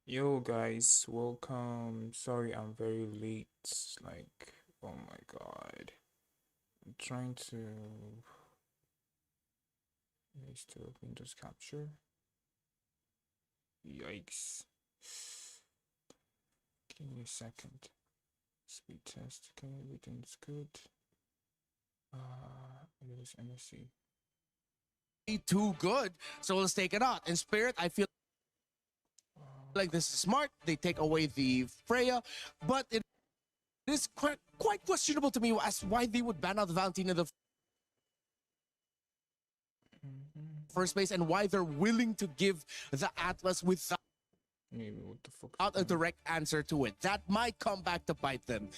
Yo guys, welcome. Sorry I'm very late. Like, oh my god. I'm trying to restore Windows capture. Yikes. Give me a second. Speed test. Okay, everything's good. It was MSC. Too good, so let's take it out. In Spirit, I feel like this is smart. They take away the Freya, but it is quite questionable to me as why they would ban out the Valentina in the first place and why they're willing to give the Atlas without Maybe what the fuck? a direct answer to it. That might come back to bite them.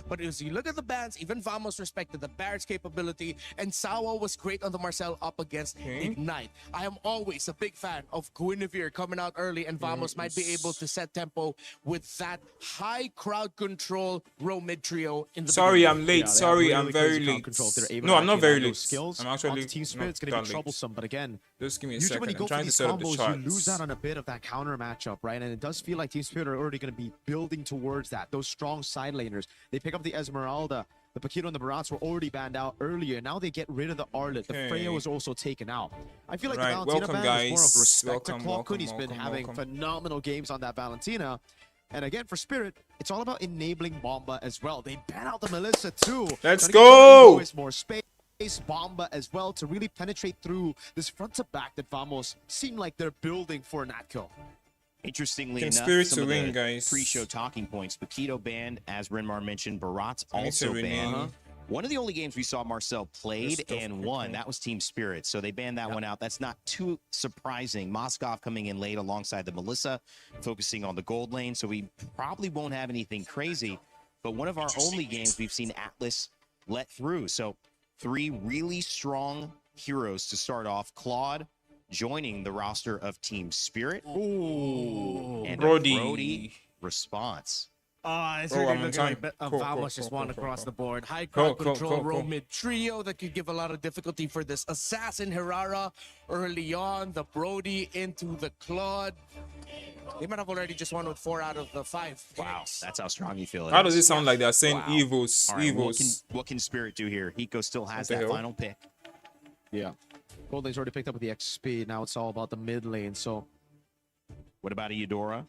But as you look at the bans, even Vamos respected the Barrett's capability, and Sawa was great on the Marcel up against Ignite. I am always a big fan of Guinevere coming out early, and Vamos might be able to set tempo with that high crowd control row mid trio in the Sorry, beginning. I'm late. Yeah, Sorry, I'm very crazy crowd late. control if they're able No, to I'm not actually very land late. those skills I'm actually onto Team Spirit. It's going to not be late. troublesome, but again, Just give me a usually second. when you I'm go for trying to these set up the combos, charts. you lose out on a bit of that counter matchup, right? And it does feel like Team Spirit are already going to be building towards that. Those strong side laners. They pick up the Esmeralda. The Paquito and the Barats were already banned out earlier. Now they get rid of the Arlet. The Freya was also taken out. I feel like the Valentina ban is more of respect to Clockwood. He's been having phenomenal games on that Valentina. And again, for Spirit, it's all about enabling Bomba as well. They ban out the Melissa too. Let's go! More space. Bomba as well to really penetrate through this front to back that Vamos seem like they're building for Natco. Interestingly Can enough, Spirit some of win, the guys. pre-show talking points, Paquito banned, as Renmar mentioned, Barat's I need to also renew. banned. One of the only games we saw Marcel played Stuff and quickly. won, that was Team Spirit. So they banned that one out. That's not too surprising. Moskov coming in late alongside the Melissa, focusing on the gold lane. So we probably won't have anything crazy. But one of our only games we've seen Atlas let through. So three really strong heroes to start off. Claude joining the roster of Team Spirit. Ooh. And Brody. a Brody response. It's Oh, really I'm in looking like time. Vamos Cool, just cool, won cool, across cool. the board. High Cool, crowd cool, control cool, row cool. mid trio that could give a lot of difficulty for this assassin Herrera early on. The Brody into the Claude. They might have already just won with 4 out of the 5. Wow, that's how strong you feel. How does it sound like they're saying Wow. evils? All right, Evils. what can Spirit do here? Hiko still has What the that hell? final pick. Yeah. Gold lane's already picked up with the XP. Now it's all about the mid lane. So What about a Eudora?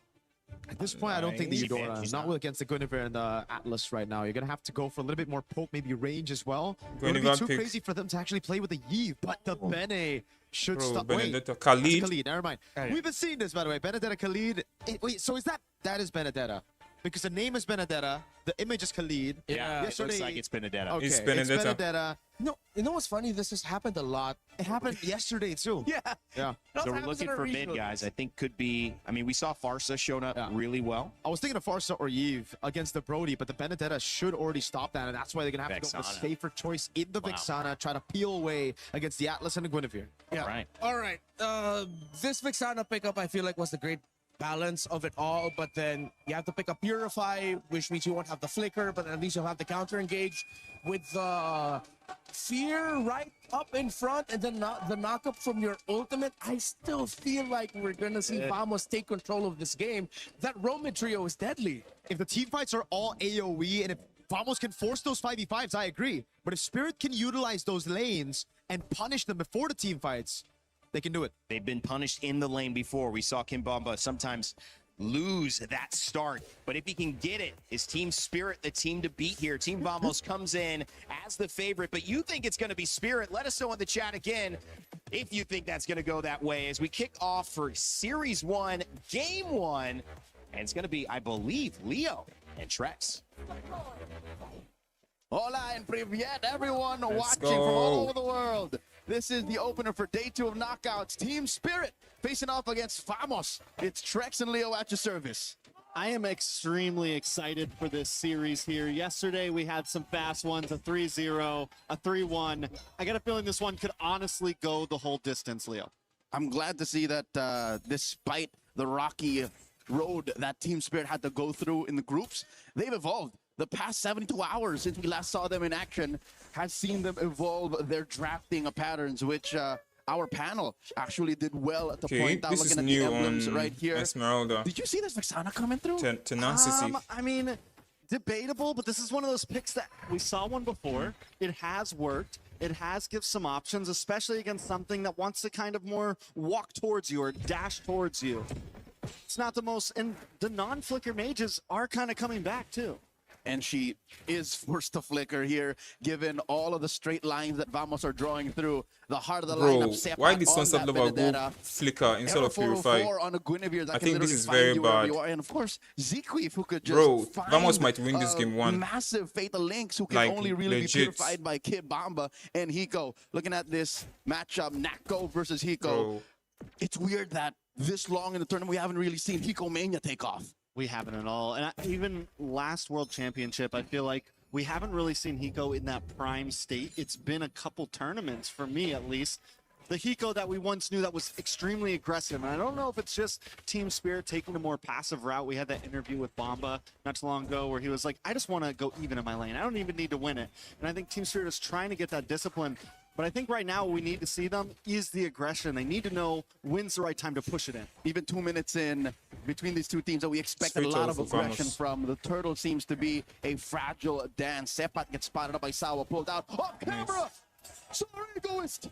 at this point, I don't think the Nice. Eudora, She's not not. against the Guinevere and the Atlas right now. You're going to have to go for a little bit more poke, maybe range as well. It would be Guinevere too pick. crazy for them to actually play with the Yves, but the Bene should Bro, stop. Benedetta. Wait, Khalid. that's Khalid, never mind. Yeah. We've been seeing this, by the way. Benedetta Khalid. Wait, so is that is Benedetta? Because the name is Benedetta, the image is Khalid. Yeah, it Yesterday- looks like it's Benedetta. Okay, It's it's Benedetta. Benedetta. No, you know what's funny? This has happened a lot. It happened yesterday too. Yeah. Yeah. So we're looking for mid guys. I think could be. I mean, we saw Farsa showing up Yeah. really well. I was thinking of Farsa or Yves against the Brody, but the Benedetta should already stop that, and that's why they're gonna have to go with Vexana. the safer choice in the Wow. Vexana, try to peel away against the Atlas and the Guinevere. Yeah. Right. All right. This Vexana pickup, I feel like, was the great balance of it all. But then you have to pick up Purify, which means you won't have the flicker, but at least you'll have the counter engage with the fear right up in front, and then the knockup from your ultimate. I still feel like we're gonna see Vamos take control of this game. That Roman trio is deadly. If the team fights are all AoE, and if Vamos can force those 5v5s, I agree. But if Spirit can utilize those lanes and punish them before the team fights, they can do it. They've been punished in the lane before. We saw Kimbamba sometimes lose that start, but if he can get it, is Team Spirit the team to beat here? Team Vamos comes in as the favorite, but you think it's going to be Spirit. Let us know in the chat again if you think that's going to go that way as we kick off for Series 1, Game 1, and it's going to be, I believe, Leo and Trex. Hola and privyet, everyone watching go. from all over the world. This is the opener for day 2 of Knockouts. Team Spirit facing off against Famos. It's Trex and Leo at your service. I am extremely excited for this series here. Yesterday, we had some fast ones, a 3-0, a 3-1. I got a feeling this one could honestly go the whole distance, Leo. I'm glad to see that despite the rocky road that Team Spirit had to go through in the groups, they've evolved. The past 72 hours since we last saw them in action has seen them evolve their drafting patterns, which our panel actually did well to Okay, point out, this is looking at the new emblems on right here. Esmeralda. Did you see this Vexana coming through? Tenacity. I mean, debatable, but this is one of those picks that we saw one before. It has worked. It has given some options, especially against something that wants to kind of more walk towards you or dash towards you. It's not the most, and the non-flicker mages are kind of coming back too. And she is forced to flicker here, given all of the straight lines that Vamos are drawing through. The heart of the Bro, lineup, Sepa why did on Sunset that Lover go Benedetta. flicker instead Error of Purify? 404 on a Guinevere that I can think this literally is find very you wherever bad. you are. And of course, Zequif, who could just Bro, find Vamos might win this game 1. massive Fatal Links, who can Like, only really legit. be purified by Kid Bamba and Hiko. Looking at this matchup, Nako versus Hiko. Bro. It's weird that this long in the tournament, we haven't really seen Hiko Mania take off. We haven't at all. And even last World Championship, I feel like we haven't really seen Hiko in that prime state. It's been a couple tournaments, for me at least. The Hiko that we once knew that was extremely aggressive. And I don't know if it's just Team Spirit taking a more passive route. We had that interview with Bamba not too long ago where he was like, I just want to go even in my lane. I don't even need to win it. And I think Team Spirit is trying to get that discipline. But I think right now what we need to see them is the aggression. They need to know when's the right time to push it in. Even 2 minutes in between these two teams that we expected a Straight lot out of for aggression Vamos. from. The turtle seems to be a fragile dance. Sepat gets spotted up by Sawa, pulled out. Oh, camera! Sorry, egoist!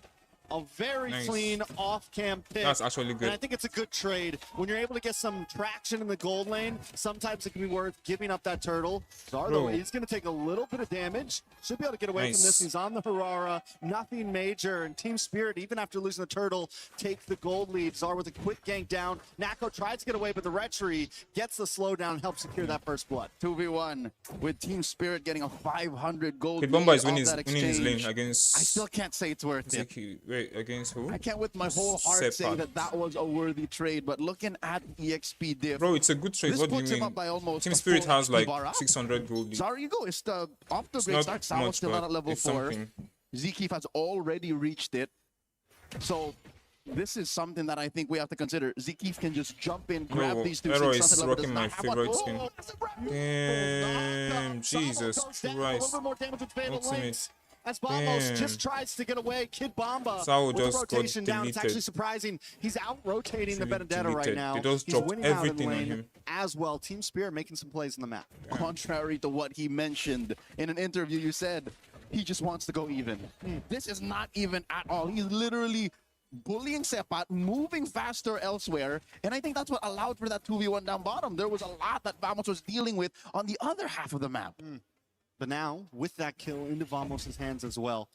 A very Nice. clean off-cam pick. That's actually And I good. think it's a good trade. When you're able to get some traction in the gold lane, sometimes it can be worth giving up that turtle. Zardo Bro. is going to take a little bit of damage. Should be able to get away from this. Nice. He's on the Aurora. Nothing major. And Team Spirit, even after losing the turtle, take the gold lead. Zar with a quick gank down. Nako tries to get away, but the Retchery gets the slowdown and helps secure that first blood. 2v1 with Team Spirit getting a 500 gold Kid lead Bomba is off winning his, that winning his lane exchange. against I still can't say it's worth it. Zeki. Wait, against who? I can't with my whole heart say Sepa. that was a worthy trade, but looking at EXP diff, Bro, it's a good trade. this What do you puts him mean? up by almost Team a Spirit full has XP like bar up. 600 gold lead. Sorry, you go. It's the off the It's break not start. Sawa's much, still but not at level it's 4. something. Zekeef has already reached it. So this is something that I think we have to consider. Zekeef can just jump in, grab Bro, these two. Aurora since is Sunset Lover rocking does my not have one. favorite skin. Oh, that's a grab. Damn, Jesus Goes down, a Christ. little bit more damage with Fatal Ultimate. Links. As Bombos Damn. just tries to get away, Kid Bamba Sao with the just got rotation down. It's deleted. actually surprising. He's out rotating the Actually Benedetta right deleted. now. They just He's dropped winning out in everything on lane him. as well. Team Spirit making some plays on the map. Contrary to what he mentioned in an interview, you said he just wants to go even. This is not even at all. He's literally bullying Sepat, moving faster elsewhere, and I think that's what allowed for that 2v1 down bottom. There was a lot that Vamos was dealing with on the other half of the map. But now, with that kill into Vamos' hands as well,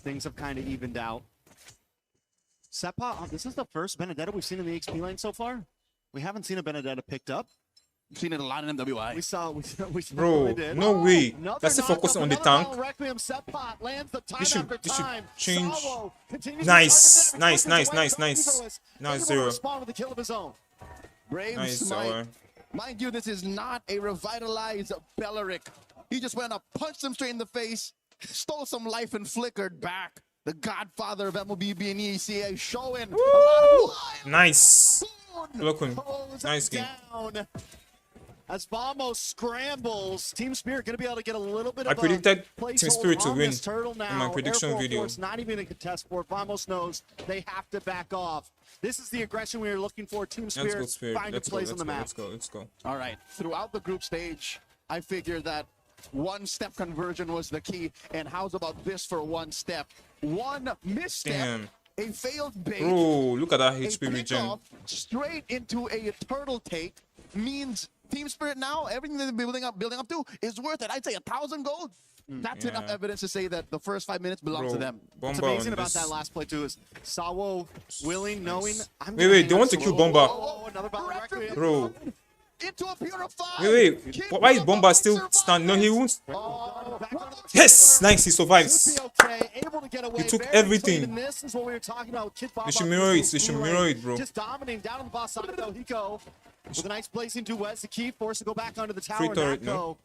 things have kind of evened out. Sepa, this is the first Benedetta we've seen in the XP lane so far. We haven't seen a Benedetta picked up. We've seen it a lot in MWI. We saw Bro, we did. no way. Another That's the focus knockup, on the another tank. ball, Requiem Sepa lands the time should- after they should time. change. Salvo continues Nice, to nice, target nice, it. nice, Egoist nice. doesn't Nice want to zero. respond with a kill of his own. Braves Nice, might, mind you, this is not a revitalized Belleric. He just went up, punched him straight in the face, stole some life and flickered back. The godfather of Mlbb and ECA showing a lot of Nice. blood. Look him. Close Nice game. down. As Vamos scrambles, Team Spirit going to be able to get a little bit I of predicted a placeholder Team Spirit to on win this turtle now. in my prediction Air Force video. Force not even a contest for it. Vamos knows they have to back off. This is the aggression we were looking for. Team Let's Spirit, go, Spirit. finding Let's go, plays let's on go, the map. let's go, let's go. All right, throughout the group stage, I figured that one-step conversion was the key. And how's about this for one step? One misstep, Damn. a failed bait, Bro, look at that a HP regen. kickoff straight into a turtle take means Team Spirit now, everything they're building up to is worth it. I'd say 1,000 gold. That's enough Yeah. evidence to say that the first 5 minutes belongs to Bro, them. What's Bomba amazing on about this. that last play too is Sawo willing, knowing. I'm Wait, gonna wait, hang they on want to slow. kill Bomba. Oh, another ball Requiem. Bro, Into a purified. wait. Why is Bomba still stand? No, he won't. Oh, back on the Yes, nice. He Should survives. be okay. Able to get away. He took Very everything. clean, and this is what we were talking about. Kid Bob They should up mirror in it. the They should lane. mirror it, bro. Just dominating down on the boss side though. Hiko with a nice blazing duet. Zeki forced to go back onto the tower. Free turret, Nako no?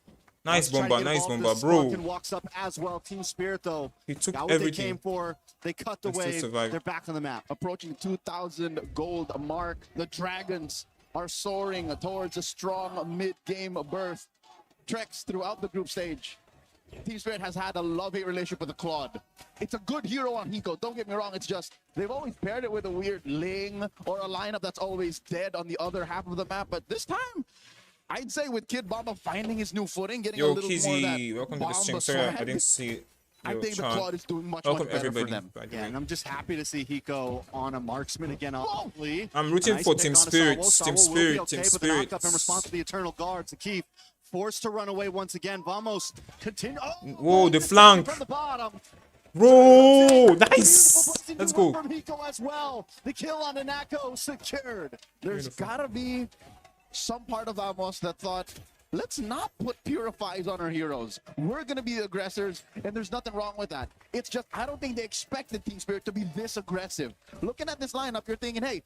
Nice trying to Bomba, get nice involved. Bomba, The bro. Sparkin walks up as well. Team Spirit though. He took got what they everything. came for. They cut the And still wave. survived. They're back on the map. Approaching 2,000 gold mark. The Dragons are soaring towards a strong mid-game berth. Treks throughout the group stage. Team Spirit has had a love-hate relationship with the Claude. It's a good hero on Hiko, don't get me wrong, it's just they've always paired it with a weird Ling or a lineup that's always dead on the other half of the map, but this time, I'd say with Kid Bomba finding his new footing, getting a Yo, little more of that Kizzy, welcome to the Bomba stream. Sorry, I swag, didn't see it. I Yo, think the Chan. Claude is doing much Welcome better everybody. for them. By the Yeah, way. and I'm just happy to see Hiko on a marksman again. Obviously, I'm rooting Nice for pick Team onto Spirit. Sawo. Team Sawo will be Spirit. okay, Team but the knockup in Spirit. response to the Eternal Guards. Akif forced to run away once again. Vamos continue. Oh, Whoa, the from flank. the bottom. Bro, Beautiful nice. busting Let's move go. from Hiko as well. The kill on Anako secured. There's Beautiful. gotta be some part of Amos that thought, let's not put purifies on our heroes. We're gonna be the aggressors, and there's nothing wrong with that. It's just, I don't think they expected Team Spirit to be this aggressive. Looking at this lineup, you're thinking, hey,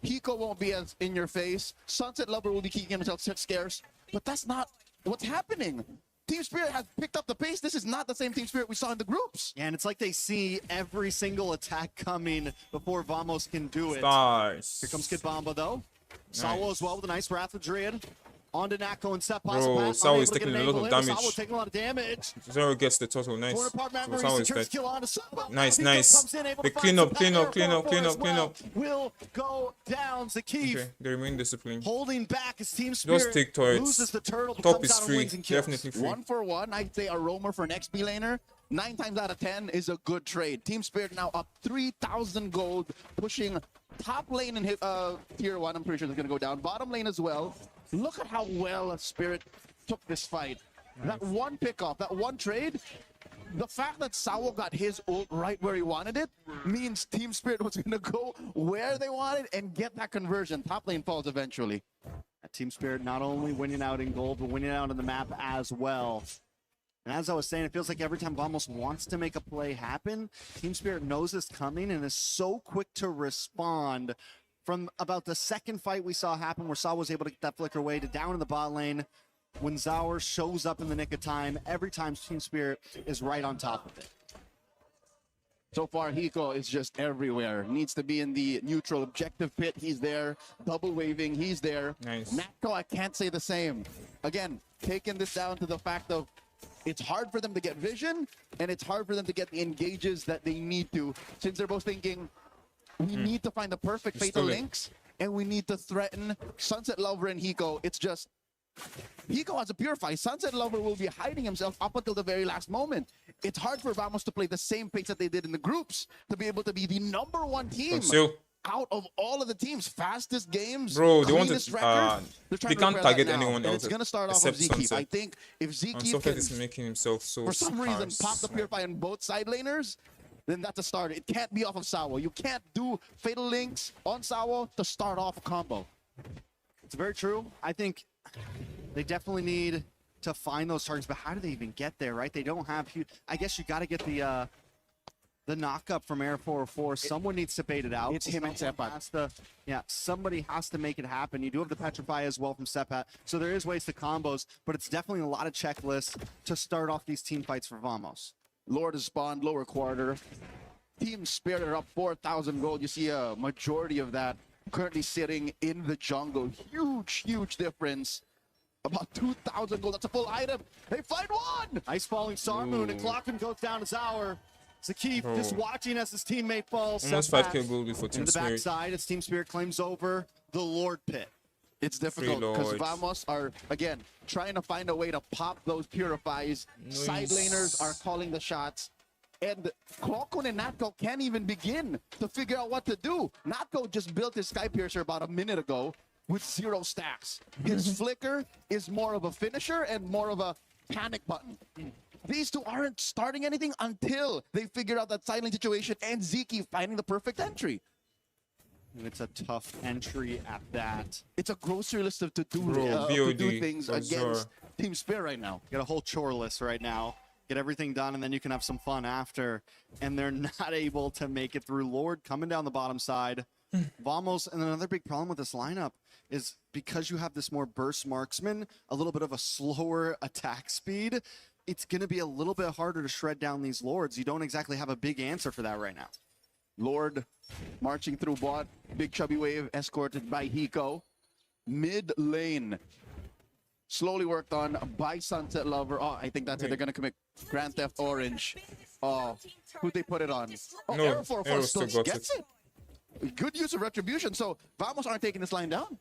Hiko won't be as in your face. Sunset Lover will be keeping himself scarce, but that's not what's happening. Team Spirit has picked up the pace. This is not the same Team Spirit we saw in the groups. Yeah, and it's like they see every single attack coming before Vamos can do it. Stars. Here comes Kid Bomba, though. Sawo Nice. as well with a nice Wrath of Druid. On to Nako and Sepas. Bro, Sawo is taking a lot of damage. Sawo taking a lot of damage. Zero gets the total. Nice. Corner part So memory Sawo is secures dead. kill on to Sawo. Nice, Hiko nice. comes in, able They to clean find up, some clean power up, clean for up, clean as up, clean well. up. Will go down. Zakif Okay, they remain disciplined. holding back as Team Spirit take turrets. loses the turtle, but Top comes is out and free. wins and kills. Definitely free. 1 for 1, I'd say a roamer for an XP laner. 9 times out of 10 is a good trade. Team Spirit now up 3,000 gold, pushing top lane in tier 1. I'm pretty sure they're going to go down. Bottom lane as well. Look at how well Spirit took this fight. That one pickoff, that one trade, the fact that Sawo got his ult right where he wanted it means Team Spirit was going to go where they wanted and get that conversion. Top lane falls eventually. Team Spirit not only winning out in gold, but winning out on the map as well. And as I was saying, it feels like every time Vamos wants to make a play happen, Team Spirit knows it's coming and is so quick to respond. From about the second fight we saw happen where Saw was able to get that flicker away to down in the bot lane, when Zaur shows up in the nick of time, every time Team Spirit is right on top of it. So far, Hiko is just everywhere. Needs to be in the neutral objective pit. He's there. Double waving. He's there. Nice. Natko, I can't say the same. Again, taking this down to the fact of it's hard for them to get vision, and it's hard for them to get the engages that they need to, since they're both thinking, we need to find the perfect fatal Still it. links, and we need to threaten Sunset Lover and Hiko. It's just, Hiko has a purify. Sunset Lover will be hiding himself up until the very last moment. It's hard for Vamos to play the same pace that they did in the groups to be able to be the #1 team Conceal. out of all of the teams. Fastest games, Bro, they want cleanest to, record. They're trying they to can't repair that target now, anyone and else it's going to start off with except Zkeep. Sunset. I think if And Zkeep Sunset can, is making himself so for some reason, sparse. pop the purify on both side laners, then that's a start. It can't be off of Sawo. You can't do fatal links on Sawo to start off a combo. It's very true. I think they definitely need to find those targets, but how do they even get there, right? They don't have huge. I guess you got to get the knock-up from Air 404. Someone needs to bait it out. It's him and Someone Sepat. has to, yeah, somebody has to make it happen. You do have the Petrify as well from Sepat, so there is ways to combos, but it's definitely a lot of checklists to start off these team fights for Vamos. Lord has spawned lower quarter. Team Spirit are up 4,000 gold. You see a majority of that currently sitting in the jungle. Huge difference. About 2,000 gold. That's a full item. They find one! Ice falling Star Moon, and Clockman goes down to Zaur. Zakif just watching as his teammate falls. Almost Sepat 5k gold before in Team the Spirit. backside as Team Spirit claims over the Lord Pit. It's difficult because Lords. Vamos are, again, trying to find a way to pop those purifies. Side laners are calling the shots. And Clockman and Natko can't even begin to figure out what to do. Natko just built his Sky Piercer about a minute ago with 0 stacks. His flicker is more of a finisher and more of a panic button. These two aren't starting anything until they figure out that silent situation and Zeke finding the perfect entry. And it's a tough entry at that. It's a grocery list of to do VOD things for against sure. Team Spirit right now. Got a whole chore list right now. Get everything done, and then you can have some fun after. And they're not able to make it through. Lord coming down the bottom side. Vamos, and another big problem with this lineup is because you have this more burst marksman, a little bit of a slower attack speed, it's going to be a little bit harder to shred down these Lords. You don't exactly have a big answer for that right now. Lord marching through bot. Big chubby wave escorted by Hiko. Mid lane. Slowly worked on by Sunset Lover. Oh, I think that's it. They're going to commit Grand Theft Orange. Oh, who'd they put it on? Oh, No, Aero 404 Aero still still got gets it. it. Good use of retribution. So Vamos aren't taking this line down.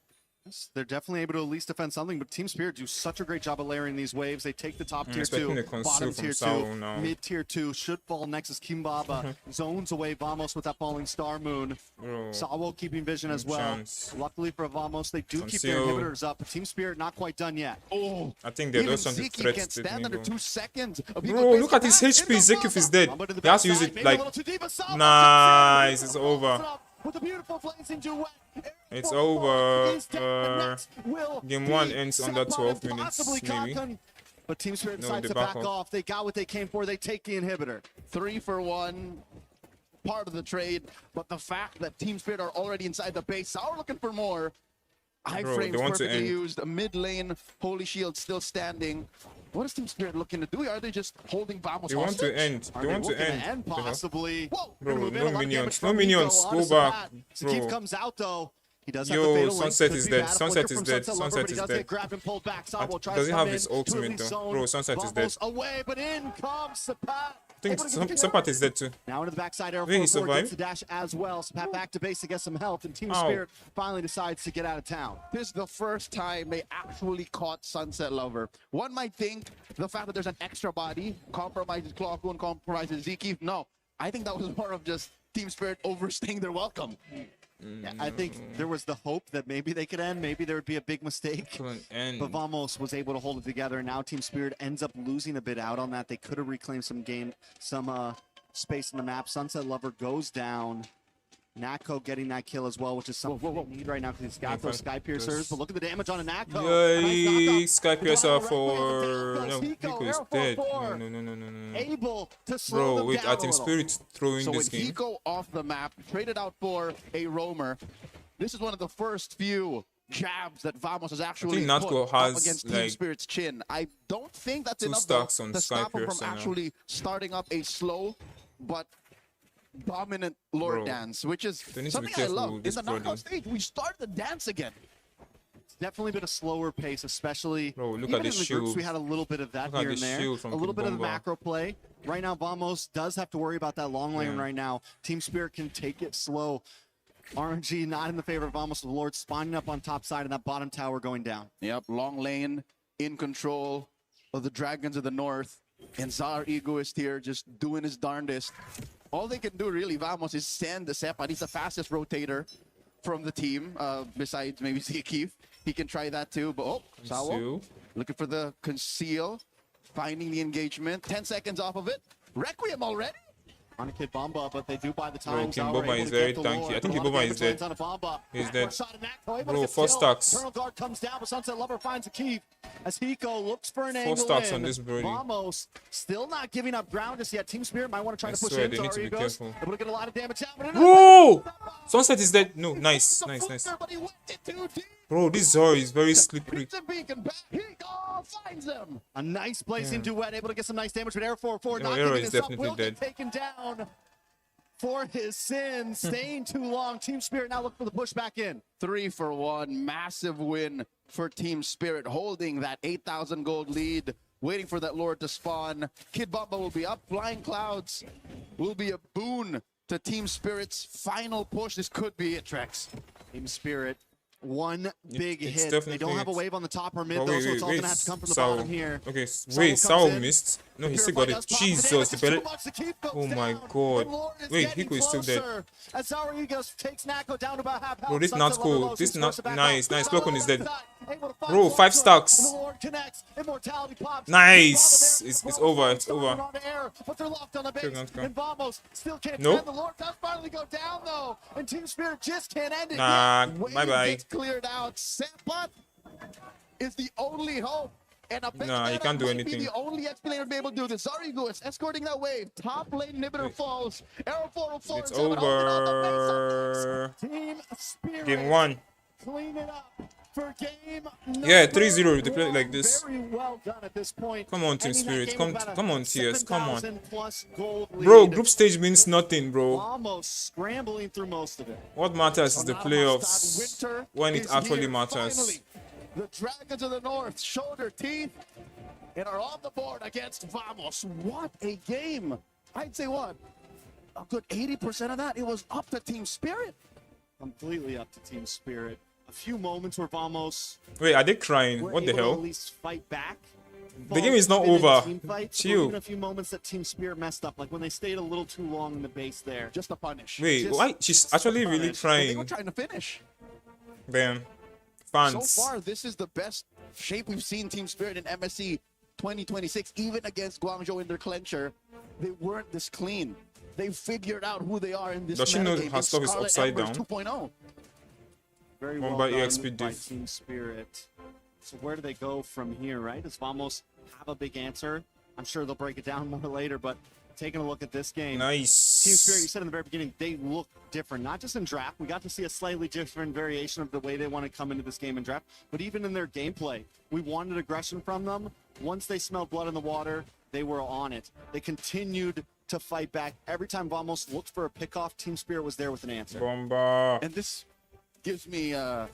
They're definitely able to at least defend something, but Team Spirit do such a great job of layering these waves. They take the top tier expecting 2, the conceal bottom from tier Sao 2, now. mid tier 2, should fall next as Kimbaba zones away Vamos with that falling star moon. Bro, Sawo keeping vision as well. chance. Luckily for Vamos, they do keep their Conceal. inhibitors up, but Team Spirit not quite done yet. Oh, I think they're even just trying to Zeki threat can't the stand under Migo. 2 seconds. Bro, look at his HP. Zekif is dead. Rumble to the He has to use backside, it maybe a like little too deep, but Sawo nice. jumps It's in. over. With a beautiful blazing duet. It's Aero over. 404 is dead, and next will Game be 1 ends under Sapon 12 and minutes, possibly maybe. Kakan. But Team Spirit No, decides they to back back off. off. They got what they came for. They take the inhibitor. 3 for 1. Part of the trade, but the fact that Team Spirit are already inside the base, Sour looking for more. High Bro, frames they want to perfectly end. used. A mid lane, Holy Shield still standing. What is Team Spirit looking to do? Are they just holding Vamos They want hostage? to end. Are They want to looking end. possibly? Whoa! Bro, Gonna move in, no a lot of minions. damage No from minions. Nico, Go honest to back. that. Zakif Bro. comes out though. He does Yo, have the fatal link. Sunset Could is be dead. bad. A Sunset flicker is from dead. Lover, Sunset but he is does dead. get grabbed and pulled back. Sabo tries Does he to have come his in to ultimate release though? zone. Bro, Sunset is dead. Vamos away, but in comes Sapat. I think Sapat is dead too. Now into the backside, Aero Wait, he 404 gets survived? the dash as well. Sapat back to base to get some health, and Team Ow. Spirit finally decides to get out of town. This is the first time they actually caught Sunset Lover. One might think the fact that there's an extra body compromises Clockwo and compromises Zeki. No, I think that was more of just Team Spirit overstaying their welcome. Yeah, I think there was the hope that maybe they could end, maybe there would be a big mistake. Couldn't end. But Vamos was able to hold it together, and now Team Spirit ends up losing a bit out on that. They could have reclaimed some space in the map. Sunset Lover goes down. Nako getting that kill as well, which is something they need right now because he's got those Sky Piercers. But look at the damage on a Nako. Yay! Sky The Piercer dial for... right No, wing, Nico Hiko, is Aero dead. 4-4. No. Able to slow Bro, them wait, down are a Team little. Spirit throwing So this when game? he go off the map, traded out for a roamer, this is one of the first few jabs that Vamos has actually think Natko put up has, against Team like, Spirit's chin. I don't think that's 2 enough though, stacks on to Sky stop him from Piercer now. actually starting up a slow but dominant Lord Bro, dance, which is they need to be something I careful love. with In this the knockout Brody. stage, we start the dance again. It's definitely been a slower pace, especially Bro, look even at in this the groups. shield. We had a little bit of that Look at here and this there. shield from A little bit of the Kimbomba. macro play. Right now, Vamos does have to worry about that long lane Yeah. right now. Team Spirit can take it slow. RNG not in the favor of Vamos. The Lord spawning up on top side and that bottom tower going down. Yep, long lane, in control of the Dragons of the North. And Zar Egoist here just doing his darndest. All they can do really, Vamos, is send the Sepat. He's the fastest rotator from the team, besides maybe Zekif. He can try that too, but Sawo Conceal. looking for the conceal, finding the engagement. 10 seconds off of it. Requiem already? On a Kid Bomba, but they do buy the time. Kimbomba is very tanky. I think Kimbomba is dead. He's dead. Bro, 4 stacks. Eternal Guard comes down, but Sunset Lover finds a key as Hiko looks for an 4 angle stacks in. on this Brody. Vamos still not giving up ground just yet. Team Spirit might want to try I to push swear, in. they need to be Zarya goes, careful. able to get a lot of damage out. But Bro! Sunset is dead. No, nice. But he went it too deep. Bro, this Zoro is very slippery. Hits a beacon back. Hiko finds him. a nice blazing duet, able to get some nice damage, but Air 4-4 No, not Aero giving is this up. definitely Will get dead. taken down for his sins, staying too long. Team Spirit now looking for the push back in. 3 for 1. Massive win for Team Spirit, holding that 8,000 gold lead, waiting for that Lord to spawn. Kid Bomba will be up. Flying Clouds will be a boon to Team Spirit's final push. This could be it, Trex. Team Spirit, one big it's hit. They definitely don't have a it. wave on the top or mid Oh, though, wait, so it's all wait, gonna have to come from the Sao. bottom here. Okay, Sao wait, comes Sao in. missed. No, he Purify still got does it. pop the Jesus, damage. the It's too belly. much. The keep goes Oh my down. God. The Lord is Wait, getting Hiko is still dead. closer As Zarya takes Nako down to about half health. Bro, this Sunset not Lover cool. lows, This he not scores it back nice. up. Nice. Sao Clockon is dead. able to find Bro, Clockon, 5 stacks. and the Lord connects. Immortality pops. Nice. Bomba there. It's over. It's Bomba over. on the air, but they're locked on the base. not go. And Vamos still can't Nope. defend. The Lord does finally go down though, and Team Spirit just can't end it. Nah, yet. Wave bye-bye. gets cleared out. Sepat is the only hope. And Nah, you can't do might be anything. the only XP laner to be able to do this. Zarigo is escorting that wave. Top lane inhibitor falls. Arrow 404 It's and 7 open on the base. over. Team Spirit. Game 1. Clean it up for game Yeah, number 3-0 if they play it like one. this. Very well done at this point. Come on, Team Ending that Spirit. game Come- with about a come on, TS. Come on. 7,000 plus gold lead. Bro, group stage means nothing, bro. Almost scrambling through most of it. What matters is the Now playoffs Winter when it is actually here, matters. finally. The Dragons of the North, shoulder teeth. and are on the board against Vamos. What a game. I'd say what? A good 80% of that, it was up to Team Spirit. Completely up to Team Spirit. A few moments where Vamos Wait, are they crying? were What the able to hell? at least fight back. The game is not Vamos been in over. team fights, but Chill. even a few moments that Team Spirit messed up, like when they stayed a little too long in the base there. Just a punish. Wait, Just why? She's actually really punish. But They were trying. trying to finish. Damn. So Fans. far, this is the best shape we've seen Team Spirit in MSC 2026, even against Guangzhou in their clencher. They weren't this clean. They figured out who they are in this Does she know metagame. her It's stuff is Scarlet upside Embers down? 2.0. Very One well by done EXP by diff. Team Spirit. So where do they go from here, right? Does Vamos have a big answer? I'm sure they'll break it down more later, but taking a look at this game, Team Spirit, you Nice. said in the very beginning, they look different, not just in draft. We got to see a slightly different variation of the way they want to come into this game in draft, but even in their gameplay. We wanted aggression from them. Once they smelled blood in the water, they were on it. They continued to fight back. Every time Vamos looked for a pickoff, Team Spirit was there with an answer. Bomba. And this gives me a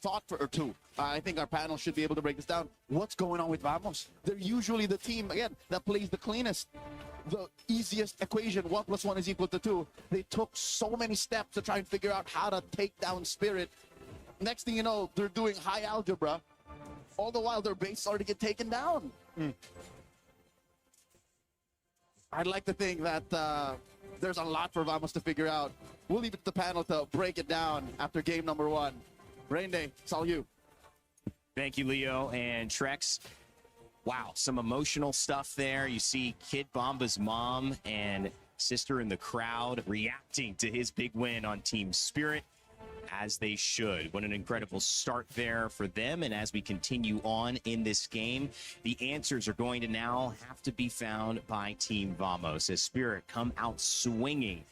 thought or two. I think our panel should be able to break this down. What's going on with Vamos? They're usually the team, again, that plays the cleanest. The easiest equation, 1 + 1 = 2. They took so many steps to try and figure out how to take down Spirit. Next thing you know, they're doing high algebra. All the while, their base started to get taken down. I'd like to think that there's a lot for Vamos to figure out. We'll leave it to the panel to break it down after game number 1. Rain Day, it's all you. Thank you, Leo and Trex. Wow, some emotional stuff there. You see Kid Bomba's mom and sister in the crowd reacting to his big win on Team Spirit, as they should. What an incredible start there for them. And as we continue on in this game, the answers are going to now have to be found by Team Vamos as Spirit come out swinging.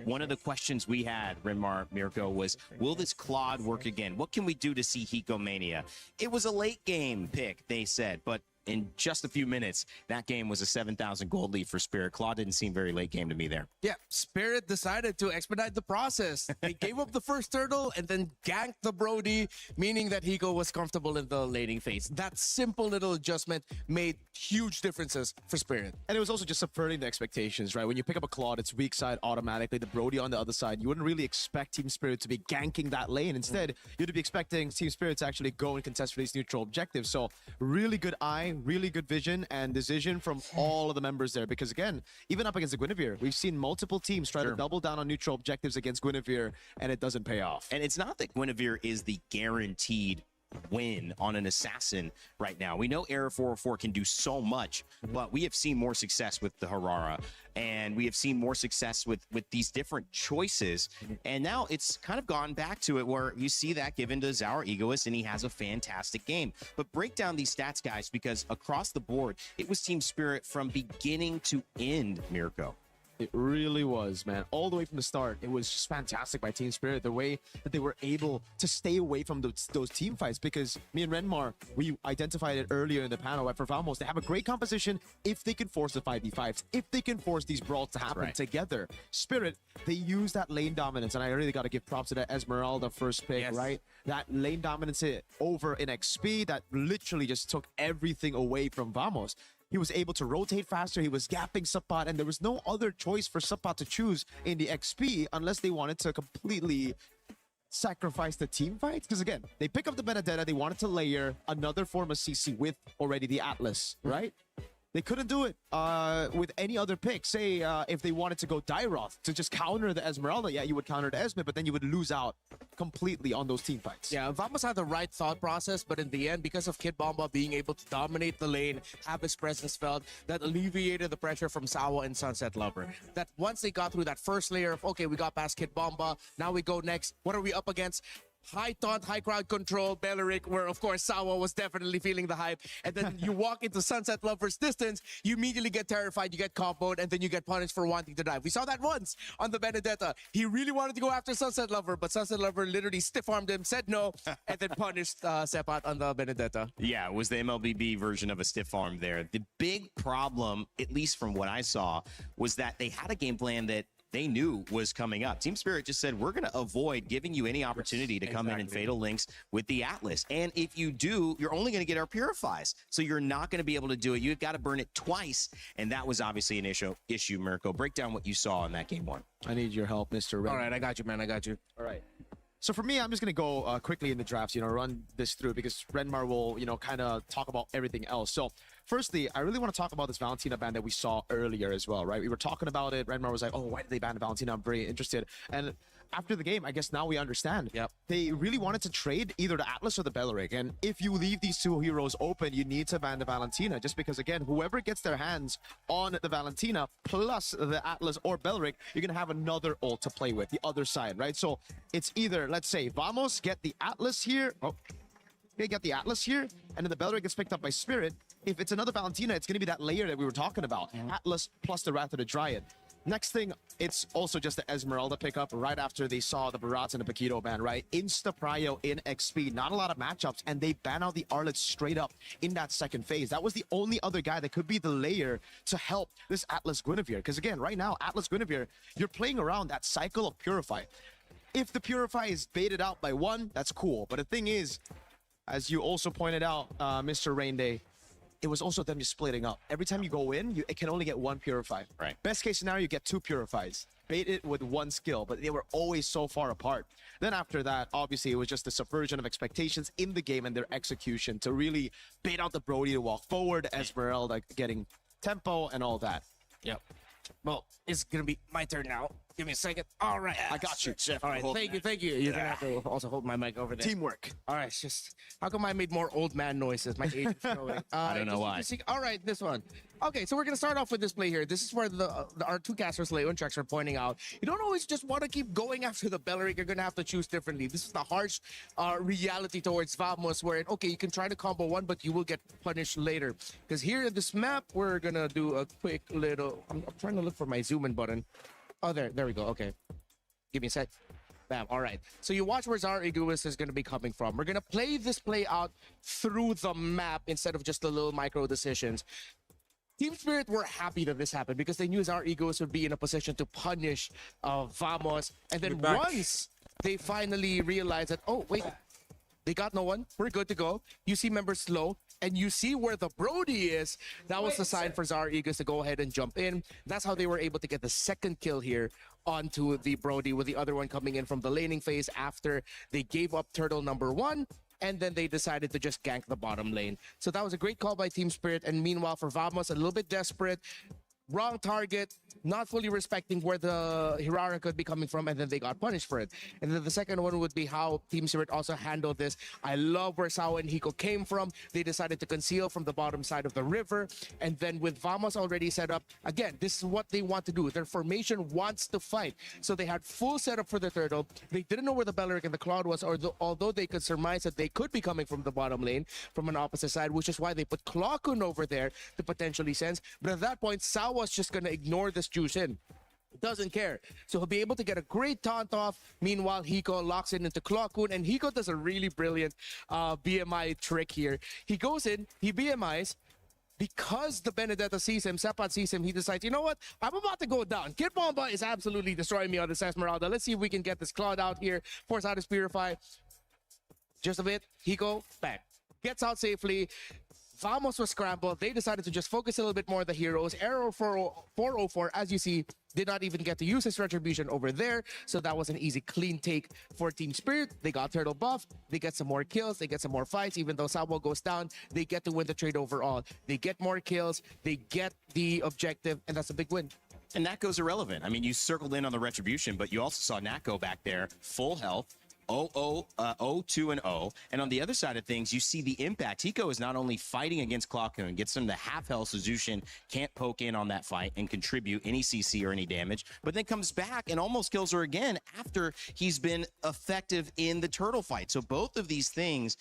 One of the questions we had, Renmar Mirko, was, will this Claude work again? What can we do to see Hecomania? It was a late game pick, they said, but in just a few minutes, that game was a 7,000 gold lead for Spirit. Claude didn't seem very late game to me there. Yeah, Spirit decided to expedite the process. They gave up the first turtle and then ganked the Brody, meaning that Hiko was comfortable in the laning phase. That simple little adjustment made huge differences for Spirit. And it was also just subverting the expectations, right? When you pick up a Claude, it's weak side automatically, the Brody on the other side. You wouldn't really expect Team Spirit to be ganking that lane. Instead, you'd be expecting Team Spirit to actually go and contest for these neutral objectives. So really good eye, really good vision and decision from all of the members there. Because again, even up against the Guinevere, we've seen multiple teams try to double down on neutral objectives against Guinevere, and it doesn't pay off. And it's not that Guinevere is the guaranteed win on an assassin right now. We know Era 404 can do so much, but we have seen more success with the Aurora, and we have seen more success with these different choices. And now it's kind of gone back to it where you see that given to Zaur Egoist, and he has a fantastic game. But break down these stats, guys, because across the board, it was Team Spirit from beginning to end, Mirko. It really was, man. All the way from the start, it was just fantastic by Team Spirit, the way that they were able to stay away from those team fights. Because me and Renmar, we identified it earlier in the panel, right? For Vamos, they have a great composition if they can force the 5v5s, if they can force these brawls to happen together. Spirit, they use that lane dominance, and I really got to give props to that Esmeralda first pick, right? That lane dominance over in XP that literally just took everything away from Vamos. He was able to rotate faster, he was gapping Subpot, and there was no other choice for Subpot to choose in the XP unless they wanted to completely sacrifice the team fights. Because again, they pick up the Benedetta, they wanted to layer another form of CC with already the Atlas, right? They couldn't do it with any other pick. Say if they wanted to go Dyroth to just counter the Esmeralda, yeah, you would counter the Esme, but then you would lose out completely on those team fights. Yeah, Vamos had the right thought process, but in the end, because of Kid Bomba being able to dominate the lane, have his presence felt, that alleviated the pressure from Sawa and Sunset Lover. That once they got through that first layer of, okay, we got past Kid Bomba, now we go next. What are we up against? High taunt, high crowd control, Belleric, where of course Sawa was definitely feeling the hype. And then you walk into Sunset Lover's distance, you immediately get terrified, you get comboed, and then you get punished for wanting to dive. We saw that once on the Benedetta. He really wanted to go after Sunset Lover, but Sunset Lover literally stiff-armed him, said no, and then punished Sepat on the Benedetta. Yeah, it was the Mlbb version of a stiff arm there. The big problem, at least from what I saw, was that they had a game plan that they knew was coming up. Team Spirit just said, we're going to avoid giving you any opportunity to come in and Fatal Links with the Atlas. And if you do, you're only going to get our Purifies. So you're not going to be able to do it. You've got to burn it twice. And that was obviously an issue, Mirko. Break down what you saw in that game one. I need your help, Mr. Red. All right, I got you, man. I got you. All right. So for me, I'm just going to go quickly in the drafts, run this through because Renmar will, kind of talk about everything else. So firstly, I really want to talk about this Valentina ban that we saw earlier as well, right? We were talking about it. Renmar was like, oh, why did they ban Valentina? I'm very interested. And after the game, I guess now we understand. Yep. They really wanted to trade either the Atlas or the Belleric. And if you leave these two heroes open, you need to ban the Valentina. Just because, again, whoever gets their hands on the Valentina plus the Atlas or Belleric, you're going to have another ult to play with, the other side, right? So it's either, let's say, Vamos, get the Atlas here. Oh, they get the Atlas here, and then the Belleric gets picked up by Spirit. If it's another Valentina, it's going to be that layer that we were talking about. Atlas plus the Wrath of the Dryad. Next thing, it's also just the Esmeralda pickup right after they saw the Barats and the Paquito ban, right? Insta-prio in XP, not a lot of matchups, and they ban out the Arlet straight up in that second phase. That was the only other guy that could be the layer to help this Atlas Guinevere. Because again, right now, Atlas Guinevere, you're playing around that cycle of Purify. If the Purify is baited out by one, that's cool. But the thing is, as you also pointed out, Mr. Rainday, it was also them just splitting up. Every time you go in, it can only get one Purify. Right. Best case scenario, you get two Purifies. Bait it with one skill, but they were always so far apart. Then after that, obviously, it was just the subversion of expectations in the game and their execution to really bait out the Brody to walk forward, Esmeralda getting tempo and all that. Yep. Well, it's going to be my turn now. Give me a second. All right. I got you. All right. Thank you. You're going to have to also hold my mic over there. Teamwork. All right. It's just, how come I made more old man noises? My age is growing. I don't know why. All right. This one. Okay. So we're going to start off with this play here. This is where our two casters, Leo and Trex, are pointing out. You don't always just want to keep going after the Belleric. You're going to have to choose differently. This is the harsh reality towards Vamos where, okay, you can try to combo one, but you will get punished later. Because here in this map, we're going to do a quick little... I'm trying to look for my zoom in button. Oh, there we go. Okay. Give me a sec. Bam. All right. So you watch where Zericxnn is going to be coming from. We're going to play this play out through the map instead of just the little micro decisions. Team Spirit were happy that this happened because they knew Zericxnn would be in a position to punish Vamos. And then once they finally realized that, oh, wait, they got no one. We're good to go. You see members slow, and you see where the Brody is. That was the sign for Zericxnn to go ahead and jump in. That's how they were able to get the second kill here onto the Brody, with the other one coming in from the laning phase after they gave up turtle number one. And then they decided to just gank the bottom lane. So that was a great call by Team Spirit. And meanwhile, for Vamos, a little bit desperate. Wrong target, not fully respecting where the Hirara could be coming from, and then they got punished for it. And then the second one would be how Team Spirit also handled this. I love where Sawa and Hiko came from. They decided to conceal from the bottom side of the river, and then with Vamos already set up, again, this is what they want to do. Their formation wants to fight. So they had full setup for the turtle. They didn't know where the Belleric and the Cloud was, although they could surmise that they could be coming from the bottom lane, from an opposite side, which is why they put Clockun over there to potentially sense. But at that point, Sawa was just going to ignore this juice in. Doesn't care. So he'll be able to get a great taunt off. Meanwhile, Hiko locks in into Clockun, and Hiko does a really brilliant BMI trick here. He goes in, he BMIs. Because the Benedetta sees him, Sepat sees him, he decides, you know what? I'm about to go down. Kid Bomba is absolutely destroying me on this Esmeralda. Let's see if we can get this Cloud out here. Force out his Purify. Just a bit. Hiko, back. Gets out safely. Vamos was scrambled. They decided to just focus a little bit more on the heroes. Arrow 404, as you see, did not even get to use his retribution over there. So that was an easy, clean take for Team Spirit. They got turtle buff. They get some more kills. They get some more fights. Even though Sawa goes down, they get to win the trade overall. They get more kills. They get the objective, and that's a big win. And Natko's irrelevant. I mean, you circled in on the retribution, but you also saw Natko back there, full health. 0-2-0. And on the other side of things, you see the impact. Hiko is not only fighting against Clockun, gets him to half health, so Zushin can't poke in on that fight and contribute any CC or any damage, but then comes back and almost kills her again after he's been effective in the turtle fight. So both of these things,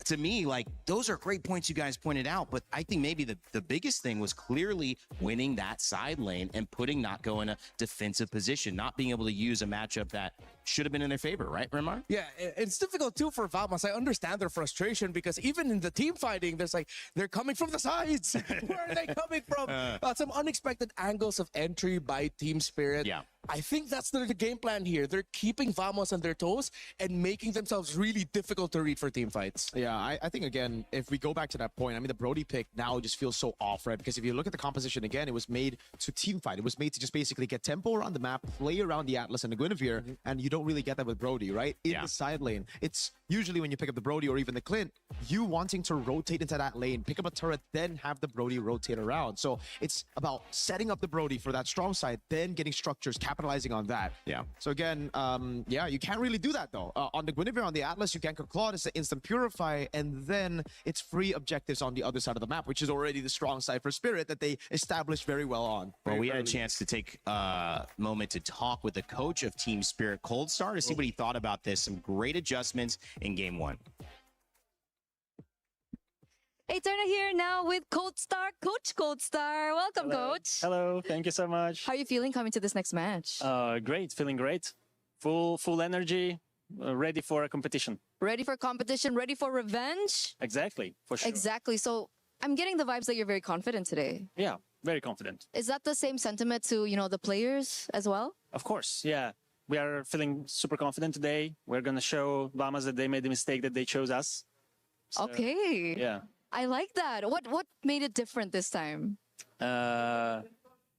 to me, like, those are great points you guys pointed out, but I think maybe the biggest thing was clearly winning that side lane and putting Natko in a defensive position, not being able to use a matchup that should have been in their favor, right, Remar? Yeah, it's difficult too for Vamos. I understand their frustration because even in the team fighting, there's like, they're coming from the sides. Where are they coming from? Some unexpected angles of entry by Team Spirit. Yeah. I think that's the game plan here. They're keeping Vamos on their toes and making themselves really difficult to read for team fights. Yeah, I think, again, if we go back to that point, I mean, the Brody pick now just feels so off, right? Because if you look at the composition again, it was made to team fight. It was made to just basically get tempo around the map, play around the Atlas and the Guinevere, and you don't really get that with Brody, right? In the side lane, it's usually when you pick up the Brody or even the Clint, you wanting to rotate into that lane, pick up a turret, then have the Brody rotate around. So it's about setting up the Brody for that strong side, then getting structures, capitalizing on that. Yeah. So again, yeah, you can't really do that though. On the Guinevere, on the Atlas, you can Claude, it's an instant purify, and then it's free objectives on the other side of the map, which is already the strong side for Spirit that they established very well on. Well, we had a chance to take a moment to talk with the coach of Team Spirit, Coldstar, to see what he thought about this. Some great adjustments in Game 1. Eterna here now with Coldstar, Coach Coldstar. Welcome, Hello. Coach. Hello, thank you so much. How are you feeling coming to this next match? Great, feeling great. Full energy, ready for a competition. Ready for competition, ready for revenge? Exactly, for sure. Exactly. So I'm getting the vibes that you're very confident today. Yeah, very confident. Is that the same sentiment to, the players as well? Of course, yeah. We are feeling super confident today. We're going to show Bamas that they made the mistake that they chose us. So, Okay. Yeah. I like that. What made it different this time?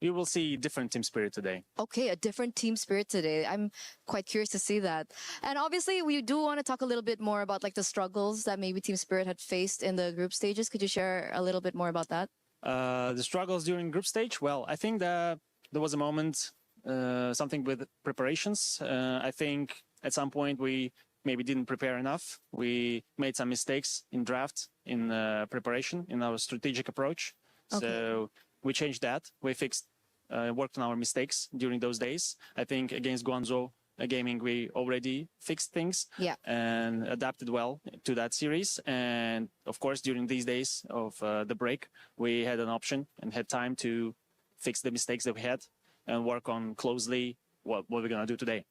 You will see different team spirit today. Okay, a different team spirit today. I'm quite curious to see that. And obviously, we do want to talk a little bit more about like the struggles that maybe Team Spirit had faced in the group stages. Could you share a little bit more about that? The struggles during group stage? Well, I think that there was a moment, something with preparations. I think at some point we maybe didn't prepare enough. We made some mistakes in draft, in preparation, in our strategic approach. Okay. So we changed that. We fixed, worked on our mistakes during those days. I think against Guangzhou Gaming, we already fixed things and adapted well to that series. And of course, during these days of the break, we had an option and had time to fix the mistakes that we had and work on closely what we're going to do today.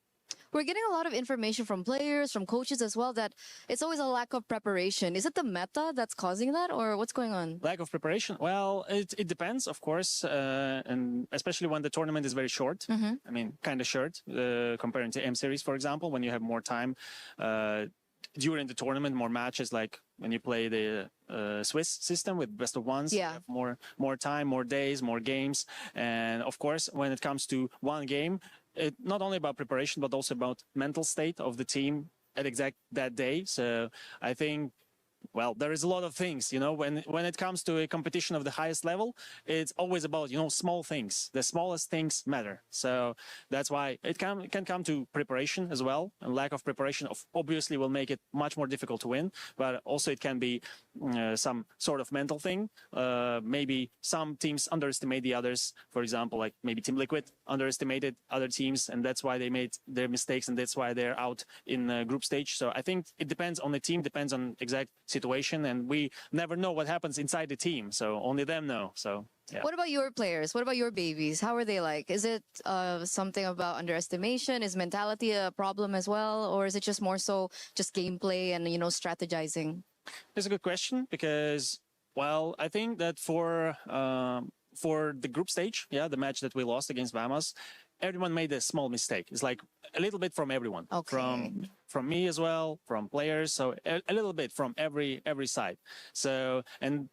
We're getting a lot of information from players, from coaches as well, that it's always a lack of preparation. Is it the meta that's causing that, or what's going on? Lack of preparation? Well, it depends, of course, and especially when the tournament is very short. I mean, kind of short, comparing to M Series, for example, when you have more time during the tournament, more matches, like when you play the Swiss system with best of ones, you have more time, more days, more games. And of course, when it comes to one game, it's not only about preparation, but also about mental state of the team at exact that day. So I think, well, there is a lot of things, when it comes to a competition of the highest level, it's always about, small things. The smallest things matter. So that's why it can come to preparation as well. And lack of preparation obviously will make it much more difficult to win. But also it can be some sort of mental thing. Maybe some teams underestimate the others. For example, like maybe Team Liquid underestimated other teams, and that's why they made their mistakes, and that's why they're out in group stage. So I think it depends on the team, depends on exact situation, and we never know what happens inside the team, so only them know. So yeah. What about your players? What about your babies? How are they like? Is it something about underestimation? Is mentality a problem as well, or is it just more so just gameplay and strategizing? It's a good question, because well, I think that for the group stage, the match that we lost against Bamas, everyone made a small mistake. It's like a little bit from everyone, from me as well, from players. So a little bit from every side. So, and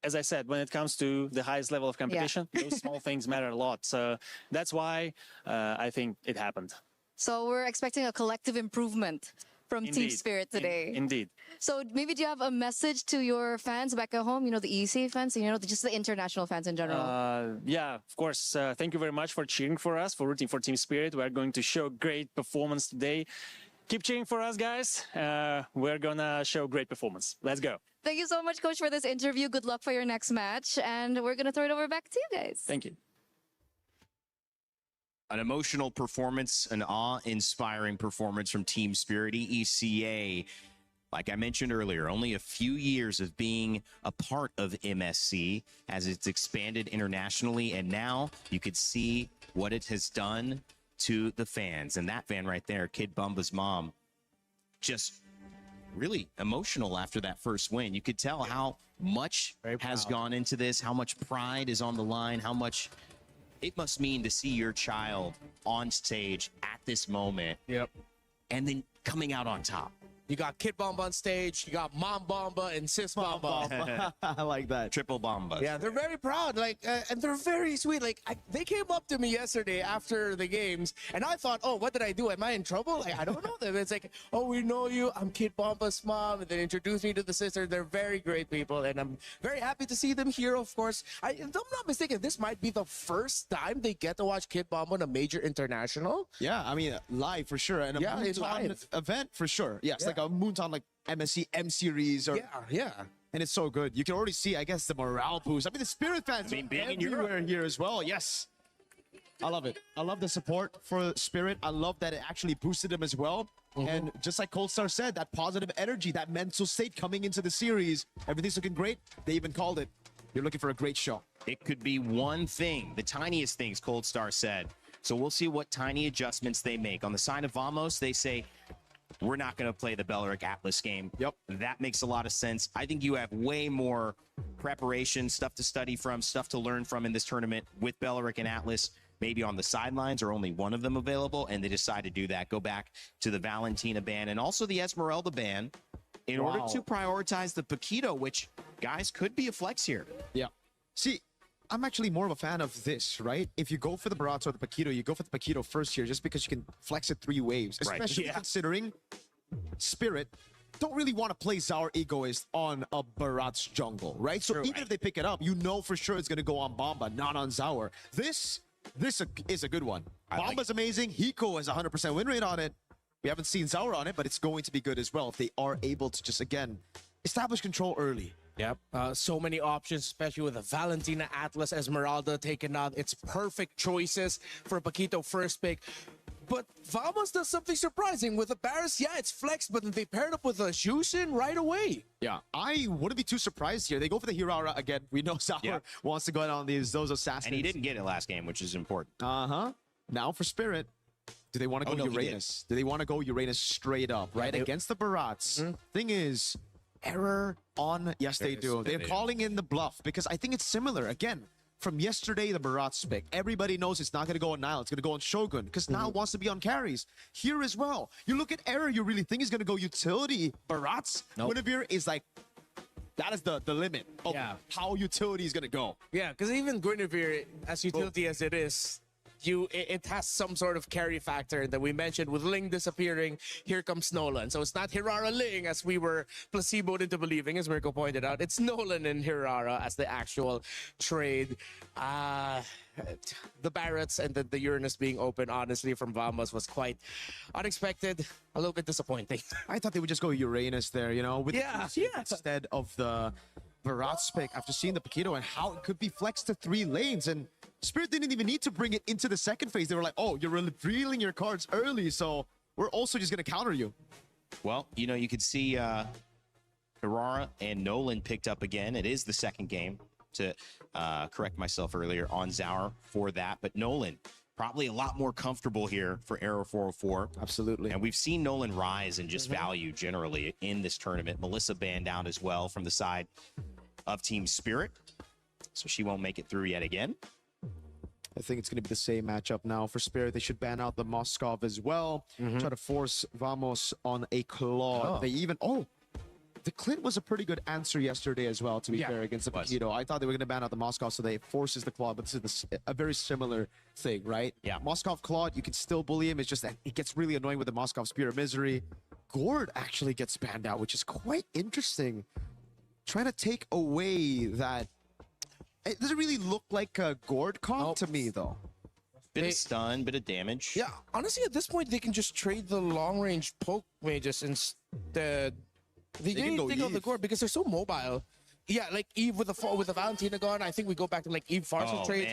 as I said, when it comes to the highest level of competition, those small things matter a lot. So that's why I think it happened. So we're expecting a collective improvement from Team Spirit today. Indeed. So maybe do you have a message to your fans back at home, the EC fans, just the international fans in general? Yeah, of course. Thank you very much for cheering for us, for rooting for Team Spirit. We're going to show great performance today. Keep cheering for us, guys. We're going to show great performance. Let's go. Thank you so much, Coach, for this interview. Good luck for your next match. And we're going to throw it over back to you guys. Thank you. An emotional performance, an awe-inspiring performance from Team Spirit. EECA, like I mentioned earlier, only a few years of being a part of MSC as it's expanded internationally, and now you could see what it has done to the fans. And that fan right there, Kid Bumba's mom, just really emotional after that first win. You could tell how much has gone into this, how much pride is on the line, how much it must mean to see your child on stage at this moment. Yep. And then coming out on top. You got Kid Bomba on stage, you got Mom Bomba and Sis Bomba. I like that. Triple Bombas. Yeah, they're very proud, like, and they're very sweet. Like, they came up to me yesterday after the games, and I thought, oh, what did I do? Am I in trouble? Like, I don't know them. It's like, oh, we know you. I'm Kid Bomba's mom, and they introduced me to the sister. They're very great people, and I'm very happy to see them here. Of course, if I'm not mistaken, this might be the first time they get to watch Kid Bomba on a major international. Yeah, I mean, live for sure. And a Yeah, it's Moonton live. event for sure. Yes, Yeah. like a Moonton, like MSC M series. Or, Yeah. And it's so good. You can already see, I guess, the morale boost. I mean, the Spirit fans I mean, are being in everywhere here as well. Yes. I love it. I love the support for Spirit. I love that it actually boosted them as well. And just like Cold Star said, that positive energy, that mental state coming into the series, everything's looking great. They even called it. You're looking for a great show. It could be one thing, the tiniest things, Cold Star said. So we'll see what tiny adjustments they make. On the side of Vamos, they say, we're not going to play the Belleric Atlas game. Yep. That makes a lot of sense. I think you have way more preparation, stuff to study from, stuff to learn from in this tournament with Belleric and Atlas, maybe on the sidelines or only one of them available, and they decide to do that. Go back to the Valentina ban and also the Esmeralda ban in order to prioritize the Paquito, which, guys, could be a flex here. Yeah. See, I'm actually more of a fan of this, right? If you go for the Barats or the Paquito, you go for the Paquito first here just because you can flex it 3 waves, Right. especially Yeah. considering Spirit don't really want to play Zaur Egoist on a Barats jungle, right? So even if they pick it up, you know for sure it's going to go on Bomba, not on Zaur. This is a good one. Bomba's amazing. Hiko has 100% win rate on it. We haven't seen Zaur on it, but it's going to be good as well if they are able to just, again, establish control early. Yep. So many options, especially with a Valentina Atlas Esmeralda taken out. It's perfect choices for Paquito first pick. But Vamos does something surprising with the Barris. Yeah, it's flexed, but then they paired up with a Shushin right away. Yeah, I wouldn't be too surprised here. They go for the Hirara again. We know Zaur wants to go out on those assassins. And he didn't get it last game, which is important. Now for Spirit, do they want to go no, he Uranus? Do they want to go Uranus straight up, right? Against the Barats. Thing is, error on... Yes, they do. They're calling in the bluff because I think it's similar. Again, from yesterday, the Barats pick. Everybody knows it's not going to go on Nile. It's going to go on Shogun because Nile wants to be on carries. Here as well. You look at error, you really think he's going to go utility Barats? Nope. Guinevere is like... That is the limit of how utility is going to go. Yeah, because even Guinevere, as utility as it is, it has some sort of carry factor that we mentioned with Ling disappearing. Here comes Nolan. So it's not Hirara Ling as we were placeboed into believing, as Mirko pointed out. It's Nolan and Hirara as the actual trade. The Barretts and the Uranus being open, honestly, from Vamos was quite unexpected. A little bit disappointing. I thought they would just go Uranus there, you know, with instead of the Barats pick after seeing the Paquito and how it could be flexed to 3 lanes. And Spirit didn't even need to bring it into the second phase. They were like, oh, you're revealing your cards early, so we're also just going to counter you. Well, you know, you could see Aurora and Nolan picked up again. It is the second game, to correct myself earlier, on Zaur for that. But Nolan, probably a lot more comfortable here for Arrow 404. Absolutely. And we've seen Nolan rise in just value generally in this tournament. Melissa banned out as well from the side of Team Spirit, so she won't make it through yet again. I think it's going to be the same matchup now for Spirit. They should ban out the Moskov as well. Try to force Vamos on a claw. They even... Oh! The Clint was a pretty good answer yesterday as well, to be fair, against the Paquito. I thought they were going to ban out the Moskov, so they forces the Claw, but this is a very similar thing, right? Yeah. Moskov Claw, you can still bully him. It's just that it gets really annoying with the Moskov Spear of Misery. Gord actually gets banned out, which is quite interesting. Trying to take away that... It doesn't really look like a Gord comp to me, though. Bit of stun, bit of damage. Yeah, honestly, at this point, they can just trade the long-range poke mages instead. They didn't even think of the Gord because they're so mobile. Yeah, like Eve with the Valentina gone. I think we go back to like Eve Farsa trade.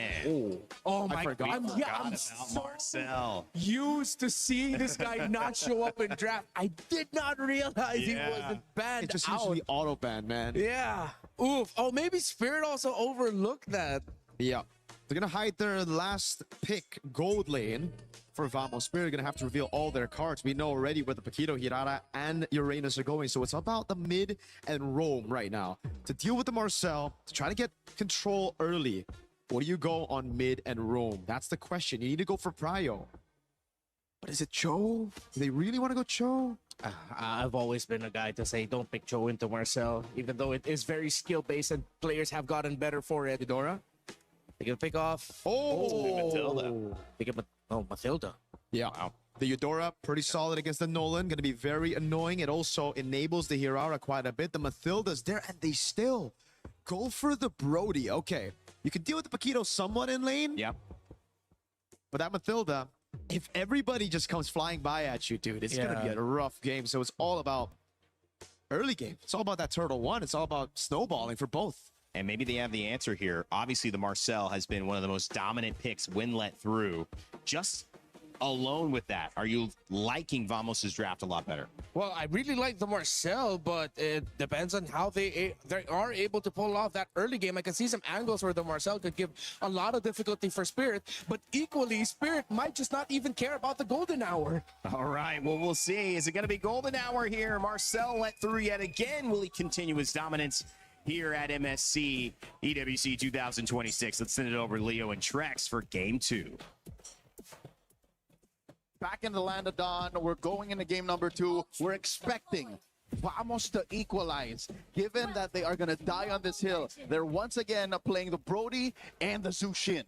Oh my God! I'm so Marcel. used to seeing this guy not show up in draft. I did not realize he wasn't banned It's just out. usually auto-ban, man. Yeah. Oof. Oh, maybe Spirit also overlooked that. Yeah. They're going to hide their last pick, gold lane, for Vamos. Spirit are going to have to reveal all their cards. We know already where the Paquito, Hirara, and Uranus are going. So it's about the mid and roam right now. To deal with the Marcel, to try to get control early. Or do you go on mid and roam? That's the question. You need to go for Prio. But is it Cho? Do they really want to go Cho? I've always been a guy to say don't pick Joe into Marcel, even though it is very skill-based and players have gotten better for it. Eudora? They can pick off. Matilda. They get Matilda. Yeah. Wow. The Eudora, pretty solid against the Nolan. Going to be very annoying. It also enables the Hirara quite a bit. The Matilda's there, and they still go for the Brody. Okay. You can deal with the Paquito somewhat in lane. Yeah. But that Matilda, if everybody just comes flying by at you, dude, it's going to be a rough game. So it's all about early game. It's all about that Turtle 1. It's all about snowballing for both. And maybe they have the answer here. Obviously, the Marcel has been one of the most dominant picks when let through. Just alone with that, are you liking Vamos's draft a lot better? Well, I really like the Marcel, but it depends on how they are able to pull off that early game. I can see some angles where the Marcel could give a lot of difficulty for Spirit, but equally, Spirit might just not even care about the golden hour. All right, well, we'll see. Is it going to be golden hour here? Marcel let through yet again. Will he continue his dominance here at MSC EWC 2026? Let's send it over to Leo and Trex for game 2. Back in the land of Dawn, we're going into game number 2. We're expecting Vamos to equalize, given that they are going to die on this hill. They're once again playing the Brody and the Zushin.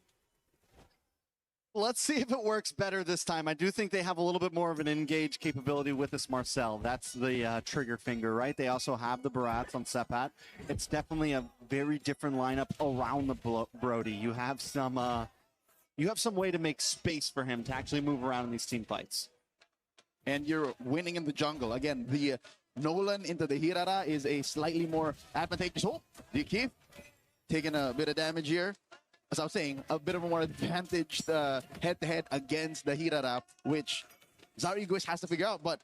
Let's see if it works better this time. I do think they have a little bit more of an engage capability with this Marcel. That's the trigger finger, right? They also have the Barats on Sepat. It's definitely a very different lineup around the Brody. You have some way to make space for him to actually move around in these team fights. And you're winning in the jungle. Again, the Nolan into the Hirara is a slightly more advantageous. Oh, DK taking a bit of damage here. As I was saying, a bit of a more advantaged head-to-head against the Hirara, which Zericxnn has to figure out. But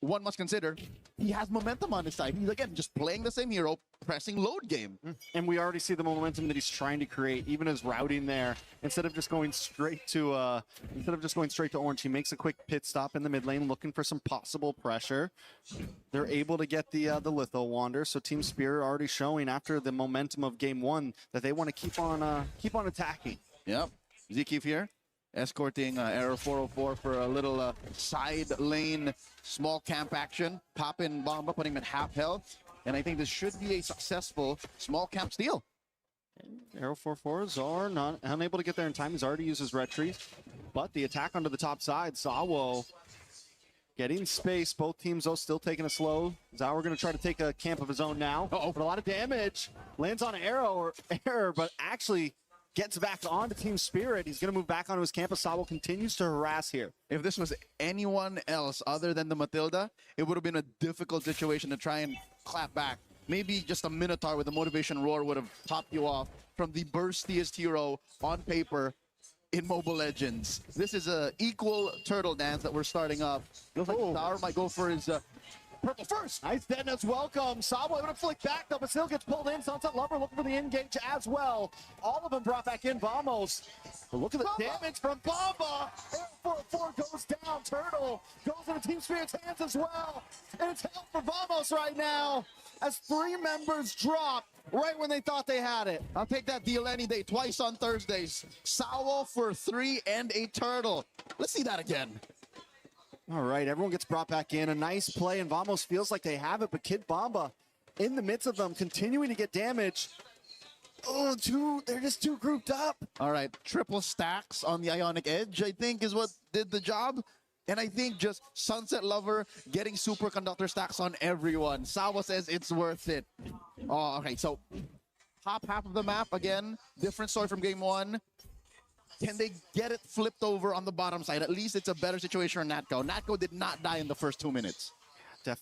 one must consider, he has momentum on his side. He's, again, just playing the same hero, pressing load game. And we already see the momentum that he's trying to create, even his routing there. Instead of just going straight to Orange, he makes a quick pit stop in the mid lane, looking for some possible pressure. They're able to get the Litho Wander, so Team Spirit already showing after the momentum of game 1 that they want to keep on attacking. Yep, Zkeef here, escorting Error 404 for a little side lane small camp action. Pop in Bomba, putting him at half health. And I think this should be a successful small camp steal. Arrow 4/4s are unable to get there in time. He's already used his retreat. But the attack onto the top side, Sawo getting space. Both teams, though, still taking a slow. Zauer going to try to take a camp of his own now. But a lot of damage. Lands on Error, but actually gets back onto Team Spirit. He's going to move back onto his campus. Sawo continues to harass here. If this was anyone else other than the Matilda, it would have been a difficult situation to try and clap back. Maybe just a Minotaur with a motivation roar would have topped you off from the burstiest hero on paper in Mobile Legends. This is a equal turtle dance that we're starting up. Looks like Zauer might go for his purple first. Nice deadness welcome. Sawo able to flick back though, but still gets pulled in. Sunset Lover looking for the engage as well. All of them brought back in. Vamos. But look at the damage from Bomba. Air 4 goes down. Turtle goes into Team Spirit's hands as well. And it's hell for Vamos right now as 3 members drop right when they thought they had it. I'll take that deal any day, twice on Thursdays. Sawo for 3 and a turtle. Let's see that again. All right, everyone gets brought back in. A nice play, and Vamos feels like they have it, but Kid Bomba in the midst of them, continuing to get damage. Oh, they're just too grouped up. All right, triple stacks on the Ionic Edge, I think, is what did the job. And I think just Sunset Lover getting superconductor stacks on everyone. Sawa says it's worth it. Oh, okay, so top half of the map, again, different story from game 1. Can they get it flipped over on the bottom side? At least it's a better situation for Natko. Natko did not die in the first 2 minutes.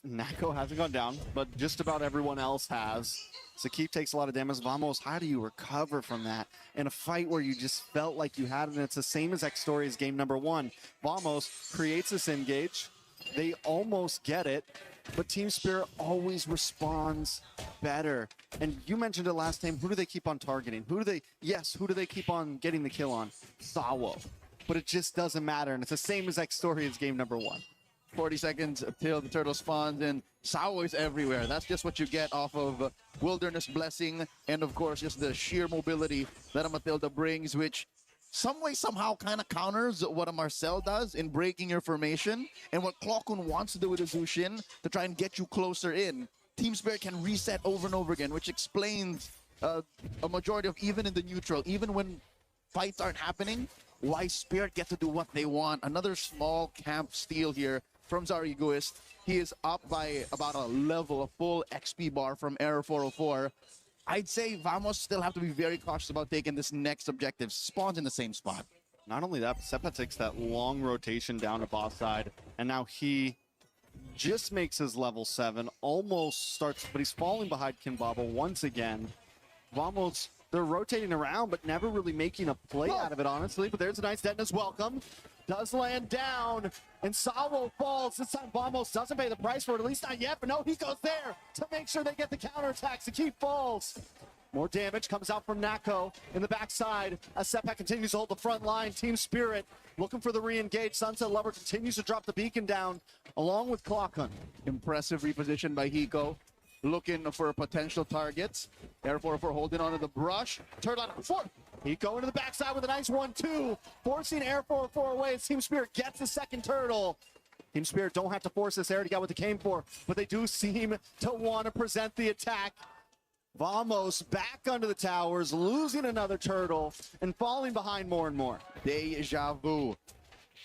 Natko hasn't gone down, but just about everyone else has. Zkeef takes a lot of damage. Vamos, how do you recover from that in a fight where you just felt like you had it? And it's the same exact story as game number 1. Vamos creates this engage. They almost get it, but Team Spirit always responds better. And you mentioned it last time. Who do they keep on targeting? Who do they keep on getting the kill on? Sawo. But it just doesn't matter. And it's the same exact story as game number 1. 40 seconds till the turtle spawns, and Sao is everywhere. That's just what you get off of Wilderness Blessing, and of course, just the sheer mobility that a Matilda brings, which some way, somehow kind of counters what a Marcel does in breaking your formation, and what Klokun wants to do with a Zushin to try and get you closer in. Team Spirit can reset over and over again, which explains a majority of, even in the neutral, even when fights aren't happening, why Spirit get to do what they want. Another small camp steal here from Zericxnn. He is up by about a level, a full XP bar from Error 404. I'd say Vamos still have to be very cautious about taking this next objective. Spawns in the same spot. Not only that, but Sepa takes that long rotation down to boss side, and now he just makes his level 7, almost starts, but he's falling behind Kinbaba once again. Vamos, they're rotating around, but never really making a play out of it, honestly. But there's a nice Detna's welcome. Does land down, and Sawo falls. This time Vamos doesn't pay the price for it, at least not yet, but no, he goes there to make sure they get the counterattacks to keep falls. More damage comes out from Nako in the backside as Sepak continues to hold the front line. Team Spirit looking for the re-engage. Sunset Lover continues to drop the beacon down along with Klokun. Impressive reposition by Hiko. Looking for potential targets. Air 404 holding onto the brush. Turtle on 4. Hiko into the backside with a nice 1-2, forcing Air 404 away as Team Spirit gets the second turtle. Team Spirit don't have to force this air to get what they came for, but they do seem to want to present the attack. Vamos back under the towers, losing another turtle and falling behind more and more. Deja vu.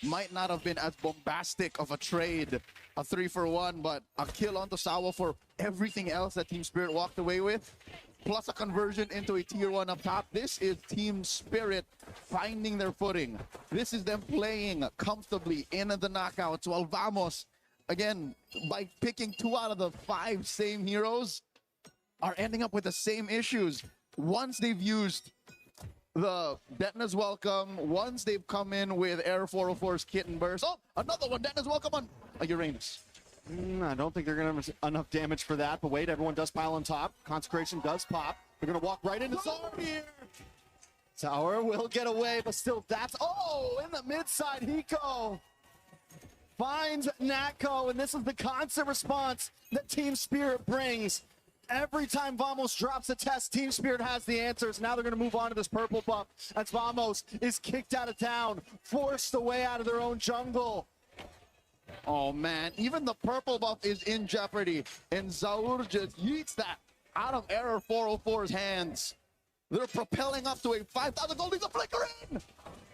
Might not have been as bombastic of a trade, a 3-for-1, but a kill onto Sawa for everything else that Team Spirit walked away with, plus a conversion into a tier 1 up top. This is Team Spirit finding their footing. This is them playing comfortably in the knockouts, while Vamos, again, by picking 2 out of the 5 same heroes, are ending up with the same issues. Once they've used the Detna's welcome, once they've come in with Air 404's Kitten Burst. Oh, another one, Detna's welcome on a Uranus. I don't think they're going to have enough damage for that, but wait, everyone does pile on top. Consecration does pop. They're going to walk right into Tower here. Tower will get away, but still that's, oh, in the mid side, Hiko finds Nako, and this is the constant response that Team Spirit brings. Every time Vamos drops a test, Team Spirit has the answers. Now they're going to move on to this purple buff as Vamos is kicked out of town, forced away out of their own jungle. Oh man, even the purple buff is in jeopardy, and Zaur just yeets that out of Error 404's hands. They're propelling up to a 5,000 gold. He's a flicker in!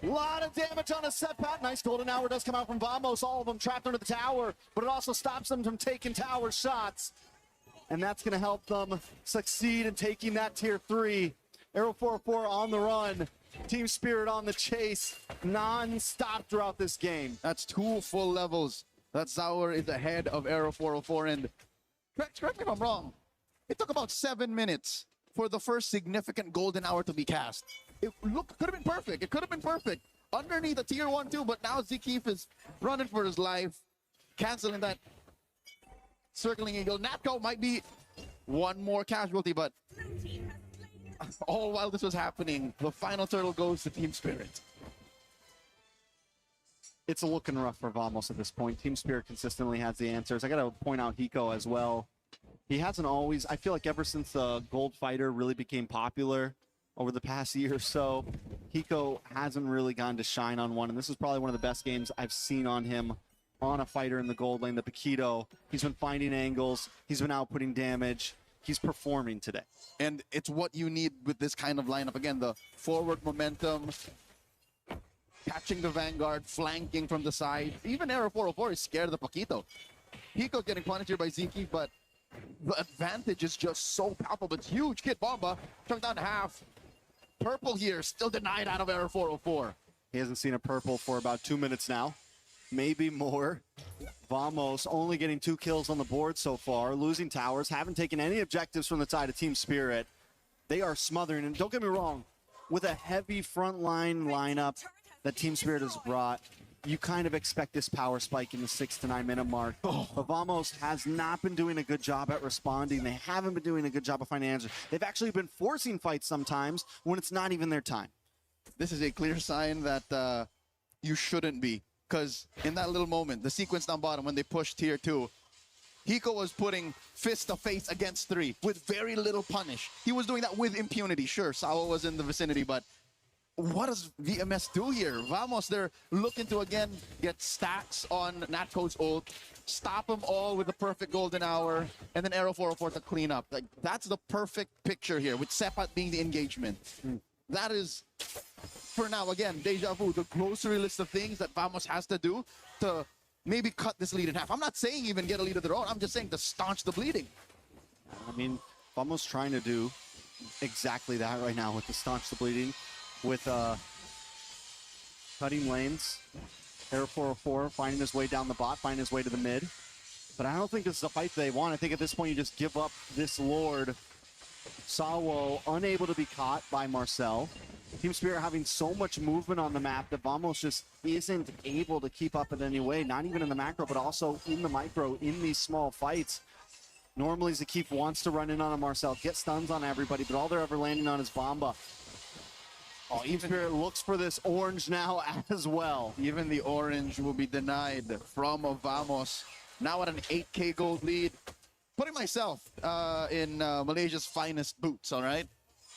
A lot of damage on a setback. Nice golden hour does come out from Vamos. All of them trapped under the tower, but it also stops them from taking tower shots. And that's going to help them succeed in taking that tier 3. Arrow 404 on the run. Team Spirit on the chase non-stop throughout this game. That's 2 full levels. That Zaur is ahead of Arrow 404. And correct me if I'm wrong, it took about 7 minutes for the first significant golden hour to be cast. It could have been perfect. It could have been perfect. Underneath a tier 1 too, but now Zkeef is running for his life, canceling that circling eagle. Natko might be one more casualty, but all while this was happening, the final turtle goes to Team Spirit. It's looking rough for Vamos at this point. Team Spirit consistently has the answers. I got to point out Hiko as well. He hasn't always, I feel like ever since the Gold Fighter really became popular over the past year or so, Hiko hasn't really gotten to shine on one, and this is probably one of the best games I've seen on him on a fighter in the gold lane, the Paquito. He's been finding angles. He's been outputting damage. He's performing today. And it's what you need with this kind of lineup. Again, the forward momentum, catching the Vanguard, flanking from the side. Even Arrow 404 is scared of the Paquito. Hiko's getting punished here by Zeke, but the advantage is just so palpable. It's huge. Kid Bomba, chunked down to half. Purple here, still denied out of Arrow 404. He hasn't seen a purple for about 2 minutes now. Maybe more. Vamos only getting 2 kills on the board so far, losing towers, haven't taken any objectives from the side of Team Spirit. They are smothering, and don't get me wrong, with a heavy frontline lineup that Team Spirit has brought, you kind of expect this power spike in the 6 to 9 minute mark. But Vamos has not been doing a good job at responding. They haven't been doing a good job of finding answers. They've actually been forcing fights sometimes when it's not even their time. This is a clear sign that you shouldn't be Because in that little moment, the sequence down bottom when they pushed tier 2, Hiko was putting fist to face against 3 with very little punish. He was doing that with impunity. Sure, Sawa was in the vicinity, but what does VMS do here? Vamos, they're looking to again get stacks on Natco's ult, stop them all with the perfect golden hour, and then Arrow 404 to clean up. Like, that's the perfect picture here, with Sepat being the engagement. That is, for now, again, deja vu, the grocery list of things that Vamos has to do to maybe cut this lead in half. I'm not saying even get a lead of their own. I'm just saying to staunch the bleeding. I mean, Vamos trying to do exactly that right now with the staunch the bleeding, with cutting lanes. Air 404 finding his way down the bot, finding his way to the mid. But I don't think this is a fight they want. I think at this point you just give up this Lord. Sawo unable to be caught by Marcel. Team Spirit having so much movement on the map that Vamos just isn't able to keep up in any way, not even in the macro, but also in the micro, in these small fights. Normally Zakif wants to run in on a Marcel, get stuns on everybody, but all they're ever landing on is Bomba. Oh, Team Spirit looks for this orange now as well. Even the orange will be denied from Vamos. Now at an 8K gold lead. Putting myself in Malaysia's finest boots, all right?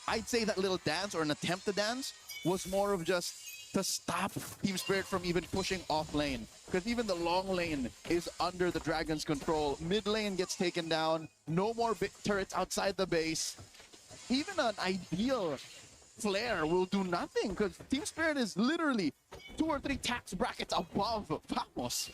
I'd say that little dance, or an attempt to dance, was more of just to stop Team Spirit from even pushing off lane. Because even the long lane is under the Dragon's control. Mid lane gets taken down. No more turrets outside the base. Even an ideal flare will do nothing, because Team Spirit is literally 2 or 3 tax brackets above Vamos.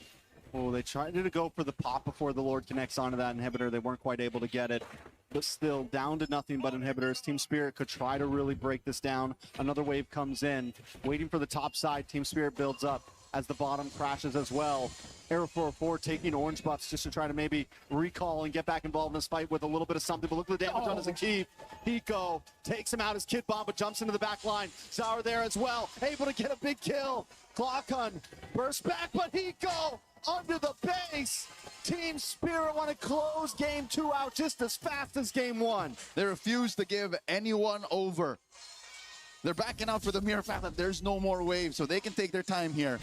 Oh, they tried to go for the pop before the Lord connects onto that inhibitor. They weren't quite able to get it. But still, down to nothing but inhibitors. Team Spirit could try to really break this down. Another wave comes in. Waiting for the top side. Team Spirit builds up as the bottom crashes as well. Arrow 404 taking orange buffs just to try to maybe recall and get back involved in this fight with a little bit of something. But look at the damage on Zakif. Hiko takes him out as Kid Bomba jumps into the back line. Zaur there as well. Able to get a big kill. Clockun bursts back, but Hiko under the base. Team Spirit want to close game 2 out just as fast as game 1. They refuse to give anyone over. They're backing out for the mere fact that there's no more waves, so they can take their time here.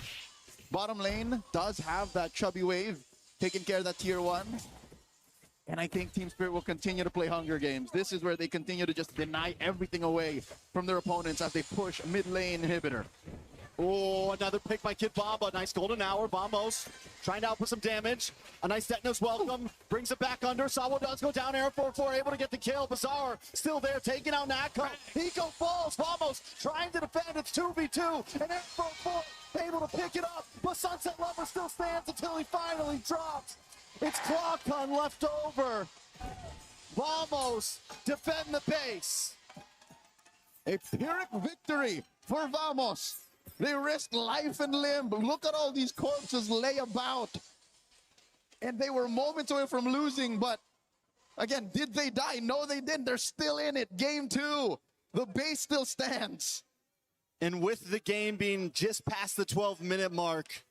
Bottom lane does have that chubby wave, taking care of that tier 1. And I think Team Spirit will continue to play Hunger Games. This is where they continue to just deny everything away from their opponents as they push mid lane inhibitor. Oh, another pick by Kid Bomba. Nice golden hour. Vamos trying to output some damage. A nice Detnos welcome. Brings it back under. Sawo does go down. Arrow 404 able to get the kill. Bazaar still there, taking out Natco. Hiko falls. Vamos trying to defend. It's 2v2. And Arrow 404 able to pick it up. But Sunset Lover still stands until he finally drops. It's Clockun left over. Vamos defend the base. A Pyrrhic victory for Vamos. They risked life and limb. Look at all these corpses lay about. And they were moments away from losing, but again, did they die? No, they didn't. They're still in it. Game 2. The base still stands. And with the game being just past the 12-minute mark,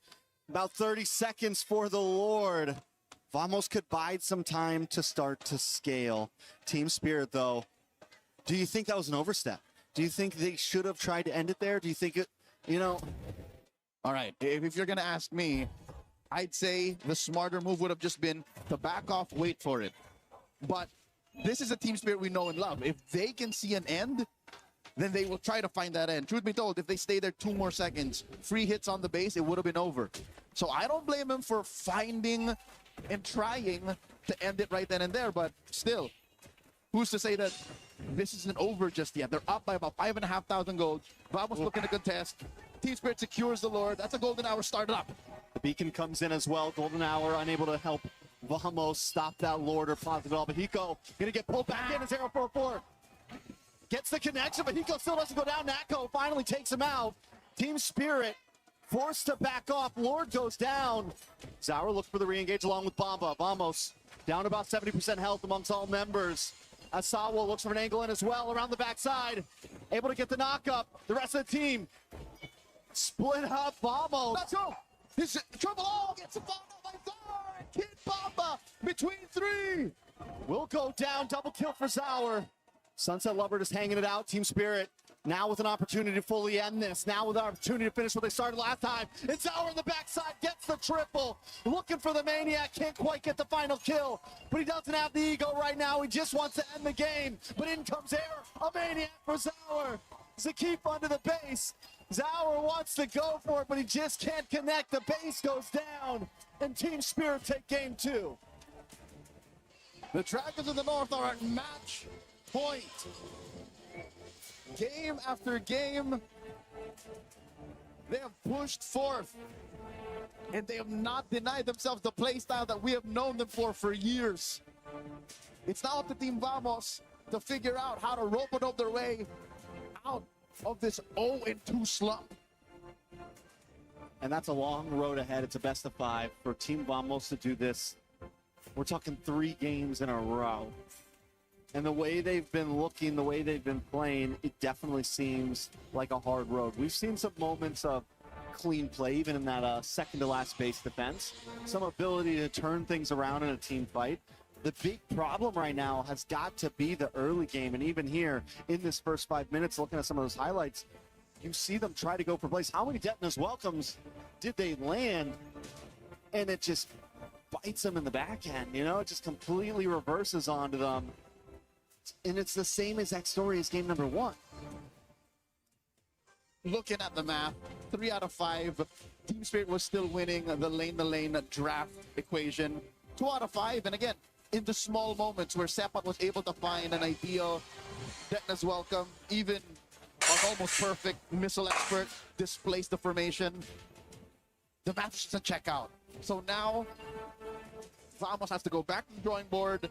about 30 seconds for the Lord, Vamos could bide some time to start to scale. Team Spirit, though, do you think that was an overstep? Do you think they should have tried to end it there? Do you think it, All right, if you're going to ask me, I'd say the smarter move would have just been to back off, wait for it. But this is a Team Spirit we know and love. If they can see an end, then they will try to find that end. Truth be told, if they stay there 2 more seconds, free hits on the base, it would have been over. So I don't blame him for finding and trying to end it right then and there, but still, who's to say that this isn't over just yet? They're up by about 5,500 gold. Vamos looking to contest. Team Spirit secures the Lord. That's a golden hour started up. The beacon comes in as well. Golden hour unable to help Vamos stop that Lord or positive all. But Hiko gonna get pulled back in as Arrow 404 gets the connection, but Hiko still doesn't go down. Natco finally takes him out. Team Spirit forced to back off. Lord goes down. Zaur looks for the re-engage along with Bomba. Vamos down about 70% health amongst all members. Asawa looks for an angle in as well around the backside. Able to get the knock up. The rest of the team split up. Vamos. Let's go. This trouble all gets a bomb by Zaur and Kid Bomba between 3. Will go down. Double kill for Zaur. Sunset Lover just hanging it out. Team Spirit Now with an opportunity to fully end this. Now with an opportunity to finish what they started last time. It's Zauer on the backside, gets the triple. Looking for the Maniac, can't quite get the final kill. But he doesn't have the ego right now. He just wants to end the game. But in comes air, a Maniac for Zauer. Zakif under the base. Zauer wants to go for it, but he just can't connect. The base goes down, and Team Spirit take game 2. The Dragons of the North are at match point. Game after game, they have pushed forth, and they have not denied themselves the play style that we have known them for years. It's now up to Team Vamos to figure out how to rope-a-dope their way out of this 0-2 slump. And that's a long road ahead. It's a best of 5 for Team Vamos to do this. We're talking 3 games in a row. And the way they've been looking, the way they've been playing, it definitely seems like a hard road. We've seen some moments of clean play, even in that second to last base defense. Some ability to turn things around in a team fight. The big problem right now has got to be the early game. And even here in this first 5 minutes, looking at some of those highlights, you see them try to go for plays. How many Detona's welcomes did they land? And it just bites them in the back end, you know? It just completely reverses onto them. And it's the same exact story as game number 1. Looking at the map, 3 out of 5. Team Spirit was still winning the lane draft equation. 2 out of 5, and again, in the small moments where Sepat was able to find an ideal Detna's welcome, even an almost perfect missile expert displaced the formation. The match is a checkout. So now, Vamos has to go back to the drawing board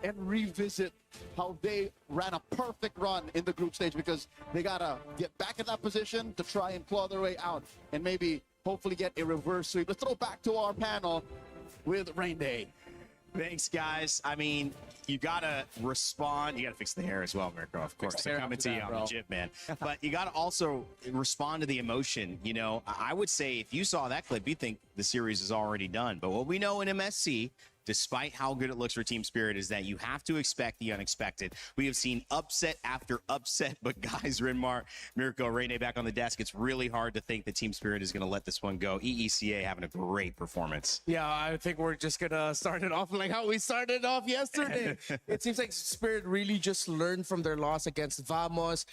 and revisit how they ran a perfect run in the group stage, because they gotta get back in that position to try and claw their way out and maybe hopefully get a reverse sweep. Let's throw back to our panel with Rain Day. Thanks, guys. I mean, you gotta respond. You gotta fix the hair as well, Mirko. Of course, I'm coming to you on the jib, man. But you gotta also respond to the emotion. You know, I would say if you saw that clip, you'd think the series is already done. But what we know in MSC, despite how good it looks for Team Spirit, is that you have to expect the unexpected. We have seen upset after upset, but guys, Rinmar, Mirko, Rene back on the desk, it's really hard to think that Team Spirit is going to let this one go. EECA having a great performance. Yeah, I think we're just gonna start it off like how we started off yesterday. It seems like Spirit really just learned from their loss against Vamos,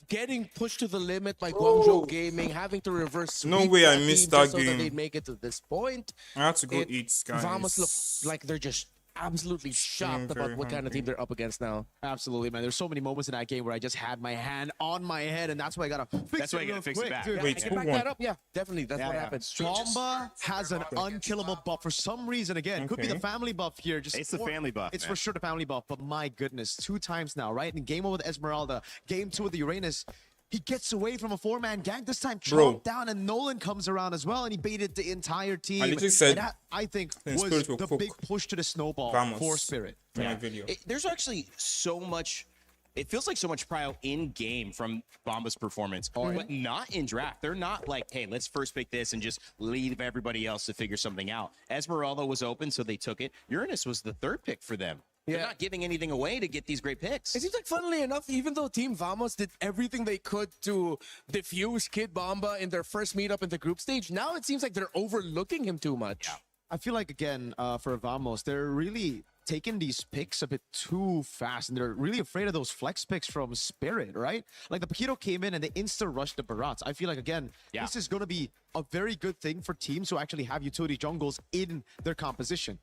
getting pushed to the limit by Guangzhou Gaming, having to reverse. No way I missed that so game. that they'd make it to this point. I had to go eat, guys. Vamos look like they're just absolutely shocked about what kind of team they're up against now. Absolutely, man. There's so many moments in that game where I just had my hand on my head, and that's why I gotta fix That's it why you gotta real fix quick, it back. dude. Wait, I can who back won? that up. Yeah, definitely. That's what happens. Bomba has an unkillable buff for some reason. Again, could be the Okay. family buff here. Just It's the family buff, It's man. for sure the family buff. But my goodness, 2 times now, right? In game 1 with Esmeralda, game 2 with the Uranus, he gets away from a 4-man gang. This time, Bro. chopped down, and Nolan comes around as well, and he baited the entire team. I literally said And that, I think, Team was Spirit will the cook big push to the snowball Vamos. for Spirit. In my video. There's actually so much. It feels like so much prio in game from Bomba's performance, but not in draft. They're not like, hey, let's first pick this and just leave everybody else to figure something out. Esmeralda was open, so they took it. Uranus was the 3rd pick for them. They're not giving anything away to get these great picks. It seems like, funnily enough, even though Team Vamos did everything they could to diffuse Kid Bomba in their first meetup in the group stage, now it seems like they're overlooking him too much. I feel like, again, for Vamos, they're really taking these picks a bit too fast, and they're really afraid of those flex picks from Spirit, right? Like the Paquito came in and they insta-rushed the Barats. I feel like, again, this is going to be a very good thing for teams who actually have utility jungles in their composition.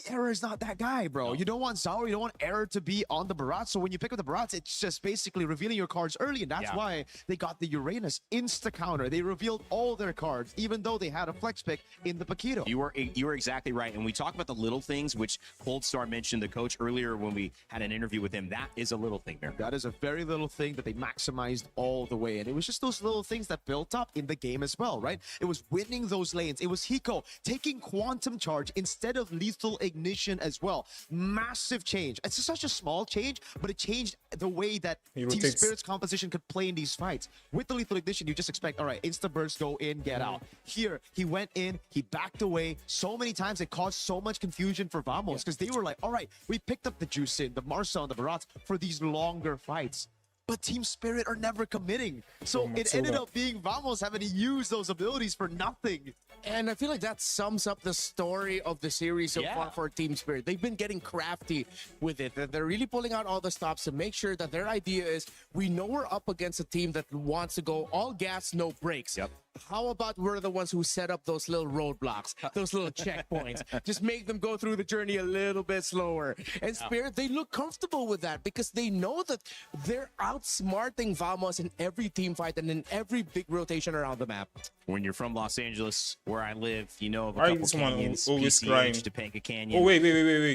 Error is not that guy, bro. You don't want Zauer, you don't want Error to be on the Barats. So when you pick up the Barats, it's just basically revealing your cards early, and that's why they got the Uranus insta-counter. They revealed all their cards, even though they had a flex pick in the Paquito. You were exactly right. And we talk about the little things, which Coldstar mentioned, the coach, earlier when we had an interview with him. That is a little thing there. That is a very little thing that they maximized all the way. And it was just those little things that built up in the game as well, right? It was winning those lanes. It was Hiko taking Quantum Charge instead of Lethal Ignition as well. Massive change. It's such a small change, but it changed the way that Team Spirit's composition could play in these fights. With the Lethal Ignition, you just expect, all right, insta-burst, go in, get out. Here, he went in, he backed away. So many times it caused so much confusion for Vamos because they were like, all right, we picked up the Juicin, the Marcel, and the Barats for these longer fights. but Team Spirit are never committing. So it ended up being Vamos having to use those abilities for nothing. And I feel like that sums up the story of the series so far for Team Spirit. They've been getting crafty with it. They're really pulling out all the stops to make sure that their idea is, we know we're up against a team that wants to go all gas, no brakes. Yep. How about we're the ones who set up those little roadblocks, those little checkpoints? Just make them go through the journey a little bit slower. And Spirit, they look comfortable with that because they know that they're outsmarting Vamos in every team fight and in every big rotation around the map. When you're from Los Angeles, where I live, you know of a Why couple is someone canyons, always crying? PCH, Topanga Canyon. Oh, wait.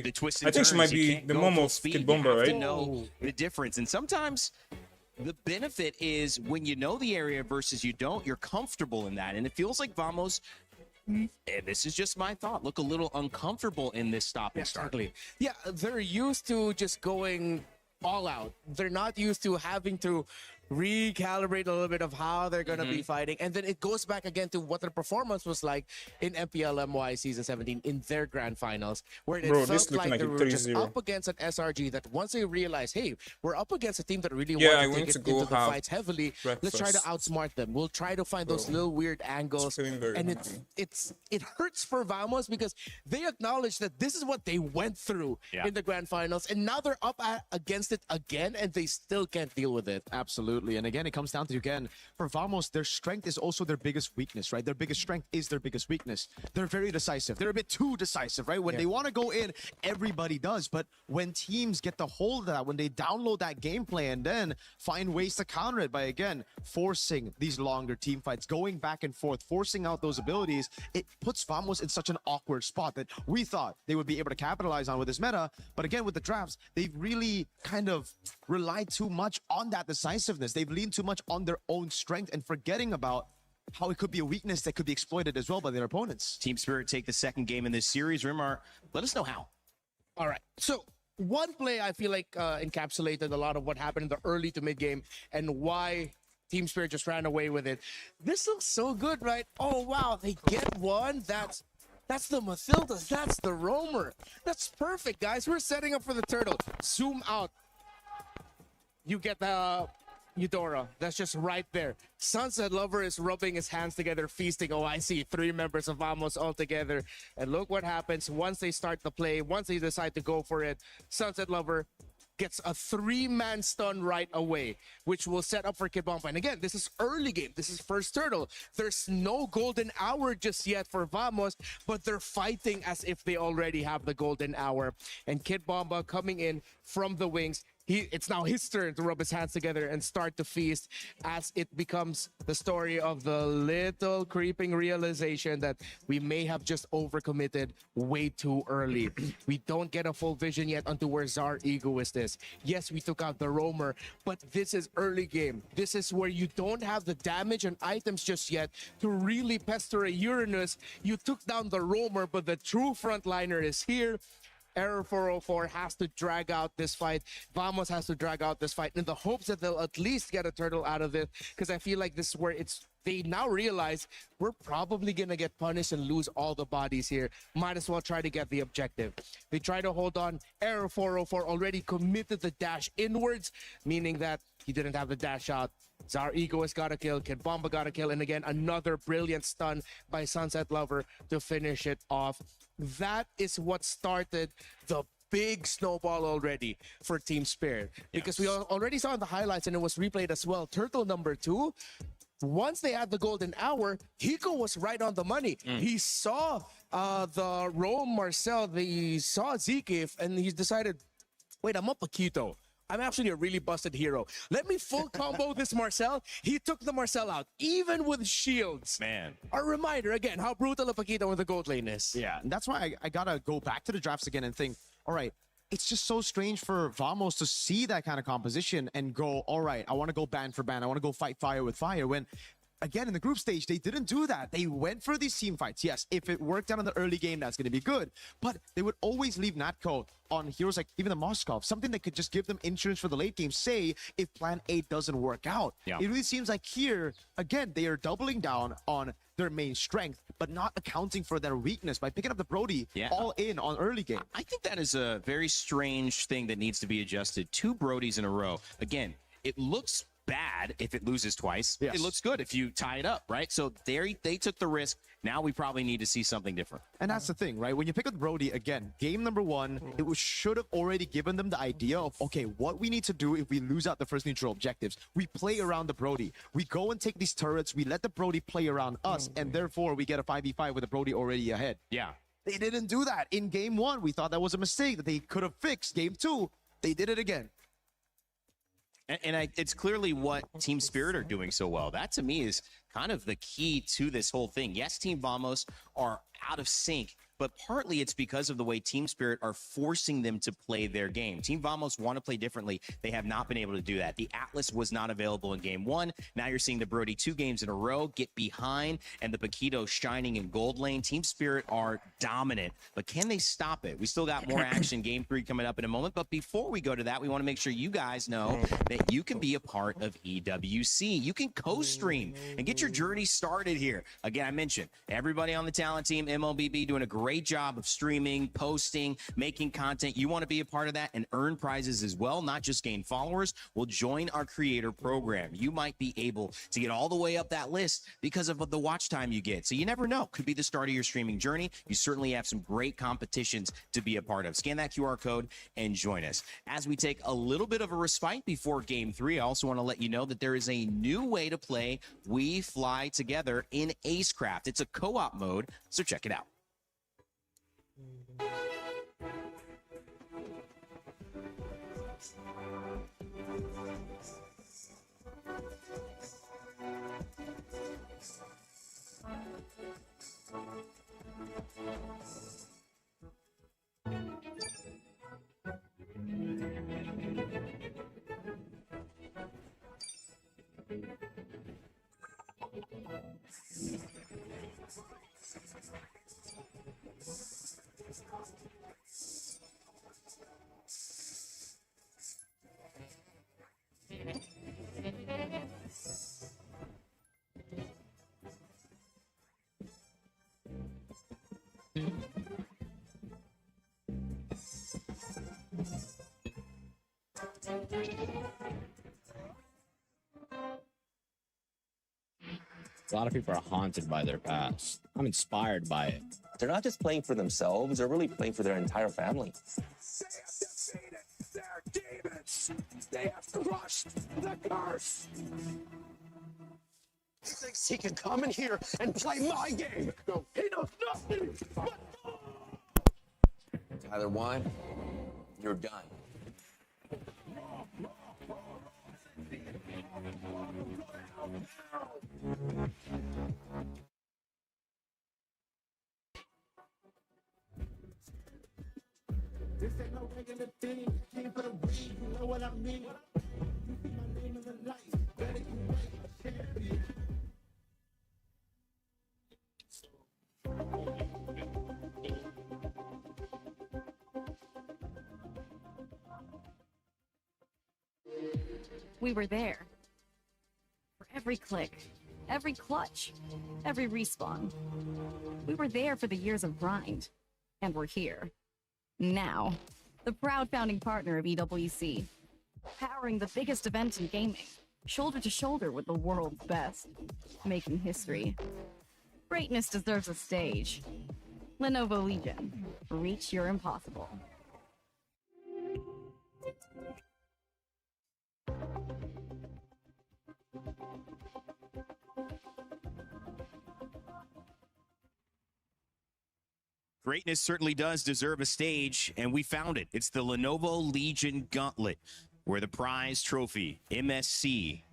The twists and I think she turns, might you be can't the go mom full of speed. Kid You Bomba, have to right? know the difference. And sometimes the benefit is when you know the area versus you don't, you're comfortable in that. And it feels like Vamos, and this is just my thought, look a little uncomfortable in this stop and start. Exactly. Yeah, they're used to just going all out. They're not used to having to recalibrate a little bit of how they're going to be fighting. And then it goes back again to what their performance was like in MPLMY Season 17 in their grand finals, where it Bro, this felt looking like they like were a just 3-0. up against an SRG that once they realized, hey, we're up against a team that really Yeah, I wants to went get to go into the have fights heavily, let's try to breakfast. outsmart them. We'll try to find those little weird angles. feeling very And hungry. it hurts for Vamos because they acknowledge that this is what they went through in the grand finals, and now they're up against it again, and they still can't deal with it. Absolutely. And again, it comes down to, again, for Vamos, their strength is also their biggest weakness, right? Their biggest strength is their biggest weakness. They're very decisive. They're a bit too decisive, right? When they want to go in, everybody does. But when teams get the hold of that, when they download that gameplay and then find ways to counter it by, again, forcing these longer team fights, going back and forth, forcing out those abilities, it puts Vamos in such an awkward spot that we thought they would be able to capitalize on with this meta. But again, with the drafts, they've really kind of relied too much on that decisiveness. They've leaned too much on their own strength and forgetting about how it could be a weakness that could be exploited as well by their opponents. Team Spirit take the second game in this series. Rimar, let us know how. All right. So one play I feel like encapsulated a lot of what happened in the early to mid game and why Team Spirit just ran away with it. This looks so good, right? Oh, wow. They get one. That's the Mathildas. That's the Roamer. That's perfect, guys. We're setting up for the turtle. Zoom out. You get the Eudora. That's just right there. Sunset Lover is rubbing his hands together, feasting. Oh, I see 3 members of Vamos all together. And look what happens once they start the play, once they decide to go for it. Sunset Lover gets a 3-man stun right away, which will set up for Kid Bomba. And again, this is early game. This is first turtle. There's no golden hour just yet for Vamos, but they're fighting as if they already have the golden hour. And Kid Bomba coming in from the wings. It's now his turn to rub his hands together and start to feast as it becomes the story of the little creeping realization that we may have just overcommitted way too early. We don't get a full vision yet onto where Zar Egoist is. Yes, we took out the Roamer, but this is early game. This is where you don't have the damage and items just yet to really pester a Uranus. You took down the Roamer, but the true frontliner is here. Error 404 has to drag out this fight. Vamos has to drag out this fight in the hopes that they'll at least get a turtle out of it, because I feel like this is where they now realize we're probably going to get punished and lose all the bodies here. Might as well try to get the objective. They try to hold on. Error 404 already committed the dash inwards, meaning that he didn't have the dash out. Zar Egoist got a kill. Kid Bomba got a kill. And again, another brilliant stun by Sunset Lover to finish it off. That is what started the big snowball already for Team Spirit. Because we already saw in the highlights, and it was replayed as well, Turtle number 2, once they had the golden hour, Hiko was right on the money. He saw the Rome Marcel, he saw Zekif, and he decided, wait, I'm up a Quito. I'm actually a really busted hero. Let me full combo this Marcel. He took the Marcel out, even with shields. Man. A reminder, again, how brutal a Paquito in the gold lane is. Yeah, and that's why I gotta go back to the drafts again and think, all right, it's just so strange for Vamos to see that kind of composition and go, all right, I want to go ban for ban. I want to go fight fire with fire. When, again, in the group stage, they didn't do that. They went for these team fights. Yes, if it worked out in the early game, that's going to be good. But they would always leave Natco on heroes like even the Moskov, something that could just give them insurance for the late game, say, if plan A doesn't work out. Yeah. It really seems like here, again, they are doubling down on their main strength, but not accounting for their weakness by picking up the Brody all in on early game. I think that is a very strange thing that needs to be adjusted. 2 Brodies in a row. Again, it looks bad if it loses twice. Yes. It looks good if you tie it up, right? So they took the risk. Now we probably need to see something different. And that's the thing, right? When you pick up Brody, again, game number one, should have already given them the idea of, okay, what we need to do if we lose out the first neutral objectives. We play around the Brody. We go and take these turrets. We let the Brody play around us, and therefore we get a 5v5 with the Brody already ahead. Yeah. They didn't do that. In game one, we thought that was a mistake that they could have fixed. Game two, they did it again. And it's clearly what Team Spirit are doing so well. That, to me, is kind of the key to this whole thing. Yes, Team Vamos are out of sync, but partly it's because of the way Team Spirit are forcing them to play their game. Team Vamos want to play differently. They have not been able to do that. The Atlas was not available in game one. Now you're seeing the Brody 2 games in a row get behind, and the Paquito shining in gold lane. Team Spirit are dominant, but can they stop it? We still got more action. Game 3 coming up in a moment, but before we go to that, we want to make sure you guys know that you can be a part of EWC. You can co-stream and get your journey started here. Again, I mentioned everybody on the talent team, Mlbb, doing a great job of streaming, posting, making content. You want to be a part of that and earn prizes as well, not just gain followers. Well, join our creator program. You might be able to get all the way up that list because of the watch time you get. So you never know. Could be the start of your streaming journey. You certainly have some great competitions to be a part of. Scan that QR code and join us. As we take a little bit of a respite before game 3, I also want to let you know that there is a new way to play We Fly Together in Acecraft. It's a co-op mode, so check it out. A lot of people are haunted by their past. I'm inspired by it. They're not just playing for themselves, they're really playing for their entire family. They're demons. They have crushed the curse. He thinks he can come in here and play my game. No, he knows nothing but... Tyler 1, you're done. This ain't no regular thing. Came for the weed, you know what I mean? You see my name in the light. Better you wait, champion. We were there. For every click, every clutch, every respawn. We were there for the years of grind. And we're here. Now, the proud founding partner of EWC, powering the biggest event in gaming, shoulder to shoulder with the world's best, making history. Greatness deserves a stage. Lenovo Legion, reach your impossible. Greatness certainly does deserve a stage, and we found it. It's the Lenovo Legion Gauntlet, where the prize trophy, MSC,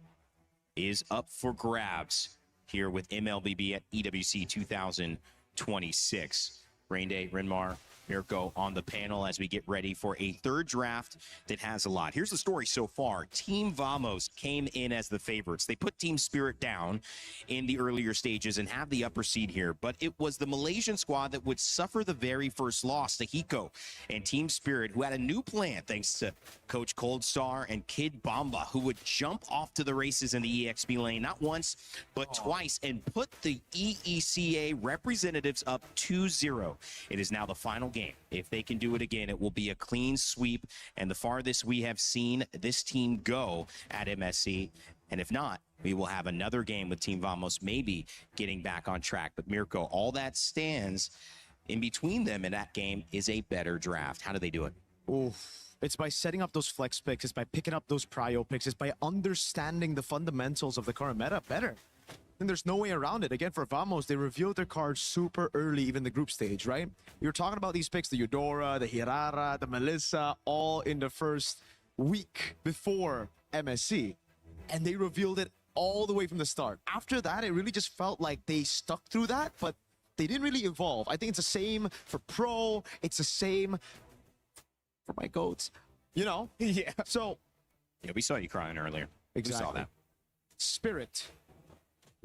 is up for grabs here with MLBB at EWC 2026. Rain Day, Rinmar, Mirko on the panel as we get ready for a third draft that has a lot. Here's the story so far. Team Vamos came in as the favorites. They put Team Spirit down in the earlier stages and have the upper seed here, but it was the Malaysian squad that would suffer the very first loss to Hiko and Team Spirit, who had a new plan thanks to Coach Coldstar and Kid Bomba, who would jump off to the races in the EXP lane, not once, but twice, and put the EECA representatives up 2-0. It is now the final game game. If they can do it again, it will be a clean sweep and the farthest we have seen this team go at MSC. And if not, we will have another game with Team Vamos maybe getting back on track. But Mirko, all that stands in between them in that game is a better draft. How do they do it? Oof. It's by setting up those flex picks. It's by picking up those prio picks. It's by understanding the fundamentals of the current meta better. And there's no way around it. Again, for Vamos, they revealed their cards super early, even the group stage, right? You're talking about these picks, the Eudora, the Hirara, the Melissa, all in the first week before MSC. And they revealed it all the way from the start. After that, it really just felt like they stuck through that, but they didn't really evolve. I think it's the same for Pro. It's the same for my goats. You know? Yeah. So. Yeah, we saw you crying earlier. Exactly. We saw that. Spirit.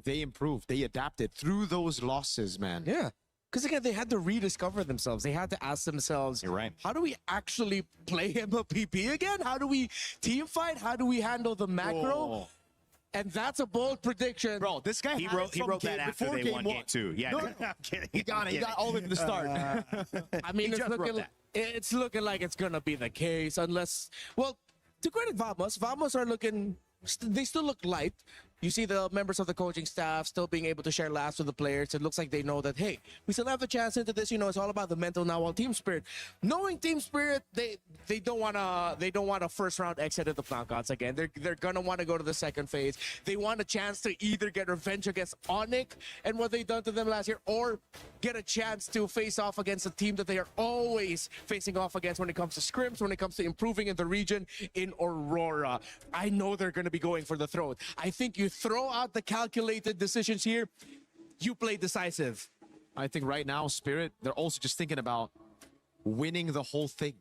They improved. They adapted through those losses, man. Yeah. Because again, they had to rediscover themselves. They had to ask themselves, you're right, how do we actually play Mlbb again? How do we team fight? How do we handle the macro? Oh. And that's a bold prediction. Bro, this guy he wrote that after they won game 2. Yeah, no. I'm kidding. He got it. He got all the way from the start. I mean, it's looking like it's going to be the case unless, well, to credit Vamos, Vamos are looking, they still look light. You see the members of the coaching staff still being able to share laughs with the players. It looks like they know that, hey, we still have a chance into this. You know, it's all about the mental now. While Team Spirit, knowing Team Spirit, they don't want a first round exit at the knockouts again. They're gonna want to go to the second phase. They want a chance to either get revenge against Onic and what they done to them last year, or get a chance to face off against a team that they are always facing off against when it comes to scrims, when it comes to improving in the region in Aurora. I know they're gonna be going for the throat. I think you throw out the calculated decisions here, you play decisive. I think right now, Spirit, they're also just thinking about winning the whole thing.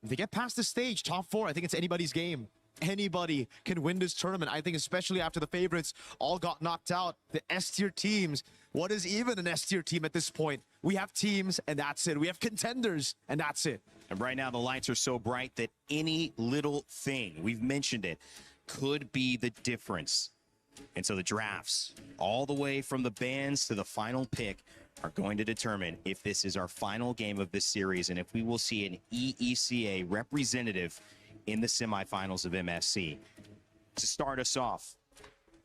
If they get past the stage, top 4, I think it's anybody's game. Anybody can win this tournament. I think especially after the favorites all got knocked out, the S-tier teams. What is even an S-tier team at this point? We have teams, and that's it. We have contenders, and that's it. And right now, the lights are so bright that any little thing, we've mentioned it, could be the difference. And so the drafts, all the way from the bans to the final pick, are going to determine if this is our final game of this series and if we will see an EECA representative in the semifinals of MSC. To start us off,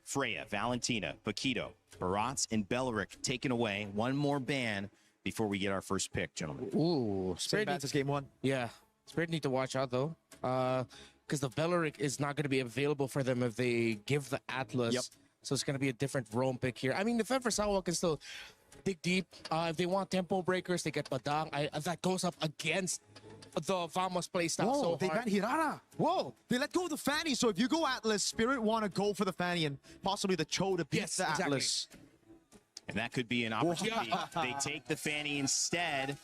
Freya, Valentina, Paquito, Barats, and Belleric taken away. One more ban before we get our first pick, gentlemen. Ooh, Spirit needs game 1. Yeah, Spirit need to watch out though. Because the Belleric is not going to be available for them if they give the Atlas. Yep. So it's going to be a different roam pick here. I mean, the Feversawa can still dig deep. If they want tempo breakers, they get Badang. That goes up against the Vamos playstyle. Whoa, So they hard. got Hirara. Whoa, they let go of the Fanny. So if you go Atlas, Spirit want to go for the Fanny and possibly the Cho to beat Yes, the exactly. Atlas. And that could be an opportunity. They take the Fanny instead,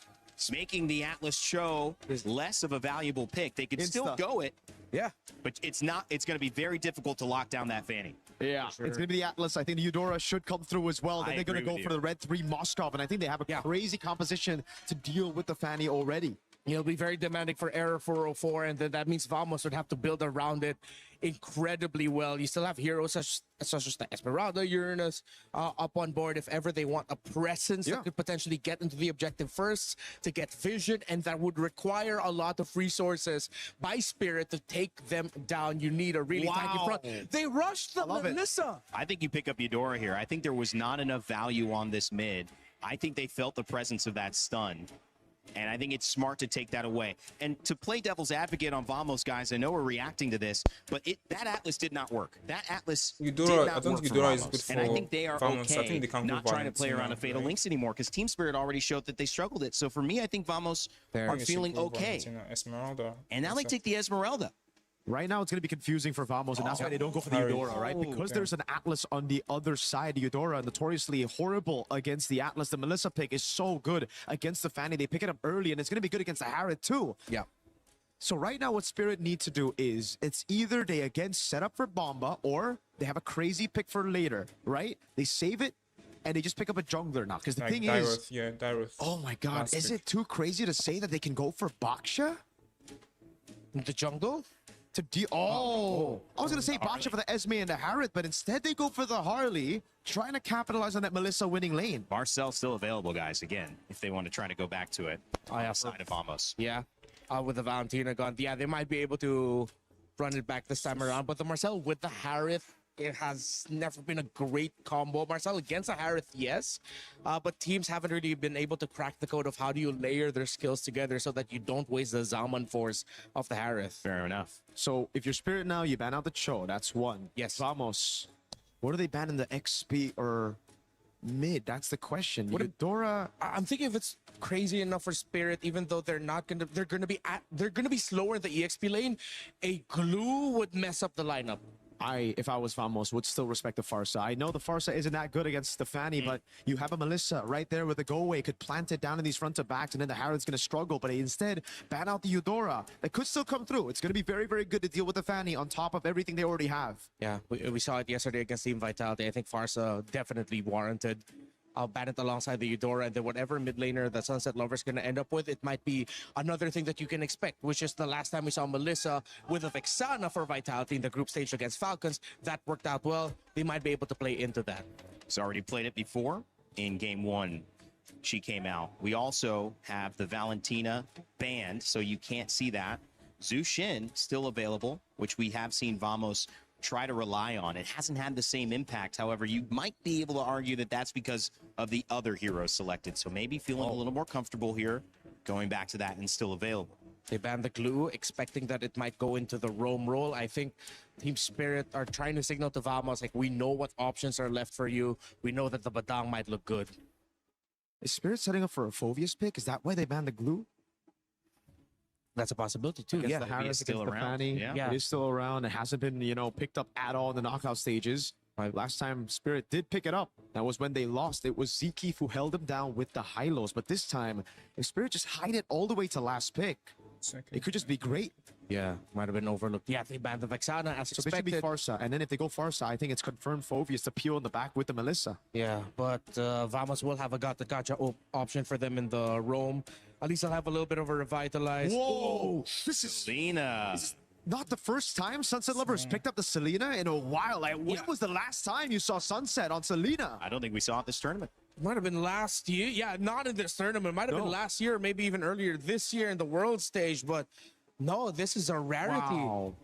making the Atlas Cho less of a valuable pick. They could still go it. Yeah. But it's not. It's going to be very difficult to lock down that Fanny. Yeah, it's going to be the Atlas. I think the Eudora should come through as well. Then they're going to go for the Red 3 Moskov, and I think they have a crazy composition to deal with the Fanny already. It'll be very demanding for Error 404, and then that means Vamos would have to build around it incredibly well. You still have heroes such as the Esmeralda, Uranus up on board if ever they want a presence that could potentially get into the objective first to get vision, and that would require a lot of resources by Spirit to take them down. You need a really tanky front. They rushed the Melissa. I think you pick up Eudora here. I think there was not enough value on this mid. I think they felt the presence of that stun. And I think it's smart to take that away. And to play devil's advocate on Vamos, guys, I know we're reacting to this, but that Atlas did not work. That Atlas Eudora, did not I don't work think for Eudora is Vamos. good And I for think they are Vamos. I okay think they can not go trying to play around a Valentina, Fatal right? Links anymore because Team Spirit already showed that they struggled it. So for me, I think Vamos are feeling okay. Esmeralda. And now they take the Esmeralda. Right now, it's going to be confusing for Vamos, and that's why they don't go for the Eudora, right? Because there's an Atlas on the other side. Eudora, notoriously horrible against the Atlas. The Melissa pick is so good against the Fanny. They pick it up early, and it's going to be good against the Harriet, too. Yeah. So right now, what Spirit needs to do is, it's either they, again, set up for Bomba, or they have a crazy pick for later, right? They save it, and they just pick up a jungler now. Because the thing is... Yeah, Dairoth. Oh, my God. Is it too crazy to say that they can go for Baksha? The jungle? to deal. I was going to say Bacha for the Esme and the Harith, but instead they go for the Harley, trying to capitalize on that Melissa winning lane. Marcel's still available, guys, again, if they want to try to go back to it on the side of Vamos. Yeah, with the Valentina gun. Yeah, they might be able to run it back this time around. But the Marcel with the Harith, it has never been a great combo. Marcel against a Harith, yes. But teams haven't really been able to crack the code of how do you layer their skills together so that you don't waste the Zaman force of the Harith. Fair enough. So if you're Spirit now, you ban out the Cho. That's one. Yes. Vamos. What are they banning the XP or mid? That's the question. What Eudora? I'm thinking if it's crazy enough for Spirit, even though they're gonna be slower in the EXP lane, a glue would mess up the lineup. If I was Vamos, would still respect the Farsa. I know the Farsa isn't that good against Stefani, but you have a Melissa right there with the go-away, could plant it down in these front to backs, and then the Harrod's going to struggle, but instead ban out the Eudora. That could still come through. It's going to be very, very good to deal with the Fanny on top of everything they already have. Yeah, we saw it yesterday against Team Vitality. I think Farsa definitely warranted. I'll ban it alongside the Eudora, and then whatever mid laner the Sunset Lover is going to end up with, it might be another thing that you can expect, which is the last time we saw Melissa with a Vexana for Vitality in the group stage against Falcons. That worked out well. They might be able to play into that. He's already played it before in game 1. She came out. We also have the Valentina banned, so you can't see that. Zhu Xin still available, which we have seen Vamos try to rely on. It hasn't had the same impact. However, you might be able to argue that that's because of the other heroes selected. So maybe feeling a little more comfortable here, going back to that and still available. They banned the glue, expecting that it might go into the roam role. I think Team Spirit are trying to signal to Vamos, like, we know what options are left for you. We know that the Badang might look good. Is Spirit setting up for a Phoveus pick? Is that why they banned the glue? That's a possibility too. Against Yeah, the Harris, still against the around. Fanny. Yeah. It is still around. It hasn't been, picked up at all in the knockout stages. Last time Spirit did pick it up, that was when they lost. It was Zeke who held him down with the high-lows. But this time, if Spirit just hide it all the way to last pick, it could just be great. Yeah, might have been overlooked. Yeah, they banned the Vexana as So they should be expected. Farsa. And then if they go Farsa, I think it's confirmed Phoveus to peel in the back with the Melissa. Yeah, but Vamos will have a gotcha option for them in the roam. At least I'll have a little bit of a revitalize. Whoa! This is Selena. not the first time Sunset Lovers picked up the Selena in a while. Like, when was the last time you saw Sunset on Selena? I don't think we saw it this tournament. Might have been last year. Yeah, not in this tournament. Might have been last year, maybe even earlier this year in the world stage. But no, this is a rarity. Wow.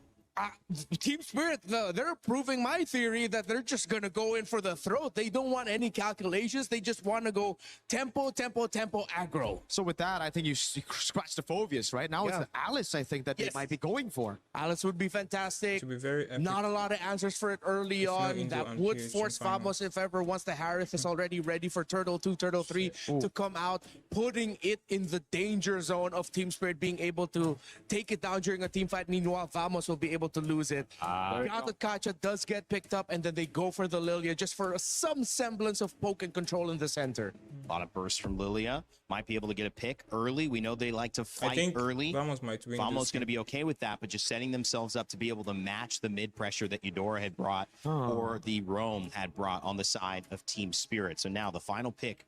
Team Spirit, they're proving my theory that they're just going to go in for the throat. They don't want any calculations. They just want to go tempo, tempo, tempo, aggro. So with that, I think you scratched the Phoveus, right? Now it's the Alice, I think, that they might be going for. Alice would be fantastic. Should be very epic. Not a lot of answers for it early If not on. Indo That and would PH force final. Vamos, if ever, once the Harith is already ready for Turtle 2, Turtle 3 to come out, putting it in the danger zone of Team Spirit being able to take it down during a team fight. Meanwhile, Vamos will be able to lose it. Kacha does get picked up, and then they go for the Lilia just for some semblance of poke and control in the center. A lot of bursts from Lilia. Might be able to get a pick early. We know they like to I fight think early. Vamos might win. Vamos this going to be okay with that, but just setting themselves up to be able to match the mid pressure that Eudora had brought or the Rome had brought on the side of Team Spirit. So now the final pick.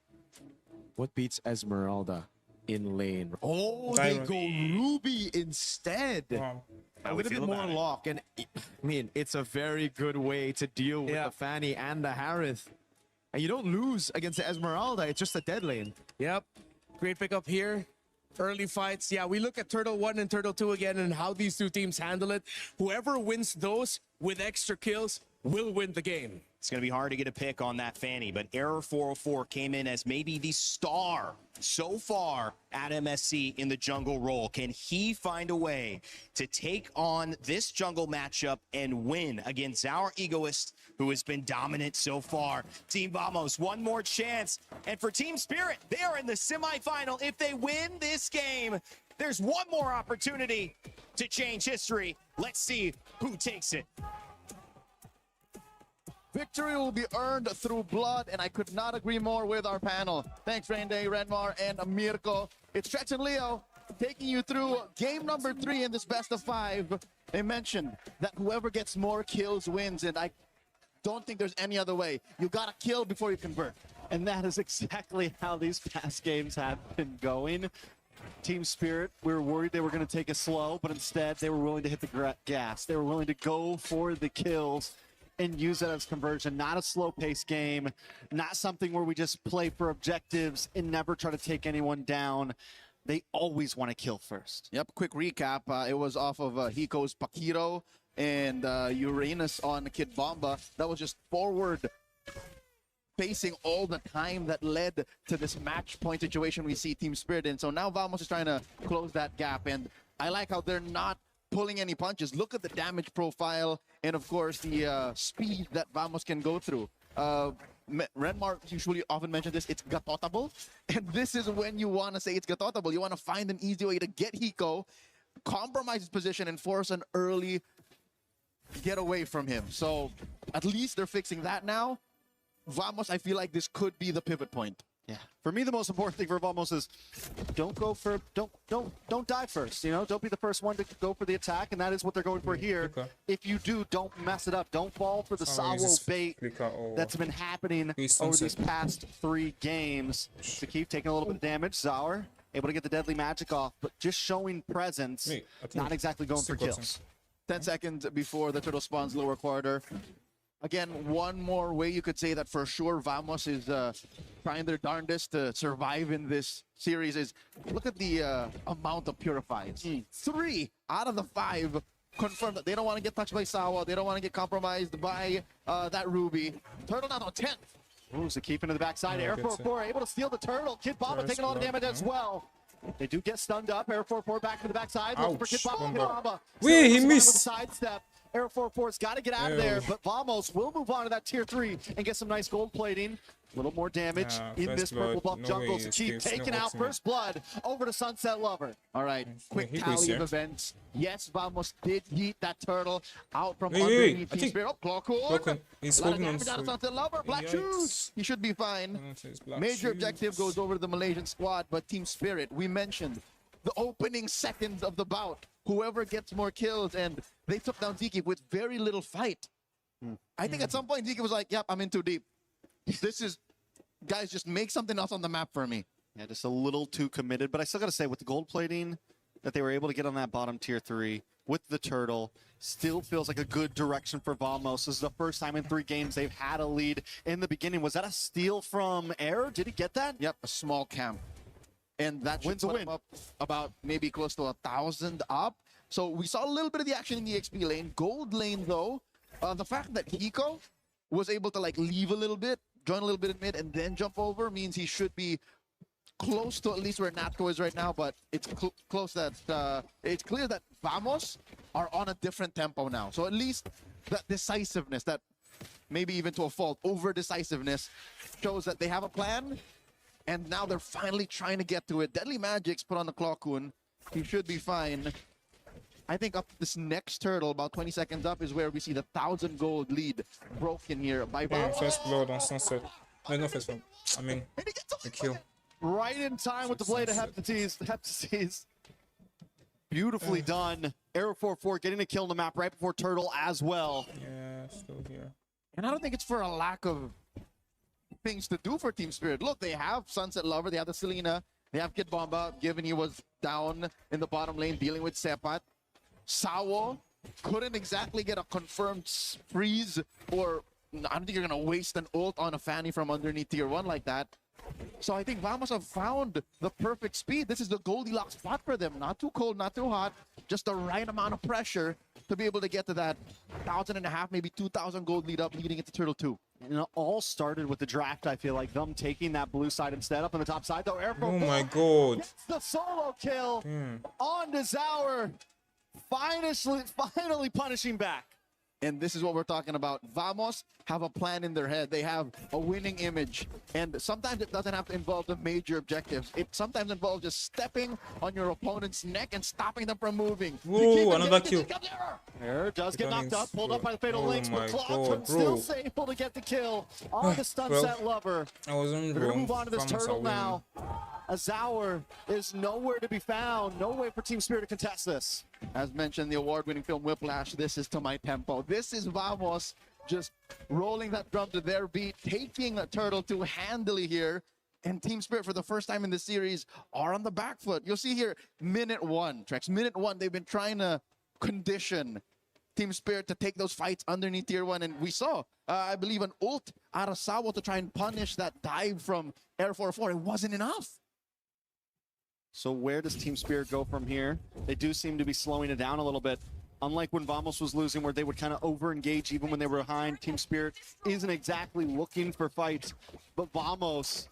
What beats Esmeralda in lane? Oh, Diamond. they go Ruby instead. Wow. A little bit more lock, and I mean, it's a very good way to deal with the Fanny and the Harith. And you don't lose against the Esmeralda, it's just a dead lane. Yep. Great pickup here. Early fights. Yeah, we look at Turtle 1 and Turtle 2 again and how these two teams handle it. Whoever wins those with extra kills will win the game. It's going to be hard to get a pick on that Fanny, but Error 404 came in as maybe the star so far at MSC in the jungle role. Can he find a way to take on this jungle matchup and win against our Egoist, who has been dominant so far? Team Vamos, one more chance. And for Team Spirit, they are in the semifinal. If they win this game, there's one more opportunity to change history. Let's see who takes it. Victory will be earned through blood, and I could not agree more with our panel. Thanks, Rainday, Redmar, and Mirko. It's Stretch and Leo taking you through game number 3 in this best of 5. They mentioned that whoever gets more kills wins, and I don't think there's any other way. You gotta kill before you convert. And that is exactly how these past games have been going. Team Spirit, we were worried they were going to take it slow, but instead they were willing to hit the gas. They were willing to go for the kills and use that as conversion. Not a slow-paced game, not something where we just play for objectives and never try to take anyone down. They always want to kill first. Yep, quick recap. It was off of Hiko's Pakiro and Uranus on Kid Bomba. That was just forward facing all the time that led to this match point situation we see Team Spirit in. So now Vamos is trying to close that gap, and I like how they're not pulling any punches. Look at the damage profile and, of course, the speed that Vamos can go through. Renmar usually often mentions this, it's gatotable, and this is when you want to say it's gatotable. You want to find an easy way to get Hiko, compromise his position, and force an early get away from him. So at least they're fixing that now. Vamos, I feel like this could be the pivot point. Yeah. For me, the most important thing for Vamos is don't die first. You know, don't be the first one to go for the attack, and that is what they're going for here. If you do, don't mess it up. Don't fall for the Sawo bait that's been happening over these past 3 games. To keep taking a little bit of damage, Zaur able to get the deadly magic off, but just showing presence, not exactly going for kills. 10 seconds before the turtle spawns lower quarter. Again, one more way you could say that for sure Vamos is trying their darndest to survive in this series is look at the amount of purifies. 3 out of the 5 confirmed that they don't want to get touched by Sawa. They don't want to get compromised by that Ruby. Turtle now on 10th. Ooh, so keeping to the backside. Air 4-4 able to steal the turtle. Kid Bomba taking a lot of damage as well. They do get stunned up. Air 4-4 back to the backside. Looking for Kid Bomba. Wait, he missed. Sidestep. Air 4-4's got to get out of there, but Vamos will move on to that tier 3 and get some nice gold plating. A little more damage in this purple buff jungle to keep taking out first blood over to Sunset Lover. All right, quick tally of events. Yes, Vamos did yeet that turtle out from underneath Team Spirit. Oh, Clockwood. He's holding on. Sunset Lover. Black shoes. He should be fine. Major objective goes over to the Malaysian squad, but Team Spirit, we mentioned the opening seconds of the bout. Whoever gets more kills, and they took down Zeke with very little fight. I think at some point Zeke was like, yep, I'm in too deep. This is, guys, just make something else on the map for me. Yeah, just a little too committed, but I still got to say, with the gold plating that they were able to get on that bottom tier 3 with the turtle, still feels like a good direction for Vamos. This is the first time in 3 games they've had a lead in the beginning. Was that a steal from Air? Did he get that? Yep, a small camp. And that should put him up about maybe close to 1,000 up. So we saw a little bit of the action in the XP lane. Gold lane, though, the fact that Hiko was able to like leave a little bit, join a little bit in mid, and then jump over means he should be close to at least where Natco is right now. But it's close that it's clear that Vamos are on a different tempo now. So at least that decisiveness, that maybe even to a fault, over decisiveness, shows that they have a plan. And now they're finally trying to get to it. Deadly Magic's put on the Clockwoon. He should be fine. I think up this next turtle, about 20 seconds up, is where we see the 1,000 gold lead broken here by Vamos. First blood on Sunset. No, first blood. I mean, the kill. Right in time with the blade of Heptases. Beautifully done. Air 4-4 getting a kill on the map right before turtle as well. Yeah, still here. And I don't think it's for a lack of things to do for Team Spirit. Look, they have Sunset Lover, they have the Selena, they have Kid Bomba, given he was down in the bottom lane dealing with Sepat. Sawo couldn't exactly get a confirmed freeze, or I don't think you're going to waste an ult on a Fanny from underneath tier 1 like that. So I think Vamos have found the perfect speed. This is the Goldilocks spot for them. Not too cold, not too hot, just the right amount of pressure to be able to get to that 1,500, maybe 2,000 gold lead up leading into Turtle 2. And it all started with the draft, I feel like. Them taking that blue side instead up on the top side, though. Air oh my god. Gets the solo kill on to Zaur. Finally punishing back. And this is what we're talking about. Vamos have a plan in their head. They have a winning image. And sometimes it doesn't have to involve the major objectives. It sometimes involves just stepping on your opponent's neck and stopping them from moving. Whoa, another kill. Air does get knocked up, pulled up by the Fatal Links, but Clockwood still able to get the kill on the Sunset Lover. I was They're going to move on to this turtle now. Zaur is nowhere to be found. No way for Team Spirit to contest this. As mentioned, the award-winning film Whiplash, this is to my tempo. This is Vamos just rolling that drum to their beat, taking a turtle 2 handily here. And Team Spirit, for the first time in the series, are on the back foot. You'll see here, minute one, Trex. Minute one, they've been trying to condition Team Spirit to take those fights underneath tier 1. And we saw, I believe, an ult out of Sawo to try and punish that dive from Air 404. It wasn't enough. So where does Team Spirit go from here? They do seem to be slowing it down a little bit. Unlike when Vamos was losing, where they would kind of over-engage even when they were behind, Team Spirit isn't exactly looking for fights. But Vamos,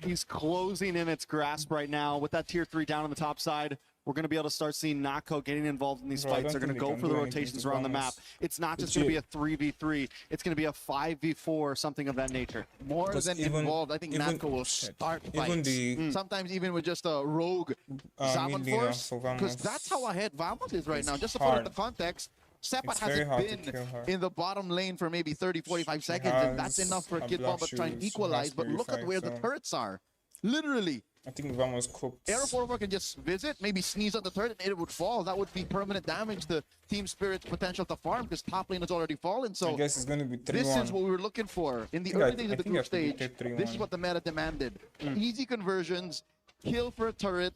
he's closing in its grasp right now. With that tier 3 down on the top side, we're going to be able to start seeing Nako getting involved in these fights. They're going to go for the rotations around the map. It's not just going to be a 3v3. It's going to be a 5v4, something of that nature. More than involved, I think Nako will start fights. Sometimes even with just a rogue Zaman force. Because that's how ahead Vamos is right now. Just to put it in the context, Sepat hasn't been in the bottom lane for maybe 30, 45 seconds. And that's enough for Kid Bomba to try and equalize. But look at where the turrets are. Literally. I think Vamos cooked. Air 404 can just visit, maybe sneeze on the turret, and it would fall. That would be permanent damage to Team Spirit's potential to farm, because top lane has already fallen. So I guess it's gonna be 3-1. This is what we were looking for in the early days of the group stage. This is what the meta demanded: easy conversions, kill for a turret,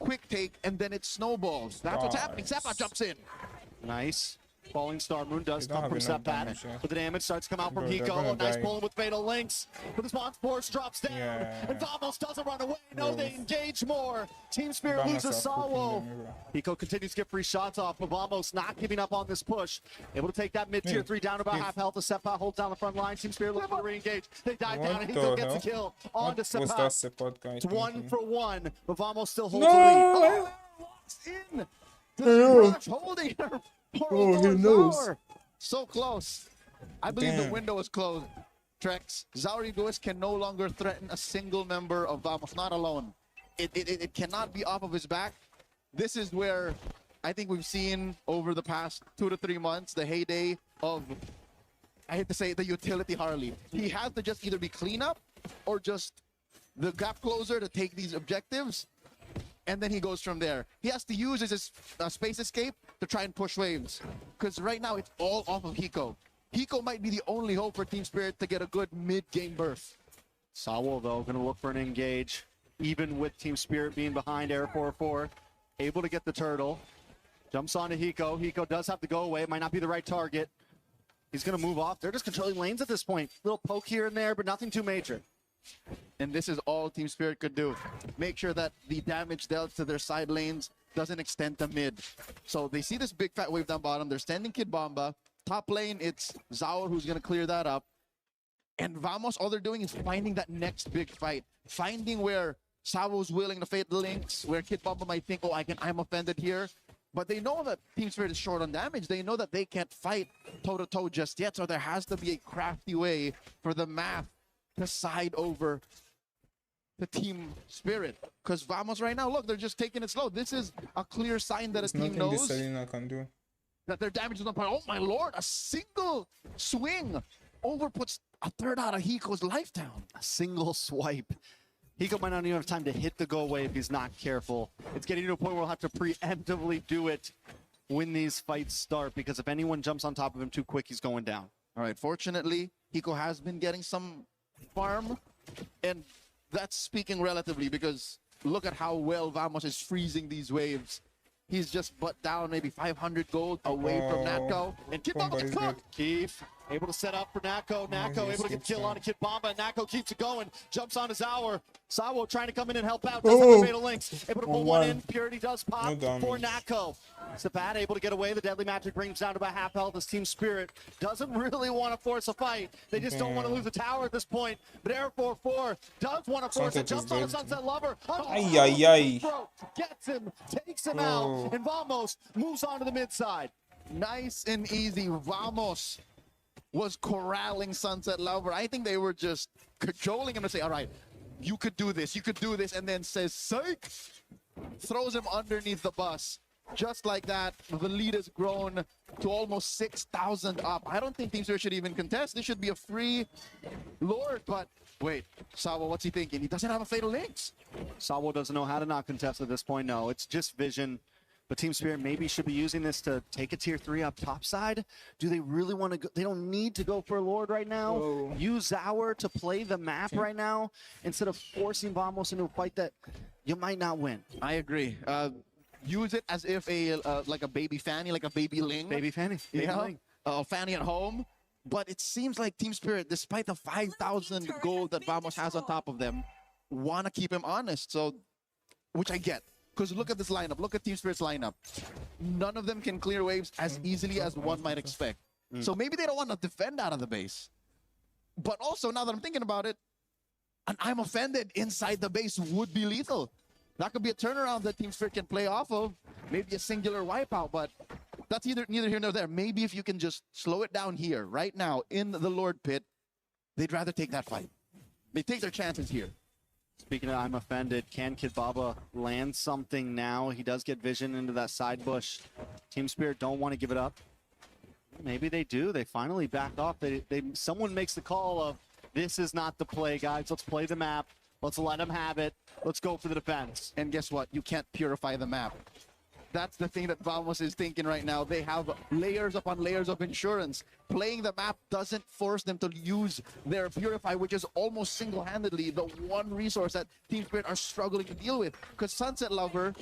quick take, and then it snowballs. That's what's happening. Sepat jumps in. Nice. Falling Star Moon does come from Sepat, but the damage starts to come out from Hiko. Nice pulling with Fatal Links, but the Spawn Force drops down, and Vamos doesn't run away. No, they engage more. Team Spirit loses Sawo. Hiko continues to get free shots off, but Vamos not giving up on this push. Able to take that mid-tier 3 down to about half health. The Sepat holds down the front line. Team Spirit looking to re-engage. They dive down, and Hiko gets a kill on to Sepat. It's 1-for-1, but Vamos still holds the lead. Locks in. Rush holding her. Oh, he knows. So close. I believe the window is closed. Trex, Zauri Lewis can no longer threaten a single member of Vamos, not alone. It cannot be off of his back. This is where I think we've seen over the past 2 to 3 months the heyday of, I hate to say it, the utility Harley. He has to just either be cleanup or just the gap closer to take these objectives. And then he goes from there. He has to use his space escape to try and push waves. Because right now, it's all off of Hiko. Hiko might be the only hope for Team Spirit to get a good mid-game burst. Sawo, though, going to look for an engage. Even with Team Spirit being behind Air 4-4. Able to get the turtle. Jumps onto Hiko. Hiko does have to go away. It might not be the right target. He's going to move off. They're just controlling lanes at this point. Little poke here and there, but nothing too major. And this is all Team Spirit could do. Make sure that the damage dealt to their side lanes doesn't extend to mid. So they see this big fat wave down bottom. They're standing Kid Bomba. Top lane, it's Zaur who's going to clear that up. And Vamos, all they're doing is finding that next big fight. Finding where Sawo's willing to fade the links, where Kid Bomba might think, oh, I'm offended here. But they know that Team Spirit is short on damage. They know that they can't fight toe-to-toe just yet. So there has to be a crafty way for the math to side over the Team Spirit. Because Vamos right now, look, they're just taking it slow. This is a clear sign that a team knows that their damage is on par. Oh my lord, a single swing overputs a third out of Hiko's life down. A single swipe. Hiko might not even have time to hit the go away if he's not careful. It's getting to a point where we'll have to preemptively do it when these fights start, because if anyone jumps on top of him too quick, he's going down. All right, fortunately, Hiko has been getting some farm, and that's speaking relatively, because look at how well Vamos is freezing these waves. He's just butt down maybe 500 gold away from Natko, and Kid Bomba gets cooked. Keith able to set up for Nako. Nako able to get kill on a Kid Bomba. Nako keeps it going. Jumps on his hour. Sawo trying to come in and help out. Does have the fatal links. Able to pull one in. Purity does pop for Nako. Sepat able to get away. The deadly magic brings down to about half health as Team Spirit doesn't really want to force a fight. They just don't want to lose the tower at this point. But Air 4-4 does want to force it. Jumps on a Sunset Lover. Gets him. Takes him out. And Vamos moves on to the mid side. Nice and easy. Vamos was corralling Sunset Lover. I think they were just cajoling him to say, all right, you could do this, and then says, psych! Throws him underneath the bus. Just like that, the lead has grown to almost 6,000 up. I don't think Team Spirit should even contest. This should be a free Lord, but wait, Sawo, what's he thinking? He doesn't have a Fatal Links. Sawo doesn't know how to not contest at this point, no. It's just vision. But Team Spirit maybe should be using this to take a tier 3 up topside. Do they really want to go? They don't need to go for a Lord right now. Whoa. Use Hour to play the map right now instead of forcing Vamos into a fight that you might not win. I agree. Use it as if like a baby Fanny, like a baby Ling. Baby Fanny. Baby Ling. Fanny at home. But it seems like Team Spirit, despite the 5,000 gold that Vamos has on top of them, want to keep him honest. So, which I get. Because look at this lineup. Look at Team Spirit's lineup. None of them can clear waves as easily as one might expect. So maybe they don't want to defend out of the base. But also, now that I'm thinking about it, an I'm offended inside the base would be lethal. That could be a turnaround that Team Spirit can play off of. Maybe a singular wipeout, but that's neither here nor there. Maybe if you can just slow it down here, right now, in the Lord Pit, they'd rather take that fight. They take their chances here. Speaking of I'm offended, can Kid Baba land something now? He does get vision into that side bush. Team Spirit don't want to give it up. Maybe they do. They finally back off. Someone makes the call of, this is not the play, guys. Let's play the map. Let's let them have it. Let's go for the defense. And guess what? You can't purify the map. That's the thing that Vamos is thinking right now. They have layers upon layers of insurance. Playing the map doesn't force them to use their Purify, which is almost single-handedly the one resource that Team Spirit are struggling to deal with. Because Sunset Lover,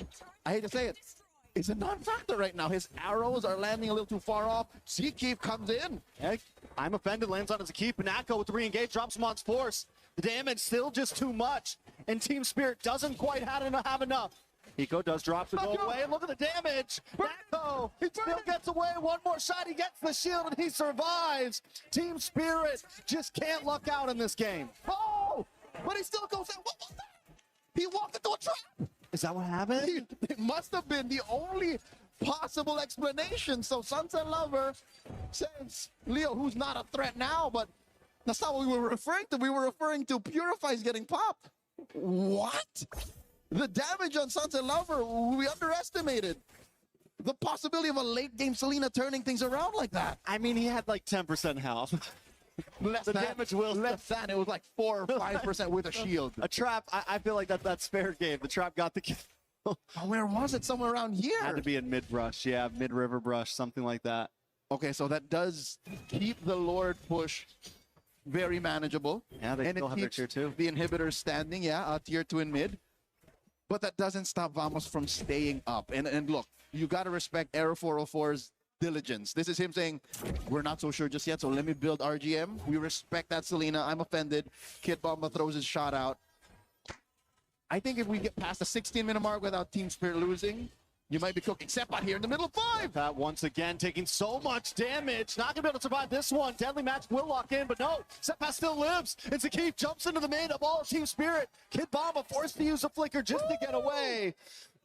I hate to say it, is a non-factor right now. His arrows are landing a little too far off. Zkeep comes in. Heck, I'm offended, lands on Zkeep. Nako with the re-engage, drops him on Force. The damage still just too much. And Team Spirit doesn't quite have enough. Hiko does drop to go away. Look at the damage. Nako still gets away. One more shot. He gets the shield and he survives. Team Spirit just can't luck out in this game. Oh! But he still goes in. What was that? He walked into a trap. Is that what happened? It must have been the only possible explanation. So Sunset Lover says, Leo, who's not a threat now, but that's not what we were referring to. We were referring to Purify's getting popped. What? The damage on Sunset Lover, we underestimated. The possibility of a late game Selena turning things around like that. I mean, he had like 10% health. The damage will less than. It was like 4 or 5% with a shield. A trap, I feel like that's fair game. The trap got the kill. Where was it? Somewhere around here. Had to be in mid-brush, yeah, mid-river brush, something like that. Okay, so that does keep the Lord push very manageable. Yeah, they still have their tier 2. The inhibitors standing, yeah, tier 2 in mid. But that doesn't stop Vamos from staying up. And look, you got to respect Aero 404's diligence. This is him saying, we're not so sure just yet, so let me build RGM. We respect that, Selena. I'm offended. Kid Bomba throws his shot out. I think if we get past the 16-minute mark without Team Spirit losing, you might be cooking Seppat here in the middle of 5. Pat once again taking so much damage. Not going to be able to survive this one. Deadly Match will lock in, but no. Seppat still lives. And Zkeep jumps into the main of all Team Spirit. Kid Bomba forced to use a flicker just to get away.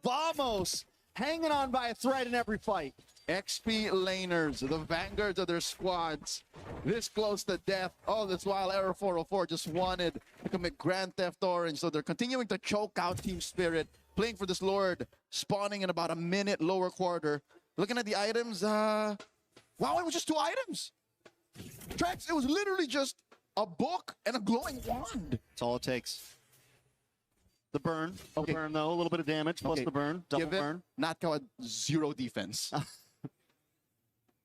Vamos hanging on by a thread in every fight. XP laners, the vanguards of their squads, this close to death. All this while, Aero 404 just wanted to commit Grand Theft Orange, so they're continuing to choke out Team Spirit, playing for this Lord, spawning in about a minute lower quarter. Looking at the items, wow, it was just 2 items. Trex, it was literally just a book and a glowing wand. That's all it takes. The burn, okay. The burn though, a little bit of damage, plus the burn, double burn. Natko had 0 defense.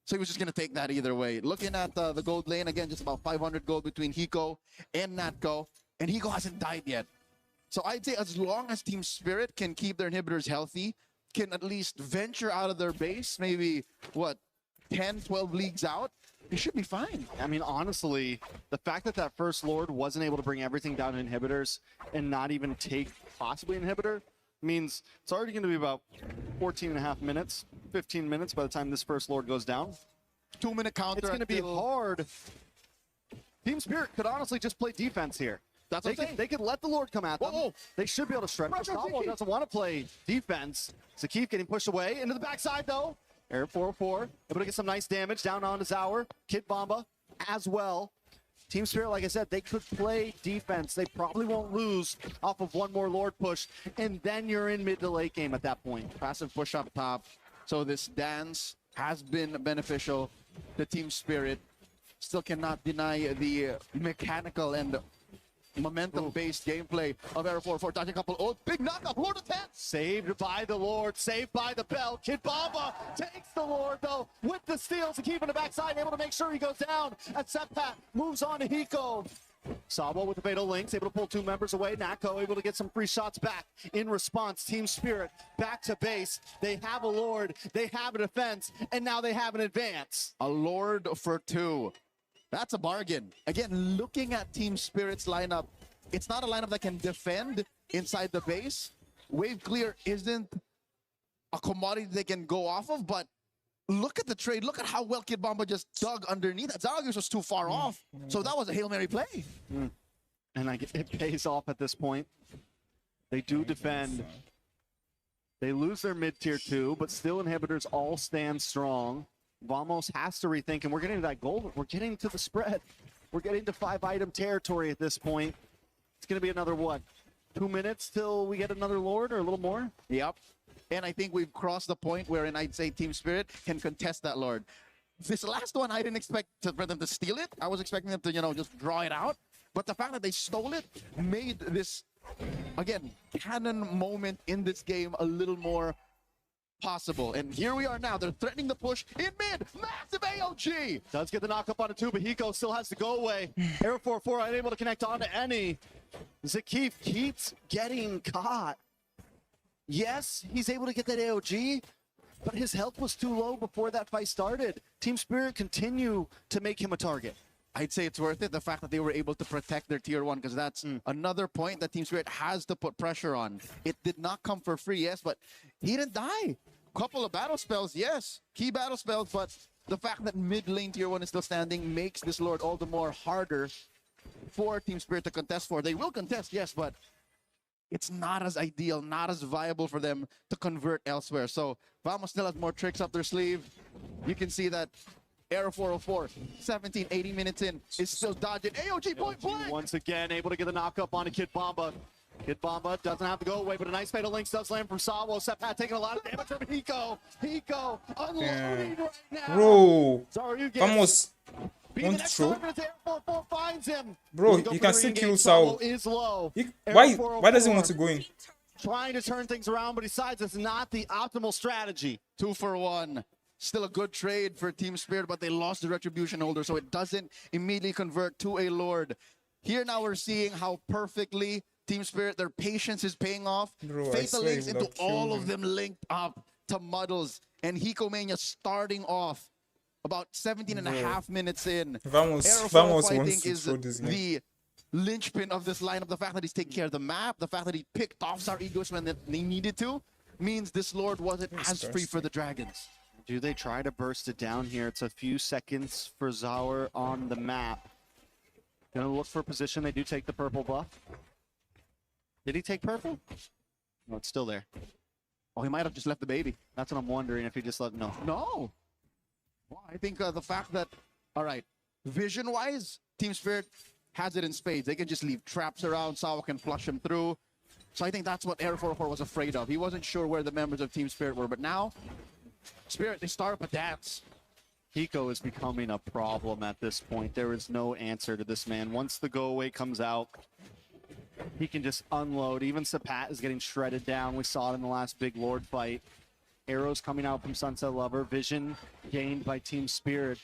So he was just going to take that either way. Looking at the gold lane, again, just about 500 gold between Hiko and Natko. And Hiko hasn't died yet. So I'd say as long as Team Spirit can keep their inhibitors healthy, can at least venture out of their base, maybe, what, 10, 12 leagues out, it should be fine. I mean, honestly, the fact that that first Lord wasn't able to bring everything down to inhibitors and not even take possibly an inhibitor means it's already going to be about 14.5 minutes, 15 minutes by the time this first Lord goes down. 2-minute counter. It's going to be hard. Team Spirit could honestly just play defense here. That's what I'm saying. They could let the Lord come at them. Whoa. They should be able to stretch. Gustavo doesn't want to play defense. Zkeep getting pushed away into the backside though. Air 404 able to get some nice damage down onto Zauer. Kid Bomba as well. Team Spirit, like I said, they could play defense. They probably won't lose off of one more Lord push, and then you're in mid to late game at that point. Passive push up top. So this dance has been beneficial. The Team Spirit still cannot deny the mechanical and momentum-based gameplay of Aero 4-4. Dodging a couple. Oh, big knockup. Lord of 10. Saved by the Lord, saved by the bell. Kid Bomba takes the Lord, though, with the steals to keep in the backside, able to make sure he goes down. And Seppat moves on to Hiko. Sabo with the fatal links, able to pull 2 members away. Nako able to get some free shots back. In response, Team Spirit back to base. They have a Lord, they have a defense, and now they have an advance. A Lord for 2. That's a bargain. Again, looking at Team Spirit's lineup, it's not a lineup that can defend inside the base. Wave clear isn't a commodity they can go off of, but look at the trade. Look at how well Kid Bomba just dug underneath. That Zericxnn was too far off, so that was a Hail Mary play. And it pays off at this point. They do defend. They lose their mid-tier 2, but still inhibitors all stand strong. Vamos has to rethink, and we're getting to that goal. We're getting to the spread. We're getting to 5-item territory at this point. It's going to be another, what, 2 minutes till we get another Lord or a little more? Yep. And I think we've crossed the point wherein I'd say Team Spirit can contest that Lord. This last one, I didn't expect for them to steal it. I was expecting them to, just draw it out. But the fact that they stole it made this, again, canon moment in this game a little more possible. And here we are now. They're threatening the push in mid. Massive AOG. Does get the knock-up on a 2, but Hiko still has to go away. Air 4-4 unable to connect onto any. Zakif keeps getting caught. Yes, he's able to get that AOG, but his health was too low before that fight started. Team Spirit continue to make him a target. I'd say it's worth it, the fact that they were able to protect their tier 1, because that's another point that Team Spirit has to put pressure on. It did not come for free, yes, but he didn't die. Couple of battle spells, yes. Key battle spells, but the fact that mid lane tier 1 is still standing makes this Lord all the more harder for Team Spirit to contest for. They will contest, yes, but it's not as ideal, not as viable for them to convert elsewhere. So Vamos still has more tricks up their sleeve. You can see that Aero 404, 17, 80 minutes in, is still dodging. AOG point blank! Once again, able to get the knock-up on a Kid Bomba. Kid Bomba doesn't have to go away, but a nice fatal links does land from Sawo. Seppat taking a lot of damage from Hiko. Hiko unloading right now. Bro, Sorry, Vamos want to throw. Finds him. Bro, you can still kill Sao. Is low. Why does he want to go in? Trying to turn things around, but decides it's not the optimal strategy. 2 for 1. Still a good trade for Team Spirit, but they lost the Retribution holder, so it doesn't immediately convert to a Lord. Here now we're seeing how perfectly Team Spirit, their patience is paying off. Bro, Fatal links into all of them linked up to Muddles. And Hiko Mania starting off about 17 and a half minutes in. Vamos wants to throw this game. The linchpin of this lineup, the fact that he's taking care of the map, the fact that he picked off Zericxnn when they needed to, means this Lord wasn't as free for the Dragons. Do they try to burst it down here? It's a few seconds for Zauer on the map. Gonna look for position. They do take the purple buff. Did he take purple? No, it's still there. Oh, he might have just left the baby. That's what I'm wondering, if he just let... No. No. Well, I think the fact that, all right, vision-wise, Team Spirit has it in spades. They can just leave traps around. Sawa can flush him through. So I think that's what Air 404 was afraid of. He wasn't sure where the members of Team Spirit were, but now, Spirit, they start up a dance. Hiko is becoming a problem at this point. There is no answer to this man. Once the go away comes out, he can just unload. Even Seppat is getting shredded down. We saw it in the last big Lord fight. Arrows coming out from Sunset Lover. Vision gained by Team Spirit.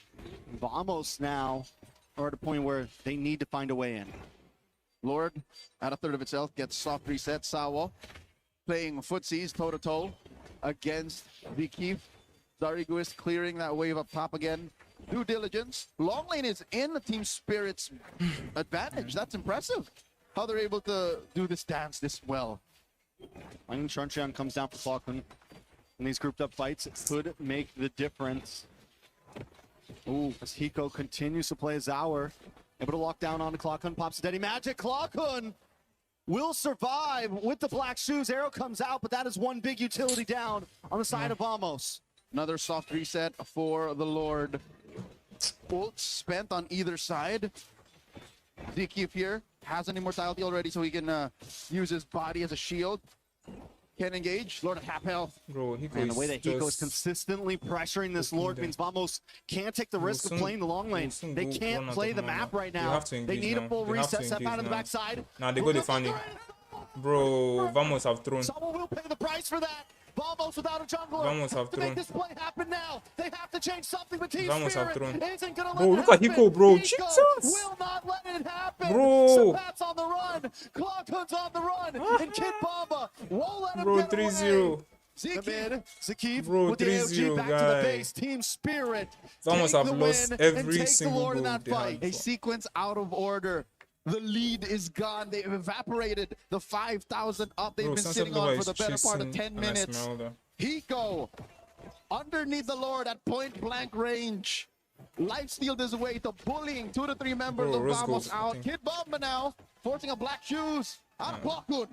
Vamos now are at a point where they need to find a way in. Lord, at a third of itself, gets soft reset. Sawa playing footsies toe-to-toe against the Keith. Zericxnn is clearing that wave up top again. Due diligence. Long lane is in the Team Spirit's advantage. That's impressive. How they're able to do this dance this well. Lightning Truncheon comes down for Falcon. In these grouped up fights, it could make the difference. Ooh, as Hiko continues to play Zauer. Able to lock down on the Clockhound, pops a Steady Magic. Clockhound will survive with the black shoes. Arrow comes out, but that is one big utility down on the side of Vamos. Another soft reset for the Lord. Ult spent on either side. Zericxnn here has an immortality already, so he can use his body as a shield. Can't engage. Lord of half health. Bro, Hiko And the way is that Hiko is just consistently pressuring this Lord means Vamos can't take the risk of soon- playing the long lane. soon They go can't run out play of the mana. map right They now. have to They engage need now. a full They have to reset, step engage out of the now. backside. Nah, they got the Fanny. Bro, Vamos have thrown. Someone will pay the price for that. Vamos without a jungler. Vamos have to thrown. make this play happen now, they have to change something. But Team Vamos have Spirit thrown. isn't gonna Bro, let look it at happen. Hiko, bro. Hiko Jesus. will not let it happen. Bro. Sapat's on the run. Clockhood's on the run. And Kid Bomba won't let him Bro, get 3-0. away. Zakif Bro, with the 3-0, AOG back to the guy. base. Team Spirit Vamos take have the lost win every and take single the Lord in goal that they fight. had. A sequence out of order. The lead is gone. They've evaporated the 5,000 up they've Bro, been Sunset sitting Lover on for is the better part of chasing 10 an minutes. Esmeralda. Hiko underneath the Lord at point blank range. Lifestealed his way to bullying 2 to 3 members Bro, of Rose Vamos goes, I out. think. Kid Bomba now forcing a black shoes out of Clockwood.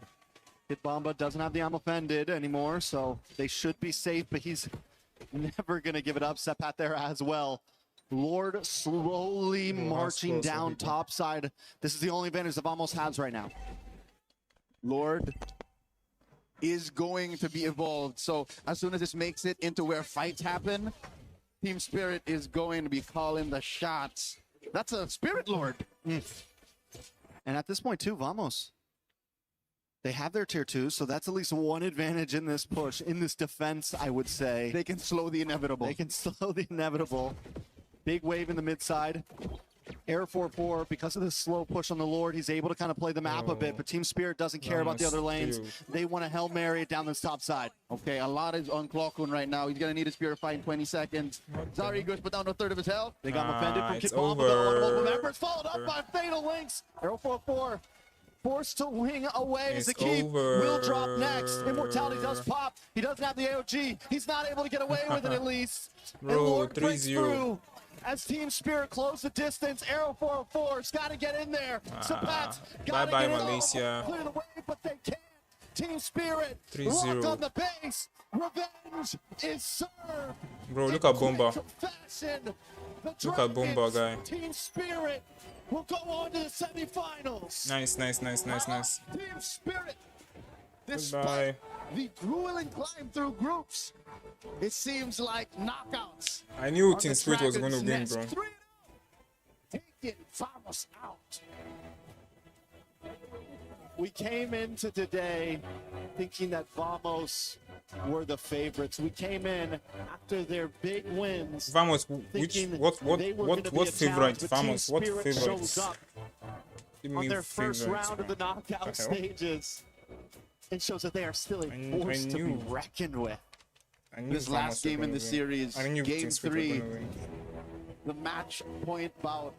Kid Bomba doesn't have the I'm offended anymore, so they should be safe, but he's never going to give it up. Sepat there as well. Lord slowly Bro, how marching close are down people? top side. This is the only advantage that Vamos has right now. Lord is going to be evolved. So as soon as this makes it into where fights happen, Team Spirit is going to be calling the shots. That's a Spirit Lord. And at this point too, Vamos, they have their tier 2, so that's at least one advantage in this push, in this defense, I would say. They can slow the inevitable. They can slow the inevitable. Big wave in the mid side. Air 4-4, because of this slow push on the Lord, he's able to kind of play the map a bit, but Team Spirit doesn't care about the other lanes. Still. They want to Hail Mary it down this top side. Okay, a lot is on Clockwood right now. He's going to need a Spirit fight in 20 seconds. Zericxnn put down a third of his health. They got him offended from it's Kid Bomba, but over. multiple members followed up by Fatal Links. Air 4-4. Forced to wing away. It's Zakif over. will drop next. Immortality does pop. He doesn't have the AOG. He's not able to get away with it at least. Bro, and Lord breaks 3-0. through. As Team Spirit close the distance, Arrow 404's got to get in there. Sapat's got to bye-bye, get in. Malaysia. Clear the way, but they can't. Team Spirit 3-0. locked on the base. Revenge is served. Bro, look at Bomba. Fashion. The Look at Bomba, Dragons, guy. Team Spirit will go on to the semifinals. Nice. Team Spirit. Goodbye. Despite the grueling climb through groups, it seems like knockouts. I knew on Team the Spirit was Dragon's going to win, Nest. bro. 3-0. Taking Vamos out. We came into today thinking that Vamos were the favorites. We came in after their big wins. Vamos, which thinking what they were gonna be what a favorite? challenge, but Team Vamos, what Spirit favorite? shows up Give on me their first favorites, round of bro. the knockout What the hell? stages. It shows that they are still a I force to be knew. reckoned with. I knew This Vamos last were game in gonna the win. series, I knew game Team Spirit 3, were gonna win. the match point bout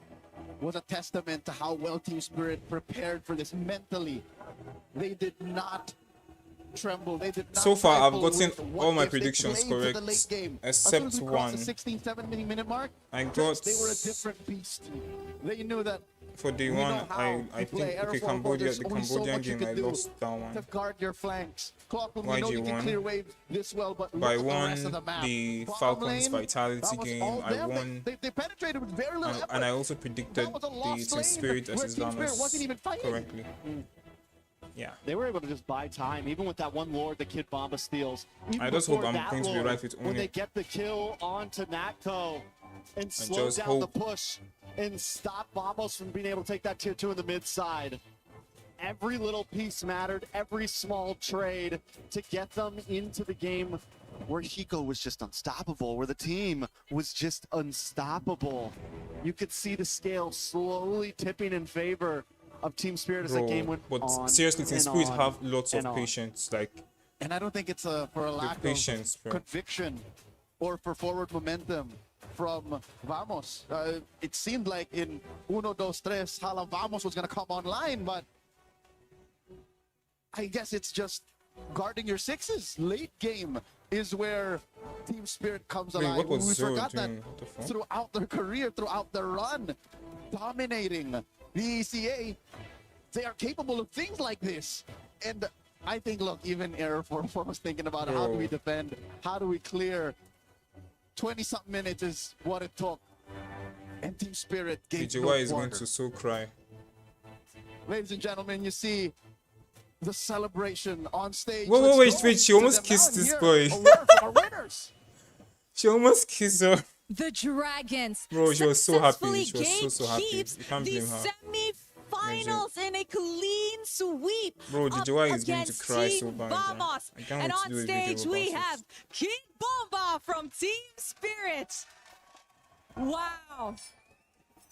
was a testament to how well Team Spirit prepared for this mentally. They did not tremble. They did not So far, I've trifle gotten with what all my if. They predictions played to the correct, late game. except as soon as we crossed one. the 16, 17-minute mark, I Chris, got they were a different beast. They knew that for day we one. know how I to think play. okay, Aerofoil, Cambodia, there's the only so Cambodian much you game, I can do lost that one. to guard your flanks. Clockwood, we know YG you can won. clear waves this well, but But I look at the rest of won the map. the Bottom Falcons lane, Vitality that was game. all I them. won, They penetrated with very little effort. and I also predicted That was a the lost Team lane Spirit where versus Team Spirit Vamos wasn't even fighting. correctly. Yeah. They were able to just buy time, even with that one Lord the Kid Bomba steals. Even I just hope before I'm that going to be Lord, right with when they Onic. get the kill onto Natco and slow just down the hope. push and stop Vamos from being able to take that tier 2 in the mid side. Every little piece mattered, every small trade to get them into the game where Hiko was just unstoppable, where the team was just unstoppable. You could see the scale slowly tipping in favor of Team Spirit as that game went but on. seriously, Team and Spirit on have lots of and on. patience. Like, And I don't think it's for a lack patience, of bro. conviction or for forward momentum from Vamos. It seemed like in Uno, Dos, Tres, Hala Vamos was going to come online, but I guess it's just guarding your sixes. Late game is where Team Spirit comes Wait, alive. what was We Zero forgot that doing? What the fuck? throughout their career, throughout their run, dominating the ECA, they are capable of things like this. And I think, look, even Air 4 was thinking about how do we defend, how do we clear. 20-something minutes is what it took. And Team Spirit gave no DJY is going quarter. to so cry. Ladies and gentlemen, you see the celebration on stage. Whoa, Let's wait, go wait, she to almost them kissed now. this Here, boy. Aurora from our winners. She almost kissed her. The Dragons Bro, she was so happy. successfully She was so happy. gatekeeps You can't the blame her. semi-finals in a clean sweep. Bro, the up Joa is going to against cry Team so bad, bro. Vamos. I can't And wait to on do a video stage about we this. have King Bomba from Team Spirit. Wow.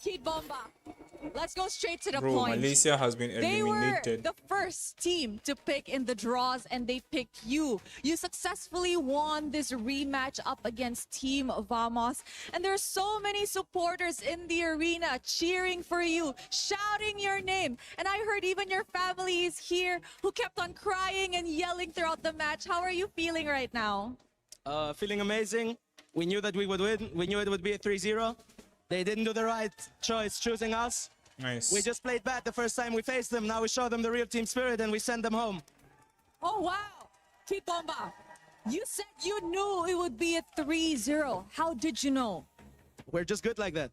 King Bomba. Let's go straight to the Bro, point. Malaysia has been They were eliminated. the first team to pick in the draws, and they picked you. You successfully won this rematch up against Team Vamos. And there are so many supporters in the arena cheering for you, shouting your name. And I heard even your family is here who kept on crying and yelling throughout the match. How are you feeling right now? Feeling amazing. We knew that we would win. We knew it would be a 3-0. They didn't do the right choice choosing us. Nice. We just played bad the first time we faced them. Now we show them the real team spirit and we send them home. Oh, wow. King Bomba, you said you knew it would be a 3-0. How did you know? We're just good like that.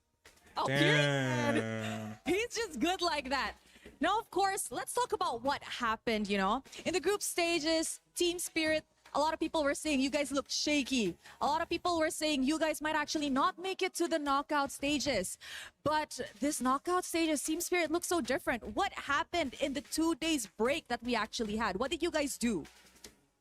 Oh, Damn. period. He's just good like that. Now, of course, let's talk about what happened, you know. In the group stages, Team Spirit, a lot of people were saying you guys looked shaky. A lot of people were saying you guys might actually not make it to the knockout stages. But this knockout stages, Team Spirit looks so different. What happened in the 2 days break that we actually had? What did you guys do?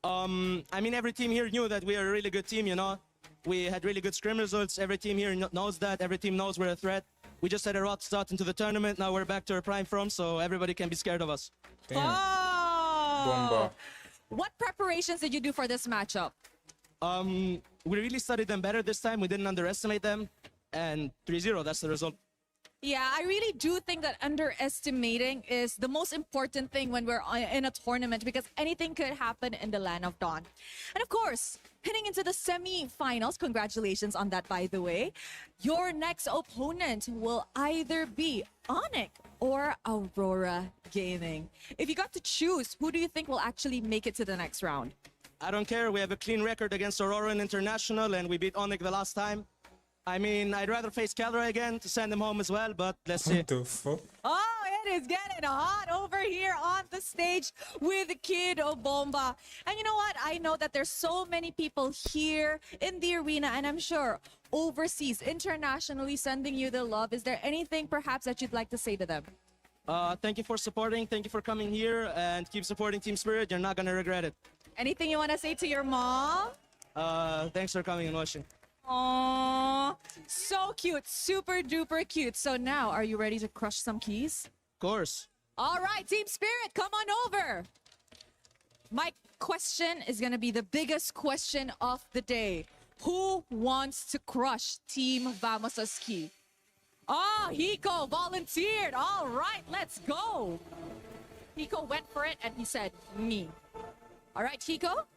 I mean, every team here knew that we are a really good team, you know. We had really good scrim results. Every team here knows that. Every team knows we're a threat. We just had a rough start into the tournament. Now we're back to our prime form, so everybody can be scared of us. Damn. Oh! Bomba. What preparations did you do for this matchup? We really studied them better this time. We didn't underestimate them. And 3-0, that's the result. Yeah, I really do think that underestimating is the most important thing when we're in a tournament, because anything could happen in the Land of Dawn. And of course, heading into the semi-finals, congratulations on that, by the way. Your next opponent will either be Onic or Aurora Gaming. If you got to choose, who do you think will actually make it to the next round? I don't care. We have a clean record against Aurora in International, and we beat Onic the last time. I mean, I'd rather face Calra again to send him home as well, but let's see. What the fuck? Oh, it is getting hot over here on the stage with Kid Bomba. And you know what? I know that there's so many people here in the arena, and I'm sure overseas, internationally, sending you the love. Is there anything perhaps that you'd like to say to them? Thank you for supporting. Thank you for coming here, and keep supporting Team Spirit. You're not going to regret it. Anything you want to say to your mom? Thanks for coming and watching. Aww, so cute, super duper cute. So now, are you ready to crush some keys? Of course. All right, Team Spirit, come on over. My question is gonna be the biggest question of the day. Who wants to crush Team Vamos' key? Oh, Hiko volunteered. All right, let's go. Hiko went for it and he said, me. All right, Hiko.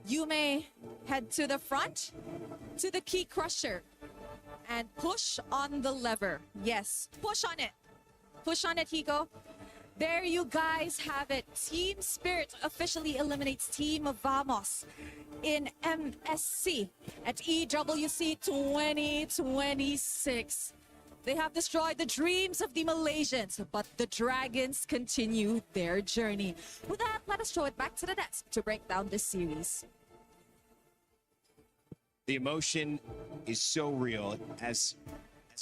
You may head to the front, to the key crusher, and push on the lever. Yes, push on it. Push on it, Hiko. There you guys have it. Team Spirit officially eliminates Team Vamos in MSC at EWC 2026. They have destroyed the dreams of the Malaysians, but the Dragons continue their journey. With that, let us throw it back to the desk to break down this series. The emotion is so real as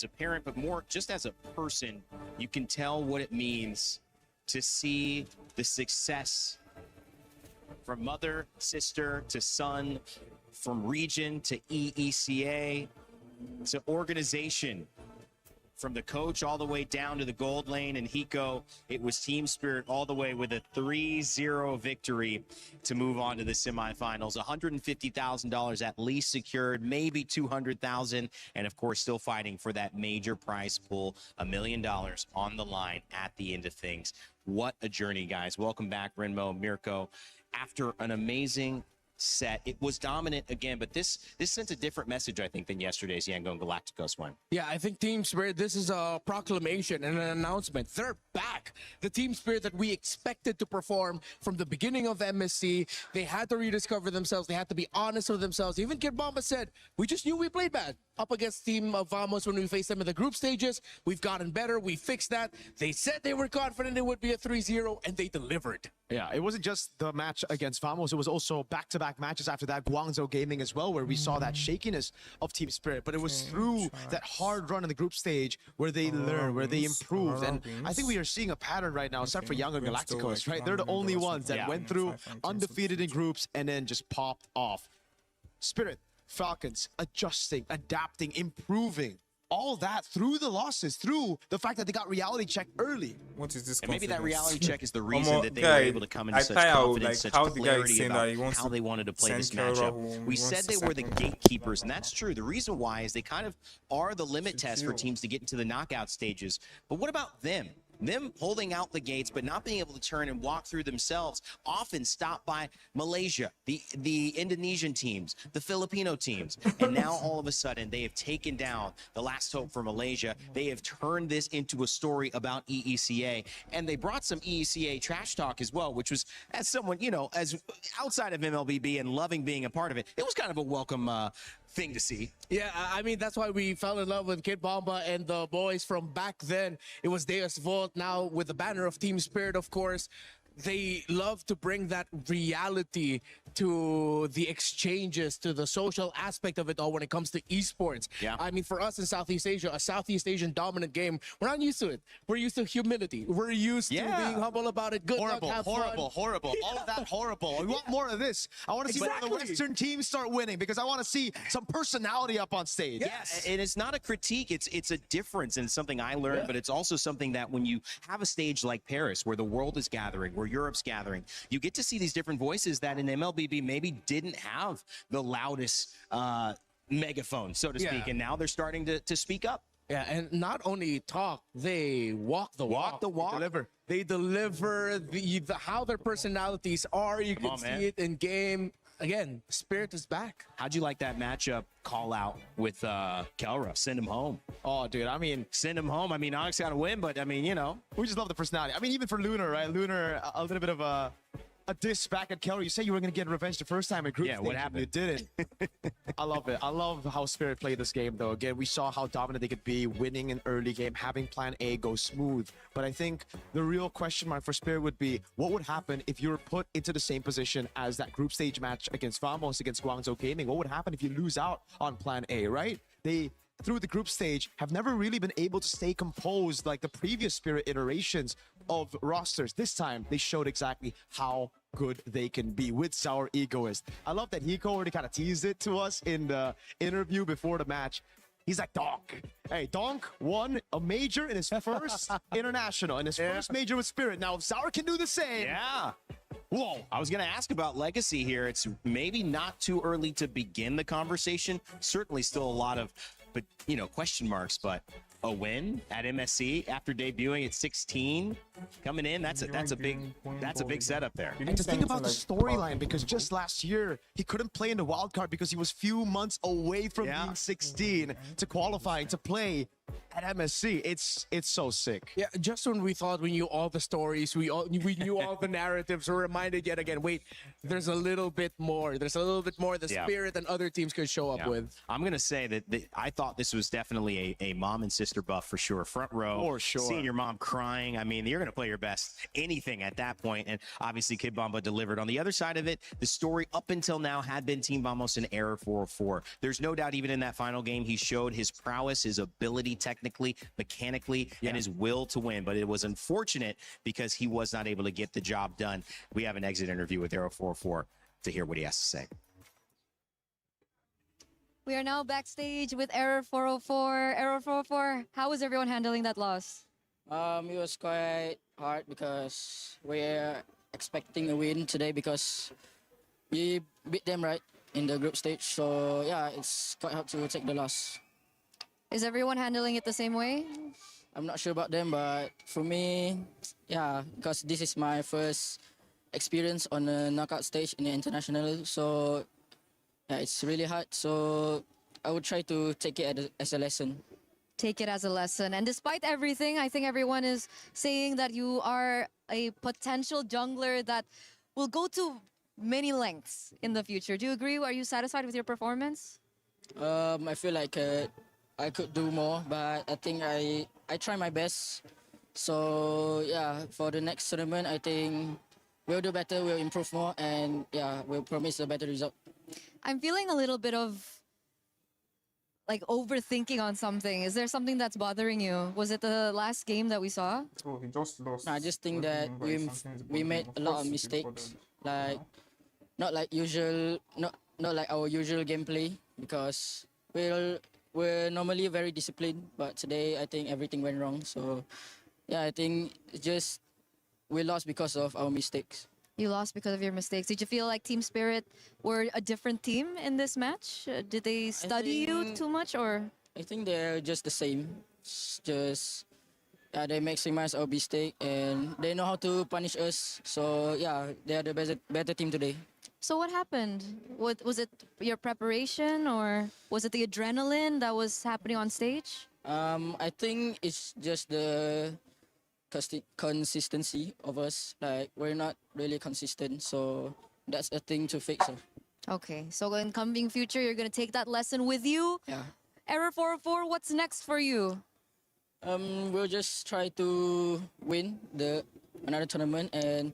a parent, but more just as a person. You can tell what it means to see the success from mother, sister to son, from region to EECA to organization, from the coach all the way down to the gold lane. And Hiko, it was Team Spirit all the way with a 3-0 victory to move on to the semifinals. $150,000 at least secured, maybe $200,000, and of course still fighting for that major prize pool, $1 million on the line at the end of things. What a journey, guys. Welcome back, Renmo, Mirko. After an amazing set, it was dominant again, but this sent a different message, I think, than yesterday's Yangon Galacticos one. Yeah, I think Team Spirit, this is a proclamation and an announcement. They're back. The Team Spirit that we expected to perform from the beginning of MSC. They had to rediscover themselves. They had to be honest with themselves. Even Kid Bomba said, we just knew we played bad. up against Team Vamos when we faced them in the group stages. We've gotten better. We fixed that. They said they were confident it would be a 3-0, and they delivered. Yeah, it wasn't just the match against Vamos. It was also back-to-back matches after that, Guangzhou Gaming as well, where we saw that shakiness of Team Spirit. But it was through that hard run in the group stage where they learned, where they improved. And I think we are seeing a pattern right now, except for Young and Galacticos, right? They're the only ones that went through undefeated in groups and then just popped off. Spirit, Falcons, adjusting, adapting, improving. All that through the losses, through the fact that they got reality checked early. What is this? And maybe that reality check is the reason that they were able to come into such confidence, such clarity about how they wanted to play this matchup. We said they were the gatekeepers, and that's true. The reason why is they kind of are the limit test for teams to get into the knockout stages. But what about them? Them holding out the gates, but not being able to turn and walk through themselves, often stopped by Malaysia, the Indonesian teams, the Filipino teams. And now all of a sudden they have taken down the last hope for Malaysia. They have turned this into a story about EECA. And they brought some EECA trash talk as well, which was, as someone, you know, as outside of MLBB and loving being a part of it, it was kind of a welcome thing to see. Yeah, I mean, that's why we fell in love with Kid Bomba and the boys from back then. It was Deus Volt. Now with the banner of Team Spirit, of course, they love to bring that reality to the exchanges, to the social aspect of it all when it comes to esports. Yeah. I mean, for us in Southeast Asia, a Southeast Asian dominant game, we're not used to it. We're used to humility. We're used to being humble about it. Good horrible, luck, have horrible, fun. horrible. All of that horrible. We want more of this. I want to see the Western teams start winning because I want to see some personality up on stage. Yes, and it's not a critique. It's a difference, and it's something I learned, but it's also something that when you have a stage like Paris, where the world is gathering, where Europe's gathering, you get to see these different voices that in MLBB maybe didn't have the loudest megaphone, so to speak, and now they're starting to speak up. Yeah, and not only talk, they walk the walk. They deliver how their personalities are. You can see it in game. Again, Spirit is back. How'd you like that matchup call out with Kelra? Send him home. Oh, dude, I mean, send him home. I mean, Onyx got to win, but I mean, you know. We just love the personality. I mean, even for Lunar, right? Lunar, a little bit of a diss back at Kelly. You said you were going to get revenge the first time in group stage. What happened? You didn't. I love it. I love how Spirit played this game, though. Again, we saw how dominant they could be, winning an early game, having plan A go smooth. But I think the real question mark for Spirit would be, what would happen if you were put into the same position as that group stage match against Vamos, against Guangzhou Gaming? What would happen if you lose out on plan A, right? They, through the group stage, have never really been able to stay composed like the previous Spirit iterations of rosters. This time, they showed exactly how good they can be with Sour Egoist. I love that Hiko already kind of teased it to us in the interview before the match. He's like, Donk. Hey, Donk won a major in his first international, in his first major with Spirit. Now, if Sour can do the same. Yeah. Whoa. I was going to ask about legacy here. It's maybe not too early to begin the conversation. Certainly still a lot of, but you know, question marks, but a win at MSC after debuting at 16 coming in, that's a big setup there. And to think about the storyline, because just last year he couldn't play in the wild card because he was few months away from being 16 to qualifying to play at MSC. It's so sick. Yeah, just when we thought we knew all the stories, we knew all the narratives, we're reminded yet again, wait, there's a little bit more. There's a little bit more the Spirit and other teams could show up with. I'm going to say that I thought this was definitely a mom and sister buff for sure. Front row. For sure. Seeing your mom crying. I mean, you're going to play your best anything at that point. And obviously Kid Bomba delivered. On the other side of it, the story up until now had been Team Vamos and Error 404. There's no doubt even in that final game, he showed his prowess, his ability technically, mechanically, and his will to win. But it was unfortunate because he was not able to get the job done. We have an exit interview with Error 404 to hear what he has to say. We are now backstage with Error 404. Error 404, how is everyone handling that loss? It was quite hard because we're expecting a win today because we beat them right in the group stage. So yeah, it's quite hard to take the loss. Is everyone handling it the same way? I'm not sure about them, but for me, yeah, because this is my first experience on a knockout stage in the international. So yeah, it's really hard. So I would try to take it as a lesson. Take it as a lesson. And despite everything, I think everyone is saying that you are a potential jungler that will go to many lengths in the future. Do you agree? Are you satisfied with your performance? I feel like I could do more, but I think I try my best. So yeah, for the next tournament, I think we'll do better, we'll improve more, and yeah, we'll promise a better result. I'm feeling a little bit of like overthinking on something. Is there something that's bothering you? Was it the last game that we saw? Oh, he just lost. I just think that we made a lot of mistakes, like not like usual, not like our usual gameplay, because we're normally very disciplined, but today I think everything went wrong. So yeah, I think it's just we lost because of our mistakes. You lost because of your mistakes. Did you feel like Team Spirit were a different team in this match? Did they study you too much, or? I think they're just the same. It's just they maximize our mistake and they know how to punish us. So yeah, they are the better team today. So what happened? Was it your preparation, or was it the adrenaline that was happening on stage? I think it's just the consistency of us. Like, we're not really consistent, so that's a thing to fix. Okay, so in coming future, you're gonna take that lesson with you. Yeah. Error 404, what's next for you? We'll just try to win another tournament, and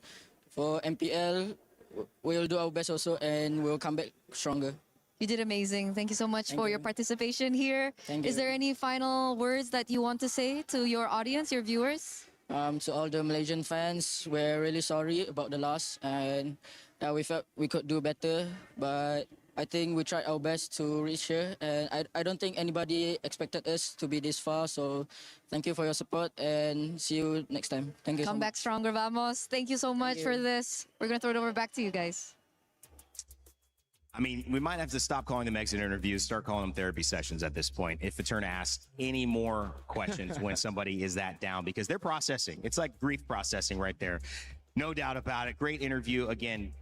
for MPL, we'll do our best also, and we'll come back stronger. You did amazing. Thank you so much for your participation here. Thank Is you. there any final words that you want to say to your audience, your viewers? To all the Malaysian fans, we're really sorry about the loss, and we felt we could do better, but I think we tried our best to reach here, and I don't think anybody expected us to be this far, so thank you for your support, and see you next time. Thank you Come so back much. stronger, vamos. Thank you so much for this. We're going to throw it over back to you guys. I mean, we might have to stop calling them exit interviews, start calling them therapy sessions at this point if Eterna asks any more questions when somebody is that down, because they're processing. It's like grief processing right there. No doubt about it. Great interview. Again,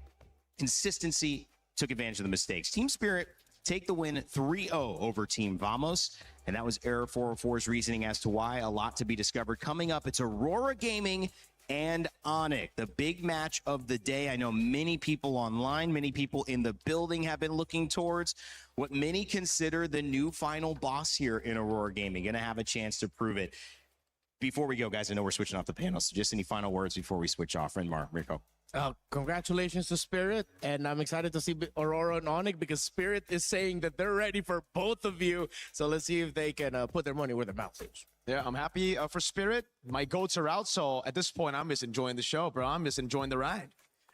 consistency, took advantage of the mistakes. Team Spirit take the win 3-0 over Team Vamos, and that was Error 404's reasoning as to why. A lot to be discovered. Coming up, it's Aurora Gaming and Onic, the big match of the day. I know many people online, many people in the building have been looking towards what many consider the new final boss here in Aurora Gaming. Going to have a chance to prove it. Before we go, guys, I know we're switching off the panel, so just any final words before we switch off. Renmar, Rico. Congratulations to Spirit, and I'm excited to see Aurora and Onic, because Spirit is saying that they're ready for both of you. So let's see if they can put their money where their mouth is. Yeah, I'm happy for Spirit. My goats are out, so at this point, I'm just enjoying the show, bro. I'm just enjoying the ride.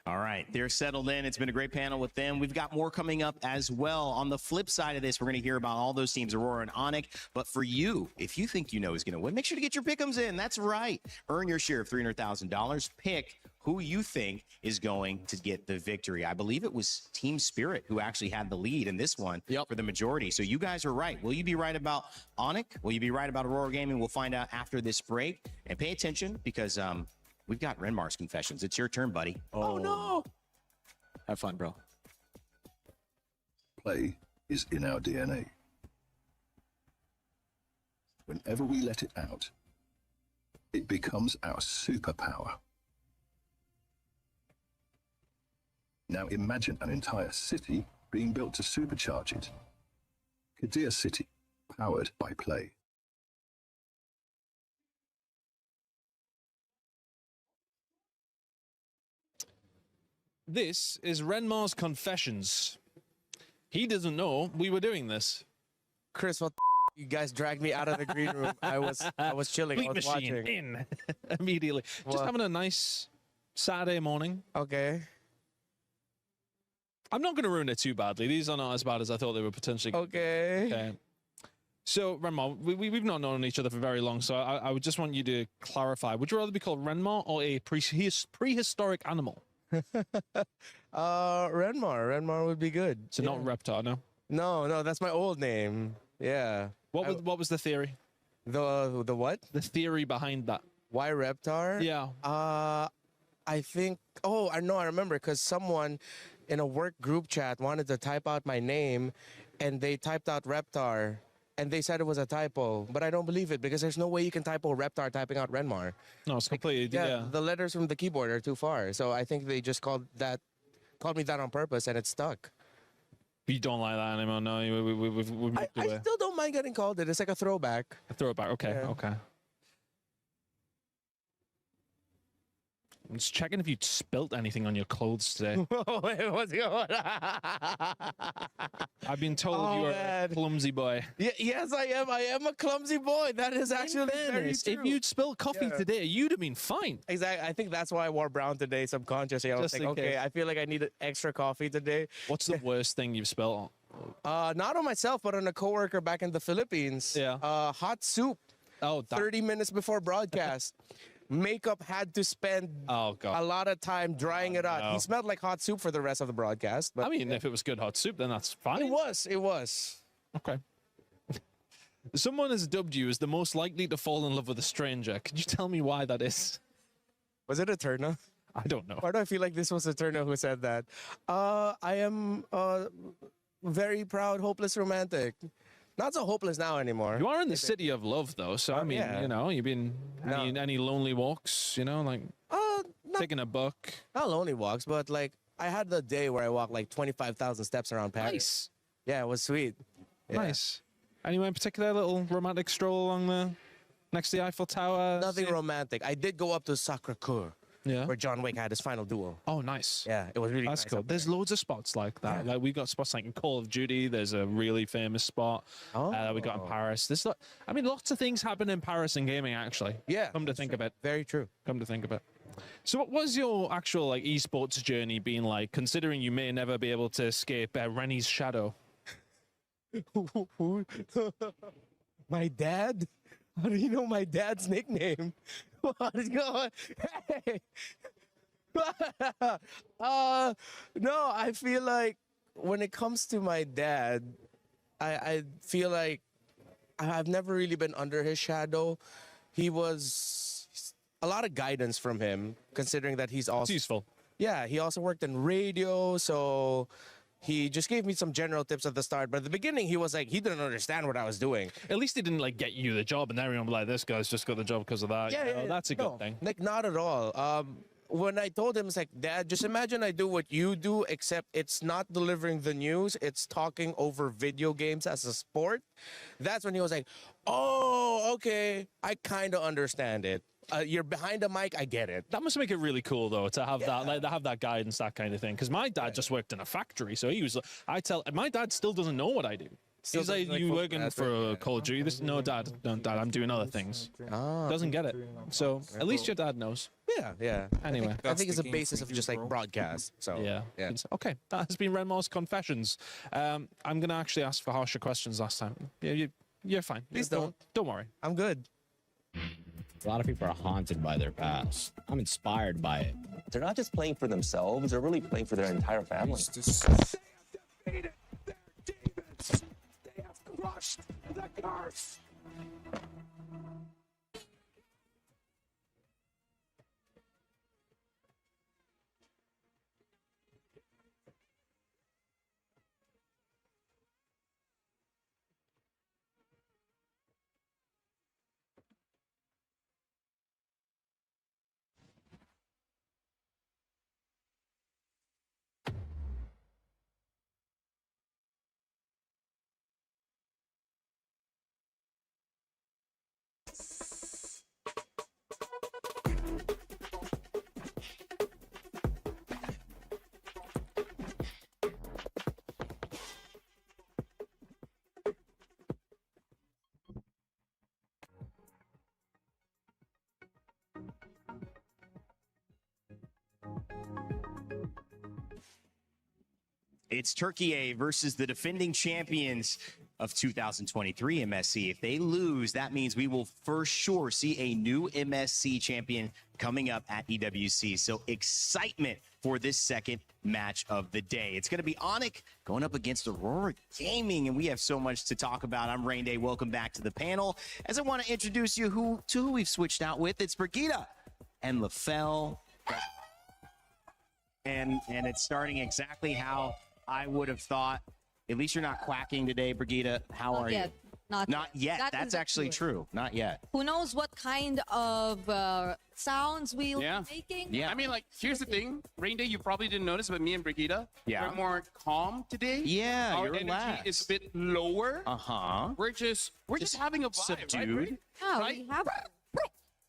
All right, they're settled in. It's been a great panel with them. We've got more coming up as well. On the flip side of this, we're going to hear about all those teams, Aurora and Onic. But for you, if you think you know who's going to win, make sure to get your pick'ems in. That's right. Earn your share of $300,000. Pick who you think is going to get the victory. I believe it was Team Spirit who actually had the lead in this one for the majority. So you guys are right. Will you be right about Onic? Will you be right about Aurora Gaming? We'll find out after this break. And pay attention, because we've got Renmar's confessions. It's your turn, buddy. Oh no! Have fun, bro. Play is in our DNA. Whenever we let it out, it becomes our superpower. Now imagine an entire city being built to supercharge it. Kadir City, powered by play. This is Renmar's confessions. He doesn't know we were doing this. Chris, what you guys dragged me out of the green room. I was chilling. Bleep I was machine watching. in immediately. Just having a nice Saturday morning. Okay. I'm not going to ruin it too badly. These are not as bad as I thought they were potentially. Okay. So, Renmar, we've not known each other for very long, so I would just want you to clarify. Would you rather be called Renmar or a prehistoric animal? Renmar. Renmar would be good. So not Reptar, no? No, that's my old name. Yeah. What was the theory? The what? The theory behind that. Why Reptar? Yeah. I think. Oh, I know. I remember because someone in a work group chat wanted to type out my name, and they typed out Reptar, and they said it was a typo. But I don't believe it, because there's no way you can typo Reptar typing out Renmar. No, it's completely yeah. The letters from the keyboard are too far, so I think they just called me that on purpose, and it stuck. You don't like that anymore, no? We've moved I away. still don't mind getting called it. It's like a throwback. A throwback. Okay, Yeah. okay. I'm just checking if you spilt anything on your clothes today. Wait, what's going on? I've been told you are a clumsy boy. Yes, I am. I am a clumsy boy. That is actually very Fairness, true. if you'd spilled coffee today, you'd have been fine. Exactly. I think that's why I wore brown today, subconsciously. I was Just like, in okay, case. I feel like I need extra coffee today. What's the worst thing you've spilled on? Not on myself, but on a coworker back in the Philippines. Yeah. Hot soup. Oh, 30 minutes before broadcast. Makeup had to spend God. a lot of time drying it out. no. He smelled like hot soup for the rest of the broadcast. But I mean, if it was good hot soup, then that's fine. it was. It was. Okay. Someone has dubbed you as the most likely to fall in love with a stranger. Could you tell me why that is? Was it a Turner? I don't know. Why do I feel like this was a Turner who said that? I am very proud, hopeless romantic. Not so hopeless now anymore. You are in the city of love, though. So, I mean, yeah. you know, you've been any lonely walks, you know, like taking a book. Not lonely walks, but like I had the day where I walked like 25,000 steps around Paris. Nice. Yeah, it was sweet. Yeah. Nice. Anyway, in particular, little romantic stroll along the next to the Eiffel Tower? Nothing romantic. I did go up to Sacré-Cœur, where John Wick had his final duel. Oh, nice. Yeah, it was really That's nice cool. up There's loads of spots like that. Like we got spots like in Call of Duty. There's a really famous spot that we got in Paris. There's, I mean, lots of things happen in Paris in gaming, actually. Yeah. Come to think of it. Very true. Come to think of it. So what was your actual like esports journey been like, considering you may never be able to escape Rennie's shadow? My dad? How do you know my dad's nickname? What is going Hey! No, I feel like when it comes to my dad, I feel like I've never really been under his shadow. He was a lot of guidance from him, considering that he's also useful. Yeah, he also worked in radio, so he just gave me some general tips at the start. But at the beginning, he was like, he didn't understand what I was doing. At least he didn't like get you the job, and everyone was like, "This guy's just got the job because of that." Yeah, You know, yeah, that's a good no, thing. Like, not at all. When I told him, it's like, Dad, just imagine I do what you do, except it's not delivering the news, it's talking over video games as a sport. That's when he was like, oh, okay, I kind of understand it. You're behind a mic, I get it. That must make it really cool, though, to have that, like, to have that guidance, that kind of thing. Because my dad just worked in a factory, so he was. My dad still doesn't know what I do. Still He's like, doesn't like you football, working that's for right. Call of Duty? No, Dad, I'm doing other things. Doesn't get it. So at least your dad knows. Yeah, yeah. Anyway, I think it's a basis of just like broadcast. So yeah. Okay, that has been Renmar's confessions. I'm gonna actually ask for harsher questions last time. Yeah, you're fine. Please don't. Don't worry. I'm good. A lot of people are haunted by their past. I'm inspired by it. They're not just playing for themselves, they're really playing for their entire family. They have crushed the curse. It's Turkey A versus the defending champions of 2023 MSC. If they lose, that means we will for sure see a new MSC champion coming up at EWC. So excitement for this second match of the day. It's going to be Onic going up against Aurora Gaming, and we have so much to talk about. I'm Rain Day. Welcome back to the panel. As I want to introduce you to who we've switched out with, it's Brigitte and LaFell. And it's starting exactly how I would have thought. At least you're not quacking today, Brigitte. How are you? Not yet. That That's is actually true. Not yet. Who knows what kind of sounds we were Yeah. making. Yeah. I mean, like, here's the thing. Rain Day, you probably didn't notice, but me and Brigitte, Yeah. we're more calm today. Yeah, Our you're energy relaxed. is a bit lower. Uh-huh. We're just having a vibe, right, subdued. Brig? Yeah, Right? we have.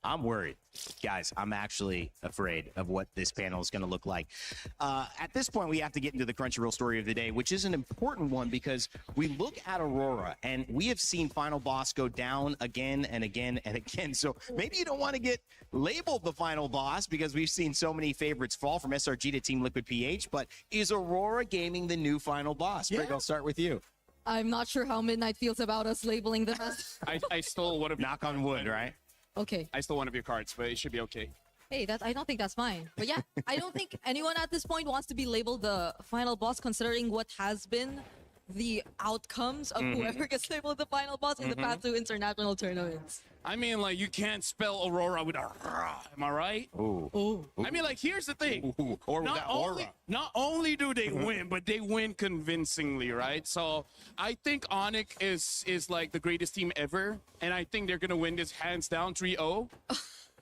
I'm worried. Guys, I'm actually afraid of what this panel is going to look like. At this point, we have to get into the Crunchyroll story of the day, which is an important one because we look at Aurora and we have seen Final Boss go down again and again and again. So maybe you don't want to get labeled the Final Boss because we've seen so many favorites fall from SRG to Team Liquid PH. But is Aurora Gaming the new Final Boss? Greg, I'll start with you. I'm not sure how Midnight feels about us labeling them as. I stole one of Knock on wood, right? Okay. I stole one of your cards, but it should be okay. Hey, I don't think that's mine. But yeah, I don't think anyone at this point wants to be labeled the final boss, considering what has been the outcomes of whoever gets labeled the final boss in the past two international tournaments. I mean, like, you can't spell Aurora with a R, am I right? Ooh. I mean, like, here's the thing. Or with that aura. Not only do they win, but they win convincingly, right? So I think Onic is like the greatest team ever, and I think they're gonna win this hands down 3-0.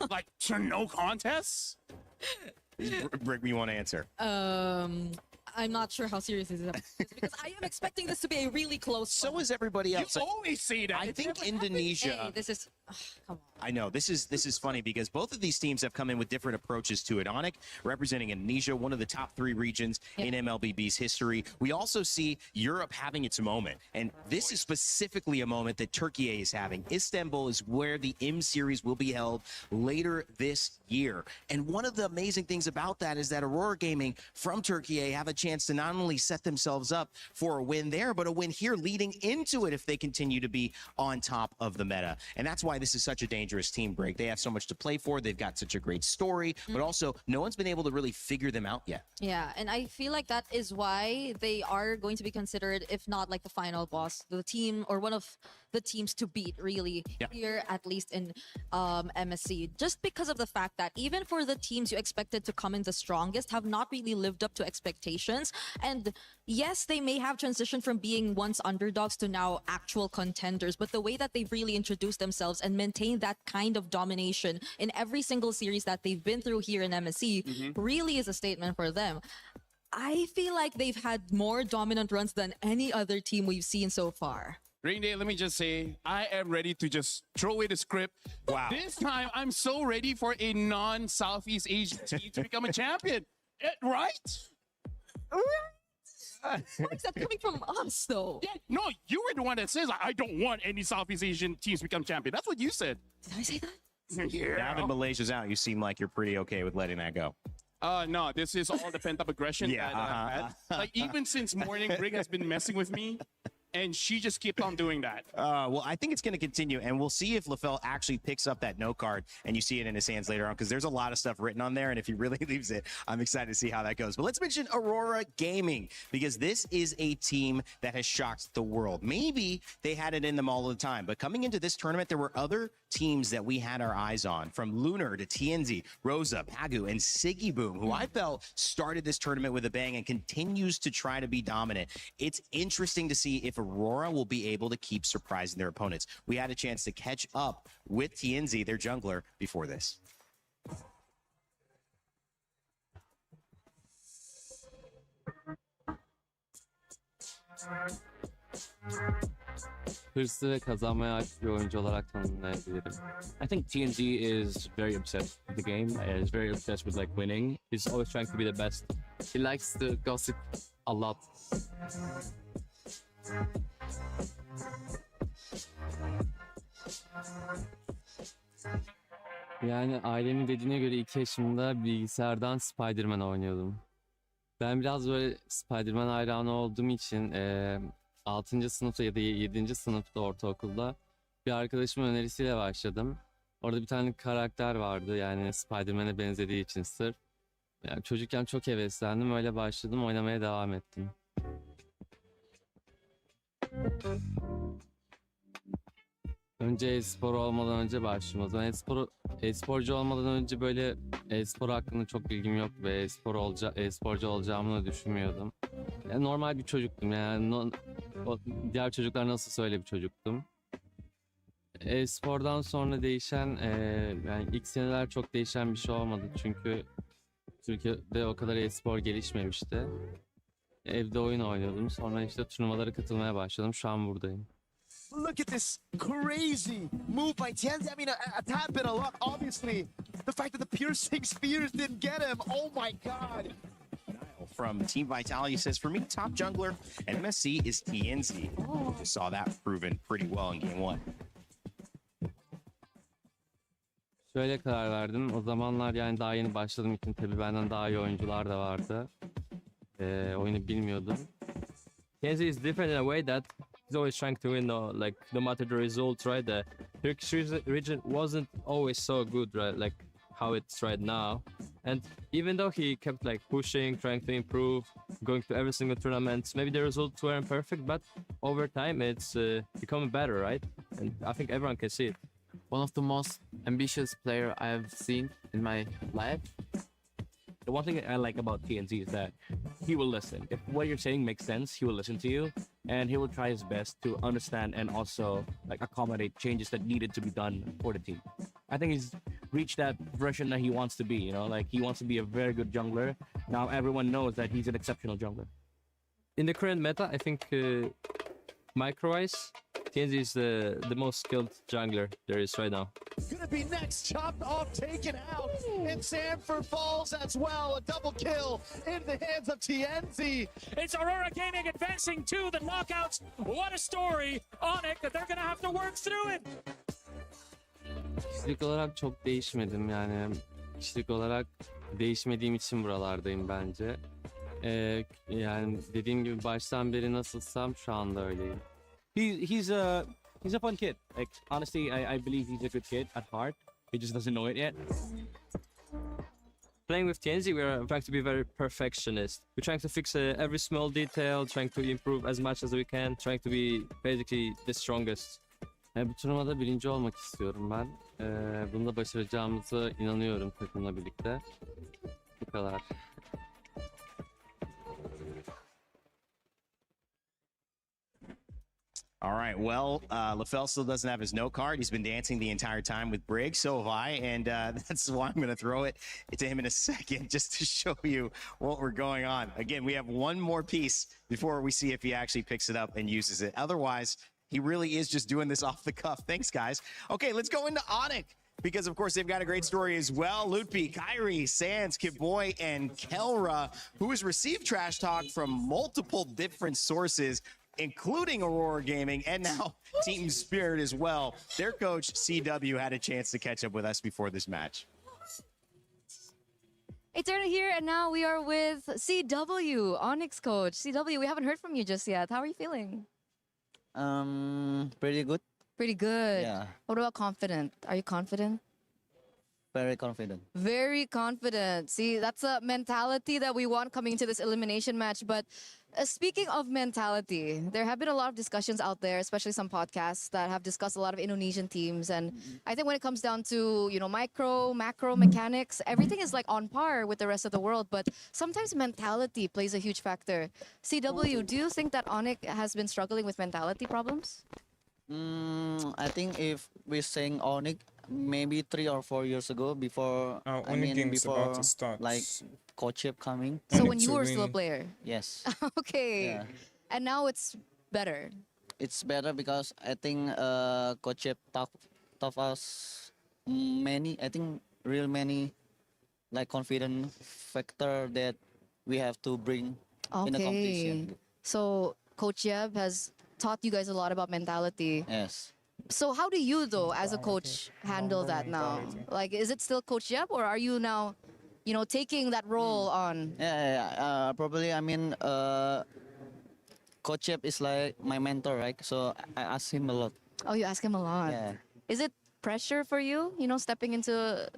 Like, to no contest. Brick, you want to answer? I'm not sure how serious this is because I am expecting this to be a really close. So is everybody else. You always say that. I think Indonesia. Hey, this is. Come on. I know this is funny because both of these teams have come in with different approaches to it. Onic representing Indonesia, one of the top 3 regions in MLBB's history. We also see Europe having its moment, and this is specifically a moment that Turkey is having. Istanbul is where the M Series will be held later this year. And one of the amazing things about that is that Aurora Gaming from Turkey have a chance to not only set themselves up for a win there, but a win here leading into it if they continue to be on top of the meta. And that's why this is such a dangerous team break. They have so much to play for. They've got such a great story, but also no one's been able to really figure them out yet. Yeah, and I feel like that is why they are going to be considered, if not like the final boss, the team or one of the teams to beat really here, at least in MSC. Just because of the fact that even for the teams you expected to come in the strongest have not really lived up to expectations. And yes, they may have transitioned from being once underdogs to now actual contenders, but the way that they've really introduced themselves and maintained that kind of domination in every single series that they've been through here in MSC really is a statement for them. I feel like they've had more dominant runs than any other team we've seen so far. Rain Day, let me just say, I am ready to just throw away the script. Wow. This time, I'm so ready for a non-Southeast Asian team to become a champion. Right? Why is that coming from us, though? Yeah, no, you were the one that says, I don't want any Southeast Asian teams to become champion. That's what you said. Did I say that? Now that Malaysia's out, you seem like you're pretty okay with letting that go. No, this is all the pent-up aggression Yeah, that I've had. Like, even since morning, Brig has been messing with me, and she just kept on doing that. Well, I think it's going to continue, and we'll see if LaFell actually picks up that no card, and you see it in his hands later on, because there's a lot of stuff written on there, and if he really leaves it, I'm excited to see how that goes. But let's mention Aurora Gaming, because this is a team that has shocked the world. Maybe they had it in them all the time, but coming into this tournament, there were other teams that we had our eyes on, from Lunar to TNZ, Rosa, Pagu, and Siggy Boom, who I felt started this tournament with a bang and continues to try to be dominant. It's interesting to see if Aurora will be able to keep surprising their opponents. We had a chance to catch up with TNZ, their jungler, before this. Hırslı ve kazanmaya aç bir oyuncu olarak tanımlayabilirim. I think TNZ is very obsessed with the game and is very obsessed with like winning. He's always trying to be the best. He likes to gossip a lot. Yani ailemin dediğine göre 2 yaşımda bilgisayardan Spider-Man oynuyordum. Ben biraz böyle Spider-Man hayranı olduğum için 6. sınıfta ya da 7. sınıfta ortaokulda bir arkadaşımın önerisiyle başladım. Orada bir tane karakter vardı, yani Spider-Man'e benzediği için sırf. Yani çocukken çok heveslendim, öyle başladım, oynamaya devam ettim. Önce e-spor olmadan önce başladım. O zaman e-sporcu olmadan önce böyle e-spor hakkında çok bilgim yok ve e-sporcu olacağımı da düşünmüyordum. Yani normal bir çocuktum, yani diğer çocuklar nasıl öyle bir çocuktum. E-spordan sonra değişen, yani ilk seneler çok değişen bir şey olmadı. Çünkü Türkiye'de o kadar e-spor gelişmemişti. Evde oyun oynuyordum. Sonra işte turnuvalara katılmaya başladım. Şu an buradayım. Look at this crazy move by TNZ. I mean, a tad bit of luck, obviously. The fact that the piercing spears didn't get him. Oh my god. From Team Vitality says, for me, top jungler and MSC is TNZ. Just saw that proven pretty well in game one. Şöyle karar verdim. O zamanlar yani daha yeni başladığım için tabii benden daha iyi oyuncular da vardı. Oyunu bilmiyordum. Kenzie is different in a way that he's always trying to win, like no matter the results, right? The Turkish region wasn't always so good, right? Like how it's right now. And even though he kept like pushing, trying to improve, going to every single tournament, maybe the results weren't perfect, but over time it's becoming better, right? And I think everyone can see it. One of the most ambitious player I've seen in my life. The one thing I like about TNZ is that he will listen. If what you're saying makes sense, he will listen to you, and he will try his best to understand and also like accommodate changes that needed to be done for the team. I think he's reached that version that he wants to be. You know, like he wants to be a very good jungler. Now everyone knows that he's an exceptional jungler. In the current meta, I think micro-wise, TNZ is the most skilled jungler there is right now. Gonna be next, chopped off, taken out, and Sanford falls as well. A double kill in the hands of TNZ. It's Aurora Gaming advancing to the knockouts. What a story. Onic, they're gonna have to work through it. Kişilik olarak çok değişmedim yani. Kişilik olarak değişmediğim için buralardayım bence. Yani dediğim gibi baştan beri nasılsam şu anda öyleyim. He's a fun kid. Like honestly, I believe he's a good kid at heart. He just doesn't know it yet. Playing with TNZ, we're trying to be very perfectionist. We're trying to fix every small detail, trying to improve as much as we can, trying to be basically the strongest. Bu turnuvada birinci olmak istiyorum ben. Bunu da başaracağımıza inanıyorum takımla birlikte. Bu kadar. All right, well, LaFell still doesn't have his note card. He's been dancing the entire time with Briggs, so have I, and that's why I'm going to throw it to him in a second just to show you what we're going on. Again, we have one more piece before we see if he actually picks it up and uses it. Otherwise, he really is just doing this off the cuff. Thanks, guys. Okay, let's go into Onic, because, of course, they've got a great story as well. Lutpi, Kyrie, Sands, Kidboy, and Kelra, who has received trash talk from multiple different sources, including Aurora Gaming and now Team Spirit as well. Their coach, CW, had a chance to catch up with us before this match. Eterna here, and now we are with CW, Onyx coach. CW, we haven't heard from you just yet. How are you feeling? Pretty good. Pretty good. Yeah. What about confident? Are you confident? Very confident. Very confident. See, that's a mentality that we want coming into this elimination match. But speaking of mentality, there have been a lot of discussions out there, especially some podcasts that have discussed a lot of Indonesian teams. And I think when it comes down to, you know, micro, macro mechanics, everything is like on par with the rest of the world. But sometimes mentality plays a huge factor. CW, do you think that Onic has been struggling with mentality problems? I think if we're saying Onic, maybe 3 or 4 years ago, before about to start. like Coach Chip coming. So when you were still a player? Yes. Okay. Yeah. And now it's better. It's better because I think Coach Chip taught us many, I think many like confident factor that we have to bring in the competition. So Coach Yeb has taught you guys a lot about mentality. Yes. So how do you, though, as a coach, handle that now? Like, is it still Coach Yeb, or are you now, you know, taking that role on? Yeah. Probably, I mean, Coach Yep is like my mentor, right? So I ask him a lot. Oh, you ask him a lot. Yeah. Is it pressure for you, you know, stepping into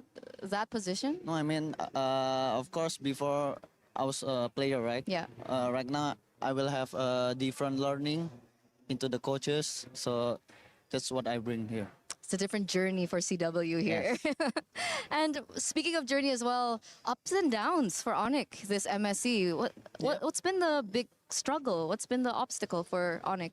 that position? No, I mean, of course, before I was a player, right? Yeah. Right now, I will have a different learning into the coaches. So that's what I bring here. It's a different journey for CW here. Yes. And speaking of journey as well, ups and downs for Onic this MSC. What's been the big struggle? What's been the obstacle for Onic?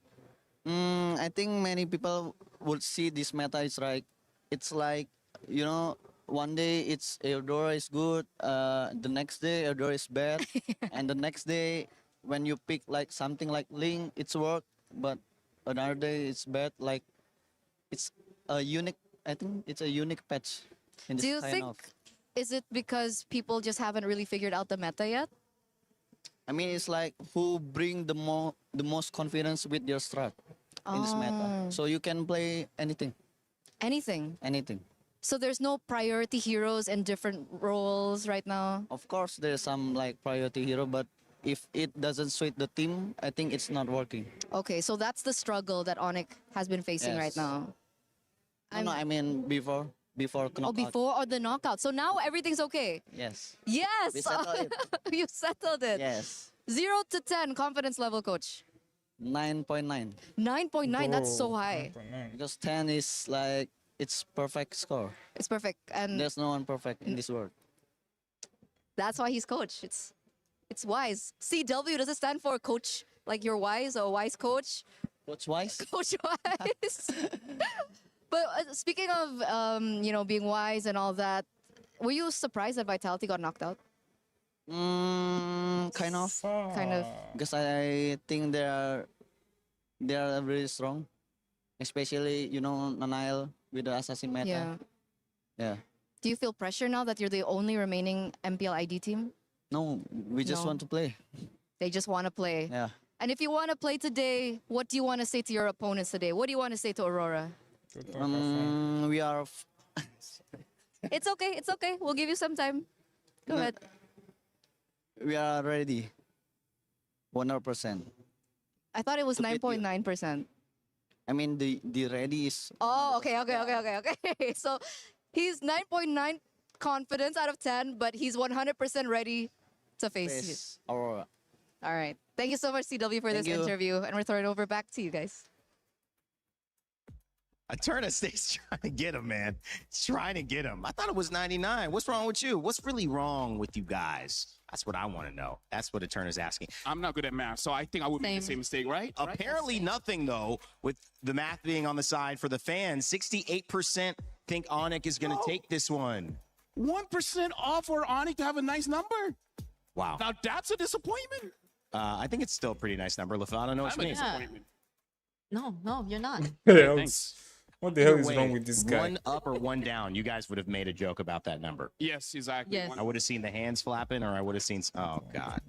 I think many people would see this meta is like, it's like, you know, one day it's Aurora is good, the next day Aurora is bad, and the next day when you pick like something like Ling, it's work, but another day it's bad. Like it's a unique. I think it's a unique patch. In this Do you kind think, of, is it because people just haven't really figured out the meta yet? I mean, it's like who bring the most confidence with your strat in this meta. So you can play anything. Anything. Anything. So there's no priority heroes in different roles right now? Of course, there's some like priority hero, but if it doesn't suit the team, I think it's not working. Okay, so that's the struggle that Onic has been facing right Yes. now. No, I mean before Oh, knockout. before or the knockout. So now everything's okay. Yes. Yes. We settled it. You settled it. Yes. 0 to 10 confidence level, coach. 9.9. 9.9. That's so high. Because 10 is like it's perfect score. It's perfect, and There's no one perfect in this world. that's why he's coach. It's wise. CW, does it stand for coach? Like you're wise or wise coach? Coach Wise? Coach Wise. But speaking of you know, being wise and all that, were you surprised that Vitality got knocked out? Kind of. Kind of. Because I think they are really strong, especially you know Nanail with the assassin meta. Yeah. Yeah. Do you feel pressure now that you're the only remaining MPL ID team? No, we just No. want to play. They just want to play. Yeah. And if you want to play today, what do you want to say to your opponents today? What do you want to say to Aurora? We are. It's okay. It's okay. We'll give you some time. Go ahead. We are ready. 100%. I thought it was To beat you. 9.9%. I mean the ready is. Oh, okay. So he's 9.9 confidence out of 10, but he's 100% ready to face you. Face Aurora. All right. Thank you so much, CW, for Thank this you. interview. And we're throwing it over back to you guys. Eterna stays trying to get him, man. Trying to get him. I thought it was 99. What's wrong with you? What's really wrong with you guys? That's what I want to know. That's what Eterna's asking. I'm not good at math, so I think I would make the same mistake, right? Apparently nothing, though, with the math being on the side for the fans. 68% think Onic is going to take this one. 1% off for Onic to have a nice number. Wow. Now that's a disappointment. I think it's still a pretty nice number. Lafana knows I'm a me. disappointment. No, you're not. Thanks. What the hell Either is way, wrong with this guy? One up or one down, you guys would have made a joke about that number. Yes, exactly. Yes. I would have seen the hands flapping, or I would have seen. Oh God.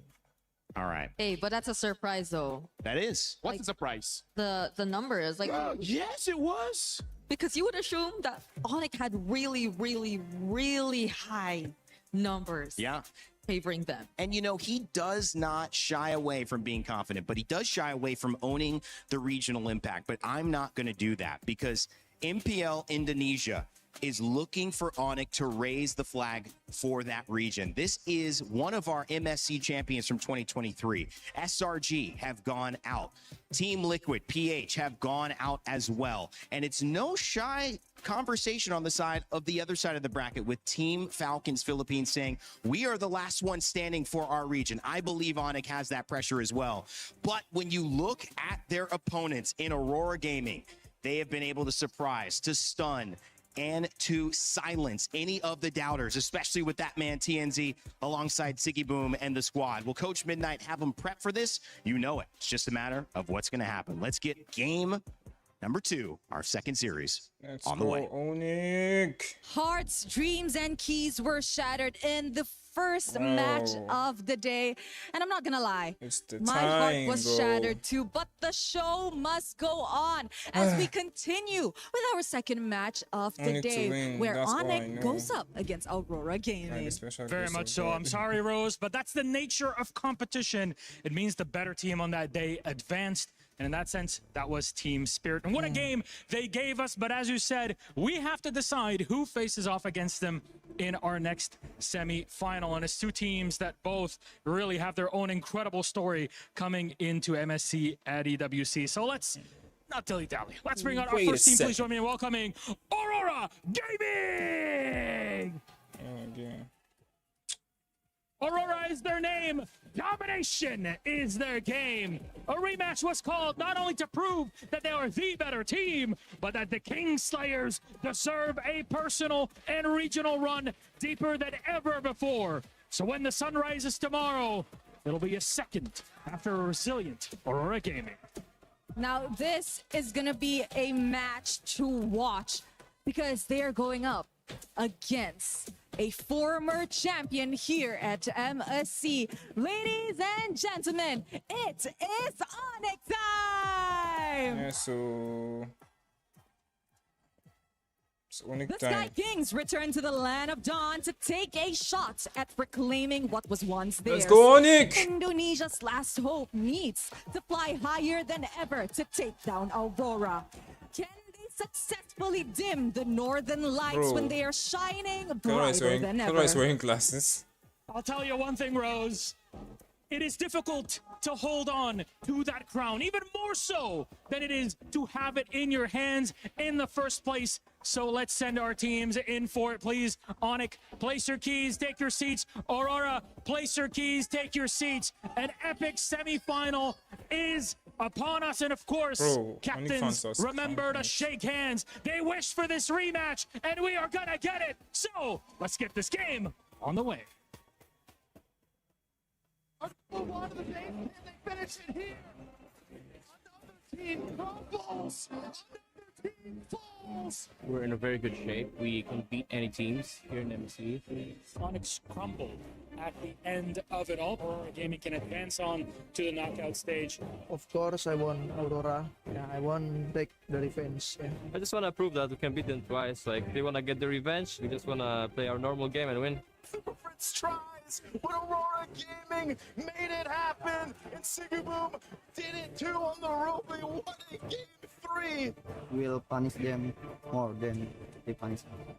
All right. Hey, but that's a surprise though. That is. What's the surprise? The number is like Yes, it was. because you would assume that Onic had really high numbers Yeah. favoring them. And you know, he does not shy away from being confident, but he does shy away from owning the regional impact. But I'm not going to do that because MPL Indonesia is looking for Onic to raise the flag for that region. This is one of our MSC champions from 2023. SRG have gone out. Team Liquid, PH have gone out as well. And it's no shy conversation on the side of the other side of the bracket with Team Falcons Philippines saying, we are the last one standing for our region. I believe Onic has that pressure as well. But when you look at their opponents in Aurora Gaming, they have been able to surprise, to stun, and to silence any of the doubters, especially with that man TNZ alongside Siggy Boom and the squad. Will Coach Midnight have them prep for this? You know it. It's just a matter of what's going to happen. Let's get game number 2, our second series, on the way. Onic. Hearts, dreams, and keys were shattered in the first match of the day. And I'm not gonna lie, It's the my heart time, was bro. shattered too, but the show must go on as we continue with our second match of the Onic to day, win, where that's all I Onic know. goes up against Aurora Gaming. Very much so. I'm sorry, Rose, but that's the nature of competition. It means the better team on that day advanced. And in that sense, that was Team Spirit. And what a game they gave us. But as you said, we have to decide who faces off against them in our next semi-final. And it's two teams that both really have their own incredible story coming into MSC at EWC. So let's not dilly-dally. Let's bring out our Wait a first team. Please second. join me in welcoming Aurora Gaming! Oh, yeah. Aurora is their name. Domination is their game. A rematch was called not only to prove that they are the better team, but that the Kingslayers deserve a personal and regional run deeper than ever before. So when the sun rises tomorrow, it'll be a second after a resilient Aurora Gaming. Now, this is going to be a match to watch because they are going up against a former champion here at MSC. Ladies and gentlemen, it is Onic time! Yeah, so it's Onic The Sky time. Kings return to the land of dawn to take a shot at reclaiming what was once theirs. Let's go, Onic! Indonesia's last hope needs to fly higher than ever to take down Aurora. Can they successfully dim the northern lights Bro. when they are shining Color is brighter than ever? wearing glasses. I'll tell you one thing, Rose. It is difficult to hold on to that crown, even more so than it is to have it in your hands in the first place. So let's send our teams in for it, please. Onic, place your keys, take your seats. Aurora, place your keys, take your seats. An epic semifinal is upon us. And of course, Bro, captains, OnlyFans remember to shake hands. They wish for this rematch, and we are gonna get it. So let's get this game on the way. Move on to the base, and they finish it here. Another team crumbles. Another team falls. We're in a very good shape. We can beat any teams here in MSC. Onyx crumbled at the end of it all. Aurora Gaming can advance on to the knockout stage. Of course, I want Aurora. Yeah, I want take the revenge. Yeah. I just want to prove that we can beat them twice. Like, they want to get the revenge. We just want to play our normal game and win. Super Fritz tries, but Aurora Gaming made it happen, and Sigiboom did it too on the Ruby. What a game 3! We'll punish them more than they punish us.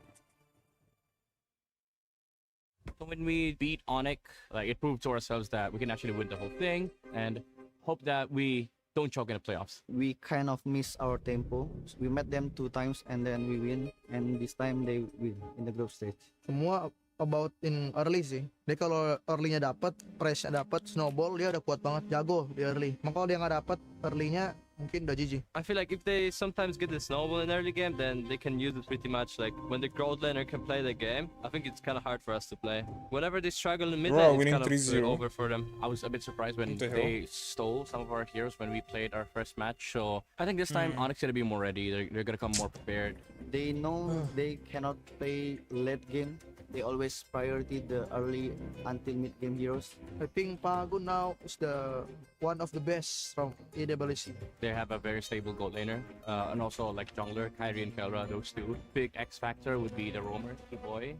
So when we beat Onic, like, it proved to ourselves that we can actually win the whole thing and hope that we don't choke in the playoffs. We kind of miss our tempo. We met them 2 times and then we win, and this time they win in the group stage. Semua about in early sih. Dia kalau early-nya dapat, press-nya dapat, snowball dia udah kuat banget, jago di early. Maka kalau dia nggak dapat early-nya, mungkin udah GG. I feel like if they sometimes get the snowball in early game, then they can use it pretty much. Like, when the gold laner can play the game, I think it's kind of hard for us to play. Whenever they struggle in mid lane, it's kind of over for them. I was a bit surprised when they stole some of our heroes when we played our first match. So I think this time Onyx gonna be more ready. They're gonna come more prepared. They know they cannot play late game. They always priority the early until mid game heroes. I think Pago now is the one of the best from AWC. They have a very stable gold laner, and also like jungler, Kyrie and Kelra, those two. Big X factor would be the roamer, the boy.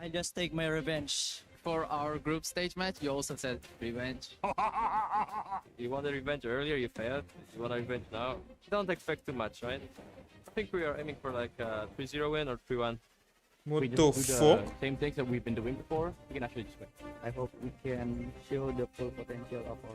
I just take my revenge. For our group stage match, you also said revenge. You want the revenge earlier, you failed. You want a revenge now. Don't expect too much, right? I think we are aiming for like a 3-0 win or 3-1. We just do the same things that we've been doing before. We can actually just win. I hope we can show the full potential of our.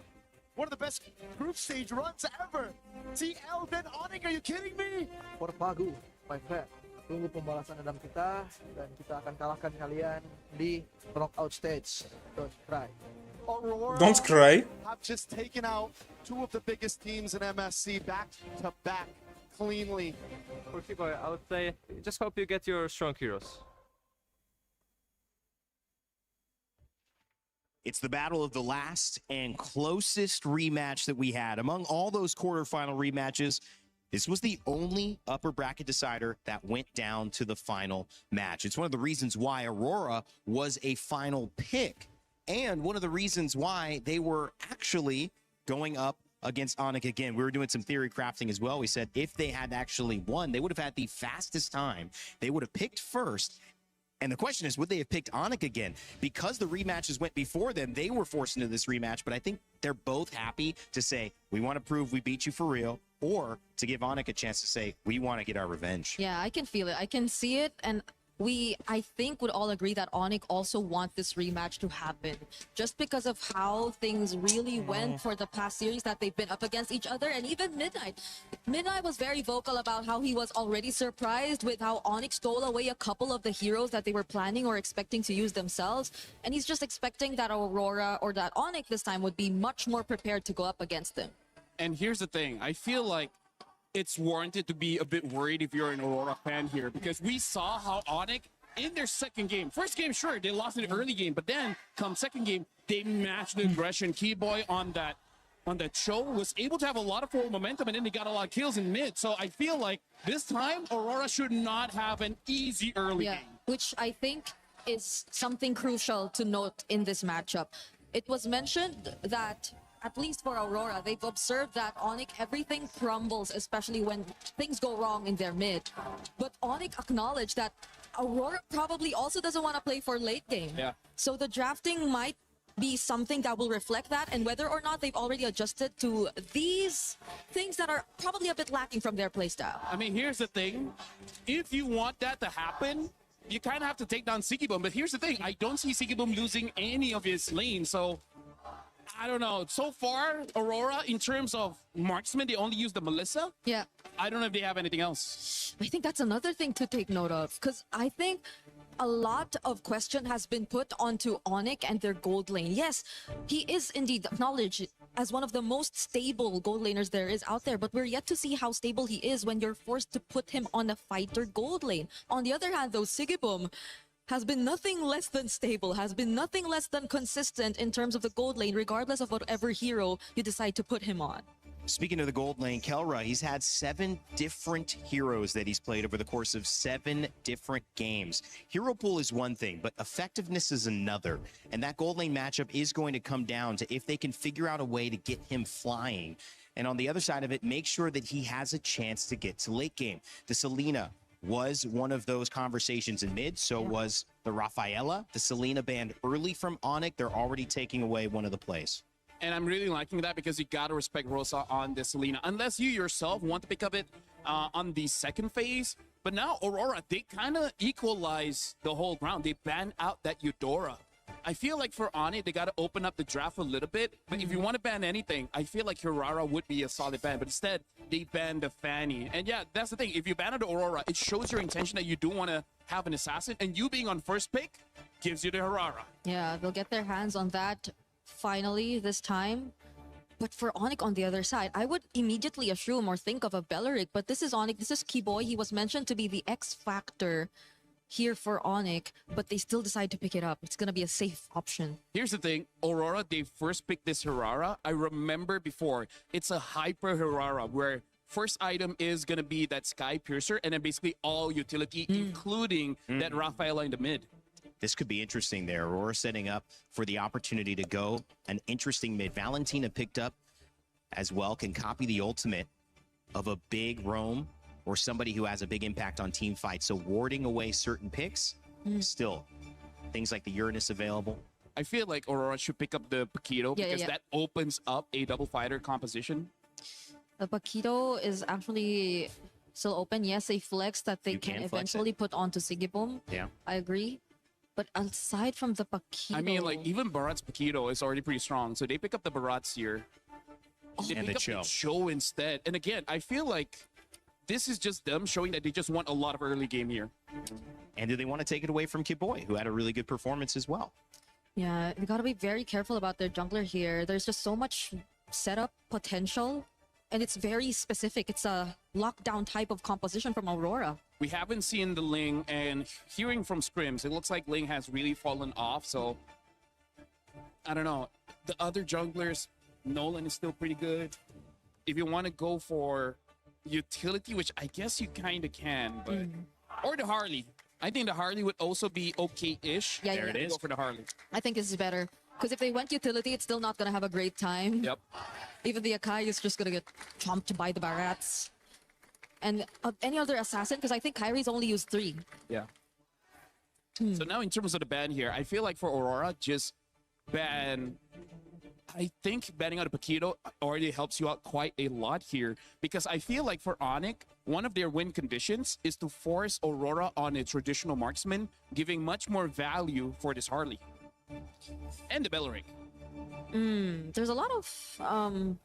One of the best group stage runs ever. TL then Onic, are you kidding me? For Pago, my friend. Tunggu pembalasan dendam kita, dan kita akan kalahkan kalian di knockout stage. Don't cry. Aurora Don't cry. have just taken out 2 of the biggest teams in MSC back to back cleanly. For Kiboy, I would say, just hope you get your strong heroes. It's the battle of the last and closest rematch that we had. Among all those quarterfinal rematches, this was the only upper bracket decider that went down to the final match. It's one of the reasons why Aurora was a final pick, and one of the reasons why they were actually going up against Onic again. We were doing some theory crafting as well. We said if they had actually won, they would have had the fastest time. They would have picked first. And the question is, would they have picked Onic again? Because the rematches went before them, they were forced into this rematch, but I think they're both happy to say, we want to prove we beat you for real, or to give Onic a chance to say, we want to get our revenge. Yeah, I can feel it. I can see it, and I think, would all agree that Onic also want this rematch to happen just because of how things really went for the past series that they've been up against each other. And even Midnight. Midnight was very vocal about how he was already surprised with how Onic stole away a couple of the heroes that they were planning or expecting to use themselves. And he's just expecting that Aurora or that Onic this time would be much more prepared to go up against them. And here's the thing. I feel like it's warranted to be a bit worried if you're an Aurora fan here, because we saw how Onic in their second game, first game, sure, they lost in the early game, but then come second game, they matched the aggression. Keyboy on that show was able to have a lot of forward momentum, and then they got a lot of kills in mid. So I feel like this time Aurora should not have an easy early game. Which I think is something crucial to note in this matchup. It was mentioned that, at least for Aurora, they've observed that Onic, everything crumbles, especially when things go wrong in their mid. But Onic acknowledged that Aurora probably also doesn't want to play for late game. Yeah. So the drafting might be something that will reflect that, and whether or not they've already adjusted to these things that are probably a bit lacking from their playstyle. I mean, here's the thing. If you want that to happen, you kind of have to take down Sigibum. But here's the thing. I don't see Sigibum losing any of his lanes, so I don't know. So far, Aurora, in terms of marksman, they only use the Melissa. Yeah. I don't know if they have anything else. I think that's another thing to take note of, because I think a lot of question has been put onto Onic and their gold lane. Yes, he is indeed acknowledged as one of the most stable gold laners there is out there, but we're yet to see how stable he is when you're forced to put him on a fighter gold lane. On the other hand, though, Sigibum has been nothing less than stable, has been nothing less than consistent in terms of the gold lane, regardless of whatever hero you decide to put him on. Speaking of the gold lane, Kelra, he's had 7 different heroes that he's played over the course of 7 different games. Hero pool is one thing, but effectiveness is another. And that gold lane matchup is going to come down to if they can figure out a way to get him flying. And on the other side of it, make sure that he has a chance to get to late game. The Selena was one of those conversations in mid, so was the Rafaela. The Selena banned early from Onic. They're already taking away one of the plays. And I'm really liking that because you got to respect Rosa on the Selena. Unless you yourself want to pick up it on the second phase. But now Aurora, they kind of equalize the whole ground. They ban out that Eudora. I feel like for Onic, they got to open up the draft a little bit. But if you want to ban anything, I feel like Hirara would be a solid ban. But instead, they banned the Fanny. And yeah, that's the thing. If you ban out the Aurora, it shows your intention that you do want to have an assassin. And you being on first pick gives you the Hirara. Yeah, they'll get their hands on that finally this time. But for Onic on the other side, I would immediately assume or think of a Belleric, but this is Onic, this is Keyboy. He was mentioned to be the X factor here for Onic, but they still decide to pick it up. It's going to be a safe option. Here's the thing, Aurora, they first picked this Hirara. I remember before, it's a hyper Hirara where first item is going to be that Sky Piercer and then basically all utility, including that Rafaela in the mid. This could be interesting there. Aurora setting up for the opportunity to go an interesting mid. Valentina picked up as well, can copy the ultimate of a big roam or somebody who has a big impact on team fights. So warding away certain picks, still things like the Uranus available. I feel like Aurora should pick up the Paquito because that opens up a double fighter composition. The Paquito is actually still open. Yes, a flex that they can eventually put onto Sigibum. Yeah, I agree. But aside from the Paquito... I mean, like, even Barat's Paquito is already pretty strong. So they pick up the Barats here. They and pick up the Cho instead. And again, I feel like this is just them showing that they just want a lot of early game here. And do they want to take it away from Keyboy, who had a really good performance as well? Yeah, they got to be very careful about their jungler here. There's just so much setup potential. And it's very specific. It's a lockdown type of composition from Aurora. We haven't seen the Ling, and hearing from scrims, it looks like Ling has really fallen off. So, I don't know. The other junglers, Nolan is still pretty good. If you want to go for utility, which I guess you kind of can, but or the Harley. I think the Harley would also be okay-ish. Yeah, there it is. Go for the Harley. I think it's better. Because if they went utility, it's still not going to have a great time. Yep. Even the Akai is just going to get chomped by the Barats. And any other assassin, because I think Kyrie's only used 3. Yeah. So now in terms of the ban here, I feel like for Aurora, just ban I think betting on a Paquito already helps you out quite a lot here, because I feel like for Onic, one of their win conditions is to force Aurora on a traditional marksman, giving much more value for this Harley. And the Belleric. There's a lot of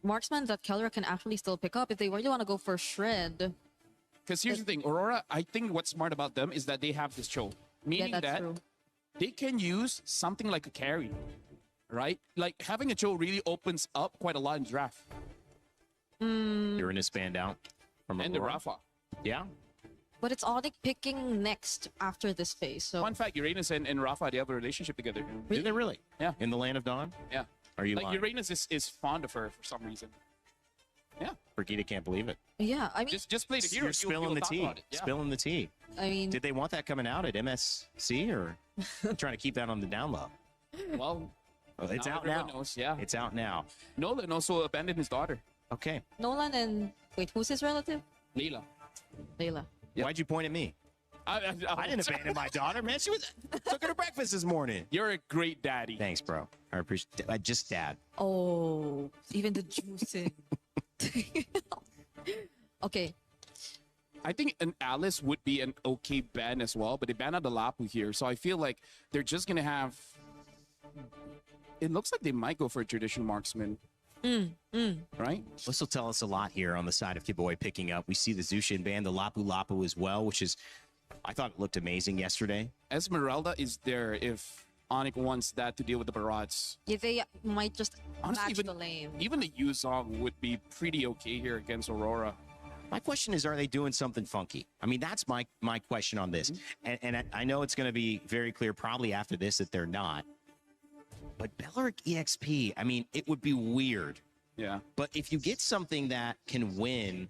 marksmen that Keller can actually still pick up if they really want to go for Shred. Because here's the thing, Aurora, I think what's smart about them is that they have this choke. Meaning that's that true. they can use something like a carry, right? Like having a choke really opens up quite a lot in draft. Uranus banned out from And the Aurora. Rafa. Yeah. But it's Onic picking next after this phase. So Fun fact, Uranus and Rafa, they have a relationship together. Did they really? Yeah. In the land of Dawn? Yeah. Are you like lying? Uranus is fond of her for some reason. Yeah. Brigida can't believe it. yeah, I mean, Just play the hero. You're spilling the tea. Yeah. Spilling the tea. I mean, Did they want that coming out at MSC or trying to keep that on the down low? Well, It's now out now. everyone knows, yeah. It's out now. Nolan also abandoned his daughter. Okay. Nolan and wait, who's his relative? Layla. Layla. Why'd you point at me? I didn't abandon my daughter, man. She was took her to breakfast this morning. You're a great daddy. Thanks, bro. I appreciate. Just dad. Oh, even the juicing. Okay. I think an Alice would be an okay ban as well, but they banned out the Lapu here, so I feel like they're just gonna have. It looks like they might go for a traditional marksman. Right? This will tell us a lot here on the side of Kiboy picking up. We see the Zushin band, the Lapu Lapu as well, which is, I thought it looked amazing yesterday. Esmeralda is there if Onic wants that to deal with the barrage. Yeah, they might just Honestly, match the lane. Even the Yuzong would be pretty okay here against Aurora. My question is, are they doing something funky? I mean, that's my question on this. And I know it's going to be very clear probably after this that they're not. But Belleric EXP, I mean, it would be weird. Yeah. But if you get something that can win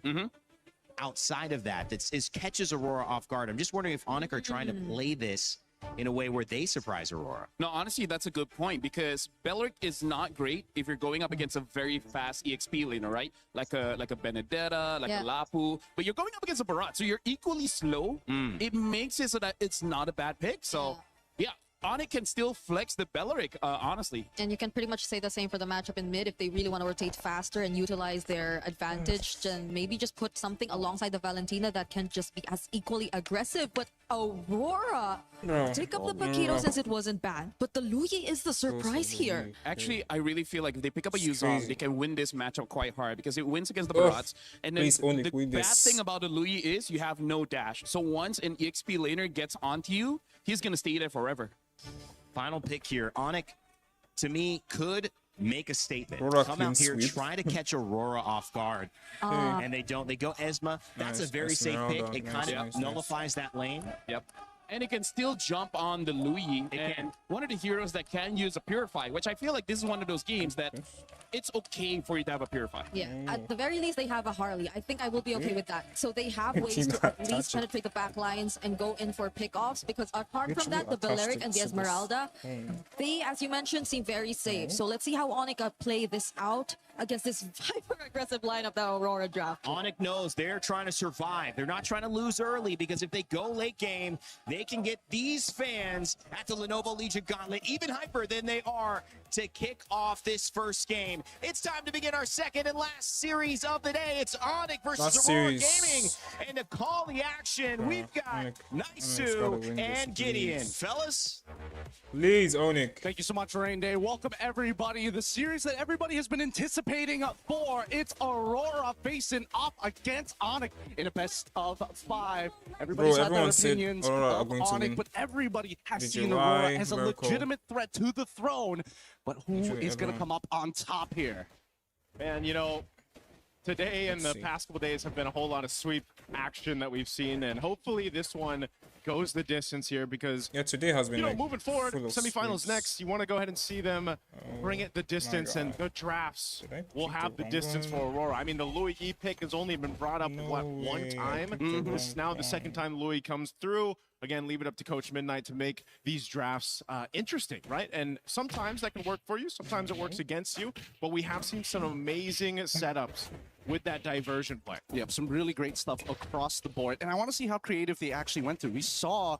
outside of that, catches Aurora off guard, I'm just wondering if Onic are trying to play this in a way where they surprise Aurora. No, honestly, that's a good point, because Belleric is not great if you're going up against a very fast EXP laner, right? Like a Benedetta, like a Lapu. But you're going up against a Barat, so you're equally slow. It makes it so that it's not a bad pick. So, yeah. Onic can still flex the Belleric, honestly. And you can pretty much say the same for the matchup in mid. If they really want to rotate faster and utilize their advantage, then maybe just put something alongside the Valentina that can just be as equally aggressive. But Aurora, take up the Paquito since it wasn't bad. But the Luyi is the surprise here. Actually, I really feel like if they pick up a Yuzong, they can win this matchup quite hard, because it wins against the Barats. And then the bad thing about the Luyi is you have no dash. So once an EXP laner gets onto you, he's going to stay there forever. Final pick here. Onic, to me, could make a statement. Aurora Come out here, sweep. try to catch Aurora off guard. And they don't. They go Esma. That's a very safe pick. It kind of nullifies that lane. Yep. And it can still jump on the Luyi. And one of the heroes that can use a Purify, which I feel like this is one of those games that it's okay for you to have a Purify. Yeah, at the very least, they have a Harley. I think I will be okay with that. So they have ways to at least penetrate the back lines and go in for pickoffs, because apart from that, the Belleric and the Esmeralda, they, as you mentioned, seem very safe. So let's see how Onic play this out against this hyper-aggressive lineup that Aurora draft. Onic knows they're trying to survive. They're not trying to lose early, because if they go late game, they can get these fans at the Lenovo Legion Gauntlet even hyper than they are to kick off this first game. It's time to begin our second and last series of the day. It's Onic versus Aurora Gaming. And to call the action, we've got Naisu and Gideon. Fellas? Please, Onic. Thank you so much, Rain Day. Welcome, everybody. The series that everybody has been anticipating for. It's Aurora facing off against Onic in a best of 5. Everybody's had their opinions of Onic, but everybody has seen Aurora as a legitimate threat to the throne. But who is going to come up on top here? Man, you know, today and the past couple days have been a whole lot of sweep action that we've seen, and hopefully this one goes the distance here, because today has been, you know, like, moving forward, full of semifinals sweeps. next, you want to go ahead and see them bring it the distance, and the drafts will have the distance for Aurora. I mean, the Louis E pick has only been brought up one time. This is now the second time Louis comes through. Again, leave it up to Coach Midnight to make these drafts interesting, right? And sometimes that can work for you, sometimes it works against you, but we have seen some amazing setups with that diversion play. Yep, some really great stuff across the board. And I want to see how creative they actually went through. We saw,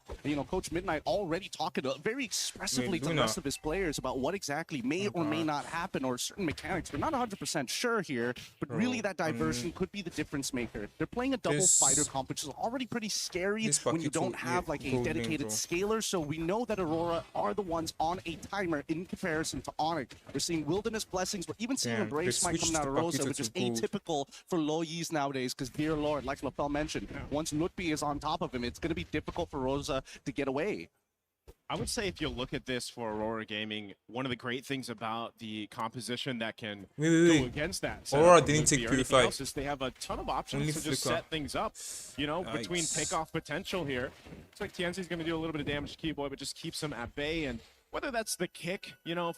Coach Midnight already talking very expressively to the rest of his players about what exactly may or may not happen, or certain mechanics. We're not 100% sure here, but really that diversion could be the difference maker. They're playing a double fighter comp, which is already pretty scary when you don't have like a dedicated scaler. So we know that Aurora are the ones on a timer in comparison to Onic. We're seeing Wilderness Blessings. We're even seeing Embrace might come out of ROSA, which is atypical for low Yis nowadays, because dear Lord, like LaFell mentioned, once Lutby is on top of him, it's going to be difficult for Rosa to get away. I would say if you look at this for Aurora Gaming, one of the great things about the composition that can go against that Aurora didn't take Purify. Is they have a ton of options to just set things up, between pick-off potential here. Looks like TNC is going to do a little bit of damage to Keyboy, but just keeps him at bay. And whether that's the kick,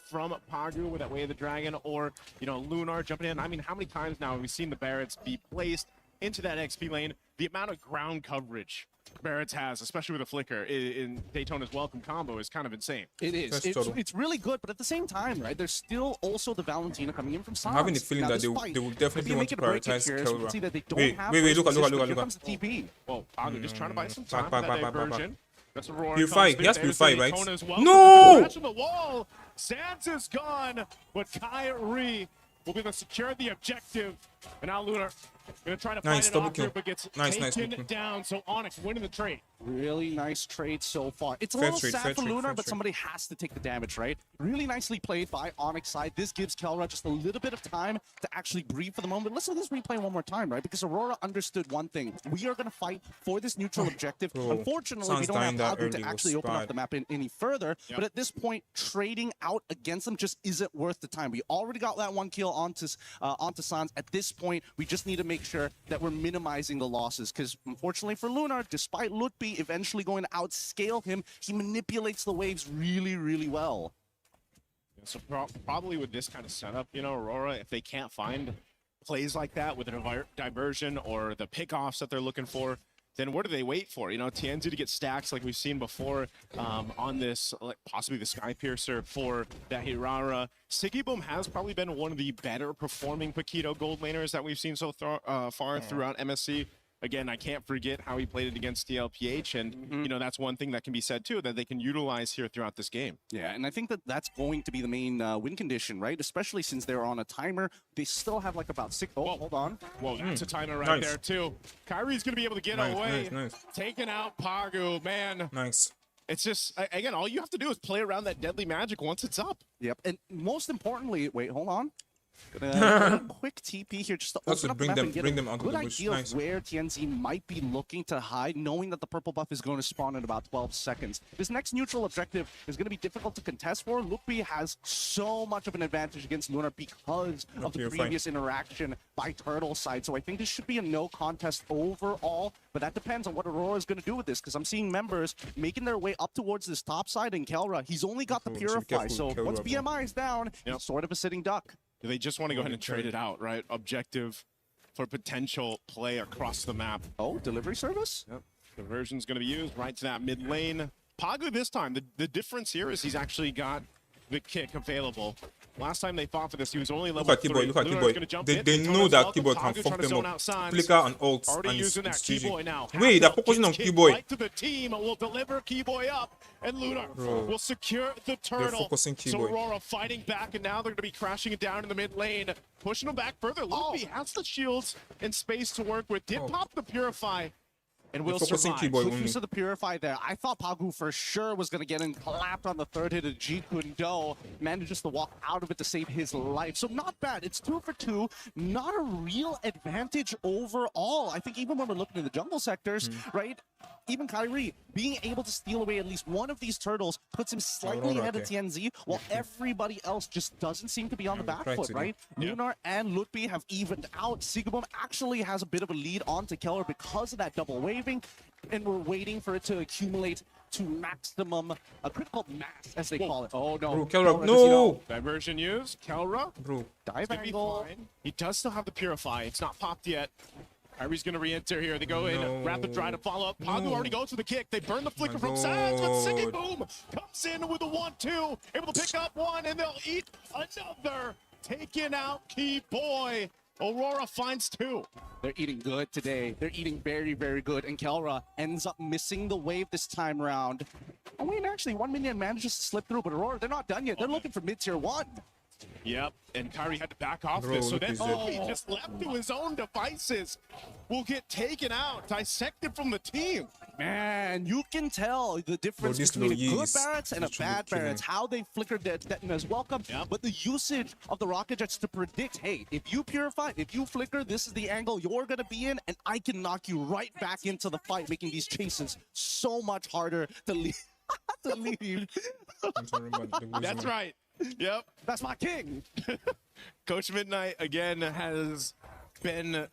from Pagu with that Way of the Dragon, or, Lunar jumping in. I mean, how many times now have we seen the Barretts be placed into that XP lane? The amount of ground coverage Barretts has, especially with a flicker in Daytona's welcome combo, is kind of insane. It is. It's really good, but at the same time, right, there's still also the Valentina coming in from Silence. I'm having a feeling that they will definitely want to prioritize Kelra. Wait, look. Comes the TP. Well, Pagu just trying to buy some time for that diversion. That's Aurora. Purify. He has Purify, right? No! The wall. Sans is gone, but Kyrie will be able to secure the objective. And now Lunar gonna try to find it off here, but gets taken down. So Onic winning the trade. Really nice trade so far. It's a little sad for Lunar, but somebody has to take the damage, right? Really nicely played by Onyx side. This gives Kelra just a little bit of time to actually breathe for the moment. Listen to this replay one more time, right? Because Aurora understood one thing. We are going to fight for this neutral objective. Unfortunately, we don't have Pagu to actually open up the map any further. But at this point, trading out against them just isn't worth the time. We already got that one kill onto Sans. At this point, we just need to make sure that we're minimizing the losses. Because unfortunately for Lunar, despite Lutby eventually going to outscale him, he manipulates the waves really, really well. So probably with this kind of setup, Aurora, if they can't find plays like that with a diversion or the pickoffs that they're looking for, then what do they wait for? TNZ to get stacks like we've seen before on this, like possibly the Sky Piercer for that Hirara. Sigiboom has probably been one of the better performing Paquito gold laners that we've seen so far throughout MSC. Again, I can't forget how he played it against DLPH, and that's one thing that can be said too, that they can utilize here throughout this game. Yeah, and I think that that's going to be the main win condition, right? Especially since they're on a timer. They still have like about 6. Oh, hold on. Well, that's a timer right there too. Kyrie's gonna be able to get away, taking out Pagu, man. Nice. It's just, again, all you have to do is play around that deadly magic once it's up. Yep, and most importantly, wait, hold on. Gonna quick TP here just to open up the map and get a good idea of where TNZ might be looking to hide, knowing that the purple buff is going to spawn in about 12 seconds. This next neutral objective is going to be difficult to contest for. Lutby has so much of an advantage against Lunar because of the previous interaction by Turtle side. So I think this should be a no contest overall, but that depends on what Aurora is going to do with this, because I'm seeing members making their way up towards this top side, and Kelra, he's only got the Purify. So once BMI is down, he's sort of a sitting duck. They just want to go ahead and trade it out, right? Objective for potential play across the map. Oh, delivery service? Yep. Diversion's going to be used right to that mid lane. Pagu this time, the difference here is he's actually got the kick available. Last time they fought for this, he was only level 3. Look at Keyboy. They know that Keyboy can fuck them up. Flicker and ult, and using that Keyboy now. Wait, they're focusing on Keyboy. Right to the team will deliver Keyboy up, and Lunar will secure the turtle. So Aurora fighting back, and now they're going to be crashing it down in the mid lane, pushing them back further. Lutby has the shields and space to work with. Did pop the Purify. And will survive. Good use of the Purify there. I thought Pagu for sure was going to get in, clapped on the third hit of Jeet Kune Do, manages to walk out of it to save his life. So not bad. It's 2 for 2. Not a real advantage overall. I think even when we're looking at the jungle sectors, right? Even Kyrie being able to steal away at least one of these turtles puts him slightly ahead of TNZ, while everybody else just doesn't seem to be on the back foot, right? Lunar and Lutby have evened out. Sigiboom actually has a bit of a lead onto Keller because of that double waving, and we're waiting for it to accumulate to maximum, a critical mass, as they call it. Oh no. Bro, Kelra, no! Diversion used. Kelra. Bro. Dive angle. He does still have the Purify. It's not popped yet. Kyrie's going to re-enter here. They go in, rapid try to follow up. Pagu already goes for the kick. They burn the flicker from Sans, but Sigiboom comes in with a 1-2, able to pick up one, and they'll eat another. Taking out Keyboy. Aurora finds 2. They're eating good today. They're eating very, very good. And Kelra ends up missing the wave this time around. Oh, wait, actually, 1 minion manages to slip through, but Aurora, they're not done yet. They're looking for mid-tier 1. Yep, and Kyrie had to back off Bro, this. So look then at Zombie that. just left to his own devices will get taken out, dissected from the team. Man, you can tell the difference this between a little good Yeez Barretts and a literally bad killing. Barretts. How they flickered their Detona's welcome, but the usage of the rocket jets to predict, hey, if you purify, if you flicker, this is the angle you're gonna be in, and I can knock you right back into the fight, making these chases so much harder to leave. to leave. That's right. Yep. That's my king. Coach Midnight, again, has been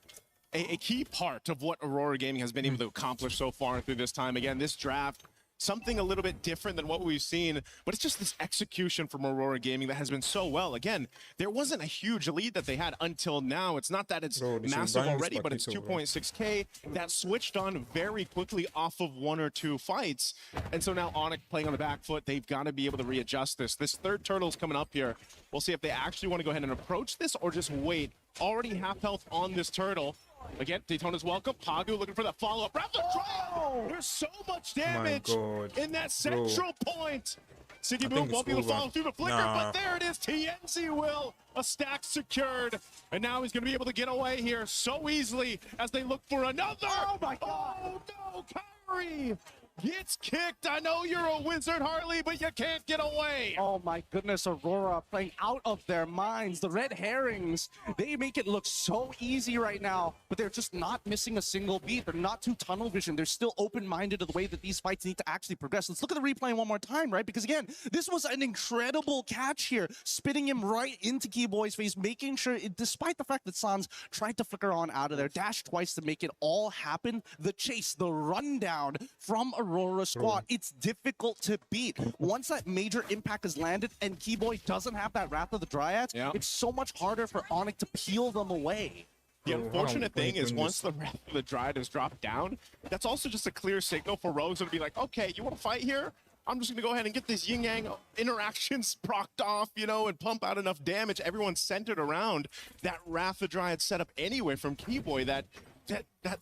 a key part of what Aurora Gaming has been able to accomplish so far through this time. Again, this draft, something a little bit different than what we've seen, but it's just this execution from Aurora Gaming that has been so well. Again, there wasn't a huge lead that they had until now. It's not that it's massive already, but it's 2.6K. That switched on very quickly off of 1 or 2 fights. And so now Onic playing on the back foot, they've got to be able to readjust this. This third turtle's coming up here. We'll see if they actually want to go ahead and approach this or just wait. Already half health on this turtle. Again, Daytona's welcome. Pagu looking for that follow-up. There's so much damage in that central point. City Boom won't be able to follow through the flicker, but there it is. TNZ will. A stack secured. And now he's going to be able to get away here so easily as they look for another. Oh, my God. Oh, no, Kyrie gets kicked. I know you're a wizard, Harley, but you can't get away. Oh my goodness, Aurora playing out of their minds. The red herrings, they make it look so easy right now, but they're just not missing a single beat. They're not too tunnel vision. They're still open-minded to the way that these fights need to actually progress. Let's look at the replay one more time, right? Because again, this was an incredible catch here, spitting him right into Keyboy's face, making sure, despite the fact that Sans tried to flicker on out of there, dashed twice to make it all happen. The chase, the rundown from Aurora squad, it's difficult to beat. Once that major impact is landed and Keyboy doesn't have that Wrath of the Dryads, it's so much harder for Onic to peel them away. The unfortunate thing is once the Wrath of the Dryad is dropped down, that's also just a clear signal for Rosa to be like, okay, you want to fight here? I'm just going to go ahead and get this yin-yang interactions procced off, you know, and pump out enough damage. Everyone's centered around that Wrath of the Dryad setup anyway from Keyboy that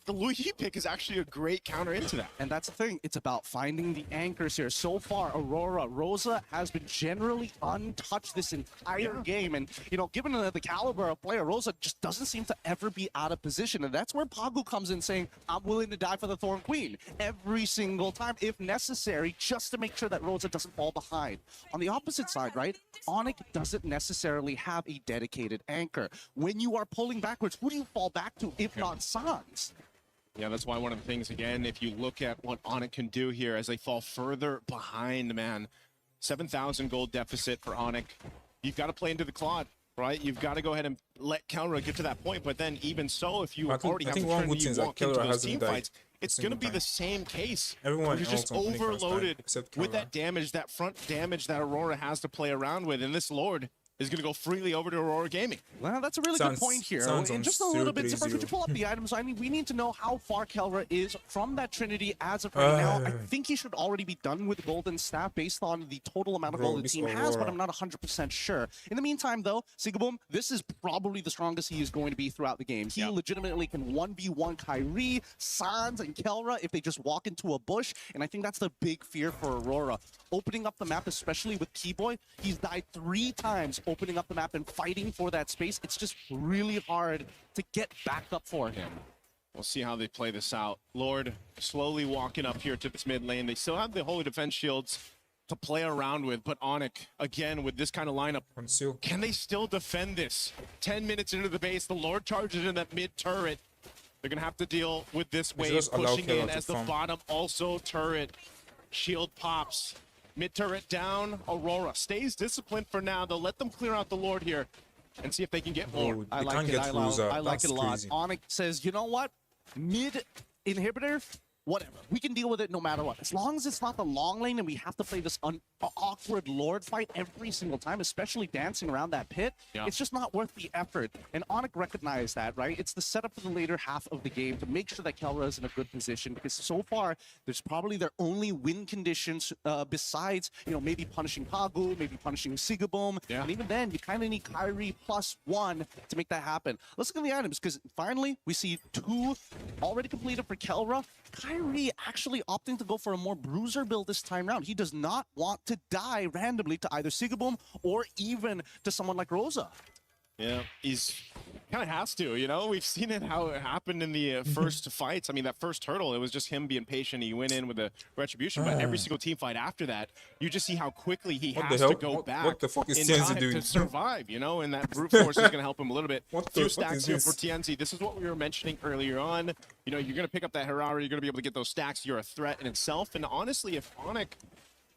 the Louis pick is actually a great counter into that. And that's the thing. It's about finding the anchors here. So far, Aurora, Rosa has been generally untouched this entire game. And, you know, given the caliber of player, Rosa just doesn't seem to ever be out of position. And that's where Pagu comes in saying, I'm willing to die for the Thorn Queen every single time, if necessary, just to make sure that Rosa doesn't fall behind. On the opposite side, right, Onic doesn't necessarily have a dedicated anchor. When you are pulling backwards, who do you fall back to if not Sans? Yeah, that's why one of the things, again, if you look at what Onic can do here as they fall further behind, man, 7,000 gold deficit for Onic. You've got to play into the Claude, right? You've got to go ahead and let Kelra get to that point. But then even so, if you already have the Trinity, you walk into those team fights, it's going to be the same case. Everyone you're just overloaded with that damage, that front damage that Aurora has to play around with. And this Lord is going to go freely over to Aurora Gaming. Well, that's a really good point here. And just a little bit, so could you pull up the items? I mean, we need to know how far Kelra is from that Trinity as of right now. I think he should already be done with Golden Staff based on the total amount of gold the team has, but I'm not 100% sure. In the meantime, though, Sigaboom, this is probably the strongest he is going to be throughout the game. He legitimately can 1v1 Kyrie, Sans, and Kelra if they just walk into a bush, and I think that's the big fear for Aurora. Opening up the map, especially with Keyboy, he's died 3 times opening up the map and fighting for that space. It's just really hard to get back up for him. We'll see how they play this out. Lord slowly walking up here to this mid lane. They still have the Holy Defense Shields to play around with, but Onic, again, with this kind of lineup, can they still defend this? 10 minutes into the base, the Lord charges in that mid turret. They're going to have to deal with this wave pushing in as the bottom also turret. Shield pops. Mid turret down. Aurora stays disciplined for now. They'll let them clear out the Lord here and see if they can get more. I like it. I like it a lot. Onic says, you know what? Mid inhibitor, whatever. We can deal with it no matter what. As long as it's not the long lane and we have to play this awkward Lord fight every single time, especially dancing around that pit, it's just not worth the effort. And Onic recognized that, right? It's the setup for the later half of the game to make sure that Kelra is in a good position, because so far, there's probably their only win conditions besides, you know, maybe punishing Pagu, maybe punishing Sigaboom. And even then, you kind of need Kyrie +1 to make that happen. Let's look at the items, because finally, we see 2 already completed for Kelra. Kyrie actually opting to go for a more bruiser build this time around. He does not want to die randomly to either Sigaboom or even to someone like Rosa. Yeah, he's kind of has to, you know? We've seen it, how it happened in the first fights. I mean, that first hurdle, it was just him being patient. He went in with a retribution, but every single team fight after that, you just see how quickly he has to go back what the fuck is in TNZ time doing? to survive, you know? And that brute force is going to help him a little bit. What the Few fuck stacks is here this? for TNZ. This is what we were mentioning earlier on. You know, you're going to pick up that Harara, you're going to be able to get those stacks. You're a threat in itself. And honestly, if Onic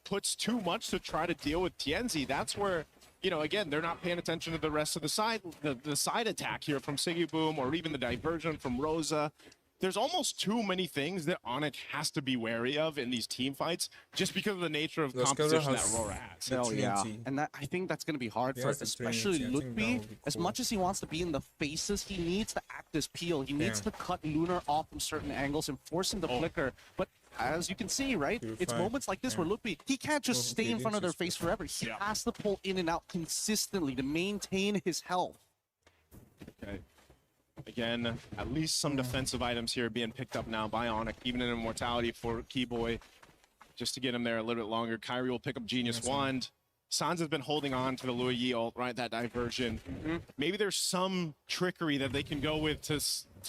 puts too much to try to deal with TNZ, that's where, you know, again, they're not paying attention to the rest of the side attack here from Sigaboom or even the diversion from Rosa. There's almost too many things that Onic has to be wary of in these team fights just because of the nature of competition that Aurora has. Oh, yeah. And I think that's going to be hard for especially Lutfi. As much as he wants to be in the faces, he needs to act as Peel. He needs to cut Lunar off from certain angles and force him to flicker. But as you can see, right, it's moments like this where Lutfi, he can't just stay in front of their face forever. He has to pull in and out consistently to maintain his health. Okay. Again, at least some defensive items here being picked up now by Onic, even an immortality for Keyboy, just to get him there a little bit longer. Kyrie will pick up Genius Wand. Sans has been holding on to the Lui Yi ult, right, that diversion. Maybe there's some trickery that they can go with to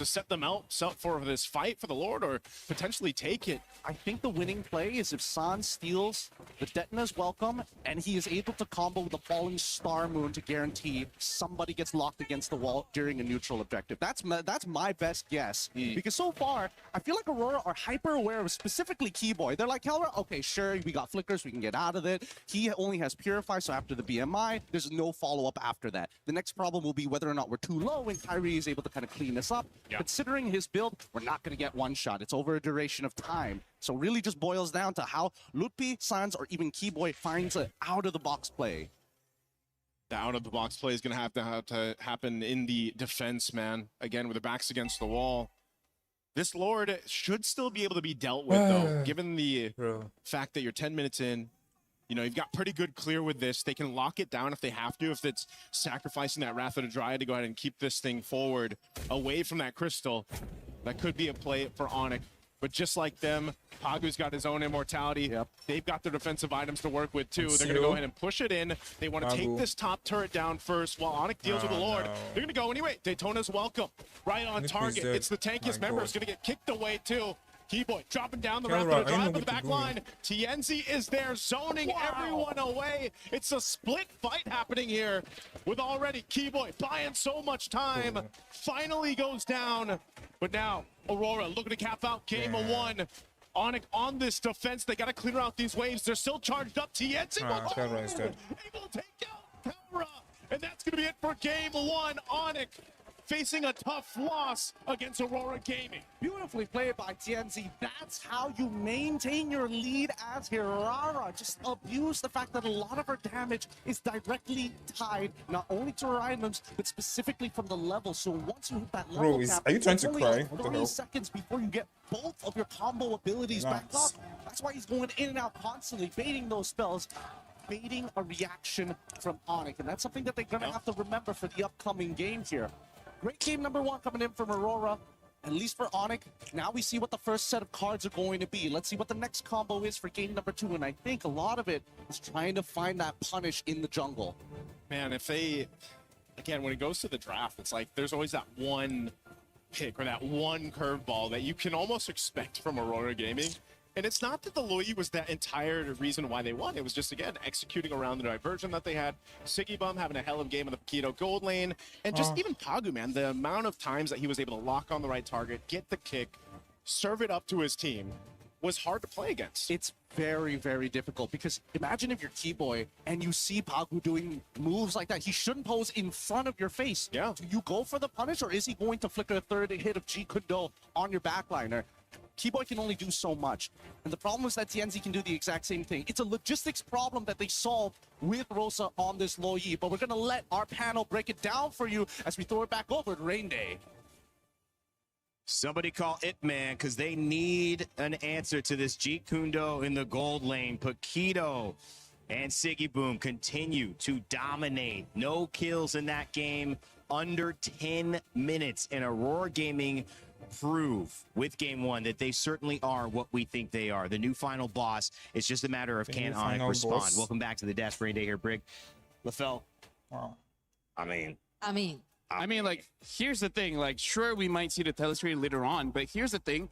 set them out for this fight for the Lord, or potentially take it. I think the winning play is if Sans steals the Detna's Welcome and he is able to combo with the Falling Star Moon to guarantee somebody gets locked against the wall during a neutral objective. That's my best guess. Because so far, I feel like Aurora are hyper aware of specifically Keyboy. They're like, Kelra, okay, sure, we got flickers, we can get out of it. He only has Purify, so after the BMI, there's no follow-up after that. The next problem will be whether or not we're too low and Kyrie is able to kind of clean us up. Considering his build, we're not going to get one shot. It's over a duration of time. So really just boils down to how Lutfi, Sans, or even Keyboy finds an out-of-the-box play. The out-of-the-box play is going to have to happen in the defense, man. Again, with their backs against the wall. This Lord should still be able to be dealt with, though, given the fact that you're 10 minutes in. You know, you've got pretty good clear with this. They can lock it down if they have to, if it's sacrificing that Wrath of the Dryad to go ahead and keep this thing forward away from that crystal. That could be a play for Onic. But just like them, Pagu's got his own immortality. They've got their defensive items to work with, too. They're going to go ahead and push it in. They want to take this top turret down first while Onic deals with the Lord. They're going to go anyway. Daytona's welcome. Right on target. It's the tankiest member. It's going to get kicked away, too. Keyboy dropping down the Wrath of the Dryad with the back line. TNZ is there, zoning everyone away. It's a split fight happening here with already Keyboy buying so much time. Finally goes down. But now, Aurora looking to cap out game of 1. Onic on this defense. They got to clear out these waves. They're still charged up. TNZ able to take out Kelra. And that's going to be it for game 1. Onic facing a tough loss against Aurora Gaming. Beautifully played by TNZ. That's how you maintain your lead as Hirara. Just abuse the fact that a lot of her damage is directly tied not only to her items, but specifically from the level. So once you hit that level cap, are you trying to only cry? What the 3 hell? seconds before you get both of your combo abilities back up. That's why he's going in and out constantly, baiting those spells, baiting a reaction from Onic. And that's something that they're going to have to remember for the upcoming game here. Great game number 1 coming in from Aurora, at least for Onic. Now we see what the first set of cards are going to be. Let's see what the next combo is for game number 2. And I think a lot of it is trying to find that punish in the jungle. Man, if they, again, when it goes to the draft, it's like there's always that one pick or that one curveball that you can almost expect from Aurora Gaming. And it's not that the Lui was that entire reason why they won. It was just, again, executing around the diversion that they had. Sigibum having a hell of a game in the Paquito gold lane. And just even Pagu, man, the amount of times that he was able to lock on the right target, get the kick, serve it up to his team was hard to play against. It's very, very difficult because imagine if you're Keyboy and you see Pagu doing moves like that. He shouldn't pose in front of your face. Do you go for the punish or is he going to flicker a third hit of G Kundo on your backliner? Keyboy can only do so much. And the problem is that TNZ can do the exact same thing. It's a logistics problem that they solved with Rosa on this low E, but we're going to let our panel break it down for you as we throw it back over to Rain Day. Somebody call It Man, because they need an answer to this. Jeet Kundo in the gold lane. Paquito and Siggy Boom continue to dominate. No kills in that game, under 10 minutes. And Aurora Gaming prove with game one that they certainly are what we think they are. The new final boss. It's just a matter of can Onic respond. Boss. Welcome back to the desk. Rain Day here, Brig. LaFell. Wow. I mean, like, here's the thing. Like, sure, we might see the telestrain later on, but here's the thing.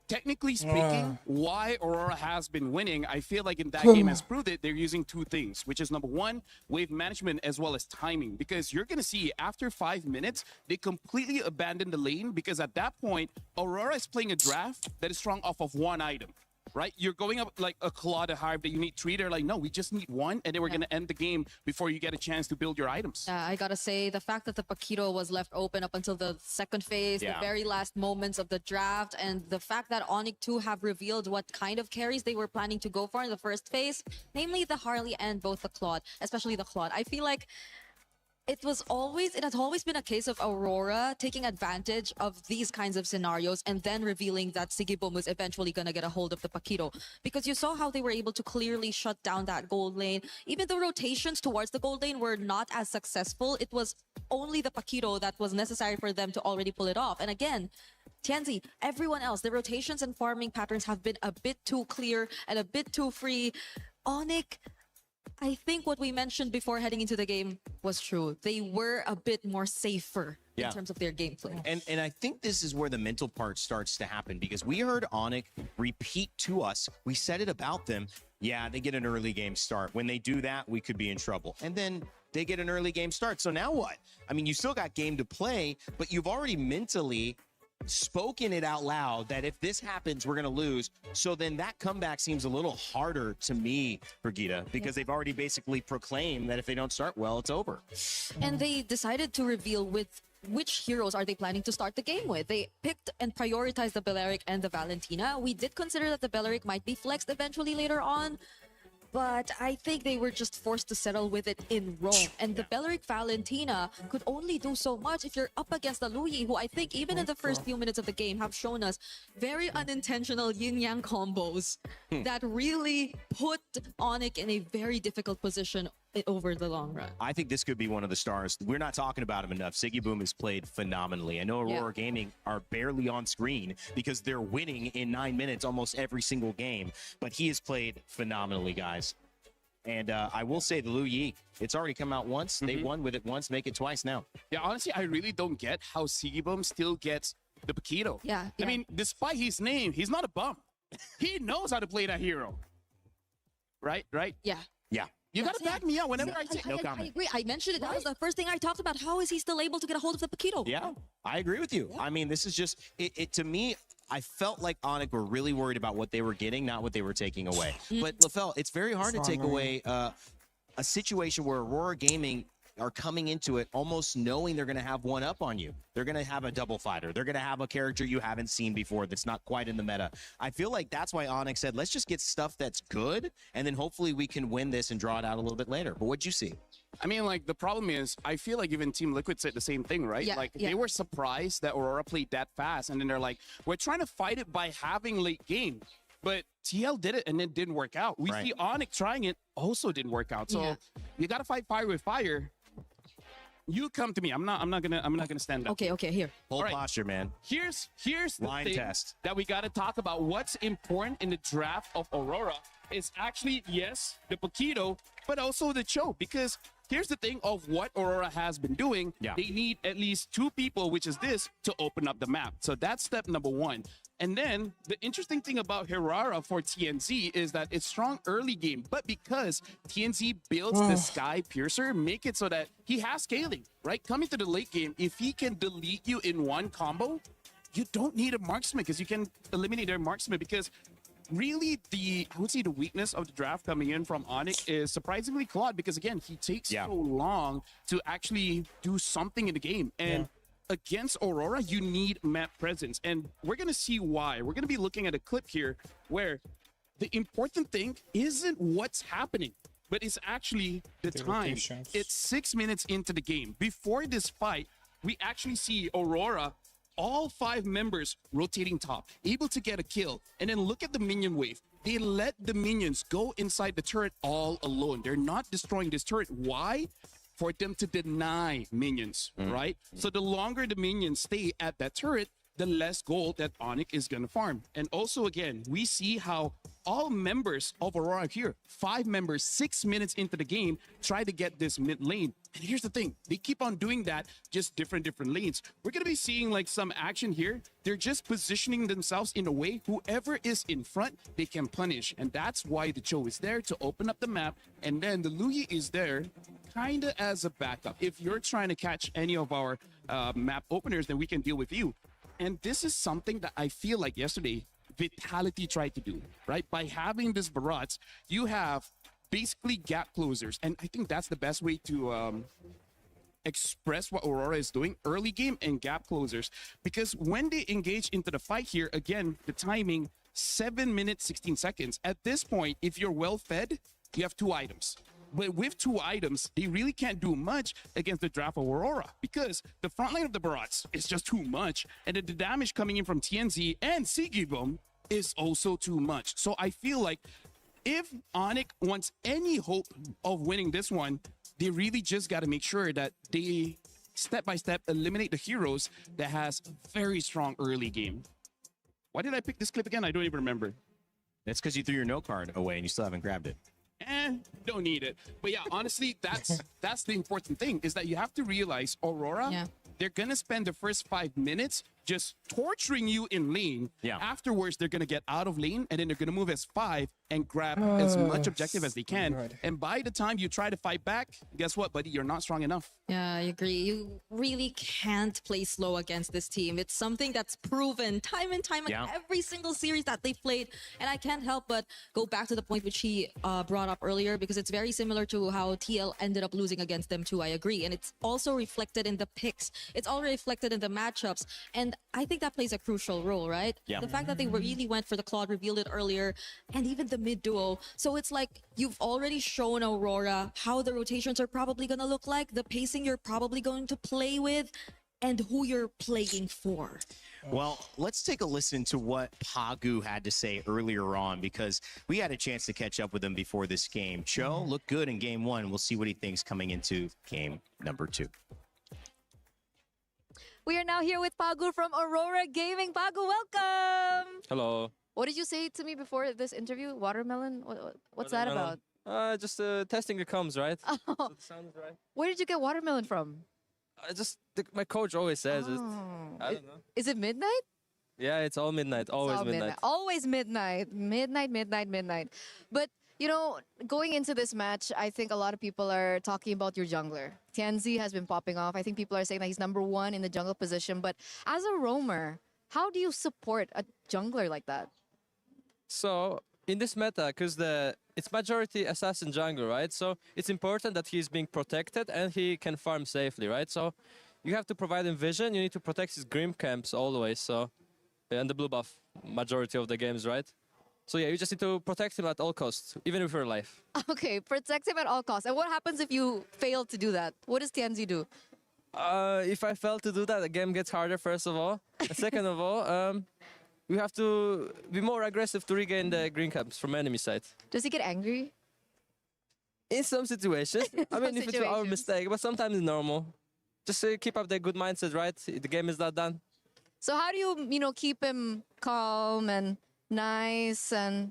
Technically speaking, why Aurora has been winning, I feel like in that game has proved it, they're using two things, which is number one, wave management as well as timing. Because you're going to see after 5 minutes, they completely abandon the lane because at that point, Aurora is playing a draft that is strong off of one item. Right? You're going up like a Claw to Hive that you need 3. They're like, no, we just need 1, and then we're going to end the game before you get a chance to build your items. I gotta say, the fact that the Paquito was left open up until the second phase, the very last moments of the draft, and the fact that Onic 2 have revealed what kind of carries they were planning to go for in the first phase, namely the Harley and both the Claude, especially the Claude. I feel like it has always been a case of Aurora taking advantage of these kinds of scenarios and then revealing that Siggy Boom was eventually going to get a hold of the Paquito. Because you saw how they were able to clearly shut down that gold lane. Even the rotations towards the gold lane were not as successful. It was only the Paquito that was necessary for them to already pull it off. And again, TNZ, everyone else, the rotations and farming patterns have been a bit too clear and a bit too free. Onic, I think what we mentioned before heading into the game was true. They were a bit more safer in terms of their gameplay. And I think this is where the mental part starts to happen, because we heard Onic repeat to us, we said it about them, yeah, they get an early game start. When they do that, we could be in trouble. And then they get an early game start. So now what? I mean, you still got game to play, but you've already mentally spoken it out loud that if this happens, we're going to lose. So then that comeback seems a little harder to me, Brigitte, because they've already basically proclaimed that if they don't start well, it's over. And they decided to reveal with which heroes are they planning to start the game with. They picked and prioritized the Belleric and the Valentina. We did consider that the Belleric might be flexed eventually later on, but I think they were just forced to settle with it in Rome. And the Belleric Valentina could only do so much if you're up against the Louis, who I think even in the first few minutes of the game have shown us very unintentional yin-yang combos that really put Onic in a very difficult position over the long run. I think this could be one of the stars. We're not talking about him enough. Siggy Boom has played phenomenally. I know Aurora Gaming are barely on screen because they're winning in 9 minutes almost every single game, but he has played phenomenally, guys. And I will say the Lu Yi, it's already come out once. They won with it once, make it twice now. Yeah, honestly, I really don't get how Siggy Boom still gets the Paquito. I mean, despite his name, he's not a bum. He knows how to play that hero. Right? Yeah. You gotta back me up whenever I say no comment. I agree. I mentioned it. That was the first thing I talked about. How is he still able to get a hold of the Paquito? Yeah, I agree with you. I mean, this is just, it to me, I felt like Onic were really worried about what they were getting, not what they were taking away. But LaFell, it's very hard to take away a situation where Aurora Gaming are coming into it almost knowing they're going to have one up on you. They're going to have a double fighter. They're going to have a character you haven't seen before that's not quite in the meta. I feel like that's why Onic said, let's just get stuff that's good, and then hopefully we can win this and draw it out a little bit later. But what'd you see? I mean, like, the problem is, I feel like even Team Liquid said the same thing, right? They were surprised that Aurora played that fast, and then they're like, we're trying to fight it by having late game. But TL did it, and it didn't work out. We see Onic trying it, also didn't work out. So you got to fight fire with fire. You come to me. I'm not gonna stand up. Okay, here. Hold posture, man. Here's the line thing test that we gotta talk about. What's important in the draft of Aurora is actually, yes, the Paquito, but also the Cho. Because here's the thing of what Aurora has been doing. They need at least 2 people, which is this, to open up the map. So that's step number 1. And then the interesting thing about Herrera for TNZ is that it's strong early game, but because TNZ builds the Sky Piercer, make it so that he has scaling, right? Coming to the late game, if he can delete you in one combo, you don't need a marksman because you can eliminate their marksman. Because really, I would say the weakness of the draft coming in from Onic is surprisingly Claude, because again, he takes so long to actually do something in the game. And against Aurora, you need map presence. And we're going to see why. We're going to be looking at a clip here where the important thing isn't what's happening, but it's actually the time. locations. It's 6 minutes into the game. Before this fight, we actually see Aurora, all 5 members rotating top, able to get a kill. And then look at the minion wave. They let the minions go inside the turret all alone. They're not destroying this turret. Why? For them to deny minions, right? So the longer the minions stay at that turret, the less gold that Onic is going to farm. And also, again, we see how all members of Aurora here, 5 members, 6 minutes into the game, try to get this mid lane. And here's the thing, they keep on doing that, just different lanes. We're going to be seeing like some action here. They're just positioning themselves in a way, whoever is in front, they can punish. And that's why the Cho is there to open up the map. And then the Luyi is there kind of as a backup. If you're trying to catch any of our map openers, then we can deal with you. And this is something that I feel like yesterday, Vitality tried to do, right? By having this barrage, you have basically gap closers. And I think that's the best way to express what Aurora is doing, early game and gap closers. Because when they engage into the fight here, again, the timing, 7 minutes, 16 seconds. At this point, if you're well fed, you have 2 items. But with 2 items, they really can't do much against the draft of Aurora because the front line of the barrage is just too much. And the damage coming in from TNZ and Sigibum is also too much. So I feel like if Onic wants any hope of winning this one, they really just got to make sure that they step-by-step eliminate the heroes that has very strong early game. Why did I pick this clip again? I don't even remember. That's because you threw your note card away and you still haven't grabbed it. Don't need it. But yeah, honestly, that's the important thing is that you have to realize Aurora, they're going to spend the first 5 minutes just torturing you in lane. Yeah. Afterwards, they're going to get out of lane and then they're going to move as 5 and grab as much objective as they can. And by the time you try to fight back, guess what, buddy? You're not strong enough. Yeah, I agree. You really can't play slow against this team. It's something that's proven time and time in every single series that they've played. And I can't help but go back to the point which he brought up earlier because it's very similar to how TL ended up losing against them too, I agree. And it's also reflected in the picks. It's all reflected in the matchups. And I think that plays a crucial role, right? Yeah. The fact that they really went for the Claude, revealed it earlier, and even the mid duo. So it's like you've already shown Aurora how the rotations are probably going to look like, the pacing you're probably going to play with, and who you're playing for. Well, let's take a listen to what Pagu had to say earlier on because we had a chance to catch up with him before this game. Cho looked good in game 1. We'll see what he thinks coming into game number 2. We are now here with Pagu from Aurora Gaming. Pagu, welcome! Hello. What did you say to me before this interview? Watermelon? What's that about? Just testing the comms, right? Oh. So it sounds right. Where did you get watermelon from? My coach always says it. I don't know. Is it midnight? Yeah, it's all midnight. Always All midnight. Always midnight. Midnight. But, you know, going into this match, I think a lot of people are talking about your jungler. Tianzi has been popping off. I think people are saying that he's #1 in the jungle position. But as a roamer, how do you support a jungler like that? So in this meta, because it's majority assassin jungle, right? So it's important that he's being protected and he can farm safely, right? So you have to provide him vision. You need to protect his Grim camps always. So and the blue buff majority of the games, right? So yeah, you just need to protect him at all costs, even if you're alive. Okay, protect him at all costs. And what happens if you fail to do that? What does Tianzi do? If I fail to do that, the game gets harder, first of all. And second of all, we have to be more aggressive to regain the green camps from enemy side. Does he get angry? In some situations. I mean, if it's our mistake, but sometimes it's normal. Just keep up the good mindset, right? The game is not done. So how do you, keep him calm and nice and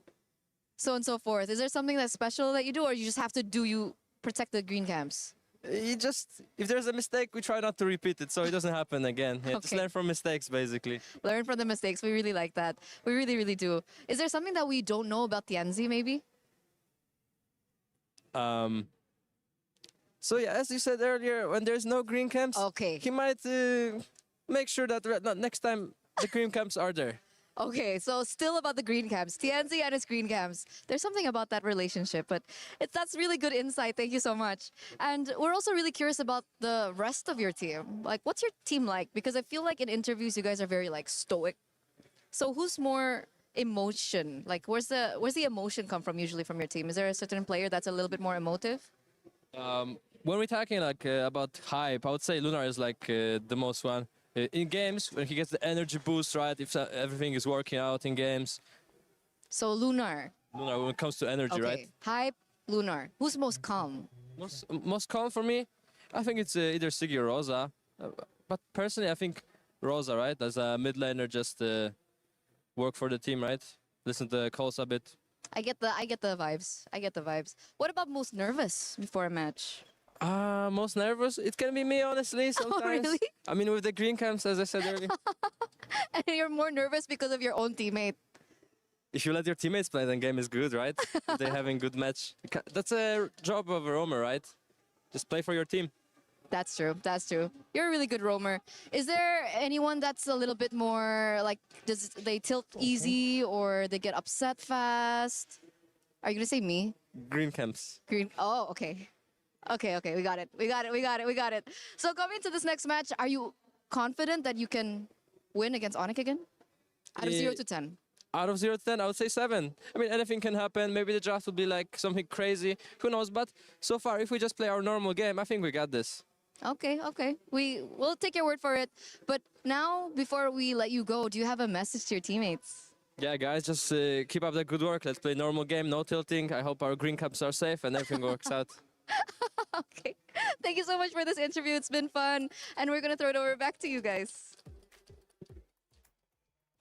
so on and so forth? Is there something that's special that you do, or you just have to protect the green camps? If there's a mistake, we try not to repeat it so it doesn't happen again. Yeah, just learn from mistakes, basically. Learn from the mistakes. We really like that. We really, really do. Is there something that we don't know about Tianzi, maybe? So yeah, as you said earlier, when there's no green camps, he might make sure that next time the green camps are there. Okay, so still about the green camps. TNZ and his green camps. There's something about that relationship, but that's really good insight. Thank you so much. And we're also really curious about the rest of your team. Like, what's your team like? Because I feel like in interviews, you guys are very like stoic. So who's more emotion? Like, where's the emotion come from usually from your team? Is there a certain player that's a little bit more emotive? When we're talking like about hype, I would say Lunar is like the most one. In games, when he gets the energy boost, right? If everything is working out in games. So Lunar. Lunar, when it comes to energy, Okay. right? Hype, Lunar. Who's most calm? Most calm for me, I think it's either Siggy or Rosa. But personally, I think Rosa, right? As a mid laner, just work for the team, right? Listen to calls a bit. I get the vibes. I get the vibes. What about most nervous before a match? Most nervous? It can be me, honestly, sometimes. Oh, really? I mean, with the green camps, as I said earlier. And you're more nervous because of your own teammate. If you let your teammates play, then game is good, right? If they're having good match. That's a job of a roamer, right? Just play for your team. That's true. That's true. You're a really good roamer. Is there anyone that's a little bit more like, does they tilt easy or they get upset fast? Are you gonna say me? Green camps. Green. Oh, okay. Okay, we got it. We got it. So coming to this next match, are you confident that you can win against Onic again? Out of 0 to 10. Out of 0 to 10, I would say 7. I mean, anything can happen. Maybe the draft will be like something crazy. Who knows? But so far, if we just play our normal game, I think we got this. Okay. We'll take your word for it. But now, before we let you go, do you have a message to your teammates? Yeah, guys, just keep up the good work. Let's play normal game, no tilting. I hope our green caps are safe and everything works out. Okay. Thank you so much for this interview. It's been fun. And we're going to throw it over back to you guys.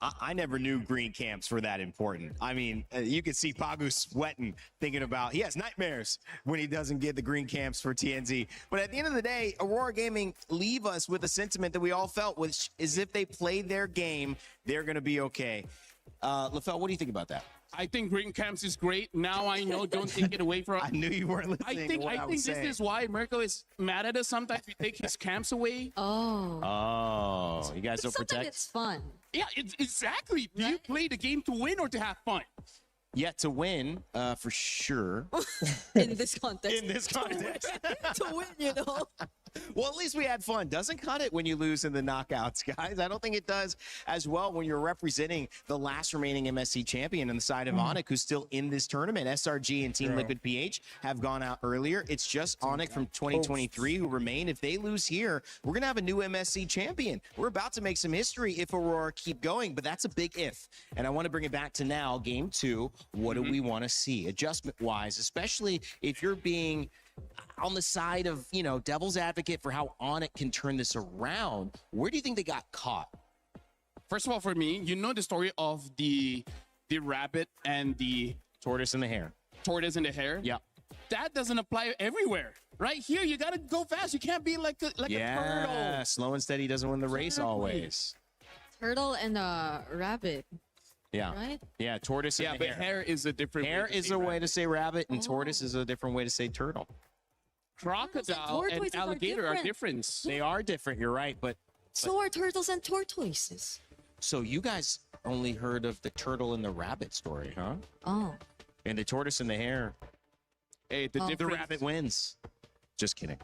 I never knew green camps were that important. I mean, you could see Pagu sweating, thinking about, he has nightmares when he doesn't get the green camps for TNZ. But at the end of the day, Aurora Gaming leave us with a sentiment that we all felt, which is if they play their game, they're going to be okay. LaFell, what do you think about that? I think green camps is great. Now I know, don't take it away from. I knew you weren't listening. I think this is why Mirko is mad at us. Sometimes we take his camps away. Oh, you guys don't Sometimes protect? it's fun. Yeah, exactly. Do you play the game to win or to have fun? Yeah, to win, for sure. In this context. In this context. To win, you know. Well, at least we had fun. Doesn't cut it when you lose in the knockouts, guys. I don't think it does as well when you're representing the last remaining MSC champion on the side of Onic, who's still in this tournament. SRG and Team Liquid PH have gone out earlier. It's just Onic from 2023 who remain. If they lose here, we're going to have a new MSC champion. We're about to make some history if Aurora keep going, but that's a big if. And I want to bring it back to now, game 2. What do we want to see adjustment-wise, especially if you're being on the side of, you know, devil's advocate for how Onic can turn this around? Where do you think they got caught? First of all, for me, you know the story of the rabbit and the tortoise and the hare. Tortoise and the hare? Yeah. That doesn't apply everywhere. Right here, you got to go fast. You can't be like a turtle. Yeah, slow and steady doesn't win the race always. Turtle and a rabbit. Yeah. Right? Yeah, tortoise and but hare is a different hare way to is say a way rabbit. to say rabbit, and tortoise is a different way to say turtle. Crocodile and alligator are different. They are different, you're right, but So are turtles and tortoises. so you guys only heard of the turtle and the rabbit story, huh? Oh. And the tortoise and the hare. Hey, the difference- rabbit wins. Just kidding.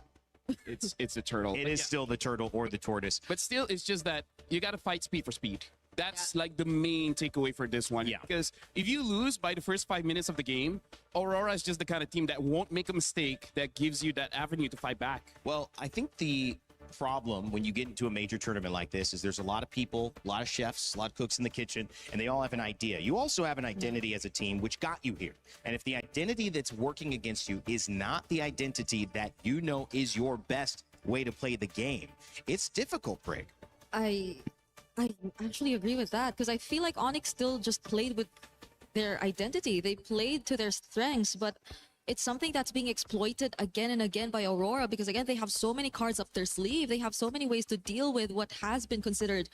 It's a turtle. It But is yeah. still the turtle or the tortoise. But still, it's just that you got to fight speed for speed. That's like the main takeaway for this one. Yeah. Because if you lose by the first 5 minutes of the game, Aurora is just the kind of team that won't make a mistake that gives you that avenue to fight back. Well, I think the problem when you get into a major tournament like this is there's a lot of people, a lot of chefs, a lot of cooks in the kitchen, and they all have an idea. You also have an identity as a team, which got you here. And if the identity that's working against you is not the identity that you know is your best way to play the game, it's difficult, Prig. I actually agree with that because I feel like Onic still just played with their identity. They played to their strengths, but it's something that's being exploited again and again by Aurora because, again, they have so many cards up their sleeve. They have so many ways to deal with what has been considered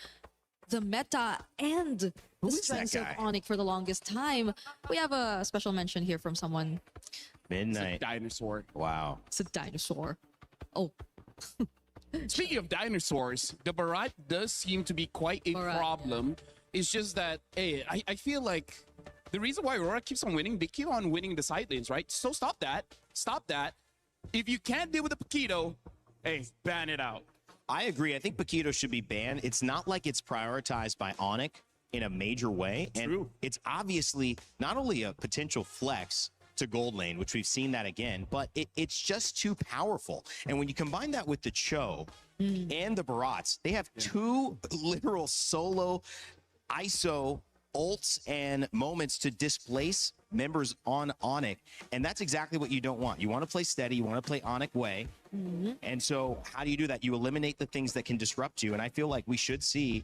the meta and the strengths of Onic for the longest time. We have a special mention here from someone. Midnight. It's a dinosaur. Wow. It's a dinosaur. Oh. Speaking of dinosaurs, the Barat does seem to be quite a problem It's just that, hey, I feel like the reason why Aurora keeps on winning, they keep on winning the side lanes, right? So stop that. Stop that. If you can't deal with the Paquito, hey, ban it out. I agree. I think Paquito should be banned. It's not like it's prioritized by Onic in a major way. And it's obviously not only a potential flex to gold lane, which we've seen that again, but it's just too powerful. And when you combine that with the Cho and the Barats, they have two literal solo ISO ults and moments to displace members on Onic, and that's exactly what you don't want. You want to play steady, you want to play Onic way, and so how do you do that? You eliminate the things that can disrupt you, and I feel like we should see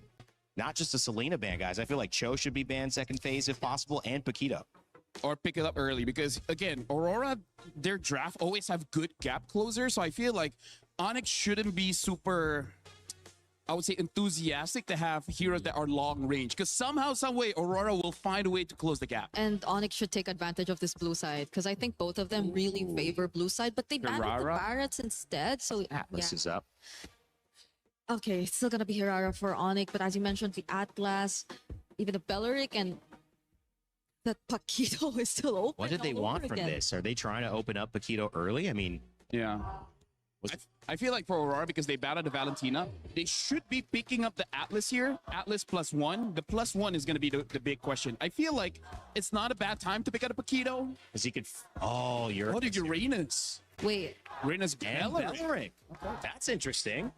not just a Selena ban, guys. I feel like Cho should be banned second phase if possible, and Paquito. Or pick it up early, because again, Aurora, their draft always have good gap closers, so I feel like Onic shouldn't be super, I would say, enthusiastic to have heroes that are long range, because somehow, some way, Aurora will find a way to close the gap. And Onic should take advantage of this blue side, because I think both of them really favor blue side, but they banned the Barretts instead, so Atlas is up. Okay, it's still gonna be Hirara for Onic, but as you mentioned, the Atlas, even the Belleric, and that Paquito is still open. What did they want from this? Are they trying to open up Paquito early? I mean, yeah. I feel like for Aurora, because they battled the Valentina, they should be picking up the Atlas here. Atlas +1. The +1 is going to be the big question. I feel like it's not a bad time to pick out a Paquito. Because he could... Oh, you're... What did Uranus? Wait. Uranus and Belleric. Okay. That's interesting.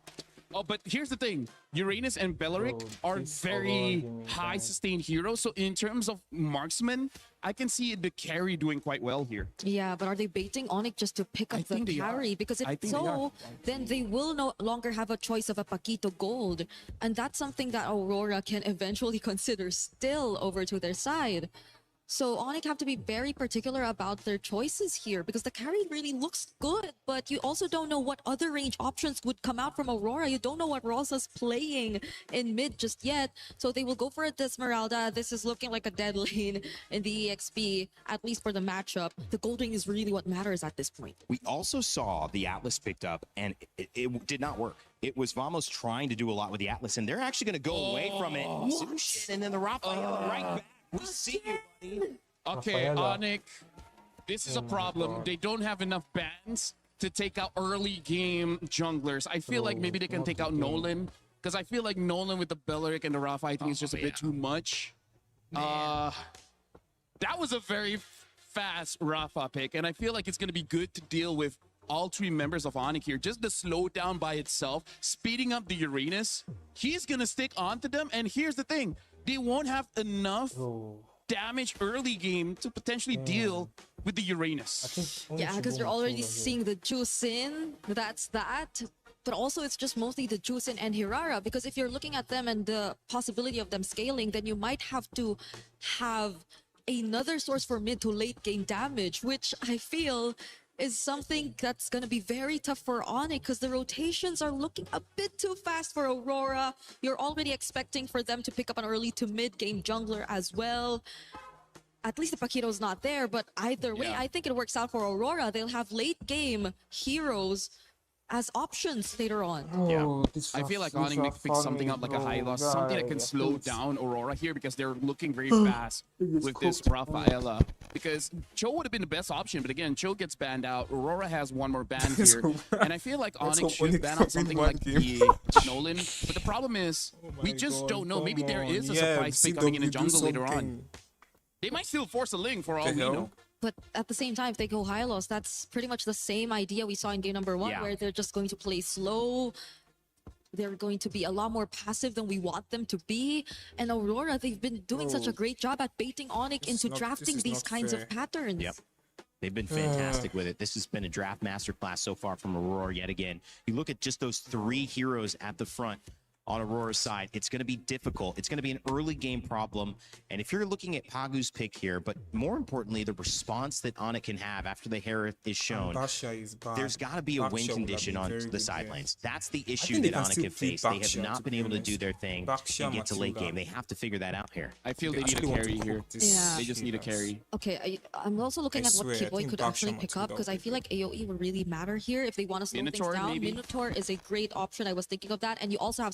Oh, but here's the thing. Uranus and Belleric are very high sustained heroes. So in terms of marksman, I can see the carry doing quite well here. Yeah, but are they baiting Onic just to pick up the carry? Because if so, then they will no longer have a choice of a Paquito gold. And that's something that Aurora can eventually consider still over to their side. So Onic have to be very particular about their choices here, because the carry really looks good, but you also don't know what other range options would come out from Aurora. You don't know what Rosa's playing in mid just yet. So they will go for it, Esmeralda. This is looking like a dead lane in the EXP, at least for the matchup. The gold ring is really what matters at this point. We also saw the Atlas picked up, and it did not work. It was Vamos trying to do a lot with the Atlas, and they're actually going to go away from it. And then the Raphael right back. We see you, buddy. Okay, Onic, this is a problem. They don't have enough bans to take out early game junglers. I feel like maybe they can take out Nolan, because I feel like Nolan with the Belleric and the Rafa, I think is just a bit too much. That was a very fast Rafa pick, and I feel like it's going to be good to deal with all three members of Onic here. Just the slowdown by itself, speeding up the Uranus, he's going to stick onto them, and here's the thing. They won't have enough damage early game to potentially deal with the Uranus. Yeah, because you're already seeing the Juicin. That's that. But also, it's just mostly the Juicin and Hirara, because if you're looking at them and the possibility of them scaling, then you might have to have another source for mid to late game damage, which I feel is something that's going to be very tough for Onic, because the rotations are looking a bit too fast for Aurora. You're already expecting for them to pick up an early to mid game jungler as well. At least the Paquito's not there, but either way, I think it works out for Aurora. They'll have late game heroes as options later on. I feel like Onic needs to pick something up like a high loss, something that can slow down Aurora here, because they're looking very fast with this Rafaela. Because Cho would have been the best option, but again, Cho gets banned out. Aurora has one more ban here, and I feel like Onic should ban out something like the Nolan. But the problem is, we just don't know. Maybe there is a surprise pick coming in the jungle later on. They might still force a link for all we know. But at the same time, if they go high loss, that's pretty much the same idea we saw in game number 1, where they're just going to play slow. They're going to be a lot more passive than we want them to be. And Aurora, they've been doing such a great job at baiting Onic into drafting these kinds of patterns. Yep. They've been fantastic with it. This has been a draft masterclass so far from Aurora yet again. You look at just those 3 heroes at the front on Aurora's side, it's going to be difficult. It's going to be an early game problem. And if you're looking at Pagu's pick here, but more importantly, the response that Onic can have after the hair is shown, there's got to be a win condition on the side lanes. That's the issue that Onic have faced. They have not been able to do their thing and get to late game. They have to figure that out here. I feel they need a carry here. They just need a carry. Okay, I'm also looking at what Kitboy could actually pick up, because I feel like AoE will really matter here if they want to slow things down. Minotaur is a great option. I was thinking of that. And you also have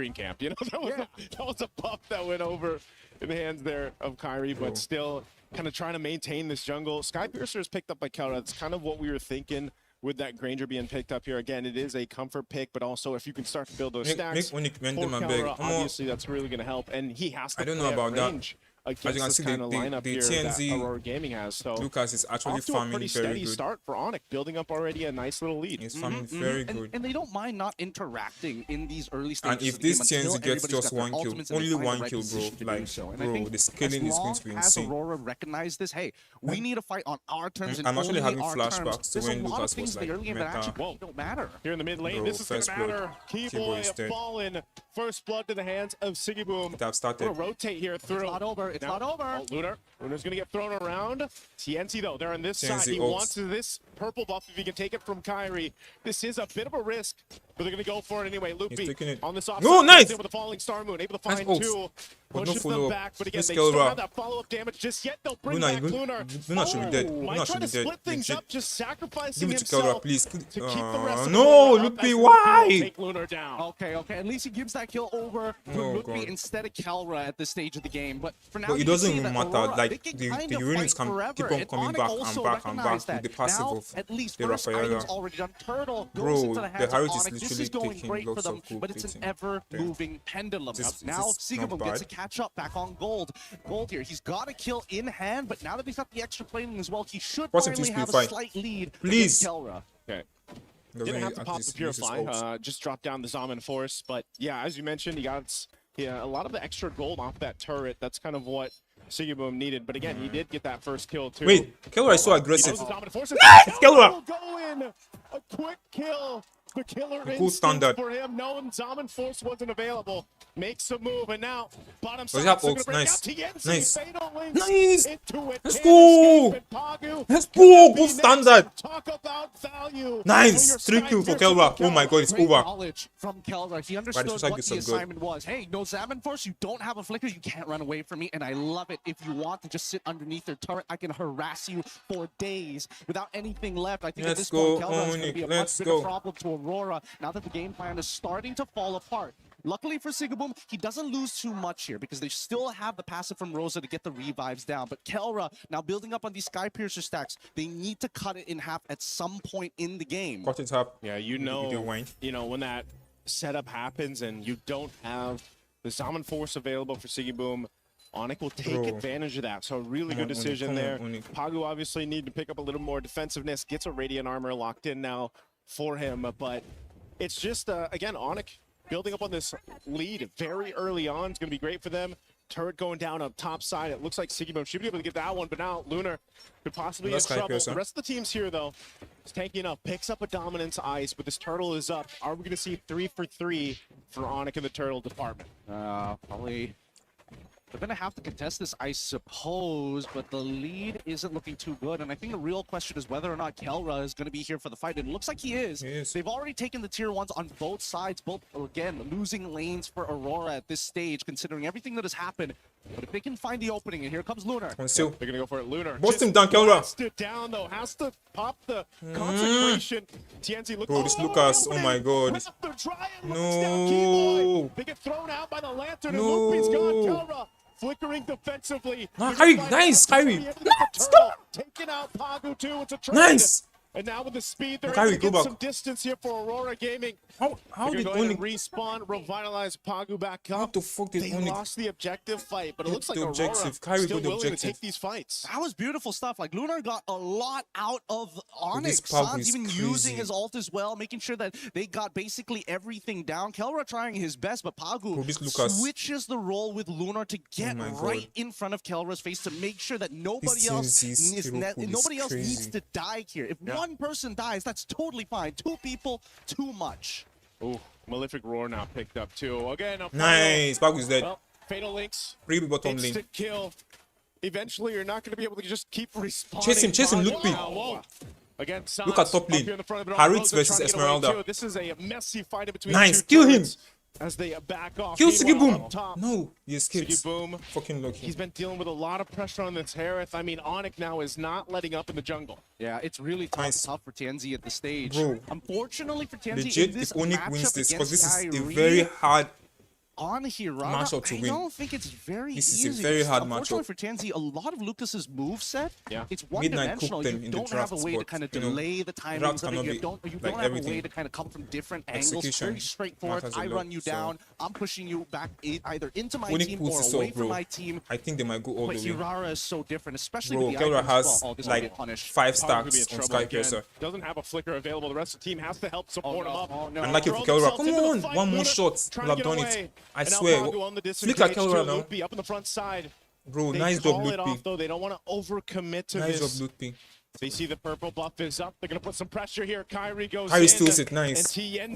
green camp. You know, that was a buff that went over in the hands there of Kyrie, but still kind of trying to maintain this jungle. Skypiercer is picked up by Kelra. That's kind of what we were thinking with that Granger being picked up here. Again, it is a comfort pick, but also if you can start to build those stacks, when you for Kelra, obviously that's really going to help. And he has to play at range against can this see, kind of lineup the here TNZ that Aurora Gaming has. So Lucas is actually off to a farming pretty very steady good. start for Onic, building up already a nice little lead. He's farming very good. And they don't mind not interacting in these early stages. And if of the this game until TNZ gets everybody's just got their one kill, ultimates and they only find the one right kill, position bro, to do like, so. And I bro, think the scaling is going to be as insane. Aurora recognize this, hey, we need to fight on our terms and I'm actually only having our flashbacks terms. to There's when a lot Lucas of things was in the like early game that meta. actually don't matter. Here in the mid lane, Bro, this is going first to blood. matter. Keyboy Keyboy is dead. fallen. First blood to the hands of Siggy Boom. They have started. We're gonna rotate here through. It's not over. It's not over. Oh, Lunar's gonna get thrown around. TNT though, they're on this TNT side. He ults. wants this purple buff if he can take it from Kyrie. This is a bit of a risk, but they're gonna go for it anyway. He's taking Loopy it. on this offside. No, nice! With a falling Star Moon, able to Nice find ults. two. But no Pushes them follow-up. back, but again, Miss they still Kelra. have that follow-up damage just yet. They'll bring Luna, back Lunar. Luna should be dead. Might Luna try should to be dead. split things Legit. up, just sacrificing Give it to himself Kelra, please. to keep the rest of No, Aurora up Lupi, as why? Lupi will take Lunar down. Okay, at least he gives that kill over to Oh, Lutfi God. instead of Kelra at this stage of the game. But for now, But it you can doesn't see even that matter. Aurora, Like, they can the kind of units fight can forever, keep on and coming Onic back also and back and back recognized with the that. passive Now, of at least the first items Rafaela. already done. Turtle goes Bro, into the the hands Harriet of is Onic. This literally is going taking great for lots them, of cool but it's an beating. ever-moving pendulum. This Now, is Sigabum not gets to bad. catch up back on gold. Gold here. He's got a kill in hand, but now that he's got the extra plating as well, he should Watch him finally to have a Purify. slight lead Please. against Kelra. Okay. The Didn't way have to pop the this uses Purify, ults. just drop down the Zaman Force. But yeah, as you mentioned, he got a lot of the extra gold off that turret. That's kind of what Sigiboom needed. But again, he did get that first kill too. Wait, Kelra is so aggressive. He knows the Zaman Force. Nice, Kelra! Will go in. A quick kill. The killer Cool instinct standard. for him. Knowing Zaman Force wasn't available. Makes a move, and now bottom Does he side. have still gonna ults? break Nice. out TNC. Nice. Fatal links Nice. into it. Let's Can't go. escape it. Pagu Let's gonna go. be Gold next. standard. Talk about value. Nice. For 3 your kills for Sky Kelra. Piercer Oh my god, it's Great over. knowledge from Kelra. He understood Right, what the some good. assignment was. Hey, no Zaman Force, you don't have a flicker, you can't run away from me, and I love it. If you want to just sit underneath their turret, I can harass you for days without anything left. I think at Let's this point, go, Kelra is going to Onic. be a Let's much bigger go. problem to Aurora now that the game plan is starting to fall apart. Luckily for Sigaboom, he doesn't lose too much here because they still have the passive from Rosa to get the revives down. But Kelra, now building up on these Sky Piercer stacks, they need to cut it in half at some point in the game. Cut it up. Yeah, You do Wayne. when that setup happens and you don't have the Zaman Force available for Siggy Boom, Onic will take Bro. advantage of that. So a really Come good on, Onic, decision come on, there. Onic. Pagu obviously need to pick up a little more defensiveness, gets a Radiant Armor locked in now for him, but it's just, again, Onic building up on this lead very early on. It's going to be great for them. Turret going down up top side. It looks like Siggy should be able to get that one, but now Lunar could possibly That's have trouble. Piercer. The rest of the teams here, though, is tanking up. Picks up a Dominance Ice, but this Turtle is up. Are we going to see 3 for 3 for Onic in the Turtle department? Probably. They're going to have to contest this, I suppose, but the lead isn't looking too good. And I think the real question is whether or not Kelra is going to be here for the fight. And it looks like he is. They've already taken the tier 1s on both sides, both, again, losing lanes for Aurora at this stage, considering everything that has happened. But if they can find the opening, and here comes Lunar. And still, They're going to go for it. Lunar. Bust him down, Kelra. Busts it down, though. Has to pop the concentration. TNC looks. Bro, this Lucas, oh my god. No. They get thrown out by the lantern, No. and Loopy's gone. Kelra flickering defensively. Ah, Kyrie, nice, Kyrie. Let's go. Taking out Pagu too. It's a trade. Nice. And now with the speed, they're Kyrie, able to go get back. some distance here for Aurora Gaming. How They're did gonna go ahead and Onic? respawn, revitalize Pagu back up. What the fuck did They Onic? lost the objective fight, but it Get looks like the Aurora objective. Kyrie still got the willing to objective. take these fights. That was beautiful stuff. Like, Lunar got a lot out of this Onyx. Pagu Sans is even crazy. using his ult as well, making sure that they got basically everything down. Kelra trying his best, but Pagu Bro, this Lucas. switches the role with Lunar to get my right God. in front of Kelra's face to make sure that nobody This else TNZ is hero pool is nobody else needs crazy. to die here. If one person dies, that's totally fine. 2 people, too much. Ooh, Malefic Roar now picked up too. Again, a Nice. Pagu is dead. Well, Fatal Links. Free bottom lane. Instant kill. Eventually, you're not going to be able to just keep respawning. Chase him, Luke B. Whoa. Again, Look at top lane. Harriet versus Esmeralda. This is a messy fight in between Nice. two Kill him. turrets as they back off. Kill Siggy Meanwhile, Boom. up top, No, he escaped. Siggy Boom. Fucking lucky. He's been dealing with a lot of pressure on this Harith. I mean, Onic now is not letting up in the jungle. Yeah, it's really tough for TNZ at this stage. Bro. Unfortunately for TNZ, Legit, in this if Onic wins matchup this, because against this is a Kyrie, very hard on Hirara, Matchup to I win. don't think it's very This easy. is a very hard Unfortunately matchup. for Tansy, a lot of Lucas's moveset, it's Midnight one-dimensional. cooked them You in the don't have a draft, way to but, kind of you know, delay the draft timings of cannot it. You be don't like have a way everything. to kind of come from different angles. Execution Very straightforward. matters a I lot, run you so- down. I'm pushing you back either into my Onic team puts or this away up, from bro. my team. I think they might go all But the way. Hirara is so different, especially Bro, with the Kelra icon as has well. Oh, this like will get punished. 5 Probably gonna be stacks in on trouble Sky again. Piercer. Doesn't have a flicker available. The rest of the team has to help support him up. Unlucky for Throw Kelra. themselves Come into the on, fight. one more Luna shot. trying Will to have get done it. away. I And now swear. Pagu on the Flick at disengage Kelra to now. Loopy up in the front side. Bro, They nice job, call it off, Loopy. though. They don't want to overcommit to Nice this. job, Loopy. They see the purple buff is up. They're going to put some pressure here. Kyrie goes Kyrie in. steals it, nice. And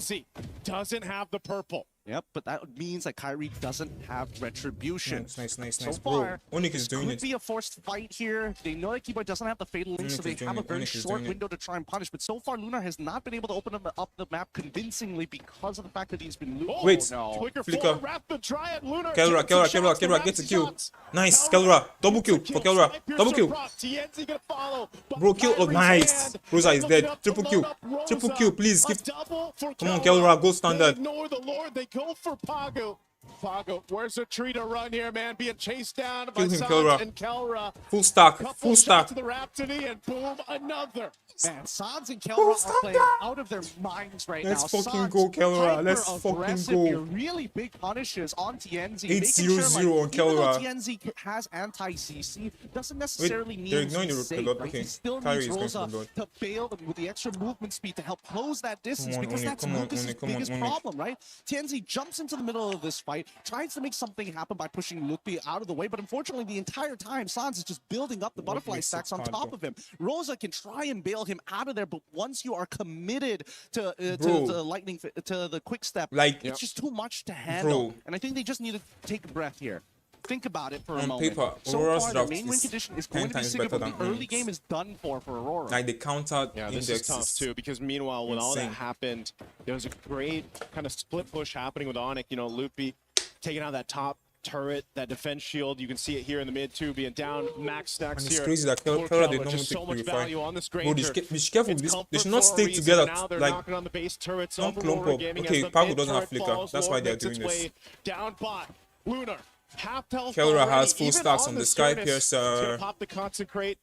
TNZ doesn't have the purple. Yep, but that means that Kyrie doesn't have retribution. Nice. So Bro, far, Onic this is doing could it. be a forced fight here. They know that Keyboy doesn't have the fatal link, so Onic they is doing have a it. very Onic is short doing it. window to try and punish. But so far, Lunar has not been able to open up the map convincingly because of the fact that he's been losing. Wait, no. flicker. Wrap the Triad. Lunar Kelra gets a kill. Nice, Kelra. Double kill for Kelra. Double kill. TNZ gonna follow. Bro, kill. Oh, nice. Rosa is dead. Triple kill. Triple kill, please. Come on, Kelra. Gold standard. They ignore the Lord. They go for Pagu. Pagu, where's the tree to run here, man? Being chased down by Kill him, Sans Kelra. and Kelra. Full stack. Couple Full shots stack. to the Rhapsody, and boom, another. Man, Sans and Kelra are playing out of their minds right Let's now. fucking Sans go, Kelra. Let's fucking hyper-aggressive go. here. Really big punishes on TNZ. 8-0-0 on Even Kelra. though TNZ has anti-CC, doesn't necessarily mean they're ignoring he's the safe, Lord. right? Okay, He still Kyrie needs is going Rosa for the Lord. to bail them with the extra movement speed to help close that distance, Come on, because Onic, that's come on, Lucas's Onic, come on, biggest Onic. problem, right? TNZ jumps into the middle of this fight, tries to make something happen by pushing Lupi out of the way, but unfortunately the entire time Sans is just building up the butterfly makes it stacks on hard, top bro. of him. Rosa can try and bail him out of there, but once you are committed to Bro. the lightning, to the quick step, Like- it's just too much to handle. Bro. And I think they just need to take a breath here. Think about it for a On moment. paper, So Aurora's far, the draft main win is condition is 10 going to be times Sigma, better but the than early Onic's. game is done for Aurora. Like the counter Yeah, index this is tough is too, because meanwhile, when all that insane. happened, there was a great kind of split push happening with Onic. You know, Loopy taking out that top turret, that defense shield. You can see it here in the mid too, being down. Max stacks And it's here. crazy that for Kelra did Kelra. not Just so take much Purify. value on this Bro, Granger. be careful. It's They comfort should not for a stay reason, together. and now they're Like, knocking on the base turrets don't of clump Aurora up. Gaming Okay, as the Pagu mid doesn't have turret flicker. falls. That's why Lord they're makes its doing this. way down bot. Lunar. Half health Kelra already, has full even stacks on the Sky Sternus. Piercer. He's gonna pop the Consecrate.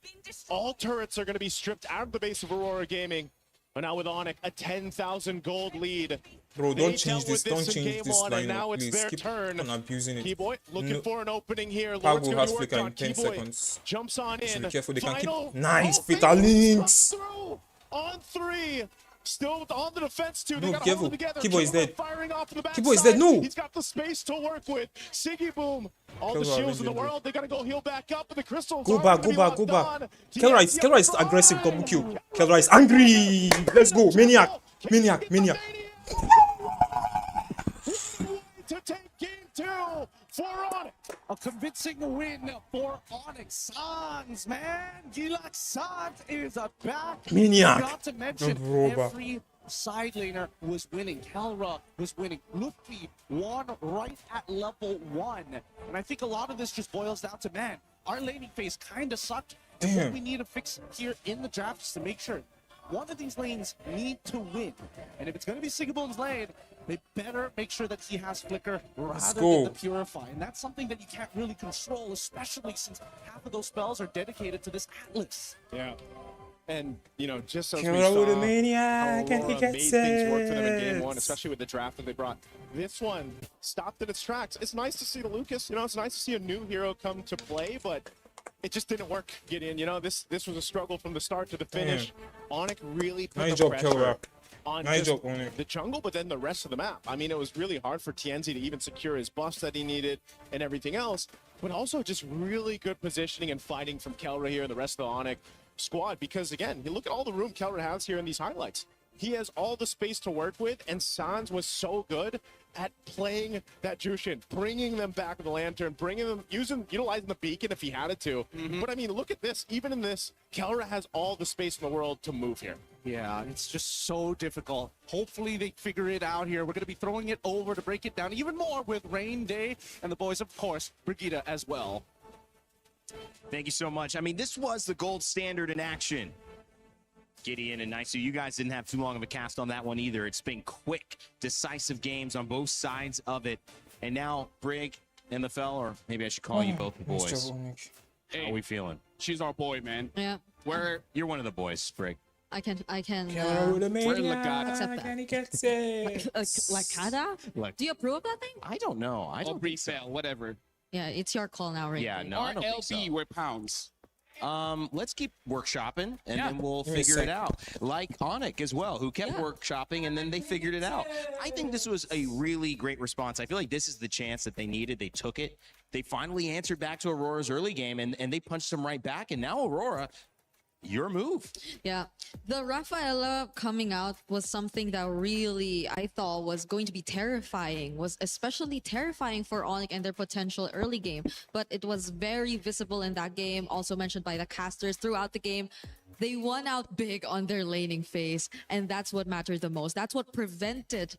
All turrets are going to be stripped out of the base of Aurora Gaming. But now with Onic, a 10,000 gold lead. Bro, They don't dealt change this. with Don't in change game this one, and now lineup, it's please. their Keep turn. on abusing it. Keyboy looking No. for an opening here. Lord's Pagu gonna has be worked flicker on. in 10 Keyboy seconds. jumps on So in. be careful. They can Final. keep. Nice, Oh, Fatal Links. through on 3. Still on the defense too. They No, got to careful. hold it together. Keyboy is Kelra dead. Firing off from the back Keyboy is dead. No. He's got the space to work with. Siggy Boom. All the Kelra shields in the Avenger. world. They got to go heal back up. But the crystals Go aren't back, gonna go be back, go locked back. on. Kelra is aggressive double kill. Kelra is angry. Let's go. Maniac. To take game 2 for Onic. A convincing win for Onyx. Sans, man. Gilak Sans is back. Maniac. Not to mention, No, bro, every side laner was winning. Kelra was winning. Luffy won right at level 1. And I think a lot of this just boils down to, man, our laning phase kind of sucked. And what Damn. we need to fix here in the draft is to make sure one of these lanes need to win. And if it's going to be Sigaboom's lane, they better make sure that he has Flicker rather go. than the Purify. And that's something that you can't really control, especially since half of those spells are dedicated to this Atlas. Yeah. And, you know, just as we Kelra saw with a how maniac, and he Aurora gets made things work for them in game it. 1, especially with the draft that they brought. This one stopped in its tracks. It's nice to see the Lucas. You know, it's nice to see a new hero come to play, but it just didn't work, Gideon. You know, this was a struggle from the start to the finish. Onic really put Nice the job, pressure Kelra. on Nice just job, Onic. the jungle, but then the rest of the map. I mean, it was really hard for TNZ to even secure his buffs that he needed and everything else, but also just really good positioning and fighting from Kelra here and the rest of the Onic squad, because again, you look at all the room Kelra has here in these highlights. He has all the space to work with, and Sans was so good at playing that Jushin, bringing them back with the lantern, bringing them, utilizing the beacon if he had it to. But I mean, look at this. Even in this, Kelra has all the space in the world to move here. Yeah, it's just so difficult. Hopefully they figure it out here. We're going to be throwing it over to break it down even more with Rain Day and the boys, of course, Brigitte as well. Thank you so much. I mean, this was the gold standard in action. Gideon and Nice. So you guys didn't have too long of a cast on that one either. It's been quick, decisive games on both sides of it. And now Brig and LaFell, or maybe I should call you both the boys. How are we feeling? She's our boy, man. Yeah. You're one of the boys, Brig. I can We're Lagata. accept that. And he gets it. Like Kada? Like- Do you approve of that thing? I don't know. I don't think so. Resale, whatever. Yeah, it's your call now, right? Yeah, no, I don't think so. LB, we're pounds. Let's keep workshopping, and Yeah. then we'll Give me a figure it sec. out. Like Onic as well, who kept workshopping, and then they figured it out. I think this was a really great response. I feel like this is the chance that they needed. They took it. They finally answered back to Aurora's early game, and they punched them right back. And now Aurora, your move. Yeah. The Rafaela coming out was something that really I thought was going to be terrifying, was especially terrifying for Onic and their potential early game. But it was very visible in that game, also mentioned by the casters throughout the game. They won out big on their laning phase, and that's what mattered the most. That's what prevented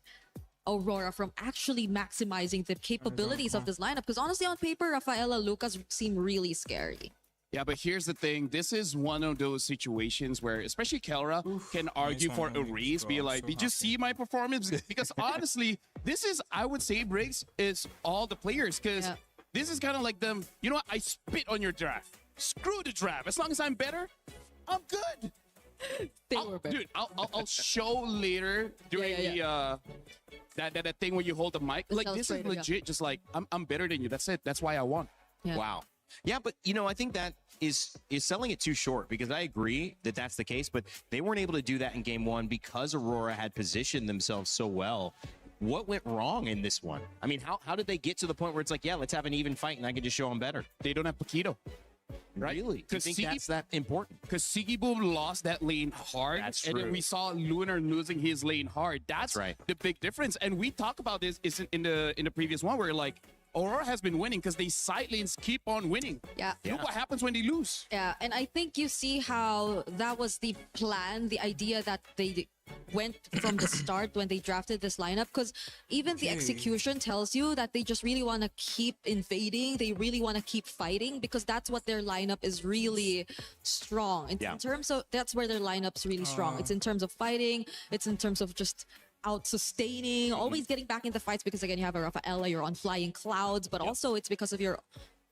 Aurora from actually maximizing the capabilities of this lineup. Because honestly, on paper, Rafaela, Lucas seem really scary. Yeah, but here's the thing. This is one of those situations where, especially Kelra, can argue for a raise, be like, did you see my performance? Because honestly, this is, I would say, Briggs, is all the players. Because this is kind of like them, you know what? I spit on your draft. Screw the draft. As long as I'm better, I'm good. Dude, I'll show later during the that thing where you hold the mic. Like, this is legit, just like, I'm better than you. That's it. That's why I won. Yeah. Wow. Yeah, but I think that is selling it too short, because I agree that that's the case, but they weren't able to do that in game one because Aurora had positioned themselves so well. What went wrong in this one? I mean, how did they get to the point where it's like, yeah, let's have an even fight and I can just show them better? They don't have Paquito. Right? Really? Do you think that's that important? Because Siggy Boom lost that lane hard. That's and then true. we saw Lunar losing his lane hard. That's right. The big difference. And we talk about this in the previous one where, like, Aurora has been winning because they side lanes keep on winning. Yeah. Look what happens when they lose. Yeah, and I think you see how that was the plan, the idea that they went from the start when they drafted this lineup, because even the execution tells you that they just really want to keep invading, they really want to keep fighting, because that's what their lineup is really strong. In terms of, that's where their lineup's really strong. It's in terms of fighting, it's in terms of just out-sustaining, always getting back into fights, because again, you have a Rafaela, you're on flying clouds, but also it's because of your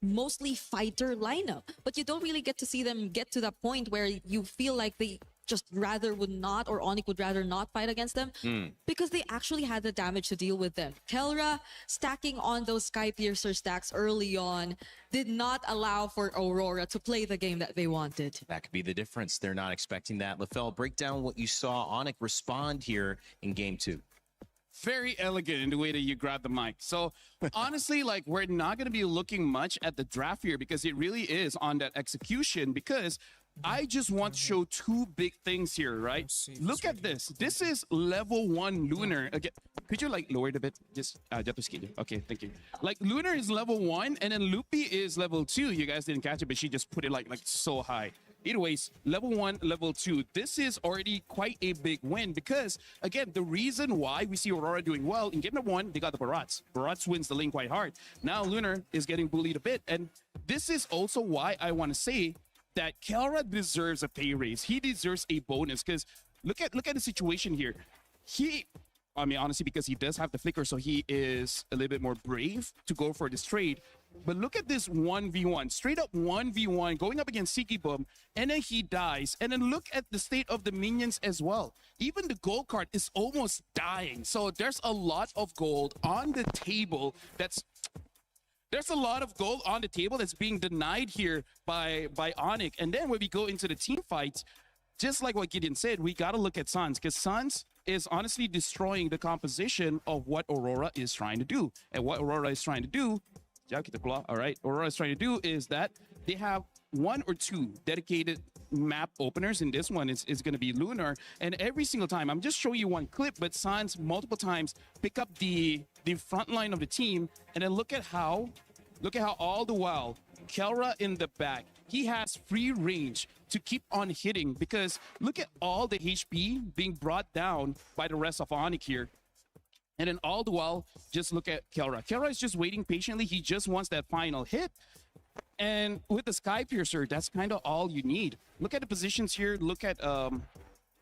mostly fighter lineup. But you don't really get to see them get to that point where you feel like they just rather would not, or Onic would rather not fight against them, because they actually had the damage to deal with them. Kelra stacking on those Sky Piercer stacks early on did not allow for Aurora to play the game that they wanted. That could be the difference. They're not expecting that. LaFell, break down what you saw Onic respond here in game two. Very elegant in the way that you grab the mic. So honestly, like, we're not going to be looking much at the draft here, because it really is on that execution, because I just want to show two big things here, right? Look at this. This is level 1 Lunar. Again, could you like lower it a bit? Just okay, thank you. Like, Lunar is level 1, and then Loopy is level 2. You guys didn't catch it, but she just put it like so high. Either ways, level 1, level 2. This is already quite a big win, because again, the reason why we see Aurora doing well in game number 1, they got the Barats. Barats wins the lane quite hard. Now Lunar is getting bullied a bit, and this is also why I want to say that Kelra deserves a pay raise. He deserves a bonus, because look at the situation here. I mean, honestly, because he does have the flicker, so he is a little bit more brave to go for this trade. But look at this 1v1, straight up 1v1, going up against Siki Boom, and then he dies. And then look at the state of the minions as well. Even the gold card is almost dying. So there's a lot of gold on the table There's a lot of gold on the table that's being denied here by Onic. And then when we go into the team fights, just like what Gideon said, we got to look at Suns, because Suns is honestly destroying the composition of what Aurora is trying to do. And what Aurora is trying to do, all right, Aurora is trying to do is that they have 1 or 2 dedicated map openers. And this one is going to be Lunar. And every single time, I'm just showing you one clip, but Suns multiple times pick up the front line of the team, and then look at how all the while Kelra in the back, he has free range to keep on hitting, because look at all the HP being brought down by the rest of Onic here. And then all the while, just look at Kelra. Kelra is just waiting patiently. He just wants that final hit. And with the Sky Piercer, that's kind of all you need. Look at the positions here. Look at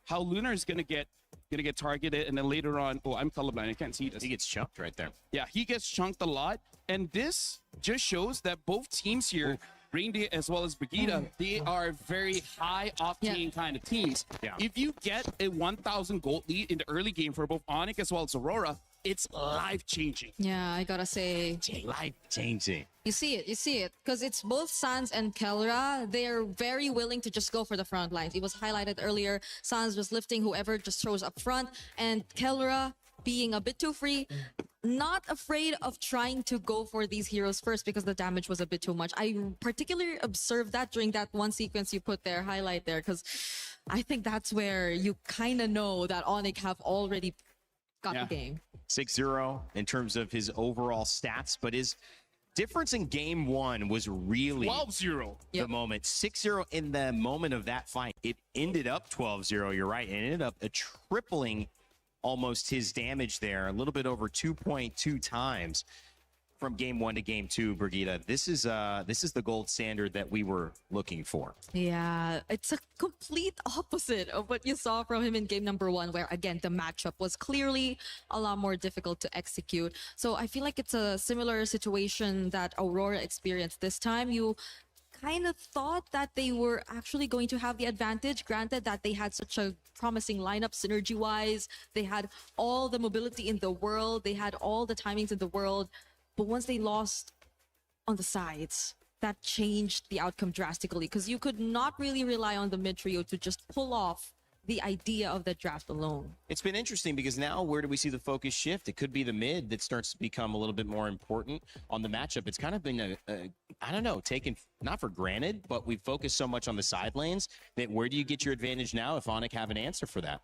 how Lunar is gonna get targeted, and then later on, oh, I'm colorblind, I can't see this. He gets chunked right there. Yeah, he gets chunked a lot, and this just shows that both teams here, Reindeer as well as Brigitte, they are very high octane kind of teams. Yeah. If you get a 1,000 gold lead in the early game for both Onic as well as Aurora, it's life-changing. Yeah, I gotta say. Life-changing. You see it. Because it's both Sans and Kelra. They're very willing to just go for the front lines. It was highlighted earlier. Sans was lifting whoever just shows up front. And Kelra being a bit too free, not afraid of trying to go for these heroes first because the damage was a bit too much. I particularly observed that during that one sequence you put there, highlight there, because I think that's where you kind of know that Onic have already got the game. 6-0 in terms of his overall stats, but his difference in game one was really 12-0. The moment. 6-0 in the moment of that fight. It ended up 12-0, you're right, and it ended up tripling almost his damage there, a little bit over 2.2 times from game one to game two, Brigitte. This is the gold standard that we were looking for. Yeah, it's a complete opposite of what you saw from him in game number one, where again, the matchup was clearly a lot more difficult to execute. So I feel like it's a similar situation that Aurora experienced this time. You kind of thought that they were actually going to have the advantage, granted that they had such a promising lineup synergy-wise. They had all the mobility in the world. They had all the timings in the world. But once they lost on the sides, that changed the outcome drastically because you could not really rely on the mid trio to just pull off the idea of the draft alone. It's been interesting because now where do we see the focus shift? It could be the mid that starts to become a little bit more important on the matchup. It's kind of been I don't know, taken not for granted, but we've focused so much on the side lanes that where do you get your advantage now if Onic have an answer for that?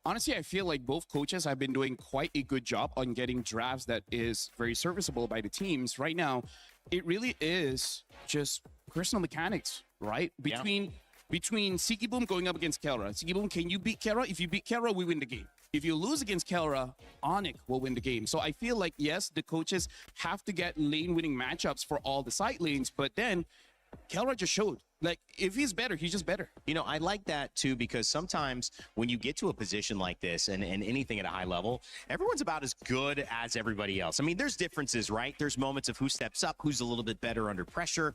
Honestly, I feel like both coaches have been doing quite a good job on getting drafts that is very serviceable by the teams. Right now, it really is just personal mechanics, right? Between Siki Boom going up against Kelra. Siki Boom, can you beat Kelra? If you beat Kelra, we win the game. If you lose against Kelra, Onic will win the game. So I feel like, yes, the coaches have to get lane-winning matchups for all the side lanes, but then Kelra just showed. Like, if he's better, he's just better. You know, I like that, too, because sometimes when you get to a position like this and anything at a high level, everyone's about as good as everybody else. I mean, there's differences, right? There's moments of who steps up, who's a little bit better under pressure.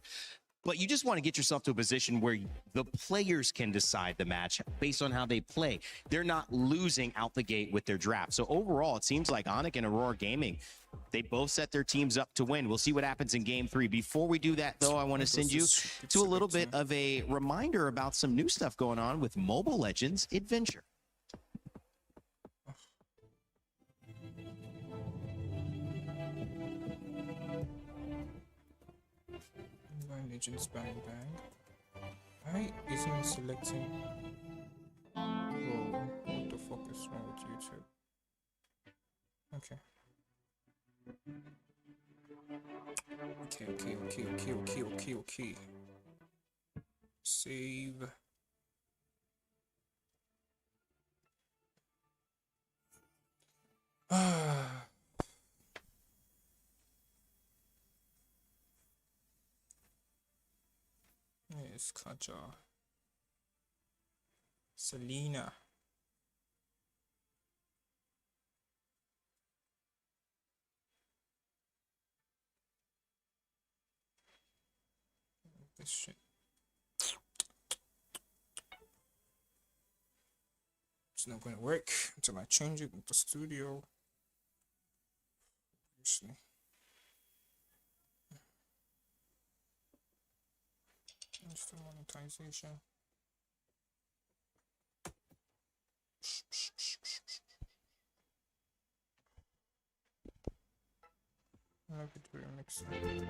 But you just want to get yourself to a position where the players can decide the match based on how they play. They're not losing out the gate with their draft. So overall, it seems like Onic and Aurora Gaming, they both set their teams up to win. We'll see what happens in game three. Before we do that, though, I want to send you to a little bit of a reminder about some new stuff going on with Mobile Legends Adventure. Legends bang bang. Why isn't selecting? Whoa, what the fuck is wrong with YouTube? Okay. Okay. Save. Yes, Kaja. Selena. This shit. It's not gonna work until I change it in the studio. Actually. Just the monetization. I'll be doing next time.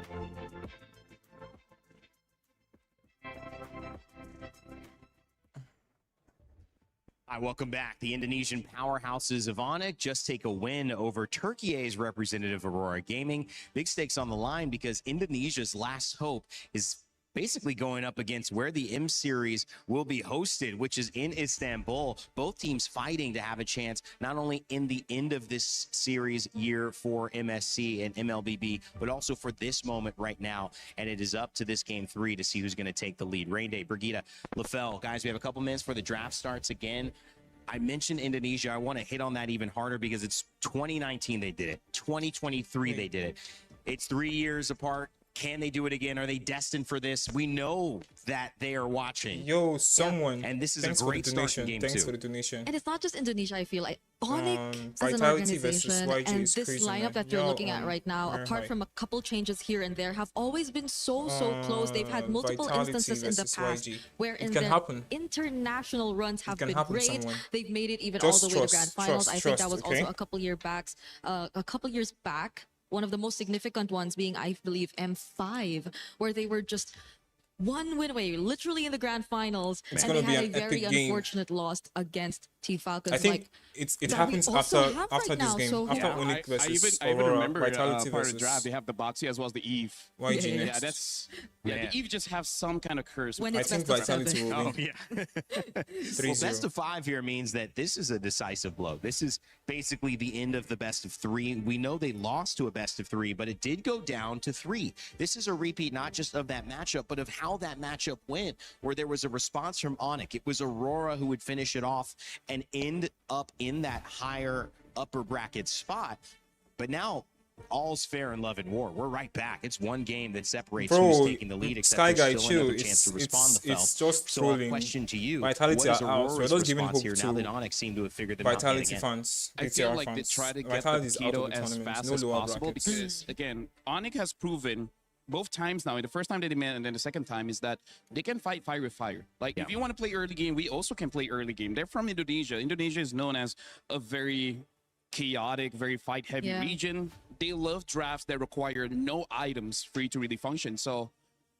Hi, welcome back. The Indonesian powerhouses of Onic just take a win over Turkey's representative Aurora Gaming. Big stakes on the line because Indonesia's last hope is basically going up against where the M Series will be hosted, which is in Istanbul. Both teams fighting to have a chance, not only in the end of this series year for MSC and Mlbb, but also for this moment right now. And it is up to this game three to see who's going to take the lead. Rain Day, Brigitte, LaFell. Guys, we have a couple minutes before the draft starts again. I mentioned Indonesia. I want to hit on that even harder because it's 2019 they did it. 2023 they did it. It's 3 years apart. Can they do it again? Are they destined for this? We know that they are watching. Yo, someone. And this is Thanks a for the great start in donation. game Thanks 2. for the donation. And it's not just Indonesia, I feel like Onic as an Vitality versus organization YG and is this crazy, lineup man. that you're Yo, looking at right now, apart Fahrenheit. from a couple changes here and there, have always been so close. They've had multiple Vitality instances in the versus past YG. wherein It can their happen. international runs have can been happen, great. someone. They've made it even Just all the way to grand trust, finals. trust, I think that trust, was okay? also a couple years back. One of the most significant ones being, I believe, M5, where they were just one win away, literally in the grand finals, It's and gonna they be had a an very epic game. unfortunate loss against Team Falcons. I think like, it that we happens also after have after right this now, game. so After who- Onic versus I even Aurora, remember Vitality part of the versus draft. They have the Boxy as well as the Eve. YG Yeah, next. that's Yeah. The Eve just have some kind of curse. When I it's think best of Vitality seven. will Oh win. yeah. Well, 3-0. best of 5 here means that this is a decisive blow. This is basically the end of the best of 3. We know they lost to a best of 3, but it did go down to 3. This is a repeat not just of that matchup, but of how that matchup went, where there was a response from Onic. It was Aurora who would finish it off and end up in that higher upper bracket spot. But now all's fair in love and war. We're right back. It's one game that separates who's Bro, taking the lead, except Sky there's Guy, still chill. another chance to respond to Fel. It's just So trolling. a question to you, Vitality what is are out. Aurora's We're just giving response hope here now that to Onic seemed to have figured them out yet Vitality again? fans. I BTR feel like they fans. try to get Vitality the is out of keto the as tournament. fast No as lower possible brackets. because, again, Onic has proven both times now, in the first time they met and then the second time, is that they can fight fire with fire. Like, if you want to play early game, we also can play early game. They're from Indonesia. Indonesia is known as a very chaotic, very fight-heavy region. They love drafts that require no items for you to really function. So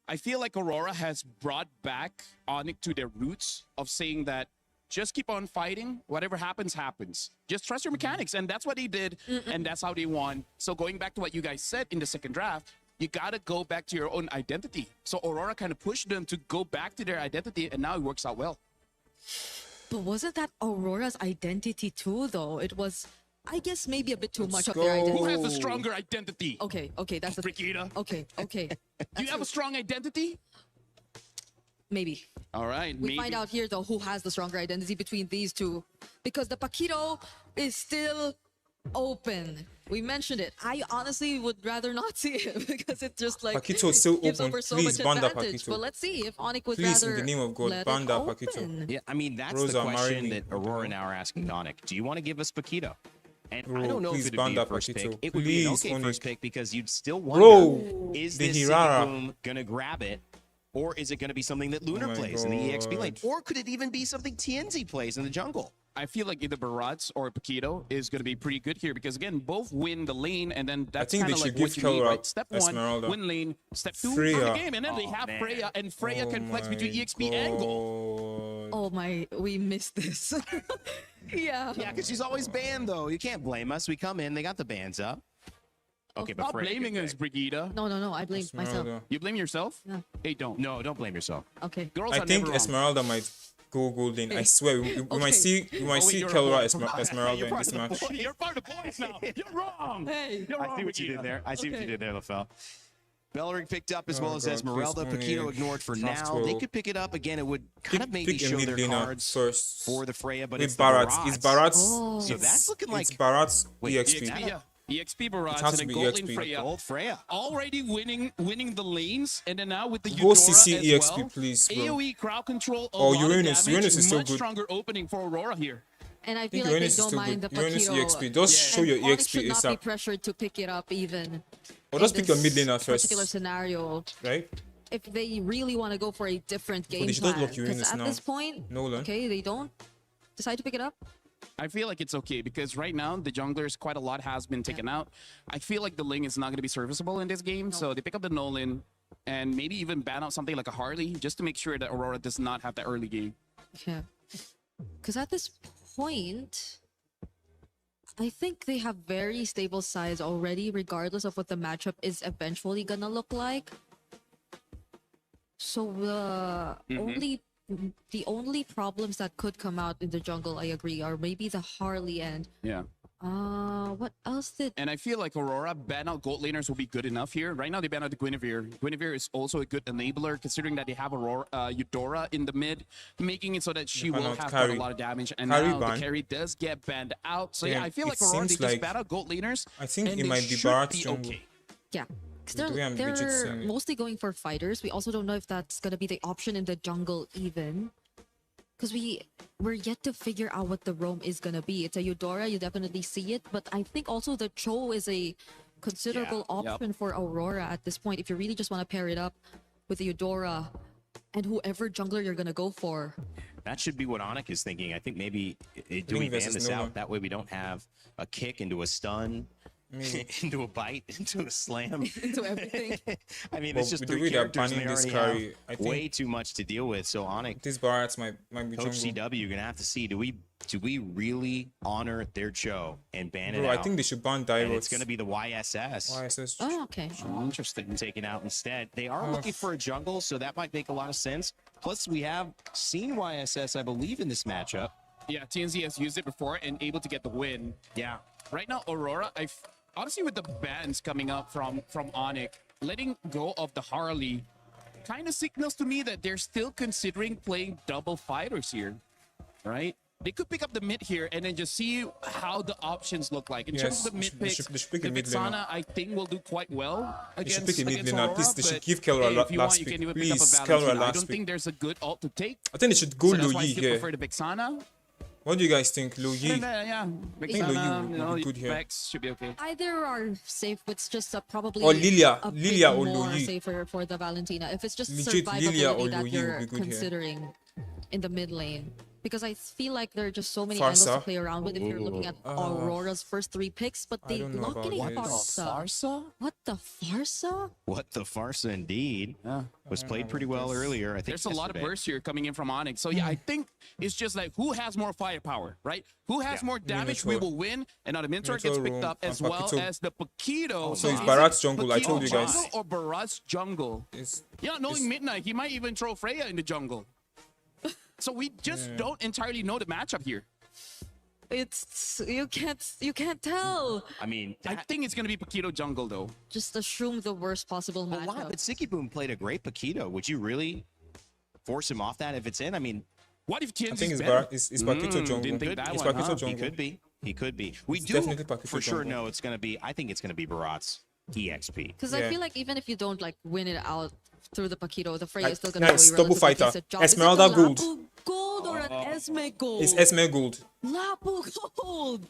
I feel like Aurora has brought back Onic to their roots of saying that just keep on fighting. Whatever happens, happens. Just trust your mechanics. And that's what they did. And that's how they won. So going back to what you guys said in the second draft, you got to go back to your own identity. So Aurora kind of pushed them to go back to their identity. And now it works out well. But wasn't that Aurora's identity too, though? It was, I guess, maybe a bit too much of their Who identity. has a stronger identity? Okay, that's the Brigida. Okay. Do you have a strong identity? Maybe. All right. We find out here, though, who has the stronger identity between these two. Because the Paquito is still open. We mentioned it. I honestly would rather not see it because it just like Paquito is still gives open. over so Please much ban that advantage. Paquito. But let's see if Onic would Please, in rather the name of God, let ban it that open. Paquito. Yeah, I mean, that's Bros the are question marrying that me. Aurora now are asking Onic. Do you want to give us Paquito? And I Bro, don't know if please it would ban be a that first Paquito. pick. It would be an Please, okay first Onic. pick because you'd still wonder, Bro, is the this Hirara. Boom going to grab it? Or is it going to be something that Lunar my plays in the EXP lane? God. Or could it even be something TNZ plays in the jungle? I feel like either Barats or Paquito is going to be pretty good here because, again, both win the lane, and then that's think kind they of should like what give you need, Kelra right? Step Esmeralda. 1, win lane. Step 2, Freya. win the game, and then they have Freya, and Freya can flex between EXP and gold. Oh my, we missed this. Yeah. Yeah, because she's always banned, though. You can't blame us. We come in, they got the bans up. Okay, but Stop Freya blaming gets us, back. Brigida. No, I blame myself. Esmeralda. You blame yourself? Yeah. Hey, don't. No, don't blame yourself. Okay. Girls I are think never wrong. Esmeralda might go golden. I swear, we might see you're Kelra a boy. Esmeralda You're in part this of the match. boy. You're part of the boys now. You're wrong. Hey. You're wrong, I see what you Brigida. did there. I see what you Okay. did there, LaFell. Bellering picked up as Oh well as God, Esmeralda. please, Paquito Onic. ignored for Draft now. They 12. could pick it up again. It would kind of maybe Pick a show mid their laner cards first. for the Freya, but With it's the Barats. It's Barats. Oh. So that's looking like It's Barats Wait, EXP. EXP, yeah. EXP Barats has and to then be gold lane EXP. Freya. Gold Freya. Already winning the lanes, and then now with the Go Eudora CC as EXP, well. please, bro. AoE crowd control. Oh, a lot of Uranus. damage, Uranus is so much good. stronger opening for Aurora here. And I I feel think like they Uranus is don't still mind the good. Uranus Paquito. EXP. Just show And your Onic EXP should not be ASAP. pressured to pick it up even. Or just in pick your mid this laner particular first. scenario. Right? If they really want to go for a different game they should plan. not lock Uranus Because at now. this point, Nolan. okay, they don't decide to pick it up. I feel like it's okay because right now the junglers, quite a lot has been taken out. I feel like the Ling is not going to be serviceable in this game, so they pick up the Nolan and maybe even ban out something like a Harley just to make sure that Aurora does not have the early game. Yeah. Because at this point, I think they have very stable sides already, regardless of what the matchup is eventually gonna look like. So the only problems that could come out in the jungle, I agree, are maybe the Harley and Yeah. What else did... And I feel like Aurora ban out gold laners will be good enough here. Right now they ban out the Guinevere. Guinevere is also a good enabler considering that they have Aurora, Eudora in the mid, making it so that she will have quite a lot of damage. And now the carry does get banned out. So yeah, I feel like Aurora, they just ban out gold laners. I think and it might be Barat's jungle. okay. Yeah. Because they're mostly going for fighters. We also don't know if that's going to be the option in the jungle even. Because we're yet to figure out what the roam is going to be. It's a Eudora, you definitely see it. But I think also the Cho is a considerable option for Aurora at this point. If you really just want to pair it up with the Eudora and whoever jungler you're going to go for. That should be what Onic is thinking. I think maybe do we ban this out? That way we don't have a kick into a stun. Into a bite, into a slam, into everything. I mean, it's just three characters and they already have way too much to deal with. So Onic, these Barats might be Coach jungle. CW, you're gonna have to see. Do we really honor their Cho and ban it Bro, out? I think they should ban Dairos. And it's gonna be the YSS. Oh, okay. Interesting. Taken out instead. They are looking for a jungle, so that might make a lot of sense. Plus, we have seen YSS, I believe, in this matchup. Yeah, TNZ has used it before and able to get the win. Yeah. Right now, Aurora, honestly, with the bans coming up from Onic, letting go of the Harley kind of signals to me that they're still considering playing double fighters here, right? They could pick up the mid here and then just see how the options look like. In terms of the mid picks, the Vixana, I think, will do quite well against Aurora. At least they should give Kelra last pick. Please, Kelra last pick. I don't think there's a good ult to take. I think they should go So Lu Yi here. prefer the Vixana. What do you guys think, Lu Yi? Yeah, I think Lu Yi will be good here. Vex should be okay. Either are safe, but it's just probably or Lilia, a Lilia bit or more Lu Yi. safer for the Valentina. If it's just Legit, Lilia or survivability that Lu Yi you're will be good considering in the mid lane. Because I feel like there are just so many Farsa. angles to play around with if you're looking at Aurora's first 3 picks, but they not getting Farsa. Farsa? What the Farsa? What the Farsa indeed. Was played pretty well earlier. I think there's a lot of bursts here coming in from Onic. So yeah, I think it's just like who has more firepower, right? Who has more damage, we will win. And now the Minotaur gets picked up as well as the Paquito. So it's Barat's jungle, I told you guys. Or Barat's jungle. Knowing Midnight, he might even throw Freya in the jungle. So we just don't entirely know the matchup here. It's you can't tell. I mean, I think it's gonna be Paquito jungle though. Just assume the worst possible matchup. Wow, but Sicky Boom played a great Paquito. Would you really force him off that if it's in? I mean, what if TNZ's I think it's Paquito jungle. It's Paquito jungle. He could be. He could be. We do for sure know it's gonna be. I think it's gonna be Barat's EXP. Because I feel like even if you don't like win it out through the Paquito, the Freya is still gonna nice do a double fighter. decent job. Esmeralda gold. Lapu gold or an Esme gold? It's Esme gold. Lapu gold.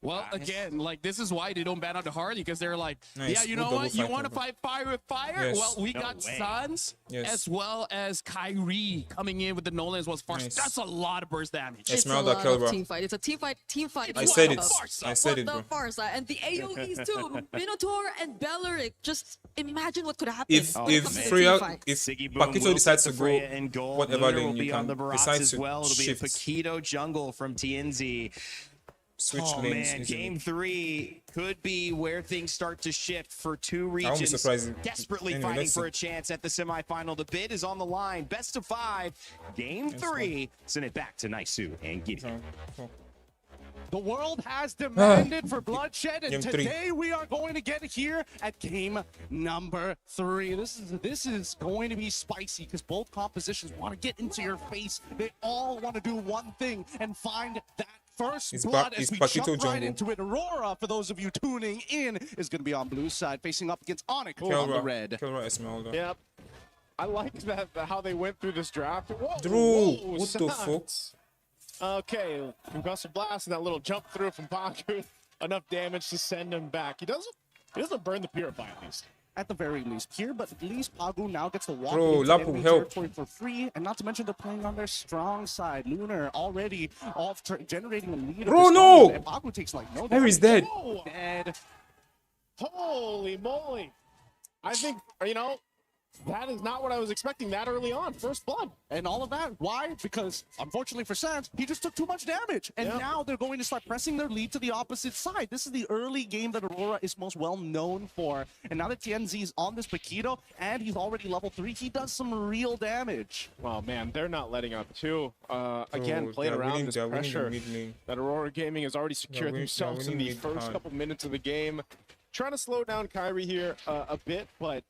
Well, again, like this is why they don't ban out the Harley, because they're like, Nice. yeah, you know what? You want to fight fire with fire? Yes. Well, we No got way. Suns Yes. as well as Kyrie coming in with the Nolan as well as Farsa. Nice. That's a lot of burst damage. It's Esmeralda a lot Kelra. of team fight. It's a team fight. I said it. Farsa. I said it, The bro. Farsa and the AoEs too. Minotaur and Belleric. Just imagine what could happen. If when it comes to the Freya, team fight. if Siggy Boom Paquito will decides take to the Freya go in goal. whatever Lunar lane will you be on can the Barats decide as to well. It'll shift. be a Paquito jungle from TNZ. Switch Oh lanes man, easily. game 3 could be where things start to shift for two won't be regions surprised. desperately Anyway, fighting let's for see. a chance at the semifinal. The bid is on the line. Best of 5, game 3. Send it back to Naisu and Giddy. The world has demanded for bloodshed, and Game 3. today we are going to get here at game number 3. This is going to be spicy because both compositions want to get into your face. They all want to do one thing and find that first blood as we Paquito jump right jungle. into it. Aurora, for those of you tuning in, is going to be on blue side, facing up against Onic on the red. Kelra Esmeralda. Yep. I like that how they went through this draft. Whoa, Drew, whoa, what the Suns. Okay, Concussive Blast and that little jump through from Baku. Enough damage to send him back. He doesn't burn the Purify at least. At the very least here, but at least Pagu now gets to walk Bro, into Lapu, enemy help. territory for free, and not to mention they're playing on their strong side. Lunar already off generating a lead. Bro, of his no! own, and Pagu takes like no Harry's damage. dead. Whoa. Dead. Holy moly. I think, you know, That is not what I was expecting that early on. First blood. And all of that, why? Because, unfortunately for Sans, he just took too much damage. And now they're going to start pressing their lead to the opposite side. This is the early game that Aurora is most well known for. And now that TNZ is on this Paquito, and he's already level 3, he does some real damage. Well, man, they're not letting up too. Again, playing around this pressure that Aurora Gaming has already secured themselves in the first couple minutes of the game. Trying to slow down Kyrie here a bit, but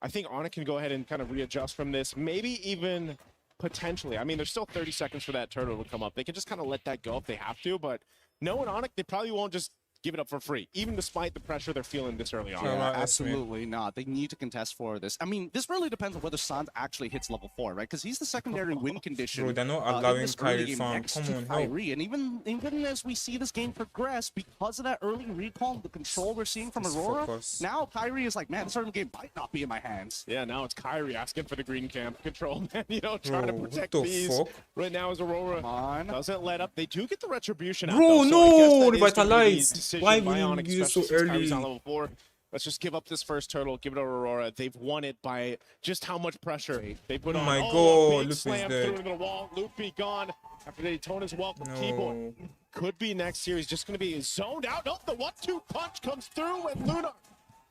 I think Onic can go ahead and kind of readjust from this. Maybe even potentially. I mean, there's still 30 seconds for that turtle to come up. They can just kind of let that go if they have to, but knowing Onic, they probably won't just give it up for free, even despite the pressure they're feeling this early on. Yeah, absolutely not. They need to contest for this. I mean, this really depends on whether Sans actually hits level 4, right? Because he's the secondary win condition. Bro, they're not allowing Kyrie farm. Come on, help. And even as we see this game progress, because of that early recall, the control we're seeing from Aurora, now Kyrie is like, man, this early game might not be in my hands. Yeah, now it's Kyrie asking for the green camp control, man. You know, trying to protect these. Right now as Aurora doesn't let up. They do get the retribution out, bro, though, no, revitalize. Why would you use it so early? On level 4. Let's just give up this first turtle, give it to Aurora. They've won it by just how much pressure they put on. Oh my god, big slam dead. through the wall. Loopy gone after Daytona's welcome keyboard. Could be next series, just going to be zoned out. Nope, the 1-2 punch comes through and Luna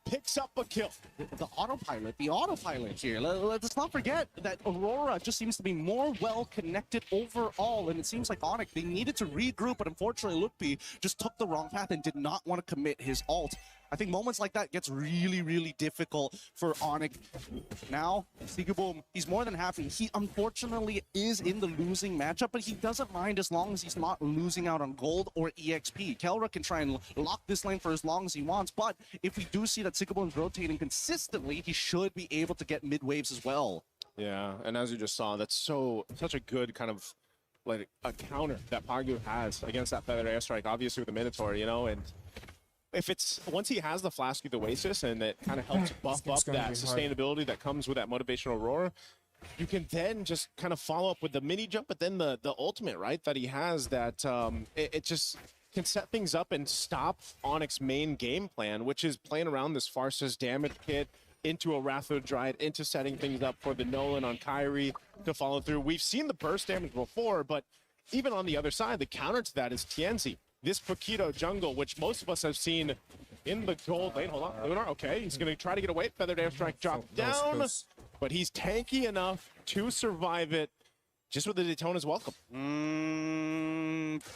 picks up a kill. The autopilot here. Let's not forget that Aurora just seems to be more well connected overall, and it seems like Onic, they needed to regroup, but unfortunately Lookby just took the wrong path and did not want to commit his ult. I think moments like that gets really, really difficult for Onic. Now, Sigaboom, he's more than happy. He unfortunately is in the losing matchup, but he doesn't mind as long as he's not losing out on gold or EXP. Kelra can try and lock this lane for as long as he wants, but if we do see that Sigaboom's rotating consistently, he should be able to get mid waves as well. Yeah, and as you just saw, that's such a good kind of like a counter that Pagu has against that feathered airstrike, obviously with the Minotaur, you know, and if it's once he has the Flask with the Oasis and that kind of helps buff up that sustainability that comes with that motivational Aurora, you can then just kind of follow up with the mini jump, but then the ultimate, right, that he has that it just can set things up and stop Onyx's main game plan, which is playing around this Farsa's damage kit into a Rathodryad, into setting things up for the Nolan on Kyrie to follow through. We've seen the burst damage before, but even on the other side, the counter to that is TNZ. This Paquito jungle, which most of us have seen in the gold lane. Hold on, Lunar, okay. He's going to try to get away. Feathered airstrike dropped down, but he's tanky enough to survive it. Just with the Daytona's welcome.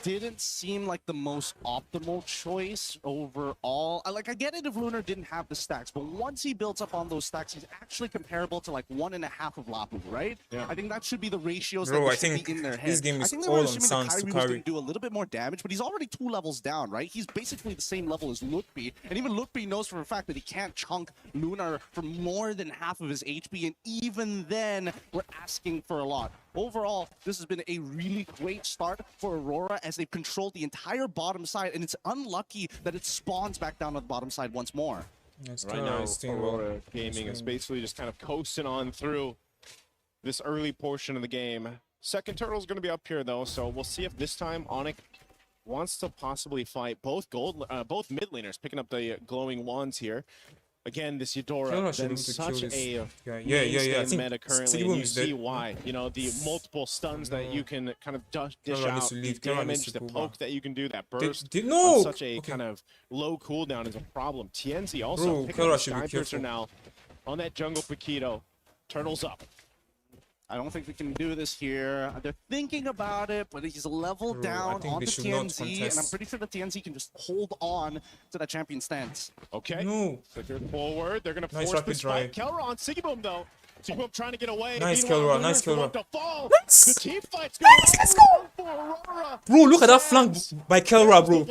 Didn't seem like the most optimal choice overall. I get it if Lunar didn't have the stacks, but once he builds up on those stacks, he's actually comparable to like 1.5 of Lapu, right? Yeah. I think that should be the ratios Bro, that should be in their head. This game is I think they all were on assuming Sans that to Kyrie was carry. going to do a little bit more damage, but he's already 2 levels down, right? He's basically the same level as Lookby, and even Lookby knows for a fact that he can't chunk Lunar for more than half of his HP, and even then, we're asking for a lot. Overall, this has been a really great start for Aurora as they've controlled the entire bottom side, and it's unlucky that it spawns back down on the bottom side once more. Right now, Aurora Gaming is basically just kind of coasting on through this early portion of the game. Second turtle's going to be up here, though, so we'll see if this time Onic wants to possibly fight both mid laners, picking up the glowing wands here. Again, this Eudora that is such a mainstay meta currently, and you see why. You know, the multiple stuns that you can kind of dish out, the damage, the poke that you can do, that burst on such a kind of low cooldown is a problem. TNZ also picking up Sky Piercer now on that jungle Paquito. Turtles up. I don't think we can do this here. They're thinking about it, but he's a level down on the TNZ, and I'm pretty sure the TNZ can just hold on to that champion stance. Okay. Flicker forward. They're going to force this fight. Kelra on Sigaboom, though. Sigaboom trying to get away. Nice Kelra, nice Kelra. Nice! The team fight's going let's go! Bro, look at that flank by Kelra, bro.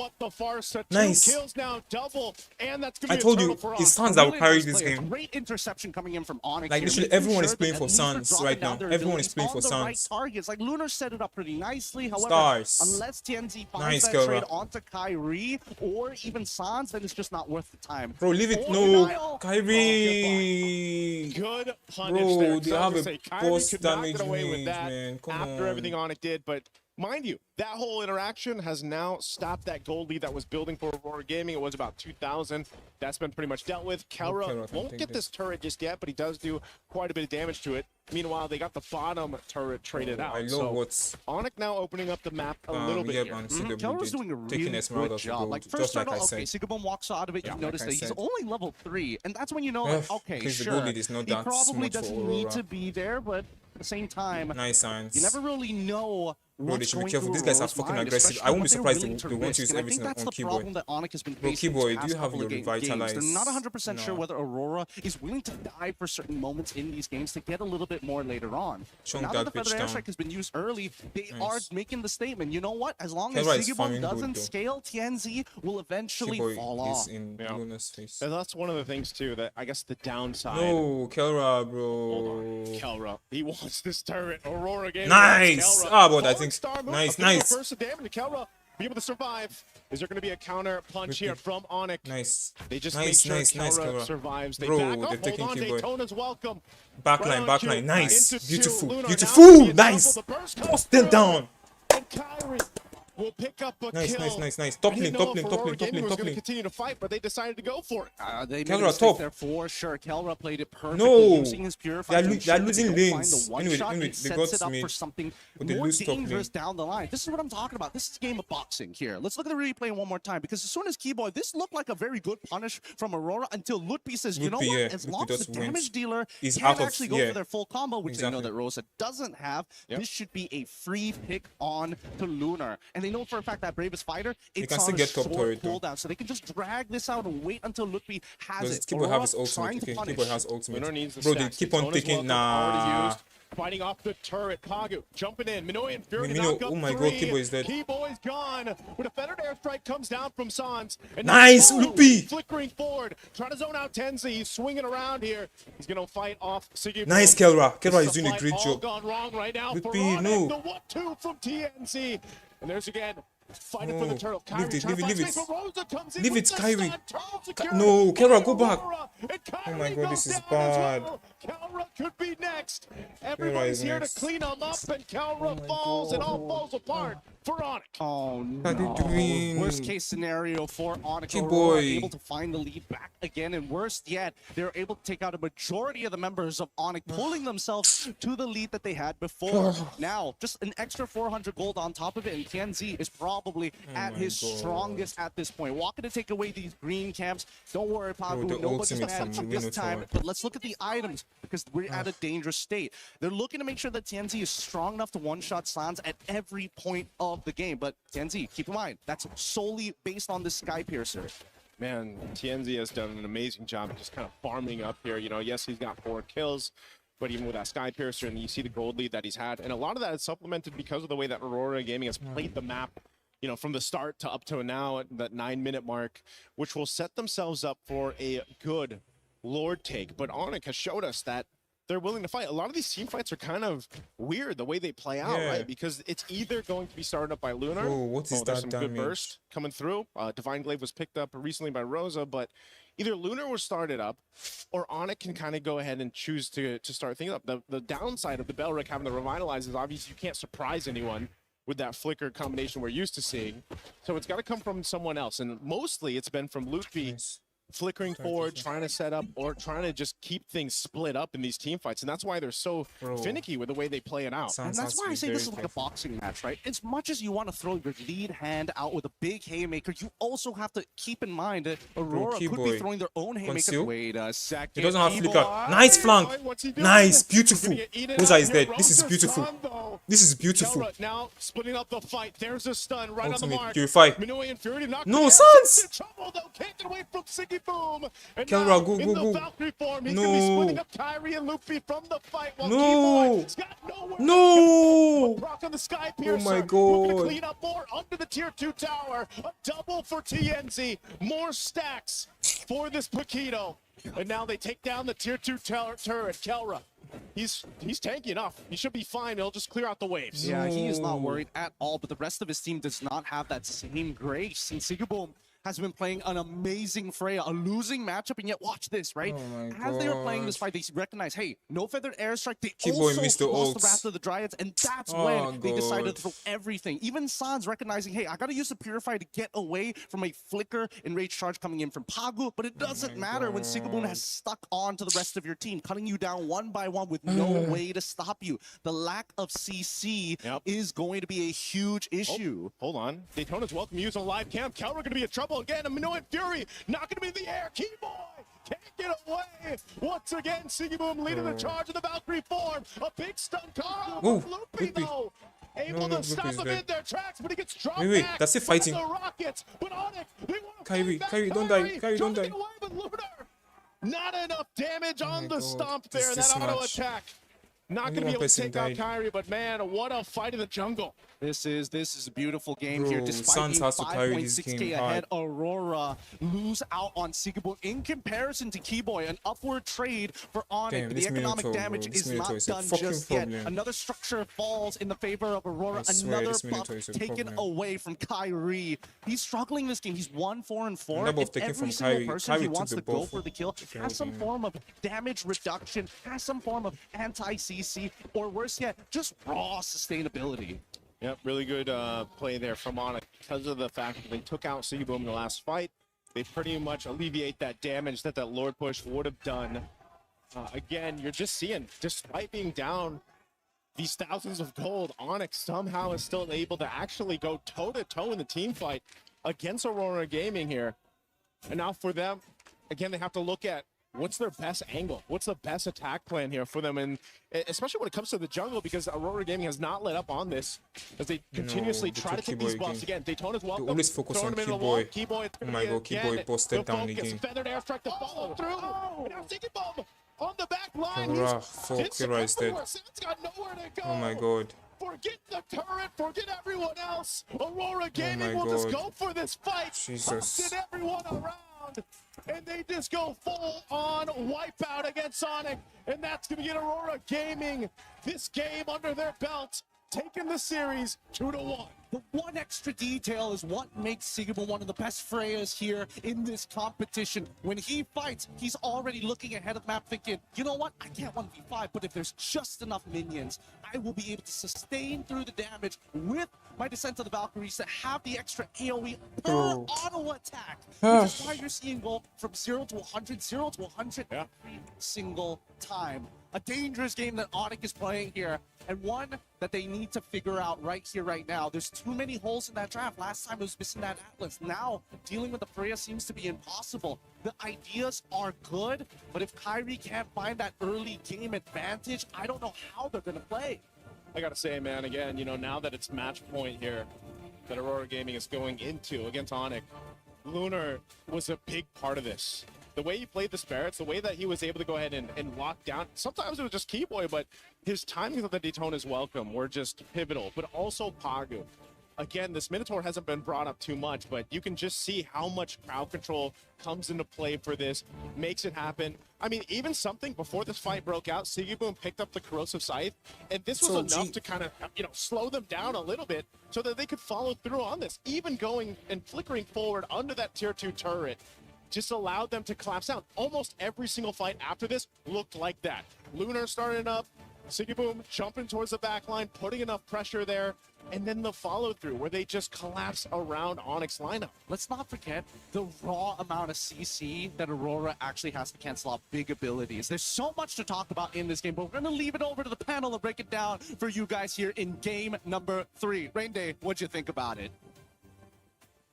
Nice. Kills now, double, and that's I told you, it's Sans that will carry this game. Great interception coming in from Onic. Like, literally, everyone is playing for Sans right now. Everyone is playing for Sans. Right targets. Like, Lunar set it up pretty nicely. However, unless TNZ finds that trade onto Kyrie or even Sans, then it's just not worth the time. Bro, leave it. No, Kyrie. Good punish bro, there. They have a Kyrie boss could not damage get away with range, that man. Come after on. everything Onic did, but mind you, that whole interaction has now stopped that gold lead that was building for Aurora Gaming. It was about 2,000. That's been pretty much dealt with. kelra won't get this turret just yet, but he does do quite a bit of damage to it. Meanwhile, they got the bottom turret traded out. I know so what's... Onic now opening up the map a little bit here. Kelra's doing a really good job. Like, first start out, okay, Sigabum walks out of it, you notice that he's only level 3, and that's when you know, like, okay, sure, he probably doesn't need to be there, but at the same time, nice signs. You never really know. Bro, they should be careful. These guys are fucking aggressive. I won't be surprised they want to use everything on Keyboy. Bro, Keyboy, do you have your revitalize? They're not 100% sure whether Aurora is willing to die for certain moments in these games to get a little bit more later on. Now that the Feather Airstrike has been used early, they are making the statement. You know what? As long as Sigibum doesn't scale, TNZ will eventually fall off. In Luna's face. And that's one of the things too that I guess the downside. No, Kelra, bro. Kelra, he wants this turret. Aurora Gaming. Nice. Ah, but I think nice. First of damage. Kelra be able to survive. Is there going to be a counter punch here from Onic? Nice. They just make sure Kelra survives. They back up. Hold on, Daytona's welcome. Backline. Nice. Beautiful. Nice. Bust them down. And Kyrie will pick up a kill. Nice. Top lane. was going to continue to fight, but they decided to go for it. They made a mistake there for sure. Kelra played it perfectly, no, using his Purify to they're losing lanes. Anyway, they sets it up for something more dangerous down the line. This is what I'm talking about. This is a game of boxing here. Let's look at the replay one more time, because as soon as Keyboy, this looked like a very good punish from Aurora until Lutpi says, you know what, as long as the damage dealer can't actually go for their full combo, which they know that Rosa doesn't have, this should be a free pick on to Lunar. And they know for a fact that Bravest Fighter, it's on a short cooldown, so they can just drag this out and wait until Lutpi has it. Keyboy have his ultimate. Keyboy has ultimate. Bro, they keep on taking Fighting off the turret. Pagu jumping in. Minoyan Fury Mino, oh my god, Keyboy is dead. Keyboy's gone. With a Feathered Airstrike comes down from Sans. And nice, Lutpi! Flickering forward. Trying to zone out Tenzi. He's swinging around here. He's going to fight off Siggy. Nice, Kelra. Kelra is doing a great job. Gone wrong right now. Lutpi, no. The 1-2 from TNC. And there's again. Fighting for the turtle. Leave it. Leave it, Kyrie. No, Kelra, go back. Oh my god, this is bad. Kelra could be next. Everybody's here to clean them up, and Kelra falls. It all falls apart for Onic. Oh no. What are you doing? Worst case scenario for Onic. Aurora able to find the lead back again, and worst yet, they're able to take out a majority of the members of Onic, pulling themselves to the lead that they had before. Now, just an extra 400 gold on top of it, and TNZ is probably at his strongest at this point. Walking to take away these green camps. Don't worry, Pagu. Nobody's mad this time. But let's look at the items, because we're at a dangerous state. They're looking to make sure that TNZ is strong enough to one-shot Sans at every point of the game. But TNZ, keep in mind, that's solely based on this Sky Piercer. Man, TNZ has done an amazing job just kind of farming up here. You know, yes, he's got 4 kills, but even with that Sky Piercer, and you see the gold lead that he's had, and a lot of that is supplemented because of the way that Aurora Gaming has played the map, you know, from the start to up to now at that 9-minute mark, which will set themselves up for a good Lord take. But Onic has showed us that they're willing to fight. A lot of these team fights are kind of weird the way they play out, right? Because it's either going to be started up by Lunar. Oh, what is that some good burst coming through. Divine Glaive was picked up recently by Rosa, but either Lunar will start it up, or Onic can kind of go ahead and choose to start things up. The downside of the Belric having to revitalize is obviously you can't surprise anyone with that flicker combination we're used to seeing. So it's got to come from someone else, and mostly it's been from Lutpi. Flickering forward, trying to set up, or trying to just keep things split up in these team fights. And that's why they're so finicky with the way they play it out. And that's why I say this is like a boxing match, right? As much as you want to throw your lead hand out with a big haymaker, you also have to keep in mind that Aurora could be throwing their own haymaker. Wait a second. He doesn't have flicker. Nice flank. Nice. Beautiful. Rosa is dead. This is beautiful. This is beautiful. Now splitting up the fight. There's a stun right on the mark. Purify. No, Sans. Can't get away from Siggy Boom. And Kelra, go. Valkyrie form, he's gonna be splitting up Kyrie and Lutpi from the fight. While No. Proc on the Sky Piercer. Oh my Looking to god. clean up more under the tier 2 tower. A double for TNZ. More stacks for this Paquito. And now they take down the tier 2 turret. Kelra. He's tanky enough. He should be fine. He'll just clear out the waves. Yeah, he is not worried at all, but the rest of his team does not have that same grace. And Sigabum, has been playing an amazing Freya, a losing matchup, and yet watch this, right? Oh my As they were playing this God. fight, they recognize, hey, no feathered airstrike. They Keyboy also missed the lost the ults. Wrath of the Dryads, and that's Oh, when they decided God. to throw everything. Even Sans recognizing, hey, I gotta use the Purify to get away from a flicker and rage charge coming in from Pagu, but it doesn't matter when Sigaboon has stuck on to the rest of your team, cutting you down one by one with no way to stop you. The lack of CC is going to be a huge issue. Hold on. Daytona's welcome use on live cam. Kelra gonna be in trouble again. Minoan Fury not gonna be in the air. Keyboy can't get away. Once again, Sigaboom leading the charge in the Valkyrie form. A big stun call. Ooh, Loopy though. Able No, to stop Loopy's him dead. in their tracks, but he gets dropped Wait, back that's it fighting. by the Rockets. But Onic, they want to Kyrie, back Kyrie, don't die. Kyrie, don't trying to die. get away, but Lunar, not enough damage on my the God. stomp This- there. this That auto match. attack. Not Only going to be one able to person take out died. Kyrie, but man, what a fight in the jungle. This is a beautiful game Bro, here. Despite Sans being has to carry this 5.6k game ahead, hard. Aurora lose out on Sigaboon in comparison to Keyboy. An upward trade for Onic, Damn, but this the economic Minotaur, bro. damage This is Minotaur not is a done fucking just problem. yet. Another structure falls in the favor of Aurora. I swear, Another this buff Minotaur is a taken problem. away from Kyrie. He's struggling this game. He's 1-4-4. They're both If taken every from single Kyrie. person Kyrie he took wants the to go ball for the kill for has some everything. form of damage reduction, has some form of anti-CC, or worse yet, just raw sustainability. Yep, really good play there from Onic because of the fact that they took out Sigaboom in the last fight. They pretty much alleviate that damage that Lord push would have done. Again, you're just seeing, despite being down these thousands of gold, Onic somehow is still able to actually go toe-to-toe in the team fight against Aurora Gaming here. And now for them, again, they have to look at what's their best angle? What's the best attack plan here for them? And especially when it comes to the jungle, because Aurora Gaming has not let up on this as they continuously they try to took take these Keyboy buffs again. Daytona's welcome. always focus throwing on him into the wall. Keyboy. Keyboy, it's Oh gonna my be God, Keyboy again busted the down focus. again. Feathered airstrike to follow through. And now Sigaboom on the back line. Aurora, fuck, Kira is dead. Sam's got nowhere to go. Oh my God. Forget the turret, forget everyone else. Aurora Gaming my will just God. go for this fight. Jesus. Busting everyone around. And they just go full on wipeout against Sonic. And that's going to get Aurora Gaming this game under their belt, taking the series 2-1. The one extra detail is what makes Sigaboom one of the best Freyas here in this competition. When he fights, he's already looking ahead of the map thinking, you know what, I can't 1v5, but if there's just enough minions, I will be able to sustain through the damage with my Descent of the Valkyries to have the extra AoE per auto attack. Which is why you're seeing go from 0 to 100, 0 to 100 every single time. A dangerous game that Onic is playing here, and one that they need to figure out right here, right now. There's too many holes in that draft. Last time it was missing that Atlas. Now, dealing with the Freya seems to be impossible. The ideas are good, but if Kyrie can't find that early game advantage, I don't know how they're going to play. I gotta say, man, again, you know, now that it's match point here that Aurora Gaming is going into against Onic, Lunar was a big part of this. The way he played the Spirits, the way that he was able to go ahead and lock down, sometimes it was just Keyboy, but his timings of the Daytona's welcome were just pivotal, but also Pagu. Again, this Minotaur hasn't been brought up too much, but you can just see how much crowd control comes into play for this, makes it happen. I mean, even something before this fight broke out, Sigaboom picked up the Corrosive Scythe, and this was enough to kind of, you know, slow them down a little bit so that they could follow through on this. Even going and flickering forward under that tier 2 turret just allowed them to collapse down. Almost every single fight after this looked like that. Lunar started up, Sigaboom jumping towards the back line, putting enough pressure there, and then the follow-through where they just collapse around Onyx lineup. Let's not forget the raw amount of CC that Aurora actually has to cancel out big abilities. There's so much to talk about in this game, but we're going to leave it over to the panel to break it down for you guys here in game number 3. Rain Day, what'd you think about it?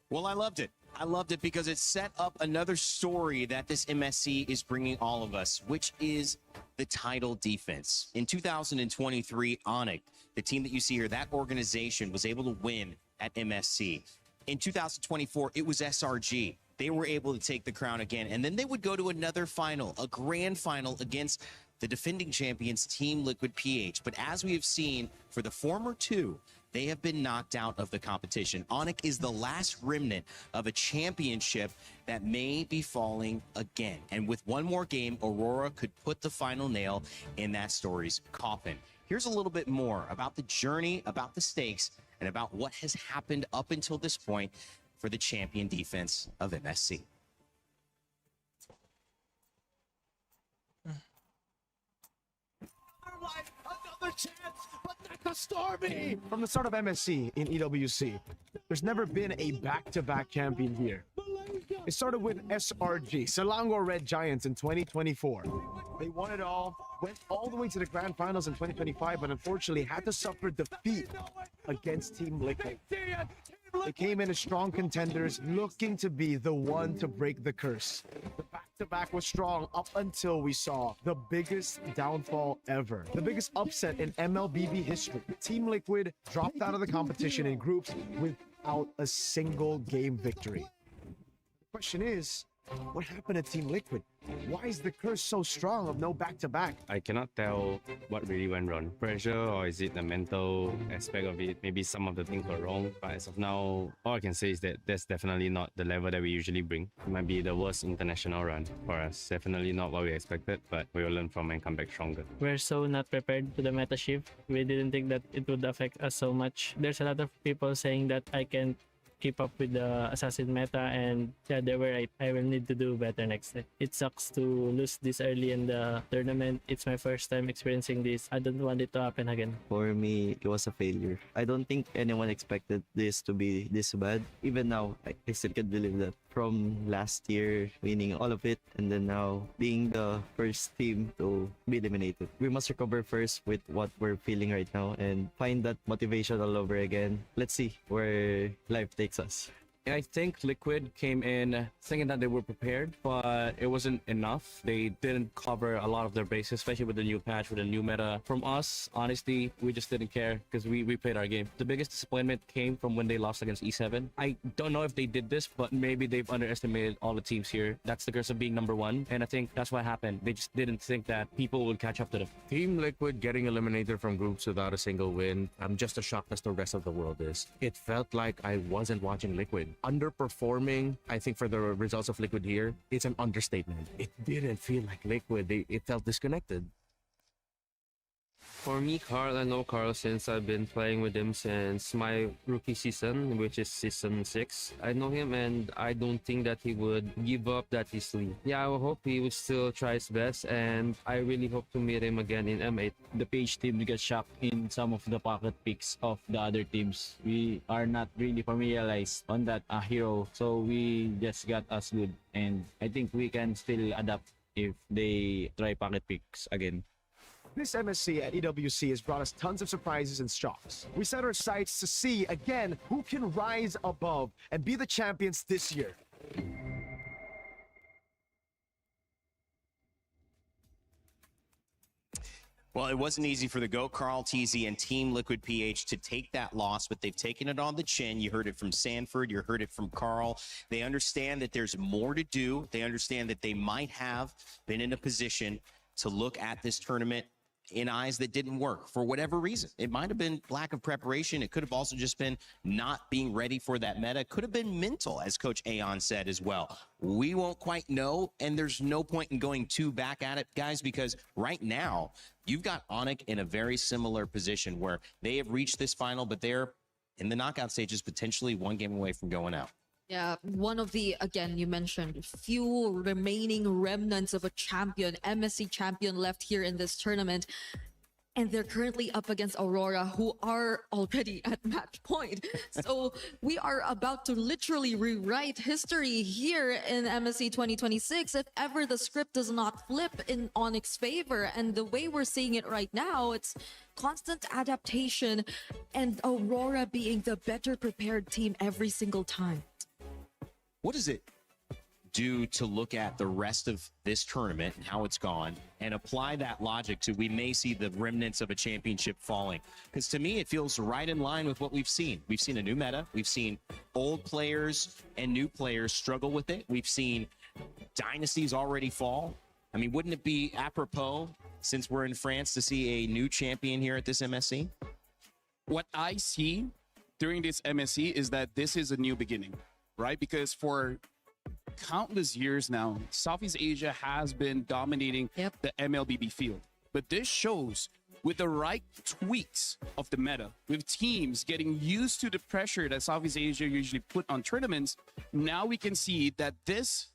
Well, I loved it. I loved it because it set up another story that this MSC is bringing all of us, which is the title defense. In 2023, Onic, the team that you see here, that organization was able to win at MSC. In 2024, it was SRG. They were able to take the crown again, and then they would go to another final, a grand final against the defending champions, Team Liquid PH. But as we have seen for the former two, they have been knocked out of the competition. Onic is the last remnant of a championship that may be falling again. And with one more game, Aurora could put the final nail in that story's coffin. Here's a little bit more about the journey, about the stakes, and about what has happened up until this point for the champion defense of MSC. Another chance, but Neka Stormy! From the start of MSC in EWC, there's never been a back-to-back champion here. It started with SRG, Selangor Red Giants in 2024. They won it all, went all the way to the grand finals in 2025, but unfortunately had to suffer defeat against Team Liquid. They came in as strong contenders, looking to be the one to break the curse. The back-to-back was strong up until we saw the biggest downfall ever. The biggest upset in Mlbb history. Team Liquid dropped out of the competition in groups without a single game victory. The question is, what happened to Team Liquid? Why is the curse so strong of no back-to-back? I cannot tell what really went wrong. Pressure, or is it the mental aspect of it? Maybe some of the things were wrong. But as of now, all I can say is that that's definitely not the level that we usually bring. It might be the worst international run for us. Definitely not what we expected, but we will learn from and come back stronger. We're so not prepared to the meta shift. We didn't think that it would affect us so much. There's a lot of people saying that I can't keep up with the assassin meta, and yeah, they were right. I will need to do better next time. It sucks to lose this early in the tournament. It's my first time experiencing this. I don't want it to happen again. For me, it was a failure. I don't think anyone expected this to be this bad. Even now, I still can't believe that. From last year, winning all of it, and then now being the first team to be eliminated. We must recover first with what we're feeling right now and find that motivation all over again. Let's see where life takes us. I think Liquid came in thinking that they were prepared, but it wasn't enough. They didn't cover a lot of their bases, especially with the new patch, with the new meta. From us, honestly, we just didn't care because we played our game. The biggest disappointment came from when they lost against E7. I don't know if they did this, but maybe they've underestimated all the teams here. That's the curse of being number one, and I think that's what happened. They just didn't think that people would catch up to them. Team Liquid getting eliminated from groups without a single win, I'm just as shocked as the rest of the world is. It felt like I wasn't watching Liquid. Underperforming, I think, for the results of Liquid here, it's an understatement. It didn't feel like Liquid. It felt disconnected. For me, Carl, I know Carl since I've been playing with him since my rookie season, which is season 6. I know him and I don't think that he would give up that easily. Yeah, I hope he would still try his best, and I really hope to meet him again in M8. The PH team got shocked in some of the pocket picks of the other teams. We are not really familiarized on that hero, so we just got us good, and I think we can still adapt if they try pocket picks again. This MSC at EWC has brought us tons of surprises and shocks. We set our sights to see, again, who can rise above and be the champions this year. Well, it wasn't easy for the GOAT, Carl TZ, and Team Liquid PH to take that loss, but they've taken it on the chin. You heard it from Sanford. You heard it from Carl. They understand that there's more to do. They understand that they might have been in a position to look at this tournament in eyes that didn't work for whatever reason. It might have been lack of preparation. It could have also just been not being ready for that meta. It could have been mental, as Coach Aon said as well. We won't quite know, and there's no point in going too back at it, guys, because right now you've got Onic in a very similar position where they have reached this final, but they're in the knockout stages, potentially one game away from going out. Yeah, one of the, again, you mentioned, few remaining remnants of a champion, MSC champion left here in this tournament. And they're currently up against Aurora, who are already at match point. So we are about to literally rewrite history here in MSC 2026 if ever the script does not flip in Onic's favor. And the way we're seeing it right now, it's constant adaptation and Aurora being the better prepared team every single time. What does it do to look at the rest of this tournament and how it's gone and apply that logic to we may see the remnants of a championship falling? Because to me, it feels right in line with what we've seen. We've seen a new meta. We've seen old players and new players struggle with it. We've seen dynasties already fall. I mean, wouldn't it be apropos, since we're in France, to see a new champion here at this MSC? What I see during this MSC is that this is a new beginning, right? Because for countless years now, Southeast Asia has been dominating the MLBB field. But this shows with the right tweaks of the meta, with teams getting used to the pressure that Southeast Asia usually put on tournaments, now we can see that this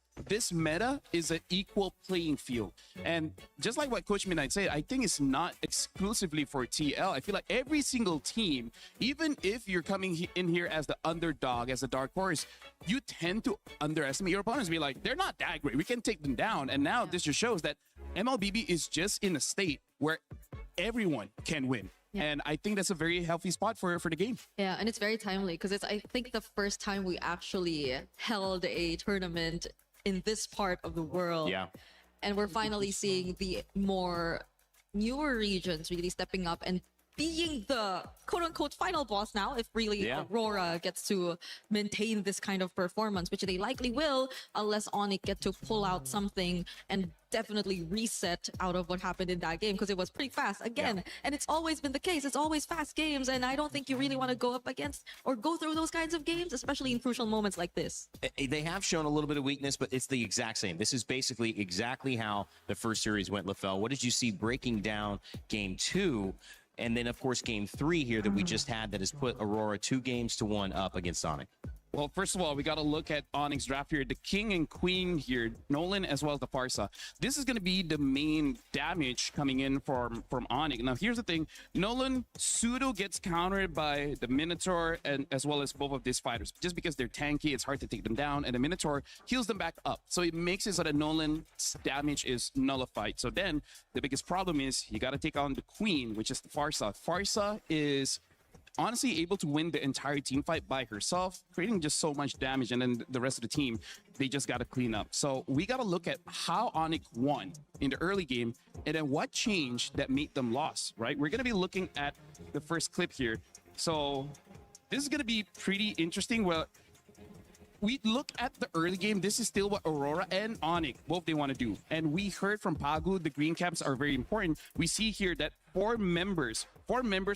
meta is an equal playing field. And just like what Coach Midnight said, I think it's not exclusively for TL. I feel like every single team, even if you're coming in here as the underdog, as a dark horse, you tend to underestimate your opponents. Be like, they're not that great. We can take them down. And now this just shows that Mlbb is just in a state where everyone can win. Yeah. And I think that's a very healthy spot for the game. Yeah, and it's very timely because it's, I think, the first time we actually held a tournament in this part of the world. Yeah. And we're finally seeing the more newer regions really stepping up and being the quote-unquote final boss now, if really Aurora gets to maintain this kind of performance, which they likely will, unless Onic get to pull out something and definitely reset out of what happened in that game, because it was pretty fast again. And it's always been the case. It's always fast games, and I don't think you really want to go up against or go through those kinds of games, especially in crucial moments like this. They have shown a little bit of weakness, but it's the exact same. This is basically exactly how the first series went, LaFell. What did you see breaking down game 2? And then, of course, game 3 here that we just had that has put Aurora 2-1 up against Onic. Well, first of all, we got to look at Onyx draft here. The king and queen here, Nolan as well as the Farsa. This is going to be the main damage coming in from Onyx. Now, here's the thing. Nolan pseudo gets countered by the Minotaur and as well as both of these fighters. Just because they're tanky, it's hard to take them down. And the Minotaur heals them back up. So it makes it so that Nolan's damage is nullified. So then the biggest problem is you got to take on the queen, which is the Farsa. Farsa is honestly able to win the entire team fight by herself, creating just so much damage, and then the rest of the team, they just got to clean up. So we got to look at how Onic won in the early game, and then what changed that made them lost, right? We're going to be looking at the first clip here. So this is going to be pretty interesting. Well, we look at the early game, this is still what Aurora and Onic, both they want to do. And we heard from Pagu, the green caps are very important. We see here that four members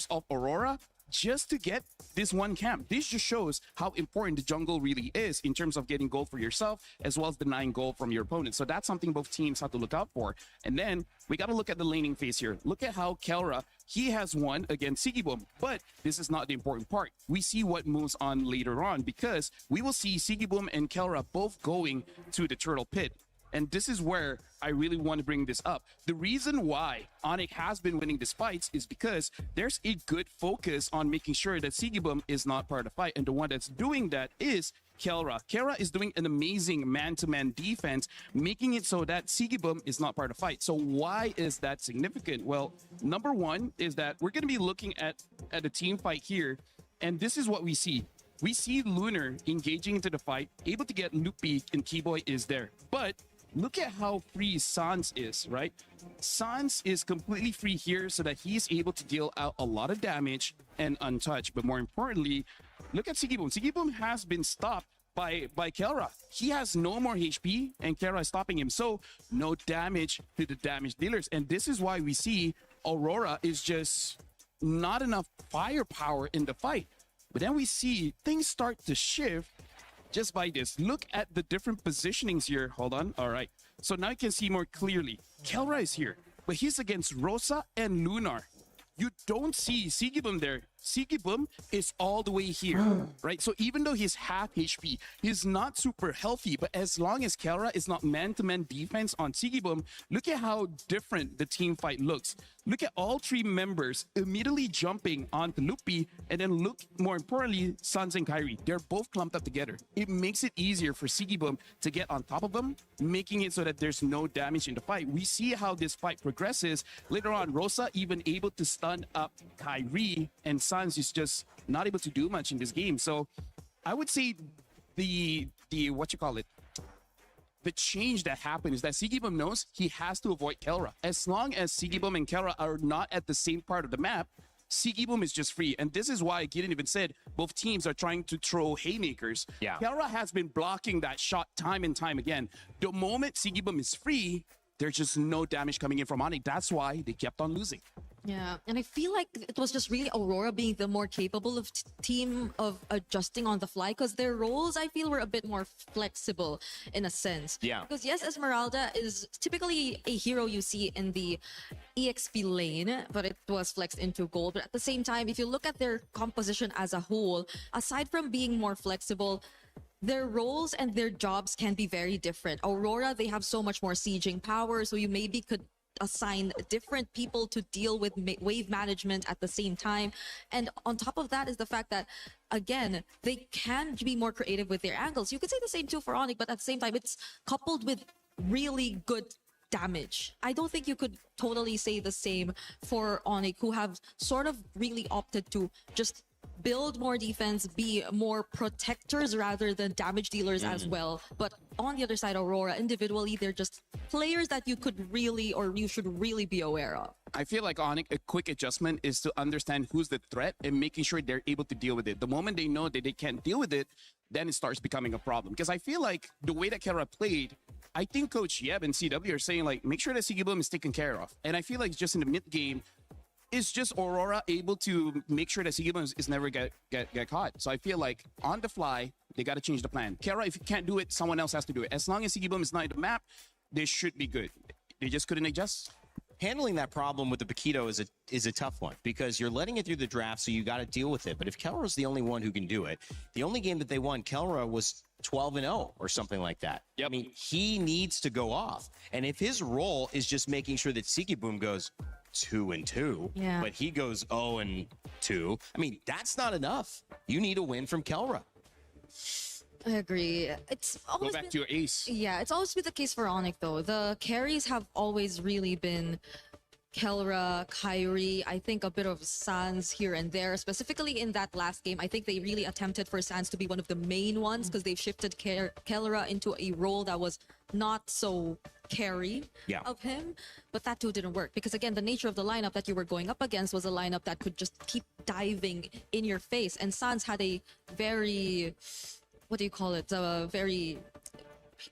of Aurora just to get this one camp. This just shows how important the jungle really is in terms of getting gold for yourself as well as denying gold from your opponent. So that's something both teams have to look out for. And then we got to look at the laning phase here. Look at how Kelra, he has won against Sigibum, but this is not the important part. We see what moves on later on because we will see Sigibum and Kelra both going to the Turtle Pit. And this is where I really want to bring this up. The reason why Onic has been winning these fights is because there's a good focus on making sure that Sigibum is not part of the fight. And the one that's doing that is Kelra. Kelra is doing an amazing man-to-man defense, making it so that Sigibum is not part of the fight. So why is that significant? Well, number one is that we're going to be looking at a team fight here. And this is what we see. We see Lunar engaging into the fight, able to get Loopy, and Keyboy is there. But look at how free Sans is, right? Sans is completely free here so that he's able to deal out a lot of damage and untouched. But more importantly, look at Sigibum. Sigibum has been stopped by Kelra. He has no more HP and Kelra is stopping him. So no damage to the damage dealers. And this is why we see Aurora is just not enough firepower in the fight. But then we see things start to shift just by this. Look at the different positionings here. Hold on. All right. So now you can see more clearly. Kelra is here, but he's against Rosa and Lunar. You don't see Sigibum there. Sigibum is all the way here, right? So even though he's half HP, he's not super healthy, but as long as Kelra is not man-to-man defense on Sigibum, look at how different the team fight looks. Look at all three members immediately jumping onto Loopy, and then look, more importantly, Sans and Kyrie. They're both clumped up together. It makes it easier for Sigibum to get on top of them, making it so that there's no damage in the fight. We see how this fight progresses. Later on, Rosa even able to stun up Kyrie, and Sans is just not able to do much in this game. So I would say the change that happened is that Sigibum knows he has to avoid Kelra. As long as Sigibum and Kelra are not at the same part of the map, Sigibum is just free. And this is why Gideon even said both teams are trying to throw haymakers. Yeah. Kelra has been blocking that shot time and time again. The moment Sigibum is free, there's just no damage coming in from Onic. That's why they kept on losing. Yeah, and I feel like it was just really Aurora being the more capable of team of adjusting on the fly, because their roles I feel were a bit more flexible in a sense. Yeah. Because yes, Esmeralda is typically a hero you see in the EXP lane, but it was flexed into gold. But at the same time, if you look at their composition as a whole, aside from being more flexible, their roles and their jobs can be very different. Aurora, they have so much more sieging power, so you maybe could assign different people to deal with wave management at the same time. And on top of that is the fact that, again, they can be more creative with their angles. You could say the same too for Onic, but at the same time, it's coupled with really good damage. I don't think you could totally say the same for Onic, who have sort of really opted to just build more defense, be more protectors rather than damage dealers as well. But on the other side, Aurora, individually, they're just players that you could really, or you should really be aware of. I feel like Onic, a quick adjustment is to understand who's the threat and making sure they're able to deal with it. The moment they know that they can't deal with it, then it starts becoming a problem. Because I feel like the way that Kelra played, I think Coach Yeb and CW are saying, like, make sure that Sigibum is taken care of. And I feel like just in the mid game, it's just Aurora able to make sure that Sigibum is never get caught. So I feel like on the fly, they got to change the plan. Kelra, if you can't do it, someone else has to do it. As long as Sigibum is not in the map, they should be good. They just couldn't adjust. Handling that problem with the Paquito is a tough one, because you're letting it through the draft, so you got to deal with it. But if Kelra's the only one who can do it, the only game that they won, Kelra was 12-0 or something like that. Yep. I mean, he needs to go off. And if his role is just making sure that Sigibum goes 2-2, but he goes 0-2, I mean, that's not enough. You need a win from Kelra. I agree. It's always go back to your ace. Yeah, it's always been the case for Onic though. The carries have always really been Kelra, Kyrie, I think a bit of Sans here and there. Specifically in that last game, I think they really attempted for Sans to be one of the main ones, because they've shifted Kelra into a role that was not so carry of him. But that too didn't work, because again, the nature of the lineup that you were going up against was a lineup that could just keep diving in your face. And Sans had a very, what do you call it?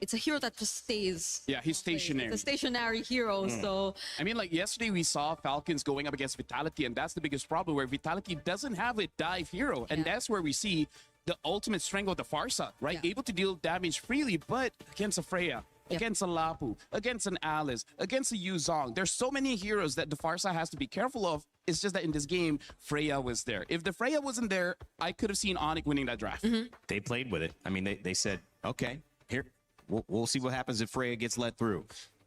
It's a hero that just stays. Yeah, he's stationary. It's a stationary hero, so... I mean, like yesterday we saw Falcons going up against Vitality, and that's the biggest problem, where Vitality doesn't have a dive hero. And that's where we see the ultimate strength of the Farsa, right? Able to deal damage freely, but against a Freya, against a Lapu, against an Alice, against a Yuzong. There's so many heroes that the Farsa has to be careful of. It's just that in this game, Freya was there. If the Freya wasn't there, I could have seen Onic winning that draft. They played with it. I mean, they said, okay, here, we'll see what happens if Freya gets let through.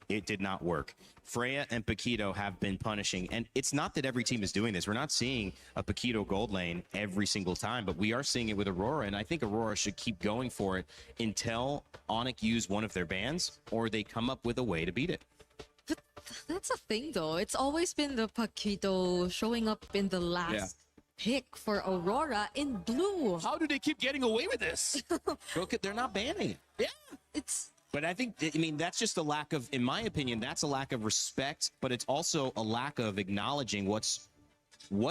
It did not work. Freya and Paquito have been punishing, and it's not that every team is doing this. We're not seeing a Paquito gold lane every single time, but we are seeing it with Aurora, and I think Aurora should keep going for it until Onic use one of their bans, or they come up with a way to beat it. But that's a thing, though. It's always been the Paquito showing up in the last pick for Aurora in blue. How do they keep getting away with this? Look, they're not banning it. Yeah, it's... But I think, I mean, that's just a lack of, in my opinion, that's a lack of respect, but it's also a lack of acknowledging what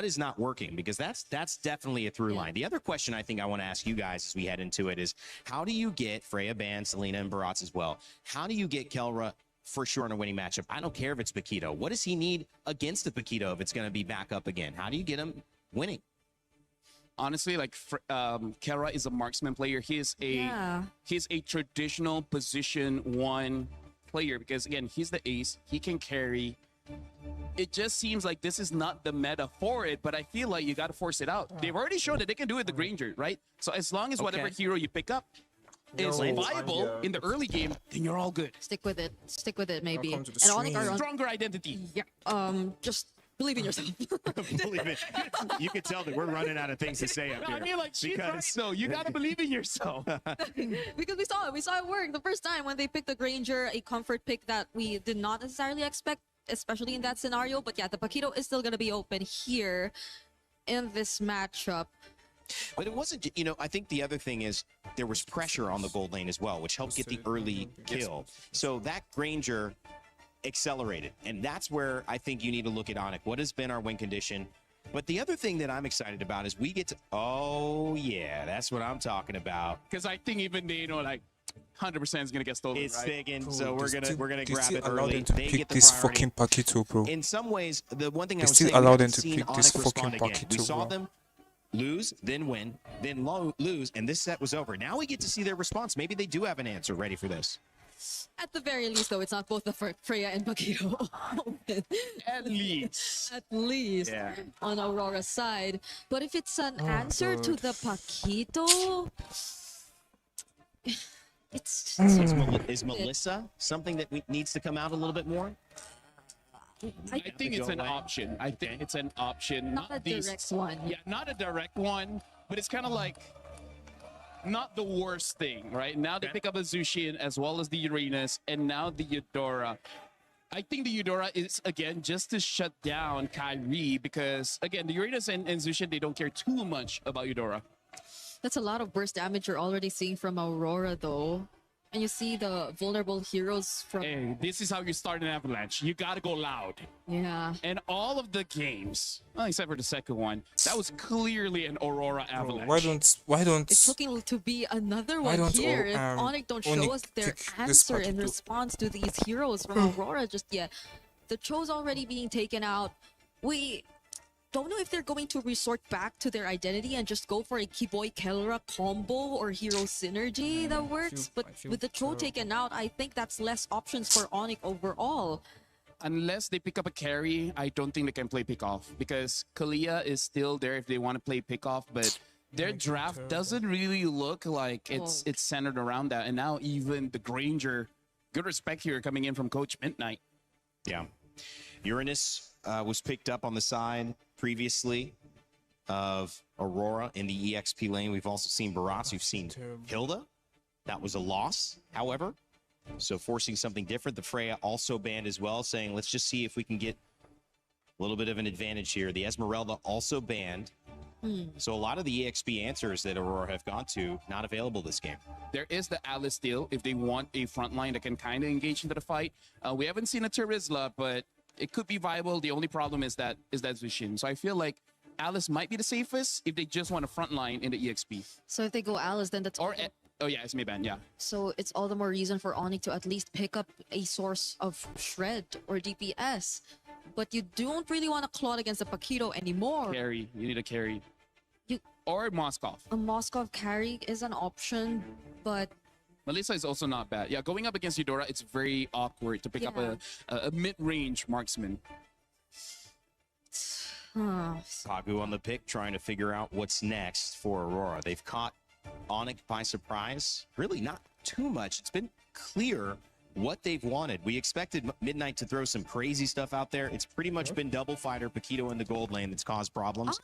is not working, because that's definitely a through line. The other question I think I want to ask you guys as we head into it is, how do you get Freya Ban, Selena, and Barats as well? How do you get Kelra for sure in a winning matchup? I don't care if it's Paquito. What does he need against the Paquito if it's going to be back up again? How do you get him winning? Honestly, like Kelra is a marksman player. He's a traditional position 1 player, because again, he's the ace. He can carry. It just seems like this is not the meta for it, but I feel like you got to force it out. They've already shown that they can do it, the Granger, right? So as long as whatever hero you pick up is viable in the early game, then you're all good. Stick with it. Stick with it, maybe. And Onic are stronger identity. Yeah. Just believe in yourself. Believe it. You can tell that we're running out of things to say up here. I mean, like, she's right, so you got to believe in yourself. Because we saw it work the first time when they picked the Granger, a comfort pick that we did not necessarily expect, especially in that scenario. But yeah, the Paquito is still going to be open here in this matchup. But it wasn't, you know, I think the other thing is there was pressure on the gold lane as well, which helped get the early kill. So that Granger accelerated, and that's where I think you need to look at Onic. What has been our win condition? But the other thing that I'm excited about is we get to, oh yeah, that's what I'm talking about. Because I think even they, you know, like 100% is gonna get stolen. It's right? taken, so we're gonna They grab still it allow early. them to They pick get the this priority. fucking Paquito, bro. In some ways, the one thing I They would still say, we allow haven't them to seen pick this Onic fucking respond again. We Paquito, saw bro. them lose, then win, then lose, and this set was over. Now we get to see their response. Maybe they do have an answer ready for this. At the very least, though, it's not both the Freya and Paquito. At least. At least Yeah. on Aurora's side. But if it's an Oh, answer to God. the Paquito, it's Is Melissa something that needs to come out a little bit more? I think it's an option. I think it's an option. Not a direct one. Yeah, not a direct one, but it's kind of like not the worst thing, right? Now they pick up a Zushin as well as the Uranus, and now the Eudora. I think the Eudora is, again, just to shut down Kyrie because, again, the Uranus and Zushin, they don't care too much about Eudora. that's a lot of burst damage you're already seeing from Aurora, though. And you see the vulnerable heroes from... Hey, this is how you start an avalanche. You gotta go loud. Yeah. And all of the games, well, except for the second one, that was clearly an Aurora avalanche. Why don't It's looking to be another Why one don't here. If Onic Onic don't show us their take this answer in Paquito? response to these heroes from Aurora just yet. The Cho's already being taken out. We don't know if they're going to resort back to their identity and just go for a Kiboy Kelra combo or hero synergy that works. But with the Cho taken out, I think that's less options for Onic overall. Unless they pick up a carry, I don't think they can play pickoff because Kalia is still there if they want to play pickoff, but their draft doesn't really look like it's centered around that. And now even the Granger, good respect here coming in from Coach Midnight. Yeah. Uranus was picked up on the side previously of Aurora in the EXP lane. We've also seen Barats. We've seen Hilda. That was a loss, however. So forcing something different. The Freya also banned as well, saying, let's just see if we can get a little bit of an advantage here. The Esmeralda also banned. So a lot of the EXP answers that Aurora have gone to, not available this game. There is the Alice deal if they want a front line that can kind of engage into the fight. We haven't seen a Terizla, but it could be viable. The only problem is that Zushin. So I feel like Alice might be the safest if they just want a front line in the EXP. So if they go Alice, then that's... Oh yeah, it's Mayban, yeah. So it's all the more reason for Onic to at least pick up a source of shred or DPS. But you don't really want to claw against the Paquito anymore. Carry. You need a carry. Or Moskov. A Moskov carry is an option, but... Melissa is also not bad. Yeah, going up against Eudora, it's very awkward to pick up a mid-range marksman. Pagu on the pick, trying to figure out what's next for Aurora. They've caught Onic by surprise. Really not too much. It's been clear what they've wanted. We expected Midnight to throw some crazy stuff out there. It's pretty much been double fighter, Paquito in the gold lane that's caused problems.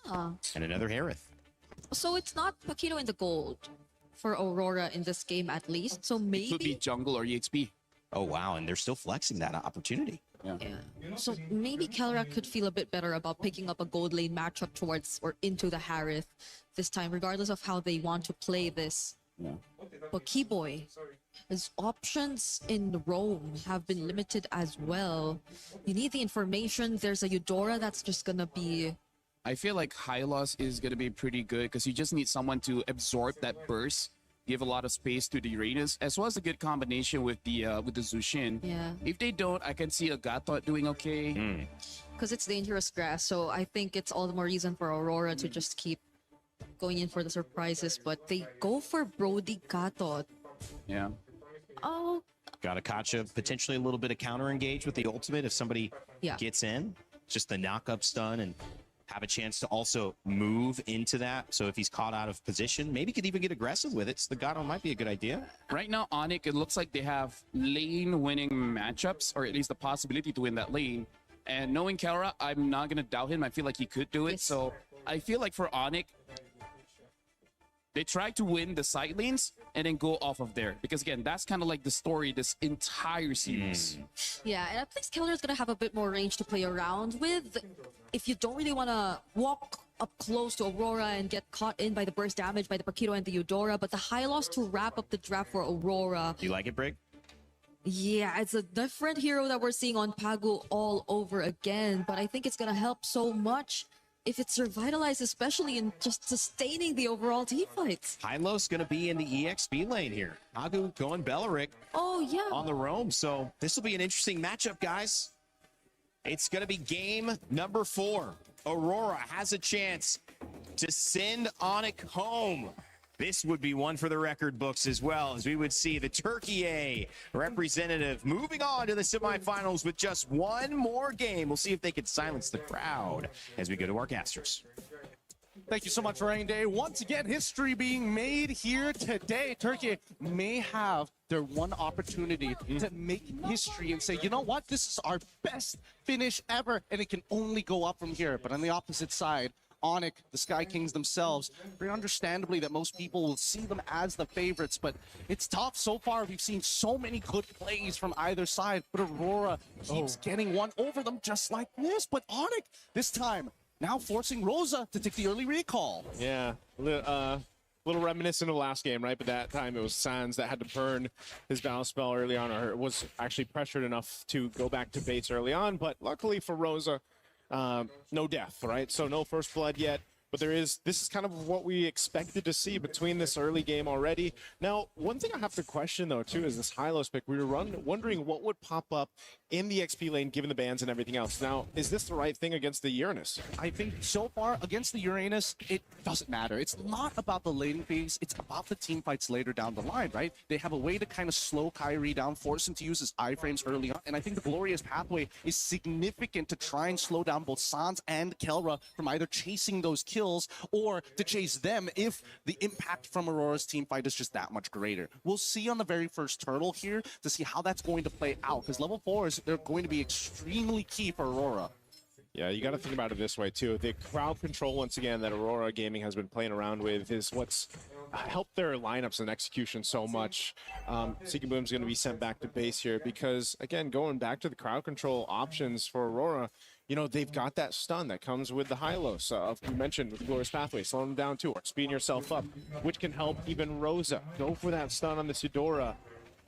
And another Harith. So it's not Paquito in the gold for Aurora in this game at least. So maybe... Could be jungle or EXP. Oh, wow. And they're still flexing that opportunity. Yeah. So maybe Kelra could feel a bit better about picking up a gold lane matchup towards or into the Harith this time, regardless of how they want to play this. Yeah. But Keyboy, his options in Rome have been limited as well. You need the information. There's a Eudora that's just gonna be... I feel like Hylos is going to be pretty good because you just need someone to absorb that burst, give a lot of space to the Uranus, as well as a good combination with the Zushin. Yeah. If they don't, I can see a Gatot doing okay. Because it's dangerous grass, so I think it's all the more reason for Aurora to just keep going in for the surprises. But they go for Brody Gatot. Yeah. Oh. Got a Kacha, potentially a little bit of counter engage with the ultimate if somebody gets in. Just the knock-up stun and have a chance to also move into that. So if he's caught out of position, maybe could even get aggressive with it. So the Gato might be a good idea. Right now, Onic, it looks like they have lane-winning matchups, or at least the possibility to win that lane. And knowing Kelra, I'm not going to doubt him. I feel like he could do it. So I feel like for Onic, they try to win the side lanes and then go off of there. Because again, that's kind of like the story this entire series. Yeah, and at least Keller's gonna have a bit more range to play around with. If you don't really want to walk up close to Aurora and get caught in by the burst damage by the Paquito and the Eudora, but the high loss to wrap up the draft for Aurora. Do you like it, Brig? Yeah, it's a different hero that we're seeing on Pagu all over again, but I think it's gonna help so much if it's revitalized, especially in just sustaining the overall team fights. Hylos going to be in the EXP lane here. Agu going Belleric Oh, yeah. on the roam. So this will be an interesting matchup, guys. It's going to be game number 4. Aurora has a chance to send Onic home. This would be one for the record books as well, as we would see the Turkey A representative moving on to the semifinals with just one more game. We'll see if they can silence the crowd as we go to our casters. Thank you so much, Rain Day. Once again, history being made here today. Turkey may have their one opportunity to make history and say, you know what, this is our best finish ever, and it can only go up from here. But on the opposite side, Onic, the Sky Kings themselves, very understandably that most people will see them as the favorites, but it's tough so far. We've seen so many good plays from either side, but Aurora keeps getting one over them just like this. But Onic, this time, now forcing Rosa to take the early recall. Yeah, little reminiscent of last game, right? But that time it was Sans that had to burn his battle spell early on, or was actually pressured enough to go back to base early on. But luckily for Rosa, no death, right? So no first blood yet. But this is kind of what we expected to see between this early game already. Now, one thing I have to question, though, too, is this Hylos pick. We were wondering what would pop up in the XP lane, given the bans and everything else. Now, is this the right thing against the Uranus? I think so far against the Uranus, it doesn't matter. It's not about the laning phase. It's about the team fights later down the line, right? They have a way to kind of slow Kyrie down, force him to use his iframes early on. And I think the Glorious Pathway is significant to try and slow down both Sans and Kelra from either chasing those kills or to chase them if the impact from Aurora's team fight is just that much greater. We'll see on the very first turtle here to see how that's going to play out, because level 4s, they're going to be extremely key for Aurora. Yeah, you got to think about it this way, too. The crowd control, once again, that Aurora Gaming has been playing around with is what's helped their lineups and execution so much. Seekaboom's going to be sent back to base here because, again, going back to the crowd control options for Aurora, you know, they've got that stun that comes with the Hylos. You mentioned with Glorious Pathway, slowing them down too, or speeding yourself up, which can help even Rosa. Go for that stun on the Sidora.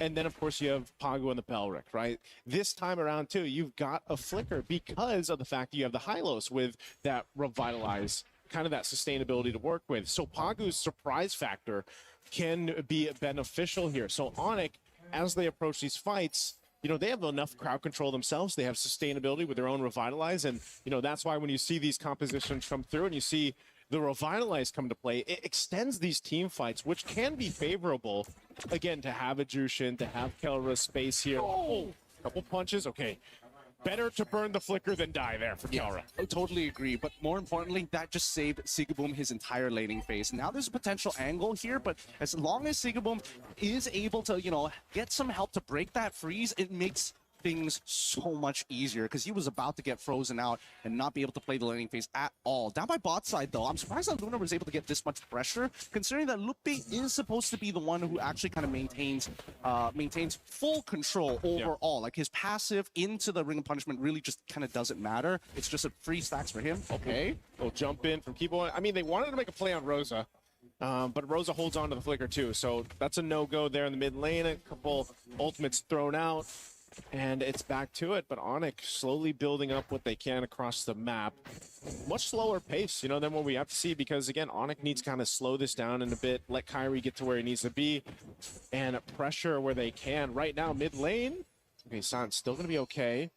And then, of course, you have Pago and the Belleric, right? This time around, too, you've got a Flicker because of the fact that you have the Hylos with that Revitalize, kind of that sustainability to work with. So Pago's surprise factor can be beneficial here. So Onic, as they approach these fights, you know, they have enough crowd control themselves. They have sustainability with their own Revitalize. And, you know, that's why when you see these compositions come through and you see the Revitalize come to play, it extends these team fights, which can be favorable, again, to have a Jushin, to have Kelra's space here. Oh, couple punches, okay. Better to burn the Flicker than die there for Kelra. I totally agree, but more importantly, that just saved Seekaboom his entire laning phase. Now there's a potential angle here, but as long as Seekaboom is able to, you know, get some help to break that freeze, it makes things so much easier, because he was about to get frozen out and not be able to play the laning phase at all. Down by bot side, though, I'm surprised that Luna was able to get this much pressure, considering that Mlbb is supposed to be the one who actually kind of maintains full control overall. Like his passive into the Ring of Punishment really just kind of doesn't matter. It's just a free stacks for him. Okay, we'll jump in from Keyboy. I mean, they wanted to make a play on Rosa, but Rosa holds on to the Flicker too, so that's a no-go there in the mid lane. A couple ultimates thrown out. And it's back to it, but Onic slowly building up what they can across the map. Much slower pace, you know, than what we have to see, because, again, Onic needs to kind of slow this down in a bit, let Kyrie get to where he needs to be, and pressure where they can. Right now, mid lane, okay, San's still going to be okay.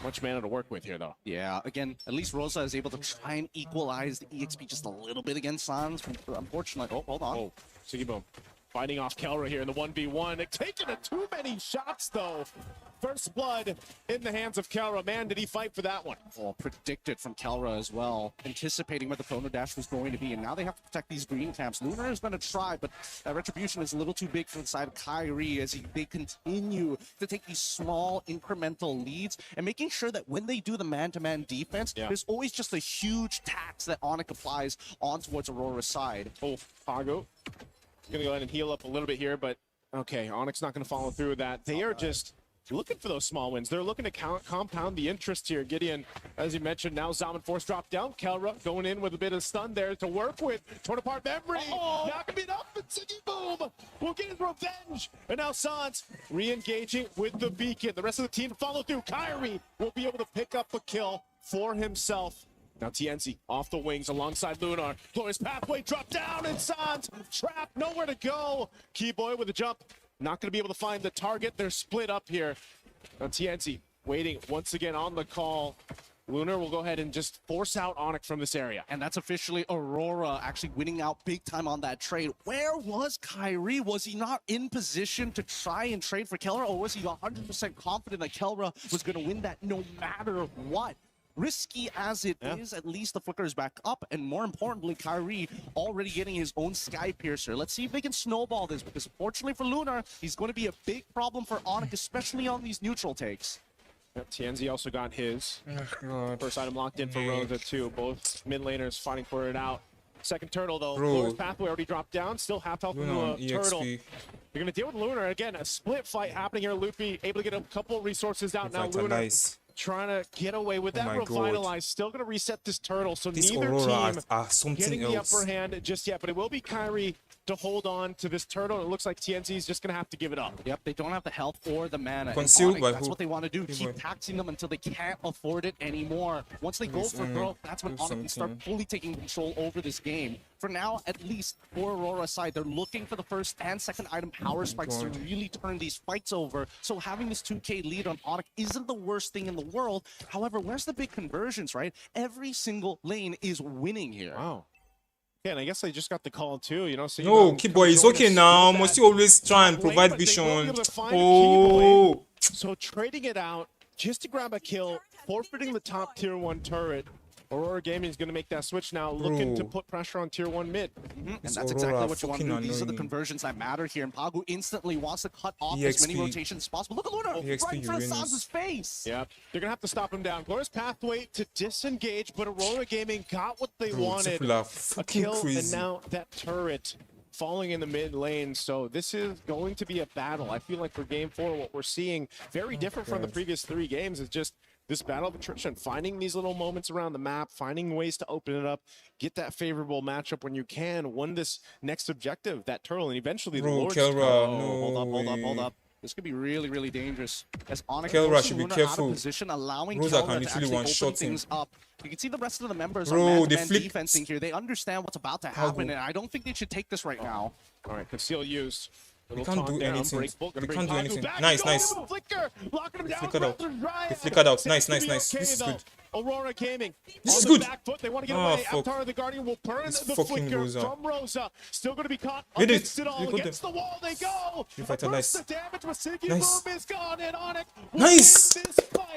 Much mana to work with here, though. Yeah, again, at least Rosa is able to try and equalize the EXP just a little bit against Sans. Unfortunately, oh, hold on. Oh, Seekaboom. Fighting off Kelra here in the 1v1. Taking it too many shots, though. First blood in the hands of Kelra. Man, did he fight for that one. Oh, predicted from Kelra as well. Anticipating where the Chrono Dash was going to be. And now they have to protect these green camps. Lunar is going to try, but that Retribution is a little too big for the side of Kyrie as they continue to take these small incremental leads and making sure that when they do the man-to-man defense, there's always just a huge tax that Onic applies on towards Aurora's side. Oh, Pago. Gonna go ahead and heal up a little bit here, but okay, Onic's not gonna follow through with that. They are just looking for those small wins. They're looking to compound the interest here. Gideon, as you mentioned, now Zaman Force dropped down. Kelra going in with a bit of stun there to work with. Torn apart memory. Not gonna be enough, but Seekaboom will get his revenge. And now Sans re-engaging with the beacon. The rest of the team to follow through. Kyrie will be able to pick up a kill for himself. Now TNZ off the wings alongside Lunar. Glorious pathway, drop down, and Sans trapped, nowhere to go. Keyboy with a jump, not going to be able to find the target. They're split up here. Now TNZ waiting once again on the call. Lunar will go ahead and just force out Onic from this area. And that's officially Aurora actually winning out big time on that trade. Where was Kyrie? Was he not in position to try and trade for Kelra, or was he 100% confident that Kelra was going to win that no matter what? Risky as it is, at least the flicker is back up, and more importantly, Kyrie already getting his own Sky Piercer. Let's see if they can snowball this, because fortunately for Lunar, he's going to be a big problem for Onic, especially on these neutral takes. Yep, TNZ also got his. First item locked in for Rosa too. Both mid laners fighting for it out. Second turtle though. Glorious pathway already dropped down. Still half health from the turtle. You're gonna deal with Lunar again. A split fight happening here. Loopy able to get a couple resources out now. Lunar trying to get away with that. Revitalize. Still gonna reset this turtle. So this neither Aurora team are something getting else. the upper hand just yet. But it will be Kyrie to hold on to this turtle. It looks like TNZ is just gonna have to give it up. Yep, they don't have the health or the mana. Concealed by that's who? what they want to do. Keep taxing them until they can't afford it anymore. Once they go for growth, that's when Onic can start fully taking control over this game. For now, at least for Aurora's side, they're looking for the first and second item power spikes to really turn these fights over. So having this 2K lead on Onic isn't the worst thing in the world. However, where's the big conversions, right? Every single lane is winning here. Wow. Yeah, and I guess they just got the call too, you know. So no, Keyboy, it's okay now. Must you always try and provide vision? Oh. So trading it out just to grab a kill, forfeiting the top tier 1 turret. Aurora Gaming is going to make that switch now, looking to put pressure on tier 1 mid. And that's exactly what you want to do. These are the conversions that matter here. And Pagu instantly wants to cut off as many rotations as possible. Look at Luna right in front of Sans' face. Yep. They're going to have to stop him down. Glorious pathway to disengage, but Aurora Gaming got what they wanted. A kill, and now that turret falling in the mid lane. So this is going to be a battle. I feel like for game 4, what we're seeing, very different from the previous 3 games, is just this battle of attrition, finding these little moments around the map, finding ways to open it up, get that favorable matchup when you can, win this next objective, that turtle, and eventually the Lord's Hold up. This could be really, really dangerous. As Onic should be out careful. of position, allowing Rosa Kelra can to literally actually one-shot open things up. You can see the rest of the members Bro, are they man-to-man defensing here. They understand what's about to happen, and I don't think they should take this right now. All right, conceal used. They can't do anything. They can't do anything. Back. Nice. Flicker, locking him down. Flickered out. They flickered out. Nice. This is good. Aurora Gaming. This is good. Back foot. They want to get away. Avatar the Guardian will burn the flicker from Rosa. Still going to be caught against it all. Against the wall they go. Revitalize. The damage, but Siggy Boom is gone, and Onic nice.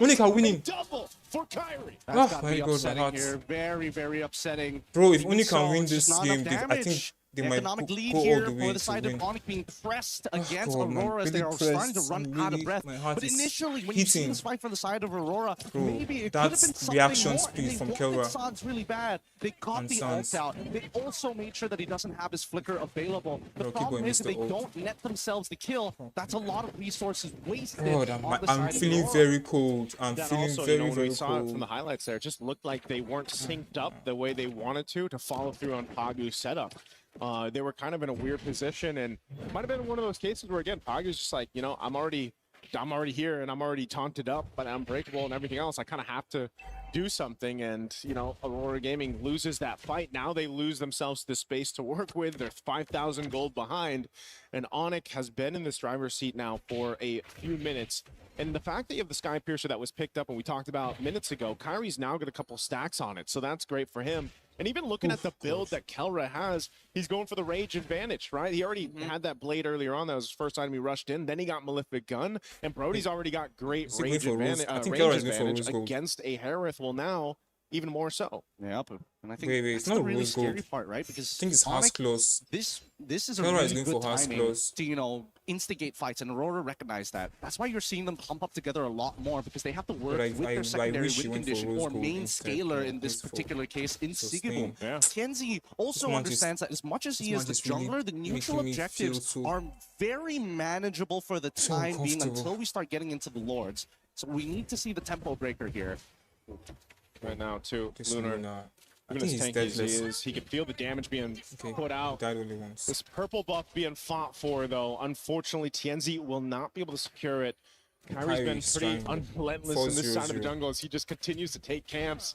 Onic are winning. Double for Kyrie. That's got to be upsetting here. Very, very upsetting. Bro, if Onic can win this game, I think they might economic lead go here all the way for the side to of win. Onic being pressed against Aurora as they are starting to run out of breath. But initially, when you see this fight from the side of Aurora, maybe it could have been something reaction more. speed from They Kelra. wanted Sans really bad. They got the ult out. They also made sure that he doesn't have his flicker available. The problem is if they don't net themselves the kill, that's a lot of resources wasted. I'm feeling very cold. I'm feeling also, very, when very we saw it cold. from the highlights there, it just looked like they weren't synced up the way they wanted to follow through on Pagu's setup. They were kind of in a weird position, and it might have been one of those cases where, again, Pagu's just like, you know, I'm already here and I'm already taunted up, but I'm breakable and everything else. I kind of have to do something, and, you know, Aurora Gaming loses that fight. Now they lose themselves the space to work with. They're 5,000 gold behind, and Onic has been in this driver's seat now for a few minutes. And the fact that you have the Sky Piercer that was picked up and we talked about minutes ago, Kyrie's now got a couple stacks on it, so that's great for him. And even looking at the build that Kelra has, he's going for the Rage Advantage, right? He already had that blade earlier on. That was his first item he rushed in. Then he got Malefic Gun, and Brody's already got great range advantage against a Harith. Well, now, even more so. Yeah, and I think it's that's not the really rose gold. scary part, right? Because I think it's house close. This is a Kelra is really going good for house timing close. to, you know, instigate fights, and Aurora recognized that. That's why you're seeing them pump up together a lot more, because they have to work with their secondary win condition or main scaler in this particular case in Siggy. Tienzi also understands that as much as he is the jungler, the neutral objectives are very manageable for the time being until we start getting into the Lords. So we need to see the tempo breaker here. Right now, too. Lunar. I think he's deadless. He can feel the damage being put out. Died only once. This purple buff being fought for, though, unfortunately, Tienzi will not be able to secure it. Kyrie's been pretty unrelentless in this side of the jungle as he just continues to take camps.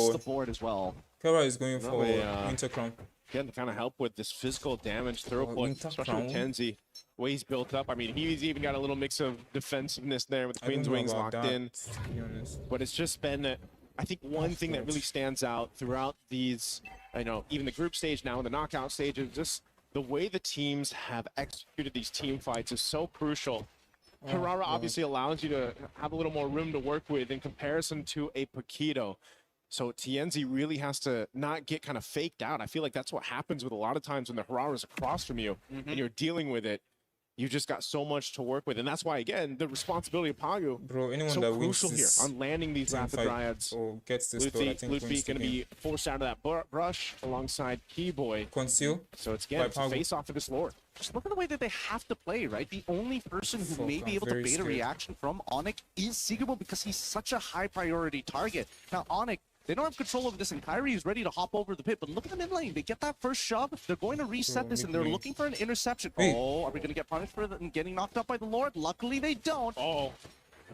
across the board as well. Kara is going for Really, Winter Crown. Getting to kind of help with this physical damage throw point, Winter especially with Crown. Kenzie. The way he's built up. I mean, he's even got a little mix of defensiveness there with I don't Queen's know Wings about locked that, in. to be honest. But it's just been, I think, one thing that really stands out throughout these, even the group stage now and the knockout stage is just the way the teams have executed these team fights is so crucial. Aurora obviously allows you to have a little more room to work with in comparison to a Paquito. So TNZ really has to not get kind of faked out. I feel like that's what happens with a lot of times when the Harara's across from you and you're dealing with it. You just got so much to work with, and that's why, again, the responsibility of Pagu anyone so that crucial wins here this on landing these rapid fight dryads. or gets this build, I think Luffy wins the going to be game. forced out of that brush alongside Keyboy. Conceal. So it's again, it's a face off of this Lord. Just look at the way that they have to play, right? The only person who may be able to bait a reaction from Onic is Sigabo because he's such a high priority target. Now, Onic, they don't have control over this, and Kyrie is ready to hop over the pit. But look at the mid lane. They get that first shove. They're going to reset this, and they're looking for an interception. Oh, are we going to get punished for getting knocked up by the Lord? Luckily, they don't. Oh.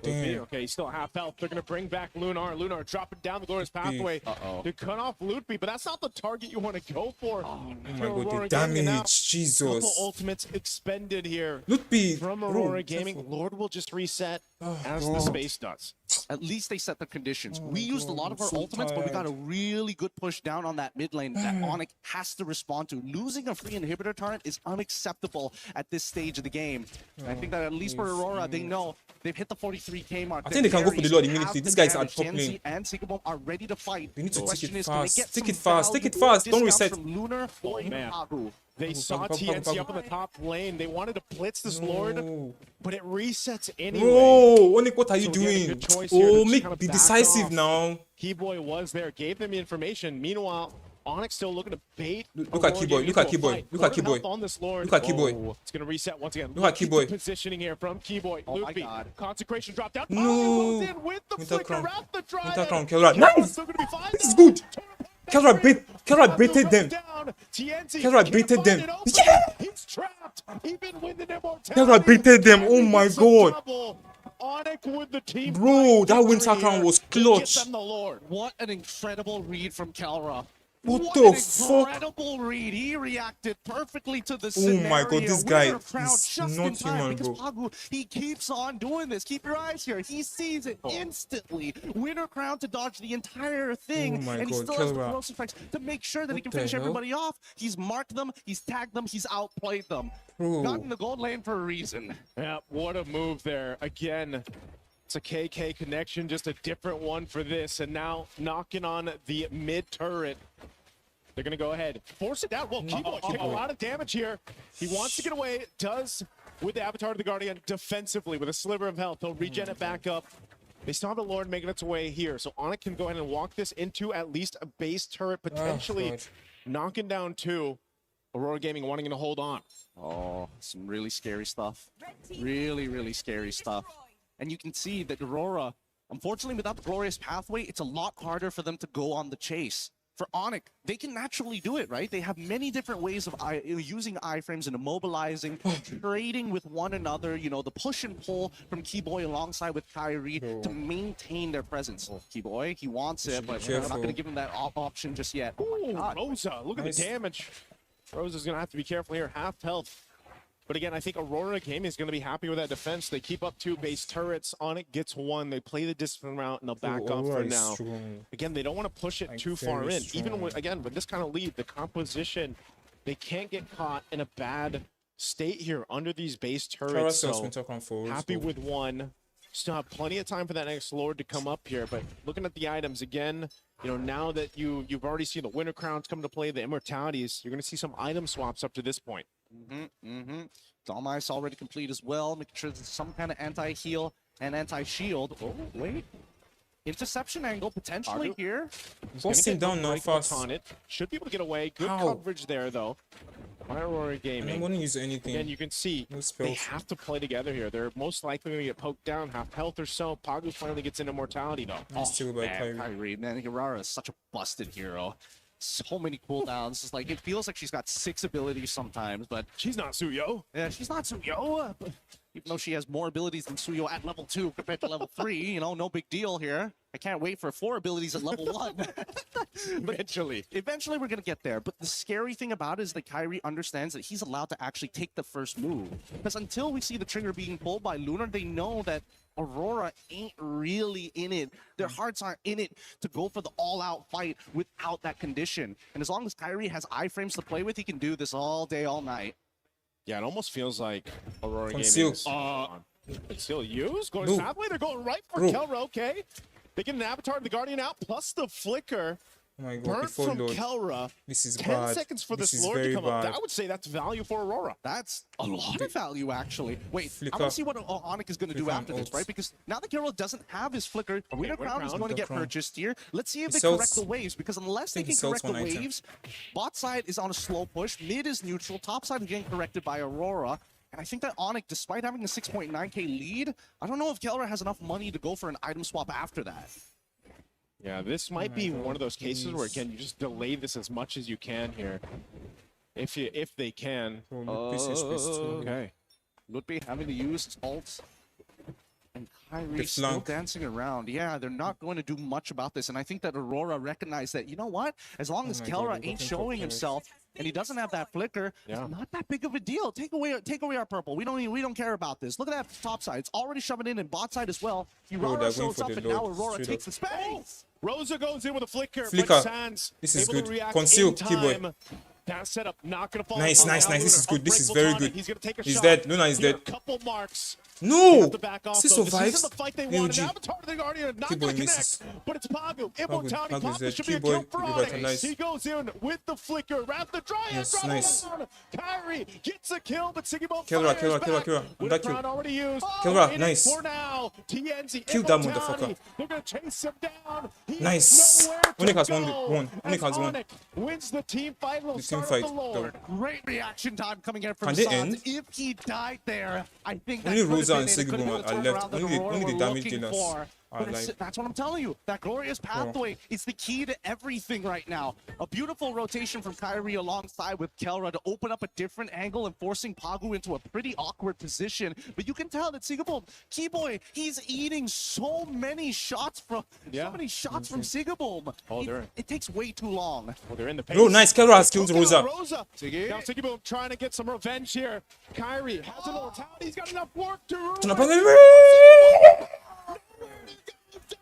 Damn. Okay, he's still half health. They're going to bring back Lunar. Lunar dropping down the glorious pathway to cut off Lootby, but that's not the target you want to go for. Oh my god, the damage, Jesus. Couple ultimates expended here Lootby from Aurora Gaming. Lord will just reset as the space does. At least they set the conditions. We used a lot of our ultimates, but we got a really good push down on that mid lane that Onic has to respond to. Losing a free inhibitor turret is unacceptable at this stage of the game. And I think that at least for Aurora, they know they've hit the 43k mark. I think they can go for the Lord immediately. These guys are top lane. Gen Z and Sigabom are ready to fight. They need to take it Is, fast. get Take it some fast. Take it valuable fast. Don't reset. discounts from Lunar or Man. Haru? They saw TNC up in the top lane. They wanted to blitz this Lord, but it resets anyway. Bro, Onic, what are you So again, a doing? good choice here to Oh, just make kind of be back decisive off. now. Keyboy was there, gave them information. Meanwhile, Onic still looking to bait. Look at Keyboy. Look at Keyboy. Look at Keyboy. On this Lord. Look at Keyboy. It's going to reset once again. Look at Keyboy. Positioning here from Keyboy. Oh my Loopy. God. Consecration drop down. No. Oh, goes in with the Winter flicker Crown. wrap the drive. Winter Crown, Kelra. Nice! Still gonna be fine. This is good. Kelra baited them. TNC Kelra baited them. Yeah! He's trapped. Even with the immortality. Kelra baited them. Oh my god. Onic with the team. Bro, that Winter Crown was clutch. What an incredible read from Kelra. What an the fuck? incredible read. He reacted perfectly to the Oh scenario. my god, this guy Winter Crown is just not in time human, because bro. Pagu, he keeps on doing this. Keep your eyes here. He sees it instantly. Winter Crown to dodge the entire thing. Oh my and he god, still has the Kelra. corrosive strikes to make sure that he can What the finish hell? everybody off. He's marked them, he's tagged them, he's outplayed them. Bro. Got in the gold lane for a reason. Yeah, what a move there. Again, it's a KK connection, just a different one for this. And now knocking on the mid turret. They're going to go ahead. Force it down. Well, Keyboy taking a lot of damage here. He wants to get away. Does with the Avatar of the Guardian defensively with a sliver of health. He'll regen it back up. They still have the Lord making its way here. So Onic can go ahead and walk this into at least a base turret, potentially knocking down two. Aurora Gaming wanting to hold on. Oh, some really scary stuff. Really, really scary stuff. And you can see that Aurora, unfortunately, without the glorious pathway, it's a lot harder for them to go on the chase. For Onic, they can naturally do it, right? They have many different ways of using iframes and immobilizing, trading with one another, you know, the push and pull from Keyboy alongside with Kyrie to maintain their presence. Keyboy, he wants it, but we're not going to give him that option just yet. Ooh, Rosa, look at the damage. Rosa's going to have to be careful here, half health. But again, I think Aurora Gaming is going to be happy with that defense. They keep up 2 base turrets. Onic gets 1. They play the discipline route, and they'll back off for now. Again, they don't want to push it too far in. Even with, again, with this kind of lead, the composition, they can't get caught in a bad state here under these base turrets. So happy with 1. Still have plenty of time for that next Lord to come up here. But looking at the items again, you know, now that you've already seen the Winter Crowns come to play, the Immortalities, you're going to see some item swaps up to this point. Dom Ice already complete as well, making sure there's some kind of anti-heal and anti-shield. Oh, wait. Interception angle potentially here. Force him down now fast. On it. Should be able to get away. Good coverage there, though. By Aurora Gaming. I don't want to use anything. Again, you can see they have to play together here. They're most likely going to get poked down, half health or so. Pagu finally gets into Immortality, though. Kyrie, man, Aurora is such a busted hero. So many cooldowns. It's like, it feels like she's got 6 abilities sometimes, but she's not Suyo. Yeah, she's not Suyo. Even though she has more abilities than Suyo at level 2 compared to level 3, you know, no big deal here. I can't wait for 4 abilities at level 1. Eventually we're going to get there. But the scary thing about it is that Kyrie understands that he's allowed to actually take the first move. Because until we see the trigger being pulled by Lunar, they know that Aurora ain't really in it. Their hearts aren't in it to go for the all-out fight without that condition. And as long as Kyrie has iframes to play with, he can do this all day, all night. Yeah, it almost feels like Aurora Conceal. Gaming is still used. Going No. halfway, they're going right for Bro. Kelra, okay. They get an Avatar of the Guardian out, plus the Flicker. Oh my god, Burnt before from Lord. Kelra. This is 10 bad. seconds for This this is Lord to very come up. bad. I would say that's value for Aurora. That's a lot of value, actually. Wait, Flicker. I want to see what Onic is going to do Flicker after and this, ults. right? Because now that Kelra doesn't have his Flicker, Winter Crown is Crown. going to get Crown. purchased here. Let's see if He they sells- correct the waves, because unless they think he can sells correct the one item. waves, bot side is on a slow push, mid is neutral, top side is getting corrected by Aurora. And I think that Onic, despite having a 6.9k lead, I don't know if Kelra has enough money to go for an item swap after that. Yeah, this might be one of those cases where, again, you just delay this as much as you can here. If they can. This is best too. Okay. Ludwig having to use his ult. And Kyrie The still flank. dancing around. Yeah, they're not going to do much about this. And I think that Aurora recognized that, you know what? As long as my God, Kelra we're ain't looking for showing players. himself and he doesn't have that flicker, Yeah. it's not that big of a deal. Take away our purple. We don't care about this. Look at that top side. It's already shoving in and bot side as well. Bro, Aurora they're going shows for up the and now Lord, Aurora straight takes the space. Rosa goes in with a flicker, Flicker. but Sans This is able good. to react Conceal, in Keyboy. time. That setup not gonna fall. Nice, on nice, now nice. This Lunar is good. This is unbreakable very tonic. good. He's gonna take a He's shot. dead. Luna is Here, dead. a couple marks. They No! have to back off, Still though. This survives. isn't the fight they wanted. AOG. Avatar of the Guardian not Keyboy gonna misses. connect, but it's Pagu. Pagu Immortality is Pop dead. should be a Keyboy kill for Onic. revitalized. He goes in with the flicker. Wrap the Dryad. Yes, drop nice. down. Kyrie gets a kill, but Siggybo Kelra, fires Kelra, back. Kelra, Kelra. With That a crown kill. already used. Kelra, In it nice. For now, TNZ. Kill that Immortality. motherfucker. They're gonna chase him down. He Nice. has nowhere to Onic has go. won. Onic As has won. Onic wins the team fight. Will The team start fight, of the Lord. Great reaction time coming in from Can they Sans. end? If he died there, I think that Only could have Rosa been and it. It could have Sigmund been the are turnaround left. that Only the- Aurora only the were damage looking dealers for. are But alive. that's what I'm telling you. That glorious pathway is the key to everything right now. A beautiful rotation from Kyrie alongside with Kelra to open up a different angle and forcing Pagu into a pretty awkward position. But you can tell that Sigabum, Keyboy, he's eating so many shots from from Sigabum. Oh, they're- It takes way too long. Well, they're in the pace. Bro, nice. Kelra has killed Look at Rosa. Siggy. Now Siggy Boom trying to get some revenge here. Kyrie has an mortality. He's got enough work to ruin. Turn up on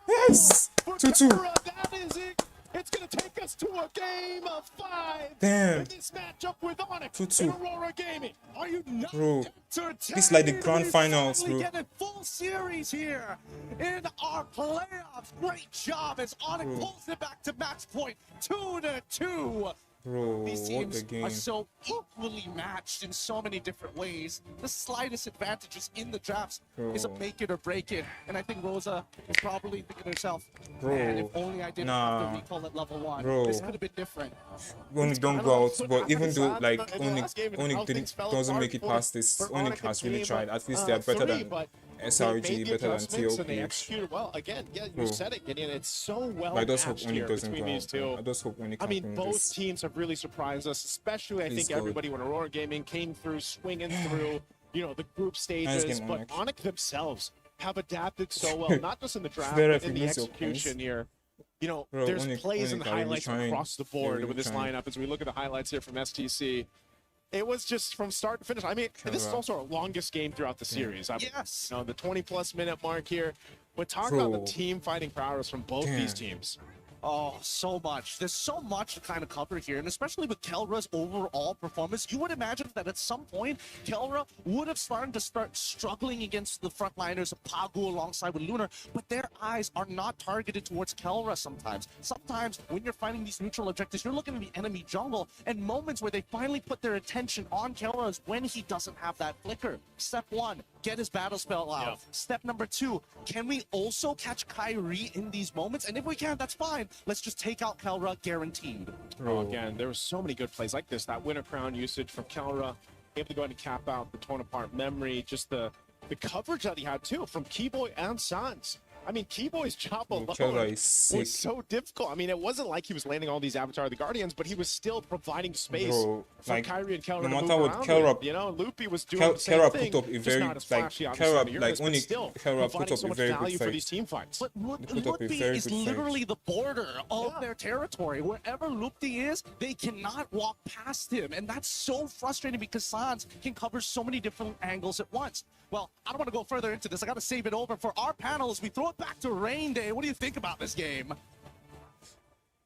Yes! 2-2. That is it. It's going to take us to a game of 5. Damn. In this matchup with Onic 2-2. and Aurora Gaming. Are you not Bro, entertained? this is like the grand finals, Finally bro. get a full series here in our playoffs. Great job as Onic Bro. pulls it back to match point 2-2. Bro, These what teams the game. are so equally matched in so many different ways. The slightest advantages in the drafts is a Bro. make it or break it. And I think Rosa is probably thinking to herself, Bro, man, if only I didn't nah. have to recall at level 1. Bro. This could have been different. Onic don't go out, but even though Sans, like but in the last game, Onic how things fell doesn't apart make it for- past this, for Onic Onic has and really team, tried. At least they are better three, than but they SRG, made the better than adjustments and they TLPH. executed well. Again, yeah, you Bro. said it, Gideon. It's so well But I just hope matched Onic here doesn't between go these out. two. I just hope Onic I can mean, win both this. teams have really surprised us, especially I Please think go. everybody when Aurora Gaming came through, swinging through, the group stages. game, But Onic. Onic themselves have adapted so well, not just in the draft, Better but if in he the misses your execution points. here. Bro, There's Onic- plays and Onic are really highlights trying. across the They're board really with this trying. lineup as we look at the highlights here from STC. It was just from start to finish. I mean, this is Correct. also our longest game throughout the series. Yes. The 20-plus minute mark here. But talk Bro. about the team fighting prowess from both these teams. Oh, so much. There's so much to kind of cover here, and especially with Kelra's overall performance, you would imagine that at some point, Kelra would have started to start struggling against the frontliners of Pagu alongside with Lunar, but their eyes are not targeted towards Kelra sometimes. Sometimes, when you're fighting these neutral objectives, you're looking at the enemy jungle, and moments where they finally put their attention on Kelra is when he doesn't have that flicker. Step 1, get his battle spell out. Yeah. Step number 2, can we also catch Kyrie in these moments? And if we can, that's fine. Let's just take out Kelra, guaranteed. Oh, again, there were so many good plays like this. That Winter Crown usage from Kelra, able to go ahead and cap out the torn apart memory. Just the coverage that he had, too, from Keyboy and Sans. I mean, Keyboy's job alone Kelra is sick. was so difficult. I mean, it wasn't like he was landing all these Avatar of the Guardians, but he was still providing space Bro, for like, Kyrie and Kelra no to matter move what around Kelra- with. You know, Loopy was doing the same Kelra thing, put up a just very, not as like, flashy, obviously, on the Kelra, Uranus, like, but Onic, still Kelra put providing up so a much very good value for fight. these team fights. But Put up a Loopy very is good fight. literally the border of their territory. Wherever Loopy is, they cannot walk past him. And that's so frustrating because Sans can cover so many different angles at once. Well, I don't want to go further into this. I got to save it over for our panel as we throw it back to Rain Day. What do you think about this game?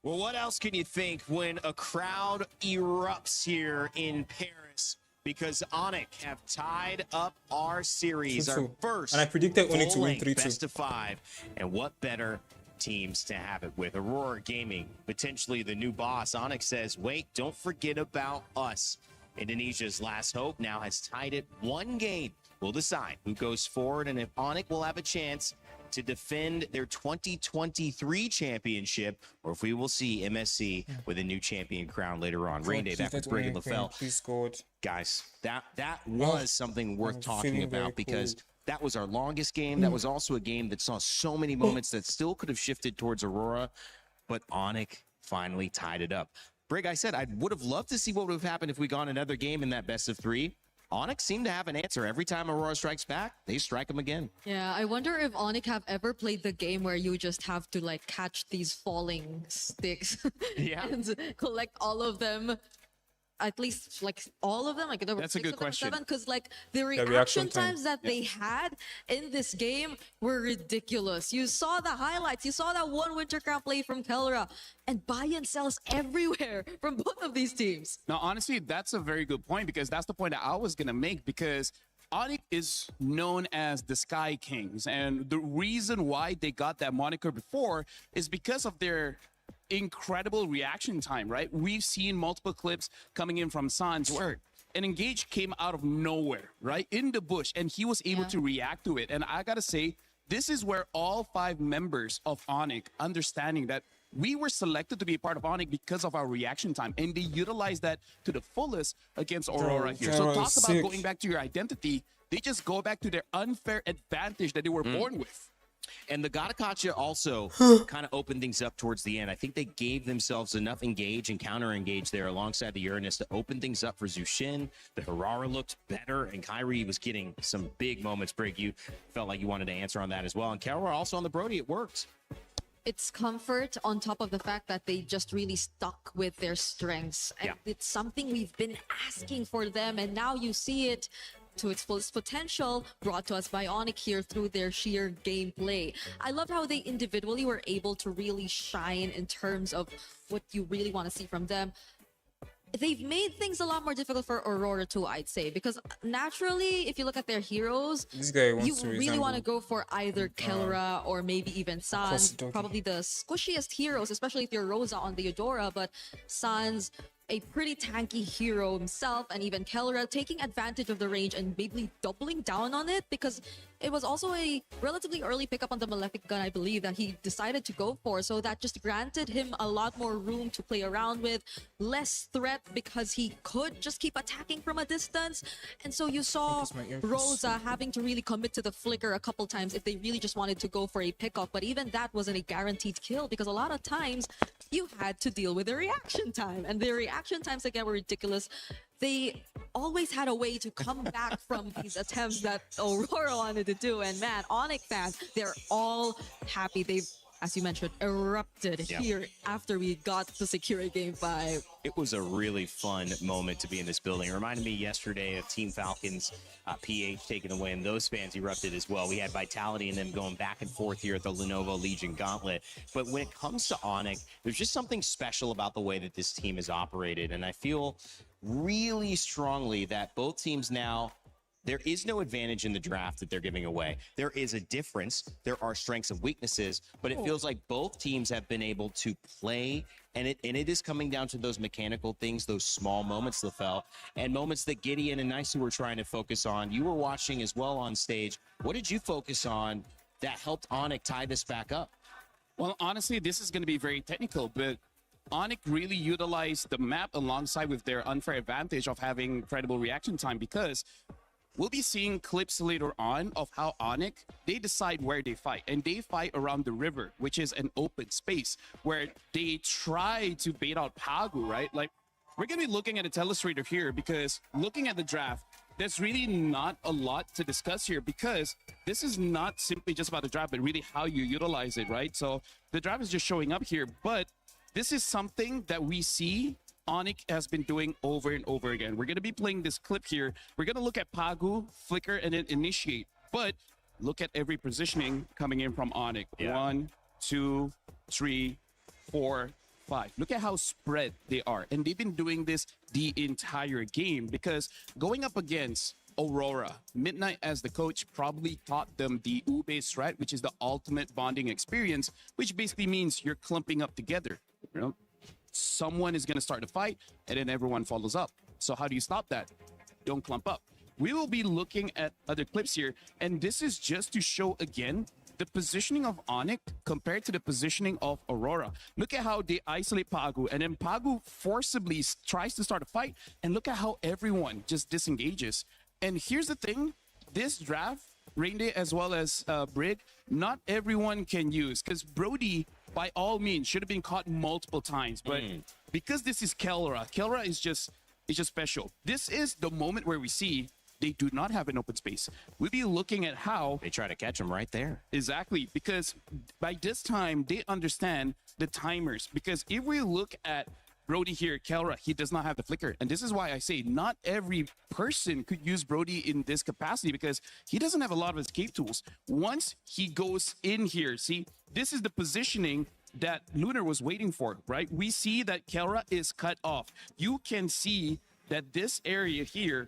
Well, what else can you think when a crowd erupts here in Paris? Because Onic have tied up our series, our 2-2. first And I predicted Onic to win full-length 3-2. best of 5. And what better teams to have it with? Aurora Gaming, potentially the new boss. Onic says, wait, don't forget about us. Indonesia's last hope now has tied it 1 game. We'll decide who goes forward and if Onic will have a chance to defend their 2023 championship, or if we will see MSC with a new champion crown later on. Rain Day back with Brigid LaFell. Please scored. Guys, that was something worth talking feeling very about because cold. that was our longest game. That was also a game that saw so many moments that still could have shifted towards Aurora, but Onic finally tied it up. Brig, I said I would have loved to see what would have happened if we got another game in that best of 3. Onic seemed to have an answer. Every time Aurora strikes back, they strike him again. Yeah, I wonder if Onic have ever played the game where you just have to like catch these falling sticks Yeah. and collect all of them. At least like all of them, like there were That's a 6 good of them, question. 7, because like the reaction reaction time. times that they had in this game were ridiculous. You saw the highlights, you saw that one Wintercraft play from Kelra, and buy and sells everywhere from both of these teams. Now, honestly, that's a very good point because that's the point that I was going to make because Onic is known as the Sky Kings. And the reason why they got that moniker before is because of their incredible reaction time, right? We've seen multiple clips coming in from Sans where an engage came out of nowhere, right? In the bush, and he was able to react to it. And I got to say, this is where all 5 members of Onic understanding that we were selected to be a part of Onic because of our reaction time, and they utilized that to the fullest against Aurora here. So Kelra talk is about sick. going back to your identity. They just go back to their unfair advantage that they were born with. And the Gatakacha also kind of opened things up towards the end. I think they gave themselves enough engage and counter engage there alongside the Uranus to open things up for Zushin. The Harara looked better, and Kyrie was getting some big moments. Brig, you felt like you wanted to answer on that as well. And Kelra also on the Brody, it worked. It's comfort on top of the fact that they just really stuck with their strengths. And it's something we've been asking for them, and now you see it to its fullest potential, brought to us by Onic here through their sheer gameplay. I loved how they individually were able to really shine in terms of what you really want to see from them. They've made things a lot more difficult for Aurora too, I'd say, because naturally, if you look at their heroes, This guy wants you to really resemble want to go for either Kelra or maybe even Sans, Cosdoki. probably the squishiest heroes, especially if you're Rosa on the Eudora, but Sans, a pretty tanky hero himself, and even Kelra taking advantage of the range and maybe doubling down on it, because it was also a relatively early pickup on the Malefic gun, I believe, that he decided to go for. So that just granted him a lot more room to play around with, less threat because he could just keep attacking from a distance. And so you saw Rosa having to really commit to the flicker a couple times if they really just wanted to go for a pickup. But even that wasn't a guaranteed kill, because a lot of times you had to deal with the reaction time. And the reaction times, again, were ridiculous. They always had a way to come back from these attempts that Aurora wanted to do. And man, Onic fans, they're all happy. They've, as you mentioned, erupted here after we got to secure Game 5. It was a really fun moment to be in this building. It reminded me yesterday of Team Falcons PH taking the win. Those fans erupted as well. We had vitality in them going back and forth here at the Lenovo Legion Gauntlet. But when it comes to Onic, there's just something special about the way that this team is operated. And I feel really strongly that both teams now, there is no advantage in the draft that they're giving away. There is a difference. There are strengths and weaknesses, but it feels like both teams have been able to play, and it is coming down to those mechanical things, those small moments, LaFell, and moments that Gideon and Nice were trying to focus on. You were watching as well on stage. What did you focus on that helped Onic tie this back up? Well, honestly, this is going to be very technical, but Onic really utilized the map alongside with their unfair advantage of having incredible reaction time, because we'll be seeing clips later on of how Onic, they decide where they fight. And they fight around the river, which is an open space where they try to bait out Pagu, right? Like, we're going to be looking at a telestrator here because looking at the draft, there's really not a lot to discuss here because this is not simply just about the draft, but really how you utilize it, right? So the draft is just showing up here, but this is something that we see Onic has been doing over and over again. We're going to be playing this clip here. We're going to look at Pagu, flicker, and then initiate. But look at every positioning coming in from Onic. Yeah. 1, 2, 3, 4, 5. Look at how spread they are. And they've been doing this the entire game because going up against Aurora, Midnight as the coach probably taught them the Ube strat, which is the ultimate bonding experience, which basically means you're clumping up together. You know, someone is going to start a fight and then everyone follows up. So how do you stop that? Don't clump up. We will be looking at other clips here, and this is just to show again the positioning of Onic compared to the positioning of Aurora. Look at how they isolate Pagu, and then Pagu forcibly tries to start a fight, and look at how everyone just disengages. And here's the thing, this draft, Rainday as well as Brig, not everyone can use, because Brody, by all means, should have been caught multiple times, but because this is Kelra is just special. This is the moment where we see they do not have an open space. We'll be looking at how they try to catch him right there. Exactly, because by this time they understand the timers. Because if we look at Brody here, Kelra, he does not have the flicker. And this is why I say not every person could use Brody in this capacity because he doesn't have a lot of escape tools. Once he goes in here, see, this is the positioning that Lunar was waiting for, right? We see that Kelra is cut off. You can see that this area here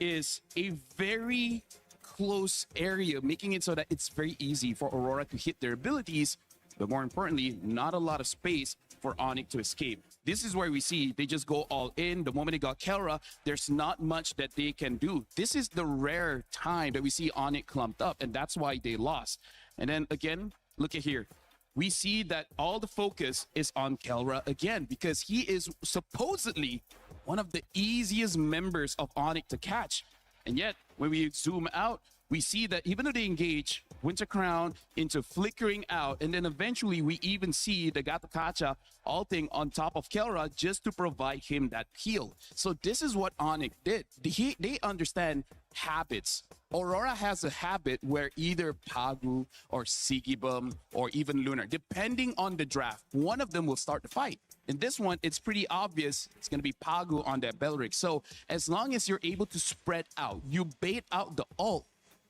is a very close area, making it so that it's very easy for Aurora to hit their abilities, but more importantly, not a lot of space for Onic to escape. This is where we see they just go all in. The moment they got Kelra, there's not much that they can do. This is the rare time that we see Onic clumped up, and that's why they lost. And then again, look at here. We see that all the focus is on Kelra again because he is supposedly one of the easiest members of Onic to catch. And yet, when we zoom out, we see that even though they engage Winter Crown into flickering out, and then eventually we even see the Gato Kacha ulting on top of Kelra just to provide him that heal. So this is what Onic did. They understand habits. Aurora has a habit where either Pagu or Sigibum or even Lunar, depending on the draft, one of them will start the fight. In this one, it's pretty obvious it's going to be Pagu on that Belric. So as long as you're able to spread out, you bait out the ult,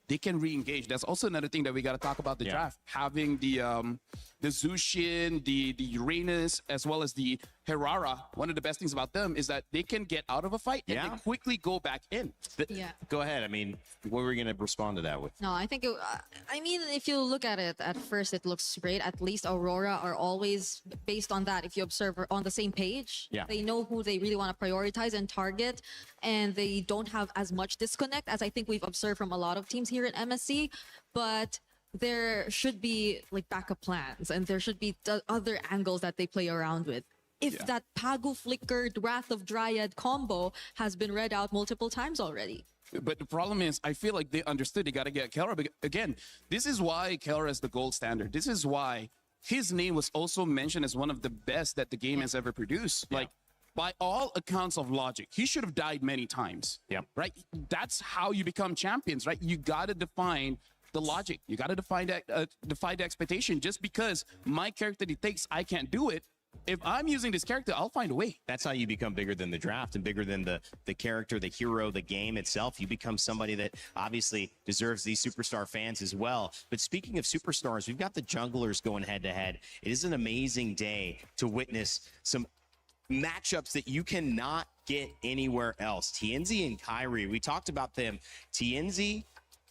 they can re-engage. That's also another thing that we got to talk about the draft. Having the Zushin, the Uranus, as well as the Herrera. One of the best things about them is that they can get out of a fight and they quickly go back in. Go ahead. I mean, what were we going to respond to that with? No, I think I mean, if you look at it at first, it looks great. At least Aurora are always based on that. If you observe, are on the same page. Yeah. They know who they really want to prioritize and target, and they don't have as much disconnect as I think we've observed from a lot of teams here at MSC. But there should be like backup plans, and there should be other angles that they play around with. If that Pagu flickered Wrath of Dryad combo has been read out multiple times already. But the problem is, I feel like they understood they got to get Kelra. But again, this is why Kelra is the gold standard. This is why his name was also mentioned as one of the best that the game has ever produced. Like, by all accounts of logic, he should have died many times. Yeah. Right? That's how you become champions, right? You got to define the logic. You got to define the expectation. Just because my character dictates I can't do it, if I'm using this character, I'll find a way. That's how you become bigger than the draft and bigger than the character, the hero, the game itself. You become somebody that obviously deserves these superstar fans as well. But speaking of superstars, we've got the junglers going head to head. It is an amazing day to witness some matchups that you cannot get anywhere else. TNZ and Kyrie, we talked about them. TNZ,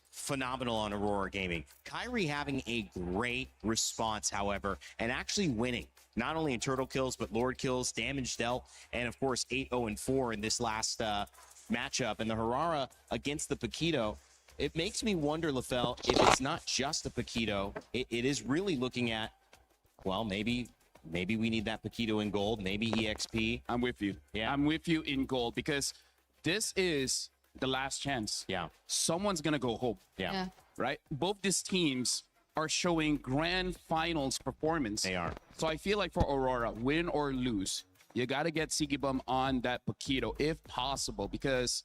phenomenal on Aurora Gaming. Kyrie having a great response, however, and actually winning. Not only in turtle kills, but lord kills, damage dealt, and of course 8-0-4 in this last matchup. And the Herrera against the Paquito, it makes me wonder, LaFell, if it's not just the Paquito, it is really looking at, well, maybe we need that Paquito in gold, maybe EXP. I'm with you. Yeah. I'm with you in gold because this is the last chance. Yeah. Someone's going to go home. Yeah. Right? Both these teams are showing grand finals performance. They are. So I feel like for Aurora, win or lose, you got to get Sigibum on that Paquito if possible, because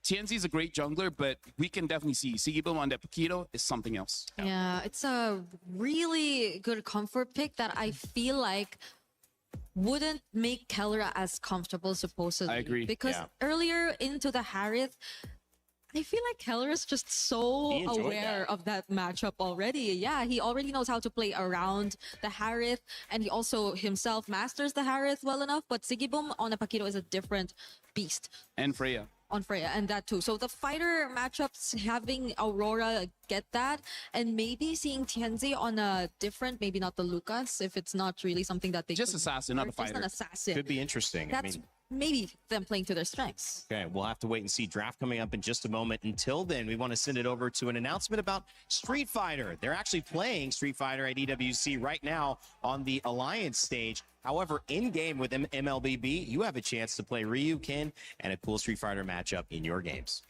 TNZ is a great jungler, but we can definitely see Sigibum on that Paquito is something else. Yeah, it's a really good comfort pick that I feel like wouldn't make Kellra as comfortable, supposedly. I agree. Because Yeah. earlier into the Harith, I feel like Keller is just so He enjoyed aware of that matchup already. Yeah, he already knows how to play around the Harith, and he also himself masters the Harith well enough. But Sigibum on a Paquito is a different beast And Freya. on Freya, and that too. So the fighter matchups, having Aurora get that, and maybe seeing Tianzi on a different, maybe not the Lucas, if it's not really something that they Just could- assassin, not or a just fighter. an assassin. Could be interesting. That's maybe them playing to their strengths. Okay, we'll have to wait and see. Draft coming up in just a moment. Until then, we want to send it over to an announcement about Street Fighter. They're actually playing Street Fighter at EWC right now on the Alliance stage. However, in-game with MLBB, you have a chance to play Ryu, Ken, and a cool Street Fighter matchup in your games.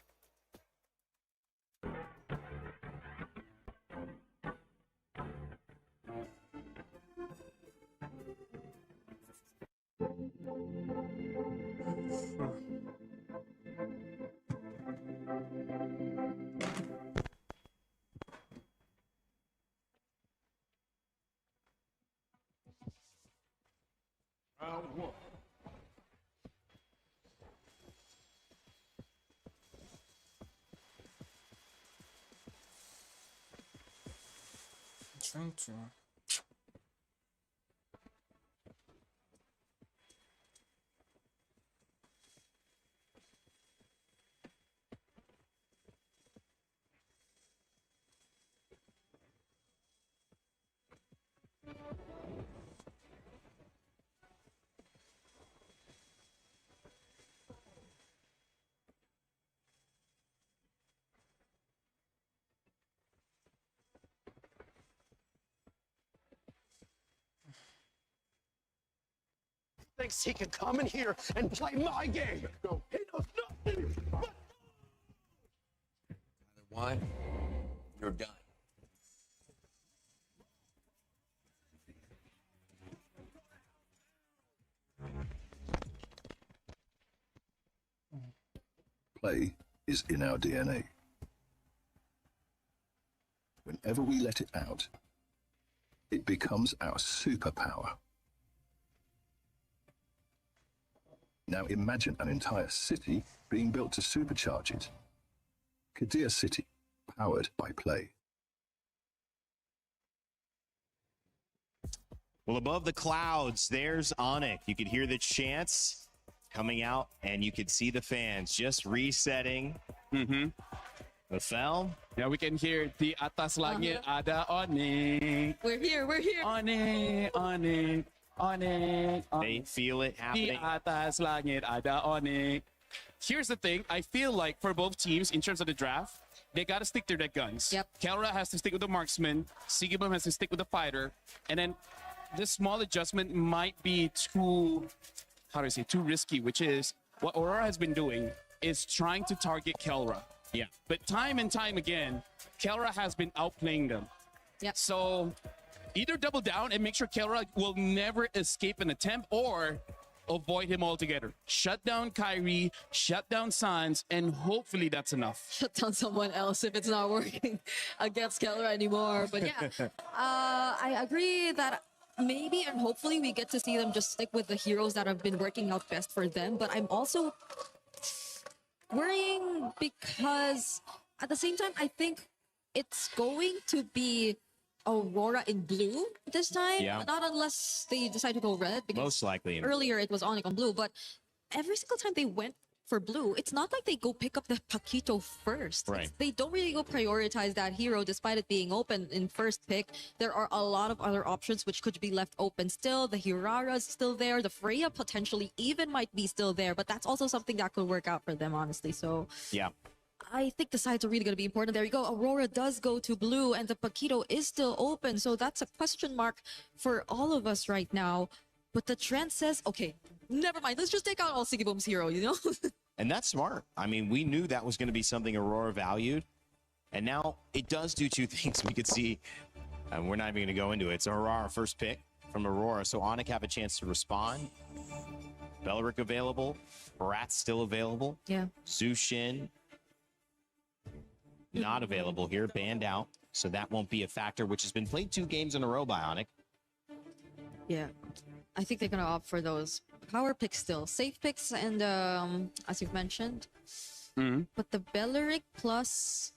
Trying to. Thinks he can come in here and play my game. No, he knows nothing. One, you're done. Play is in our DNA. Whenever we let it out, it becomes our superpower. Now imagine an entire city being built to supercharge it. Kadir City, powered by play. Well, above the clouds, there's Onic. You could hear the chants coming out, and you could see the fans just resetting. Rafael? Yeah, we can hear the atas langit ada Onic. We're here, we're here. Onic, Onic, Onic. They feel it happening. Di atas langit ada Onic. Here's the thing. I feel like for both teams, in terms of the draft, they got to stick to their guns. Yep. Kellra has to stick with the marksman. Sigibum has to stick with the fighter. And then this small adjustment might be too, how do I say, too risky, which is what Aurora has been doing is trying to target Kellra. Yeah. But time and time again, Kellra has been outplaying them. Yep. So either double down and make sure Kellra will never escape an attempt, or avoid him altogether. Shut down Kyrie, shut down Sans, and hopefully that's enough. Shut down someone else if it's not working against Keller anymore. But yeah, I agree that maybe and hopefully we get to see them just stick with the heroes that have been working out best for them. But I'm also worrying because at the same time, I think it's going to be Aurora in blue this time. Yeah. Not unless they decide to go red. Because Most likely in earlier it was Onic on blue, but every single time they went for blue, it's not like they go pick up the Paquito first. Right. They don't really go prioritize that hero despite it being open in first pick. There are a lot of other options which could be left open still. The Hirara's still there. The Freya potentially even might be still there, but that's also something that could work out for them, honestly. So yeah. I think the sides are really going to be important. There you go. Aurora does go to blue and the Paquito is still open. So that's a question mark for all of us right now. But the trend says, okay, never mind. Let's just take out all Sigibum's hero, you know? And that's smart. I mean, we knew that was going to be something Aurora valued. And now it does do two things. We could see, and we're not even going to go into it. It's Aurora first pick from Aurora. So Onic have a chance to respond. Beleric available. Barat's still available. Yeah. Zushin not available here, banned out. So that won't be a factor, which has been played 2 games in a row by Onic. Yeah. I think they're going to opt for those power picks still. Safe picks and, as you've mentioned. But the Beleric Plus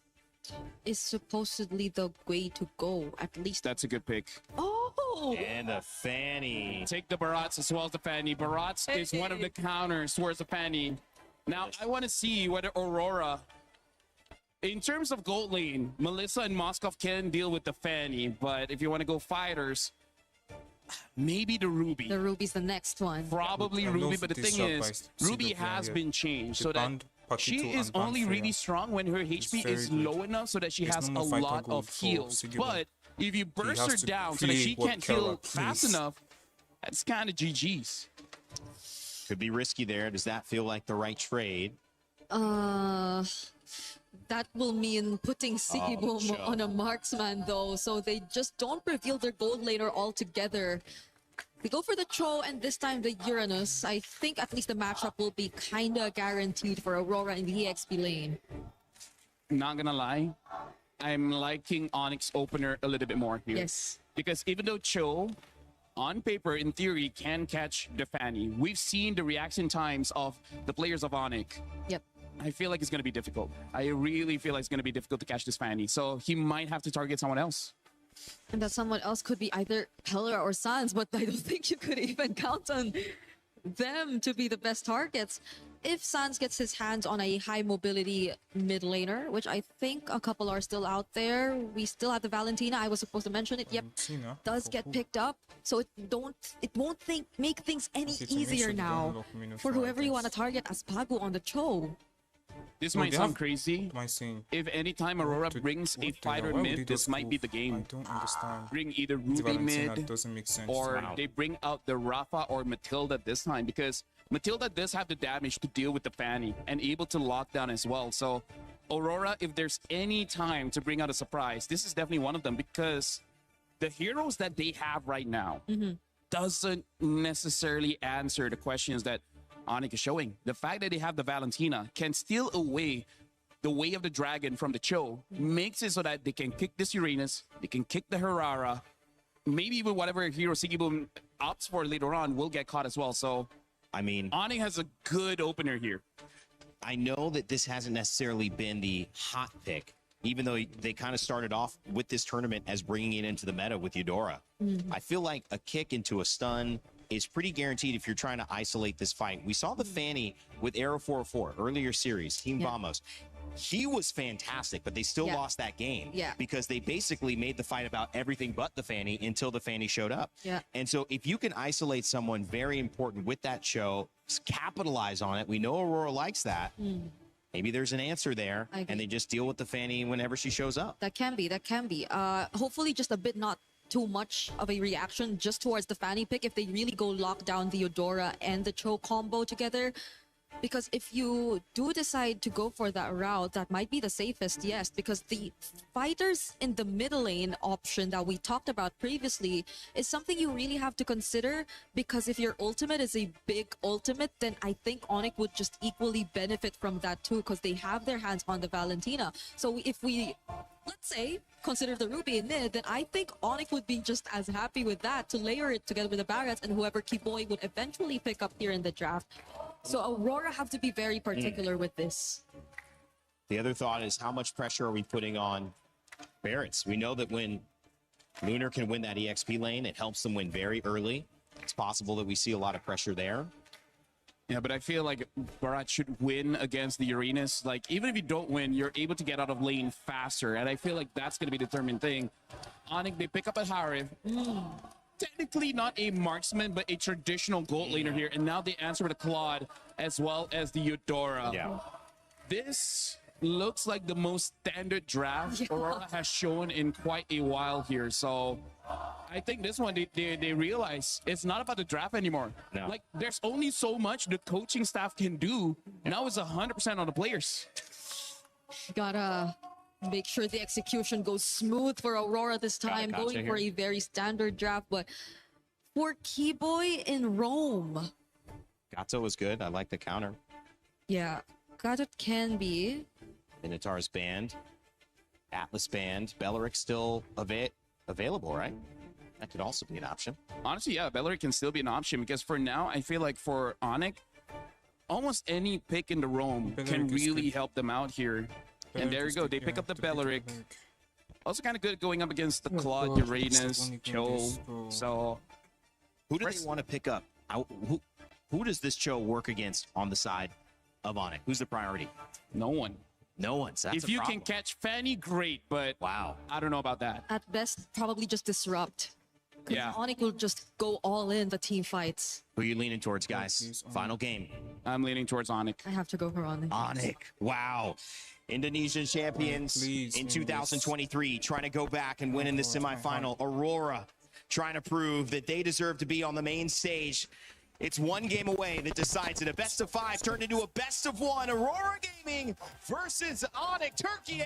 is supposedly the way to go, at least. That's a good pick. Oh! And a Fanny. Take the Barats as well as the Fanny. Barats is one of the counters towards the Fanny. Now, I want to see whether Aurora, in terms of gold lane, Melissa and Moskov can deal with the Fanny, but if you want to go fighters, maybe the Ruby. The Ruby's the next one. Probably Ruby, but the thing is, Ruby has been changed so that she is only really strong when her HP is low enough so that she has a lot of heals. But if you burst her down so that she can't heal fast enough, that's kind of GG's. Could be risky there. Does that feel like the right trade? That will mean putting Sigiboom on a marksman though, so they just don't reveal their gold laner altogether. They go for the Cho and this time the Uranus. I think at least the matchup will be kinda guaranteed for Aurora in the EXP lane. Not gonna lie, I'm liking Onyx opener a little bit more here. Yes. Because even though Cho, on paper, in theory, can catch the Fanny, we've seen the reaction times of the players of Onic. Yep. I feel like it's going to be difficult. I really feel like it's going to be difficult to catch this Fanny. So he might have to target someone else. And that someone else could be either Keller or Sans, but I don't think you could even count on them to be the best targets. If Sans gets his hands on a high mobility mid laner, which I think a couple are still out there, we still have the Valentina. I was supposed to mention it. Yep, does get picked up, so it won't make things any easier now for whoever you want to target as Pagu on the Cho. This might sound crazy. If anytime Aurora brings a fighter mid, this might be the game. I don't understand. Bring either Ruby mid, doesn't make sense. or they bring out the Rafa or Matilda this time, because Matilda does have the damage to deal with the Fanny and able to lock down as well. So Aurora, if there's any time to bring out a surprise, this is definitely one of them, because the heroes that they have right now doesn't necessarily answer the questions that Onic is showing. The fact that they have the Valentina can steal away the way of the dragon from the Cho, makes it so that they can kick this Uranus, they can kick the Herrera, maybe even whatever hero Sigiboom opts for later on will get caught as well. So I mean, Onic has a good opener here. I know that this hasn't necessarily been the hot pick, even though they kind of started off with this tournament as bringing it into the meta with Eudora. I feel like a kick into a stun is pretty guaranteed if you're trying to isolate this fight. We saw the Fanny with Arrow 404 earlier series, Team Vamos. He was fantastic, but they still lost that game because they basically made the fight about everything but the Fanny until the Fanny showed up. And so if you can isolate someone very important with that show, capitalize on it. We know Aurora likes that. Maybe there's an answer there, and they just deal with the Fanny whenever she shows up. That can be. Hopefully just a bit not too much of a reaction just towards the Fanny pick if they really go lock down the Eudora and the Cho combo together. Because if you do decide to go for that route, that might be the safest, yes, because the fighters in the middle lane option that we talked about previously is something you really have to consider, because if your ultimate is a big ultimate, then I think Onic would just equally benefit from that too, because they have their hands on the Valentina. So if we, let's say, consider the Ruby in mid, then I think Onic would be just as happy with that to layer it together with the Barats and whoever Kiboy would eventually pick up here in the draft. So Aurora have to be very particular with this. The other thought is, how much pressure are we putting on Barretts? We know that when Lunar can win that EXP lane, it helps them win very early. It's possible that we see a lot of pressure there. Yeah, but I feel like Barat should win against the Uranus. Like, even if you don't win, you're able to get out of lane faster. And I feel like that's going to be the determined thing. Onic, they pick up a Harif. Technically not a marksman, but a traditional gold laner here. And now they answer with a Claude as well as the Eudora. This looks like the most standard draft Aurora has shown in quite a while here. So I think this one, they realize it's not about the draft anymore. No. Like, there's only so much the coaching staff can do. Now it's 100% on the players. Gotta make sure the execution goes smooth for Aurora this time, going for a very standard draft. But for Keyboy in Rome, Gato was good. I like the counter. yeah, Gato can be. Minotaur's banned. Atlas banned. Belleric still available, right? That could also be an option. Honestly, yeah, Belleric can still be an option because for now, I feel like for Onic, almost any pick in the roam can really help them out here. And there you go. They pick up the Belleric. Also kind of good going up against the Claude, Uranus, Cho. So who do they want to pick up? Who does this Cho work against on the side of Onic? Who's the priority? No one. No one. So that's if you can catch Fanny, great. But wow, I don't know about that. At best, probably just disrupt. Yeah. Onic will just go all in the team fights. Who are you leaning towards, guys? Final game. I'm leaning towards Onic. I have to go for Onic. Onic. Wow. Indonesian champions in 2023 trying to go back and win in the semifinal. Aurora trying to prove that they deserve to be on the main stage. It's one game away that decides it. A best of 5 turned into a best of 1. Aurora Gaming versus Onic. Turkey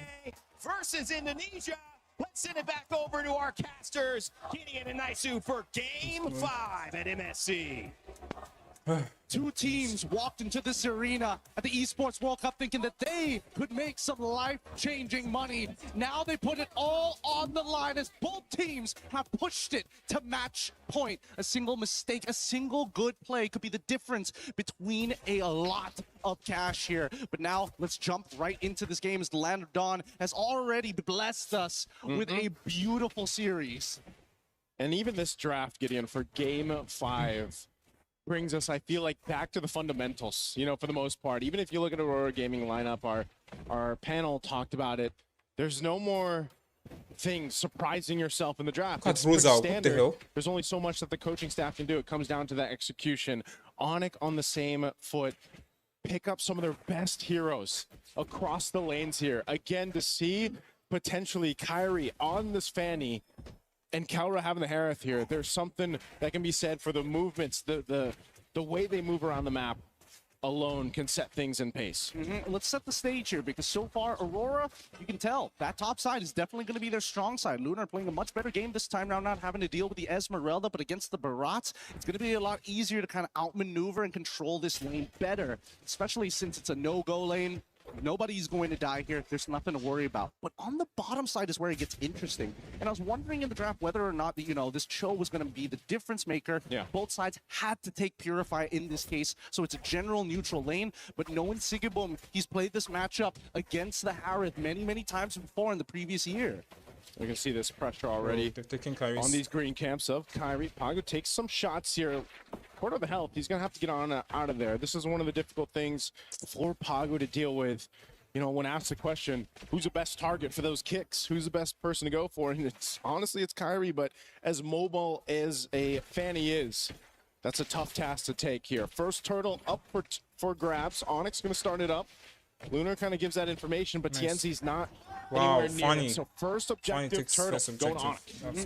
versus Indonesia. Let's send it back over to our casters, Gideon and Naisu, for Game 5 at MSC. Two teams walked into this arena at the Esports World Cup thinking that they could make some life-changing money. Now they put it all on the line as both teams have pushed it to match point. A single mistake, a single good play could be the difference between a lot of cash here. But now let's jump right into this game as the Land of Dawn has already blessed us with a beautiful series. And even this draft, Gideon, for Game 5 brings us, I feel like, back to the fundamentals, you know, for the most part. Even if you look at Aurora Gaming lineup, our panel talked about it. There's no more things surprising yourself in the draft. It's pretty standard. There's only so much that the coaching staff can do. It comes down to that execution. Onic on the same foot. Pick up some of their best heroes across the lanes here. Again, to see potentially Kyrie on this Fanny and Kelra having the Harith here, there's something that can be said for the movements, the way they move around the map alone can set things in pace. Let's set the stage here because so far, Aurora, you can tell that top side is definitely going to be their strong side. Lunar playing a much better game this time around, not having to deal with the Esmeralda, but against the Barats, it's going to be a lot easier to kind of outmaneuver and control this lane better, especially since it's a no-go lane. Nobody's going to die here. There's nothing to worry about. But on the bottom side is where it gets interesting. And I was wondering in the draft whether or not, you know, this Cho was going to be the difference maker. Yeah. Both sides had to take Purify in this case. So it's a general neutral lane. But knowing Sigibum, he's played this matchup against the Harith many, many times before in the previous year. We can see this pressure already on these green camps of Kyrie. Pago takes some shots here. Quarter of the health, he's going to have to get on out of there. This is one of the difficult things for Pago to deal with. You know, when asked the question, who's the best target for those kicks? Who's the best person to go for? And it's honestly, it's Kyrie, but as mobile as a Fanny is, that's a tough task to take here. First turtle up for grabs. Onyx going to start it up. Lunar kind of gives that information, but Tienzi's not anywhere near it. So first objective, turtle, going on.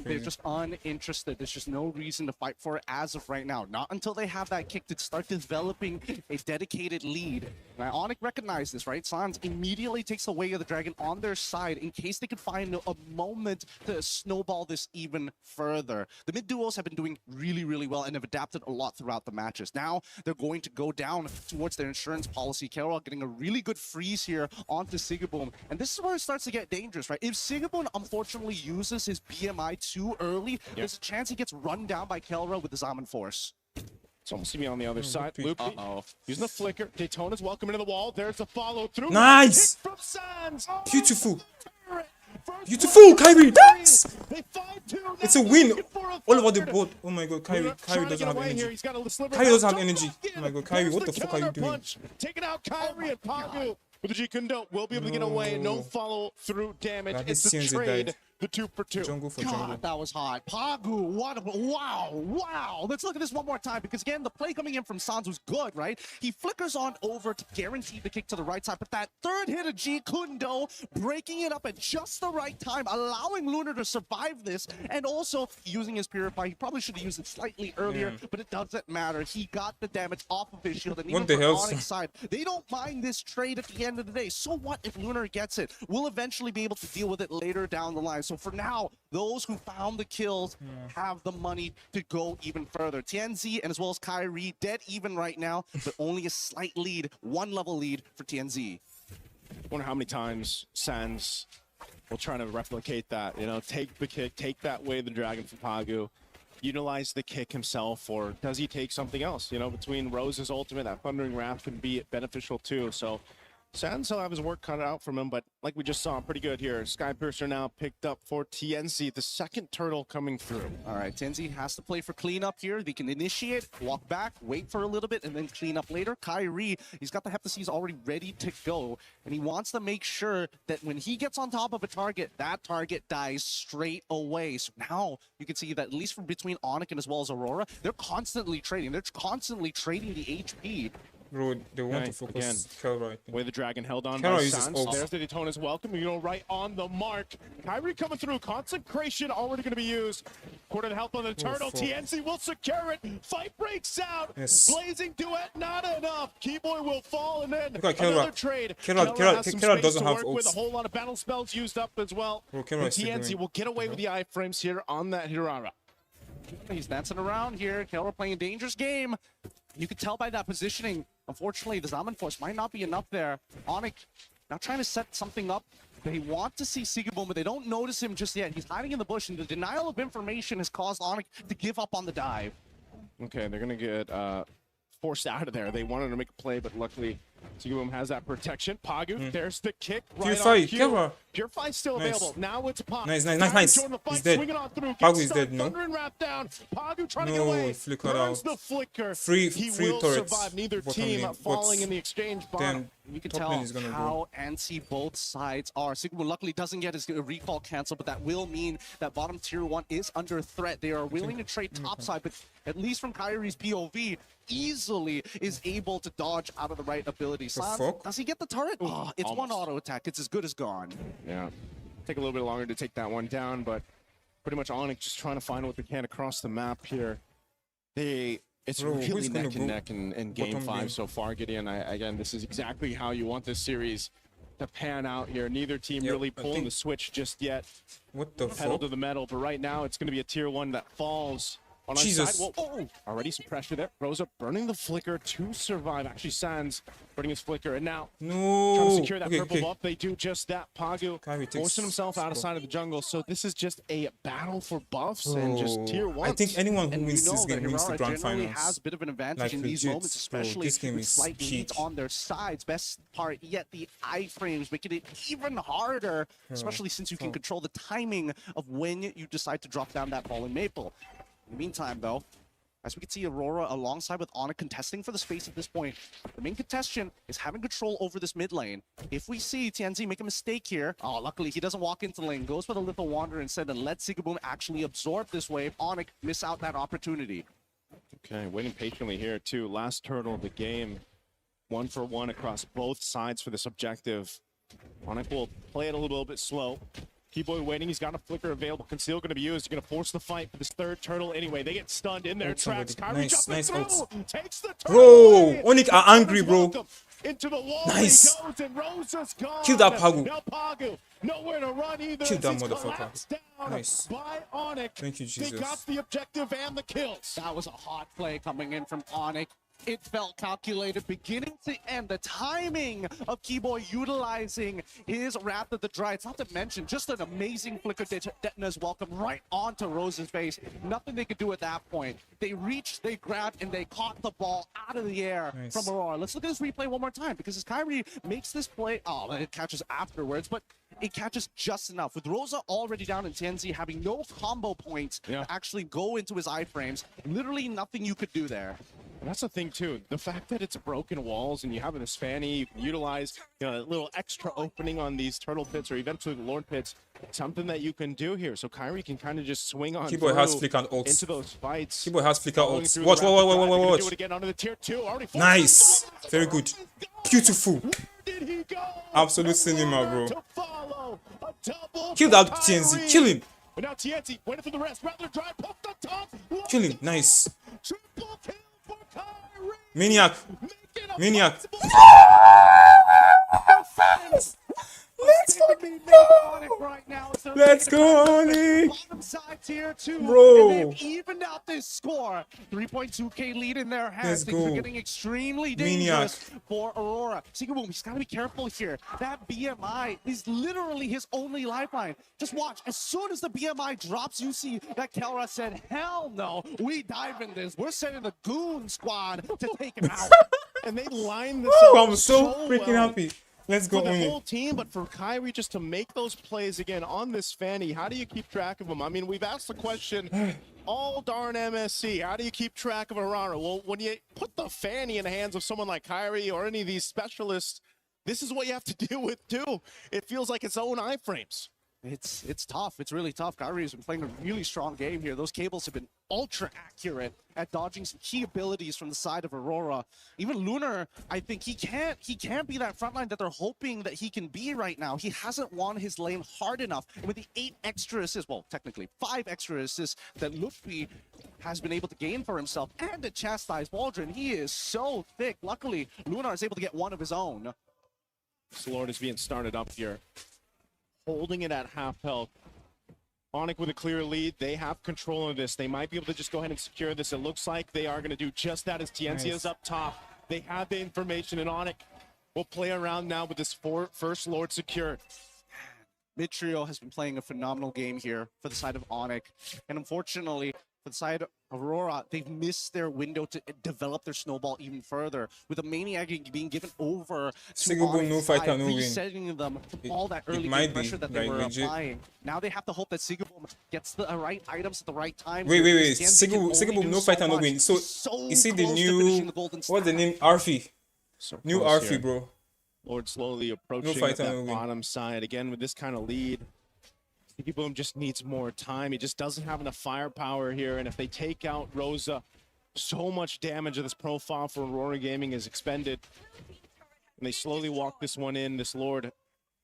They're just uninterested. There's just no reason to fight for it as of right now. Not until they have that kick to start developing a dedicated lead. Now, Onic recognized this, right? Sans immediately takes away the dragon on their side in case they could find a moment to snowball this even further. The mid duos have been doing really, really well and have adapted a lot throughout the matches. Now they're going to go down towards their insurance policy. Carol getting a really good freeze here onto Sigibum. And this is where it starts to get dangerous, right? If Sigibum unfortunately uses his BMI too early, there's a chance he gets run down by Kelra with the Zaman Force. It's almost to be on the other side. Luke using the flicker. Daytona's welcome into the wall. There's a follow through. Nice! From Sans. Beautiful. Beautiful, Kyrie. Dance! It's a win. All over the board. Oh my god, Kyrie doesn't have energy. Kyrie doesn't have energy. Oh my god, Kyrie, what the fuck are you doing? Taking out Kyrie and Pagu with the G Kundo will be able to get away. No follow through damage. It's a trade the 2 for 2. Jungle for God, jungle. that was hot. Pagu, wow. Let's look at this one more time because again, the play coming in from Sans was good, right? He flickers on over to guarantee the kick to the right side, but that third hit of G Kundo breaking it up at just the right time, allowing Lunar to survive this, and also using his Purify. He probably should have used it slightly earlier, but it doesn't matter. He got the damage off of his shield, and even What the from hell? Onyx side, they don't mind this trade at the end of the day. So what if Lunar gets it? We'll eventually be able to deal with it later down the line. So for now, those who found the kills have the money to go even further. TNZ and as well as Kyrie dead even right now, but only a slight lead, 1 level lead for TNZ. Wonder how many times Sans will try to replicate that, you know, take the kick, take that way the dragon from Pagu, utilize the kick himself, or does he take something else? You know, between Rose's ultimate, that Thundering Wrath could be beneficial too. So Sans will have his work cut out from him, but like we just saw, pretty good here. Skypiercer now picked up for TNZ, the second turtle coming through. All right, TNZ has to play for cleanup here. They can initiate, walk back, wait for a little bit, and then clean up later. Kyrie, he's got the Heptaseas already ready to go, and he wants to make sure that when he gets on top of a target, that target dies straight away. So now you can see that at least from between Onic and as well as Aurora, they're constantly trading. They're constantly trading the HP. Bro, they want to focus Kelra. Way the dragon held on Kelra by uses Sans. ult. There's the Daytona's welcome, you know, right on the mark. Kyrie coming through, consecration already going to be used. Quarter to help on the turtle, fuck. TNC will secure it. Fight breaks out. Yes. Blazing duet, not enough. Keyboy will fall, and then Look at Kelra. another trade. Kelra has some Kelra space doesn't to have work with, a ults. whole lot of battle spells used up as well. Bro, Kelra And is still TNC doing- will get away with the iframes here on that Hirara. He's dancing around here. Kelra playing a dangerous game. You can tell by that positioning. Unfortunately, the Zaman Force might not be enough there. Onic now trying to set something up. They want to see Sigaboom, but they don't notice him just yet. He's hiding in the bush, and the denial of information has caused Onic to give up on the dive. Okay, they're going to get forced out of there. They wanted to make a play, but luckily Sigaboom has that protection. Pagu, there's the kick. Right Purify, on cue. Kelra. Purify still Nice. available. Now it's Pagu. Nice. Join the fight, He's dead. swinging on through, Pagu gets is dead, stunned, no? Thunder and wrap down. Pagu trying to get No, away. flickered Burns out. the flicker. Free he will turrets. survive. Neither Bottom team lane, falling but in the exchange. then You can top tell lane is gonna how antsy both sides are. Sigaboom luckily doesn't get his recall cancel, but that will mean that bottom tier 1 is under threat. They are willing to trade topside, but at least from Kyrie's POV, easily is able to dodge out of the right ability. fuck? Does he get the turret? Oh, it's one almost. auto attack. It's as good as gone. Yeah. Take a little bit longer to take that one down, but pretty much Onic just trying to find what they can across the map here. It's Bro, really who's gonna neck and go neck in game bottom 5 lane? so far, Gideon. Again, this is exactly how you want this series to pan out here. Neither team Yep, really I pulling think- the switch just yet. What the Pedal fuck? to the metal, but right now it's going to be a tier 1 that falls on our Jesus. side. Whoa, already some pressure there. Rosa burning the flicker to survive. Actually, Sans burning his flicker, and now trying to No. secure that Okay, purple okay. buff. They do just that. Pagu Kyrie takes- forcing himself out of sight of the jungle. So this is just a battle for buffs and just tier Bro, 1. I think anyone who And wins you know this game that wins the Hirara grand generally finals. has a bit of an advantage Like, in these legit, moments, bro, especially this game with is slight leads peak. on their sides. Best part yet, the iframes making it even harder, especially since you can control the timing of when you decide to drop down that falling maple. In the meantime, though, as we can see Aurora alongside with Onic contesting for the space at this point, the main contestant is having control over this mid lane. If we see TNZ make a mistake here, luckily he doesn't walk into the lane, goes for the Little Wanderer instead and let Sigaboom actually absorb this wave. Onic miss out that opportunity. Okay, waiting patiently here too. Last turtle of the game. 1 for 1 across both sides for this objective. Onic will play it a little bit slow. Keyboy waiting, he's got a flicker available. Conceal gonna be used. He's gonna force the fight for this third turtle anyway. They get stunned in their Ult tracks. somebody. Kyrie Nice, jumping nice through. ults. Takes the turtle Bro, away. Onic are angry, bro. Welcome into the wall. Nice. He goes, and Rosa's gone. Kill that Pagu. Now Pagu, nowhere to run either. Kill as that he's motherfucker. collapsed down Nice. by Onic. Thank you, They Jesus. got the objective and the kills. That was a hot play coming in from Onic. It felt calculated beginning to end. The timing of Keyboy utilizing his Wrath of the Dry. It's not to mention just an amazing flicker detona's welcome right onto Rose's face. Nothing they could do at that point. They reached, they grabbed, and they caught the ball out of the air Nice. from Aurora. Let's look at this replay one more time because as Kyrie makes this play, it catches afterwards, but it catches just enough. With Rosa already down and TNZ having no combo points to actually go into his iframes, literally nothing you could do there. And that's the thing too. The fact that it's broken walls and you have this fanny, you can utilize a little extra opening on these turtle pits or eventually the Lord pits. Something that you can do here. So Kyrie can kind of just swing on Keyboy has flicker and ults. into those fights. Keyboy has flicker Following ults. through Watch, the watch, rapid watch, drive. watch, He can do watch. it again onto the tier 2. Already Nice. Very good. Beautiful. Absolute cinema, bro. Kill that TNZ. Kill him. But now TNZ waiting for the rest. Rather drive pop the top. Kill him. Nice. Maniac. Maniac. Let's fucking go! Let's go, Onic! Bottom side tier 2. Bro. And they've evened out this score. 3.2k lead in their hands. Let's Things are go. getting extremely Maniac. dangerous for Aurora. Sigaboom, he's got to be careful here. That BMI is literally his only lifeline. Just watch. As soon as the BMI drops, you see that Kelra said, hell no, we dive in this. We're sending the goon squad to take him out. And they line this Woo, up I'm so freaking well happy. Let's go, for the Onic. whole team, but for Kyrie just to make those plays again on this fanny, how do you keep track of them? I mean, we've asked the question all darn MSC. How do you keep track of Aurora? Well, when you put the fanny in the hands of someone like Kyrie or any of these specialists, this is what you have to deal with too. It feels like its own iframes. It's tough. It's really tough. Kyrie has been playing a really strong game here. Those cables have been ultra accurate at dodging some key abilities from the side of Aurora. Even Lunar, I think he can't be that frontline that they're hoping that he can be right now. He hasn't won his lane hard enough. And with the 8 extra assists, well, technically 5 extra assists that Mlbb has been able to gain for himself and to chastise Waldron, he is so thick. Luckily, Lunar is able to get one of his own. This Lord is being started up here. Holding it at half health. Onic with a clear lead. They have control of this. They might be able to just go ahead and secure this. It looks like they are going to do just that as TNC is up top. They have the information, and Onic will play around now with this first Lord secured. Mid trio has been playing a phenomenal game here for the side of Onic. And unfortunately, for the side of Aurora, they've missed their window to develop their snowball even further. With the Maniac being given over to Sigaboom, no Onic's fighter, side, no win. resetting them from all that early might game pressure be, that they like, were legit. applying. Now they have to hope that Sigaboom gets the right items at the right time. Wait. Tienzi can only Sigaboom, do no so fighter, no much. win. So, So is he the close to finishing new, the golden what's the stack. name? Arfi. So New close Arfi, here. bro. Lord slowly approaching fighter, that no win. bottom side. Again, with this kind of lead, Sticky Boom just needs more time. He just doesn't have enough firepower here. And if they take out Rosa, so much damage of this profile for Aurora Gaming is expended. And they slowly walk this one in. This Lord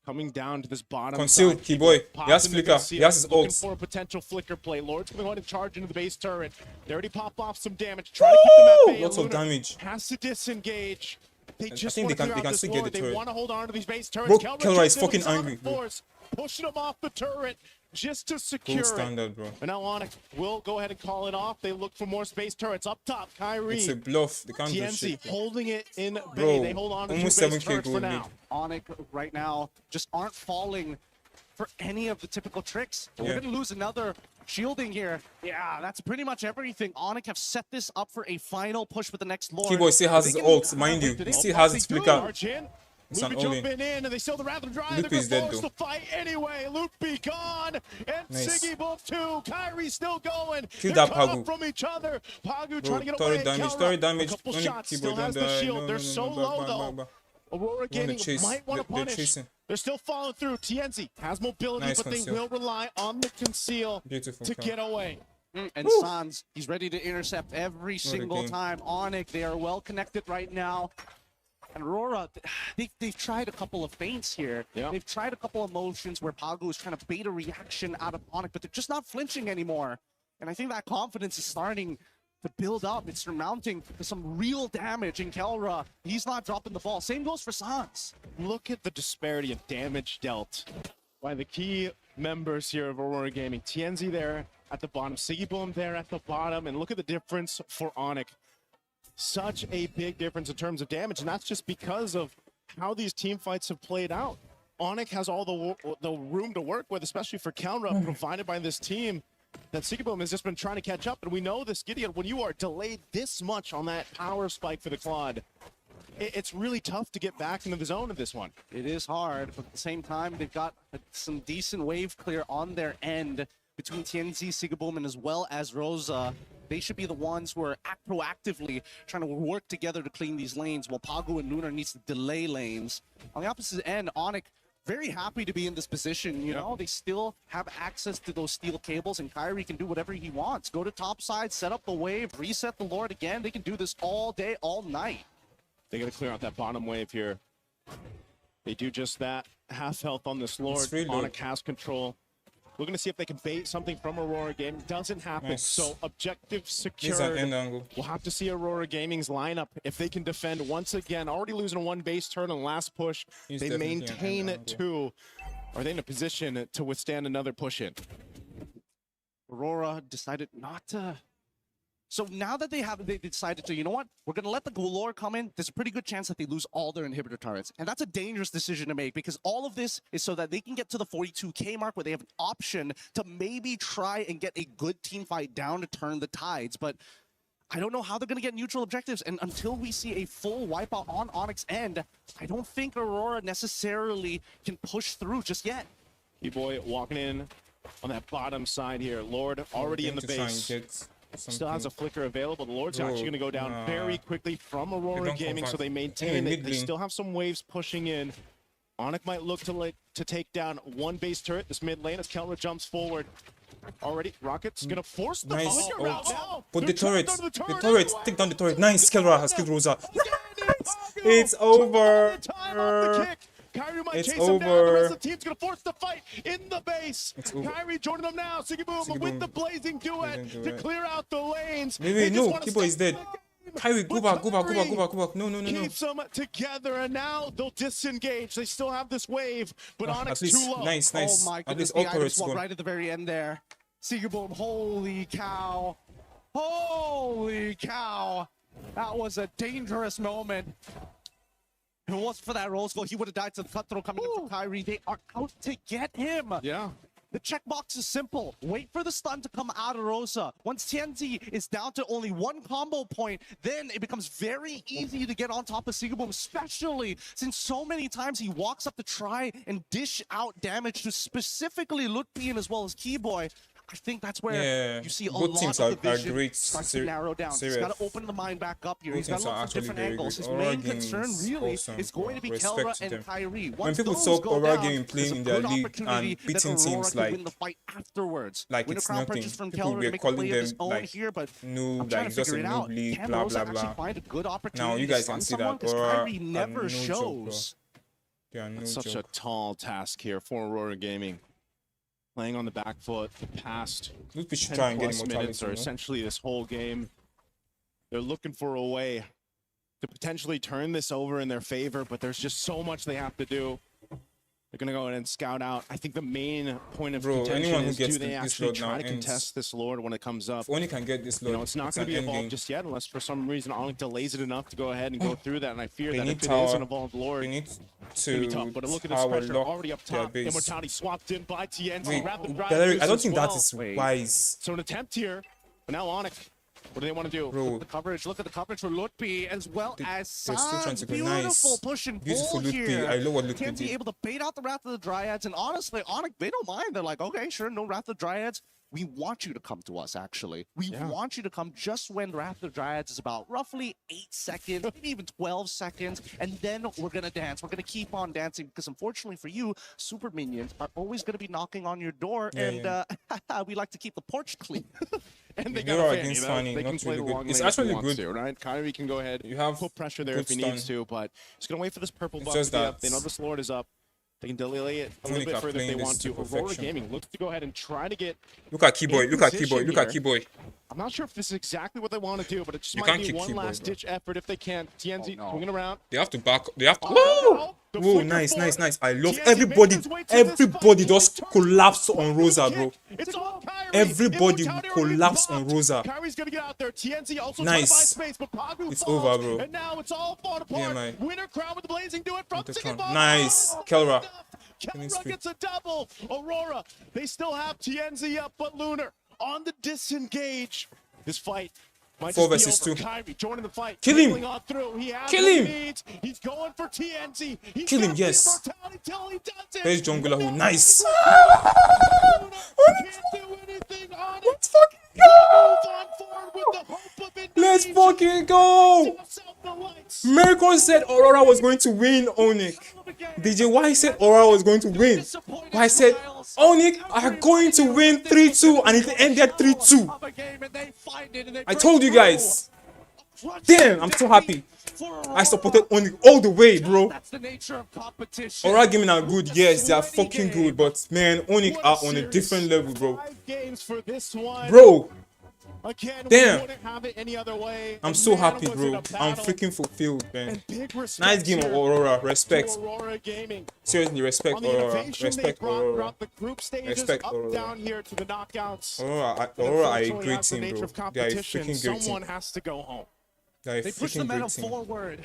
coming down to this bottom Conceal, side. Keyboy. Pops He has into flicker. conceal, He has his looking ult. for a potential flicker play. Lord's going to go ahead and charge into the base turret. They already pop off some damage. Trying to keep them at bay. Lots of Lunar damage. has to disengage. They just think want they to can clear out this still get Lord. the They turret. want to hold on to these base turrets. Bro, Kelra Kelra is jumps in fucking with Sonic angry, bro. Force, pushing him off the turret just to secure Gold standard, it. bro. And now Onic will go ahead and call it off. They look for more space turrets up top. Kyrie. It's a bluff. They can't do TNC shit. holding it in bay. Bro, They hold on to almost two base 7K turrets for gold now. Onic right now just aren't falling for any of the typical tricks. Yeah. We're going to lose another shielding here. Yeah, that's pretty much everything. Onic have set this up for a final push with the next Lord. Keyboy still has his They can- ult, mind you. He still has his flicker. March in. It's an Lupi all-in. jumping in, and they still the rather drive. Lupi They're is dead, forced though. to fight anyway. Lupi gone, and Nice. Siggy both two. Kyrie still going. Kill They're that cut Pagu. off from each other. Pagu Bro, trying to get turret away. damage, Kelra, turret damage. A couple Only shots. Keyboy Still don't has the die. shield. No, They're no, so no, low back, though. back. Aurora They wanna Gaming chase. might want to They're punish. chasing. They're still following through. TNZ has mobility, Nice but they conceal. will rely on the conceal Beautiful to count. get away. And Sans, he's ready to intercept every a single game. time. Onic, they are well connected right now. And Aurora, they've tried a couple of feints here. Yeah. They've tried a couple of motions where Pagu is trying to bait a reaction out of Onic, but they're just not flinching anymore. And I think that confidence is starting to build up. It's surmounting to some real damage in Kelra. He's not dropping the ball. Same goes for Sans. Look at the disparity of damage dealt by the key members here of Aurora Gaming. TNZ there at the bottom, Siggy Boom there at the bottom, and look at the difference for Onic. Such a big difference in terms of damage, and that's just because of how these team fights have played out. Onic has all the room to work with, especially for counter provided by this team. That Siggy Boom has just been trying to catch up, and we know this, Gideon, when you are delayed this much on that power spike for the Claude, it's really tough to get back into the zone of this one. It is hard, but at the same time, they've got some decent wave clear on their end between TNZ, Sigaboom, and as well as Rosa. They should be the ones who are proactively trying to work together to clean these lanes, while Pagu and Lunar needs to delay lanes. On the opposite end, Onic very happy to be in this position. You know, they still have access to those steel cables, and Kyrie can do whatever he wants. Go to top side, set up the wave, reset the Lord again. They can do this all day, all night. They got to clear out that bottom wave here. They do just that. Half health on this Lord. Onic has control. Looking to see if they can bait something from Aurora Gaming. Doesn't happen. So objective secured. We'll have to see Aurora Gaming's lineup if they can defend once again. Already losing one base turn on the last push. They maintain it too. Are they in a position to withstand another push in? Aurora decided not to. So now that they decided to, you know what? We're going to let the Galore come in. There's a pretty good chance that they lose all their inhibitor turrets. And that's a dangerous decision to make, because all of this is so that they can get to the 42K mark where they have an option to maybe try and get a good team fight down to turn the tides. But I don't know how they're going to get neutral objectives. And until we see a full wipeout on Onyx's end, I don't think Aurora necessarily can push through just yet. T-Boy walking in on that bottom side here. Lord already in the base. Still has a flicker available. The Lord's actually going to go down very quickly from Aurora Gaming, so they maintain it. They still have some waves pushing in. Onic might look to take down one base turret, this mid lane, as Kelra jumps forward. Already, Rocket's going to force the flicker out now. But the turret, take down the turret. Nice, Kelra has killed Rosa. It's over. Kyrie might chase him down. The rest of the team's going to force the fight in the base. Kyrie joining them now. Siggy with the blazing duet to clear out the lanes. Wait, no, Kibo is dead. Kyrie, go back. No. Keeps them together, and now they'll disengage. They still have this wave, but Onyx too low. Nice. Oh my goodness, the items went right at the very end there. Siggy, holy cow. Holy cow. That was a dangerous moment. If it wasn't for that Rose Gold, he would have died to the cutthroat coming in from Kyrie. They are out to get him. Yeah. The checkbox is simple. Wait for the stun to come out of Rosa. Once TNZ is down to only one combo point, then it becomes very easy to get on top of Sigaboom, especially since so many times he walks up to try and dish out damage to specifically Lutpi as well as Keyboy. I think that's where you see a lot of the vision starts to narrow down. He's got to open the mind back up here. He's got to look for different angles. His main concern really is going to be Kelra and Kyrie. When people talk Aurora Gaming playing in their league and beating teams like it's nothing, people were calling them like noob, like just a noob league, blah blah blah. Now you guys can see that Aurora never shows. That's such a tall task here for Aurora Gaming. Playing on the back foot the past 10+ minutes, or essentially this whole game. They're looking for a way to potentially turn this over in their favor, but there's just so much they have to do. They're going to go ahead and scout out. I think the main point of contention is, do they actually try to contest this Lord when it comes up? If Onic can get this Lord, it's not going to be evolved just yet, unless for some reason Onic delays it enough to go ahead and go through that. And I fear that if it is an evolved Lord, it's going to be tough. But look at this pressure already up top. Immortality swapped in by TNZ. I don't think that is wise. So an attempt here, but now Onic. What do they want to do? Look at the coverage. Look at the coverage for Lutpi as well as Sans. Beautiful push and pull here. I love what Lutpi Can't be able to bait out the Wrath of the Dryads. And honestly, Onic, they don't mind. They're like, okay, sure, no Wrath of the Dryads. We want you to come to us, actually. We want you to come just when Wrath of the Dryads is about roughly 8 seconds, maybe even 12 seconds, and then we're going to dance. We're going to keep on dancing because, unfortunately for you, super minions are always going to be knocking on your door, and we like to keep the porch clean. And they got a fan, they can play really good. It's actually good. To, right? Kyrie can go ahead, put pressure there if he needs to, but he's going to wait for this purple buff to be up. They know this Lord is up. They can delay it a little bit further if they want to. Aurora Gaming looks to go ahead and try to get. Look at Keyboy. Look at Keyboy. Look at Keyboy. I'm not sure if this is exactly what they want to do, but it just might be one last ditch effort if they can. TNZ swinging around. They have to back. They have to. Whoa, nice. I love everybody. Everybody just collapsed on Rosa, bro. Everybody collapsed on Rosa. Kyrie's gonna get out there. TNZ also nice. Space, but Pagu it's falls, over, bro. And now it's all falling apart. Winner crown with the blazing do it from Siggy. Nice, Kelra. Kelra gets a double. Aurora, they still have TNZ up, but Lunar on the disengage. This fight might 4 just versus be over. 2. Kyrie joining the fight. Kill him. On through. He has Kill him. He's going for TNZ. Kill him, yes. There's Jungler who nice. Can't do anything on it. Let's fucking go! Miracle said Aurora was going to win Onic. DJ Y said Aurora was going to win. I said Onic are going to win 3-2 and it ended 3-2. I told you guys. Damn, I'm so happy. I supported Onic all the way, bro. Aurora Gaming are good, yes, they are fucking good, but man, Onic are on a different level, bro. Bro. Damn. I'm so happy, bro. I'm freaking fulfilled, man. Nice game, Aurora. Respect. Seriously, respect Aurora. Respect Aurora. Respect Aurora. Aurora are a great team, bro. They are a freaking great team. They pushed the metal forward.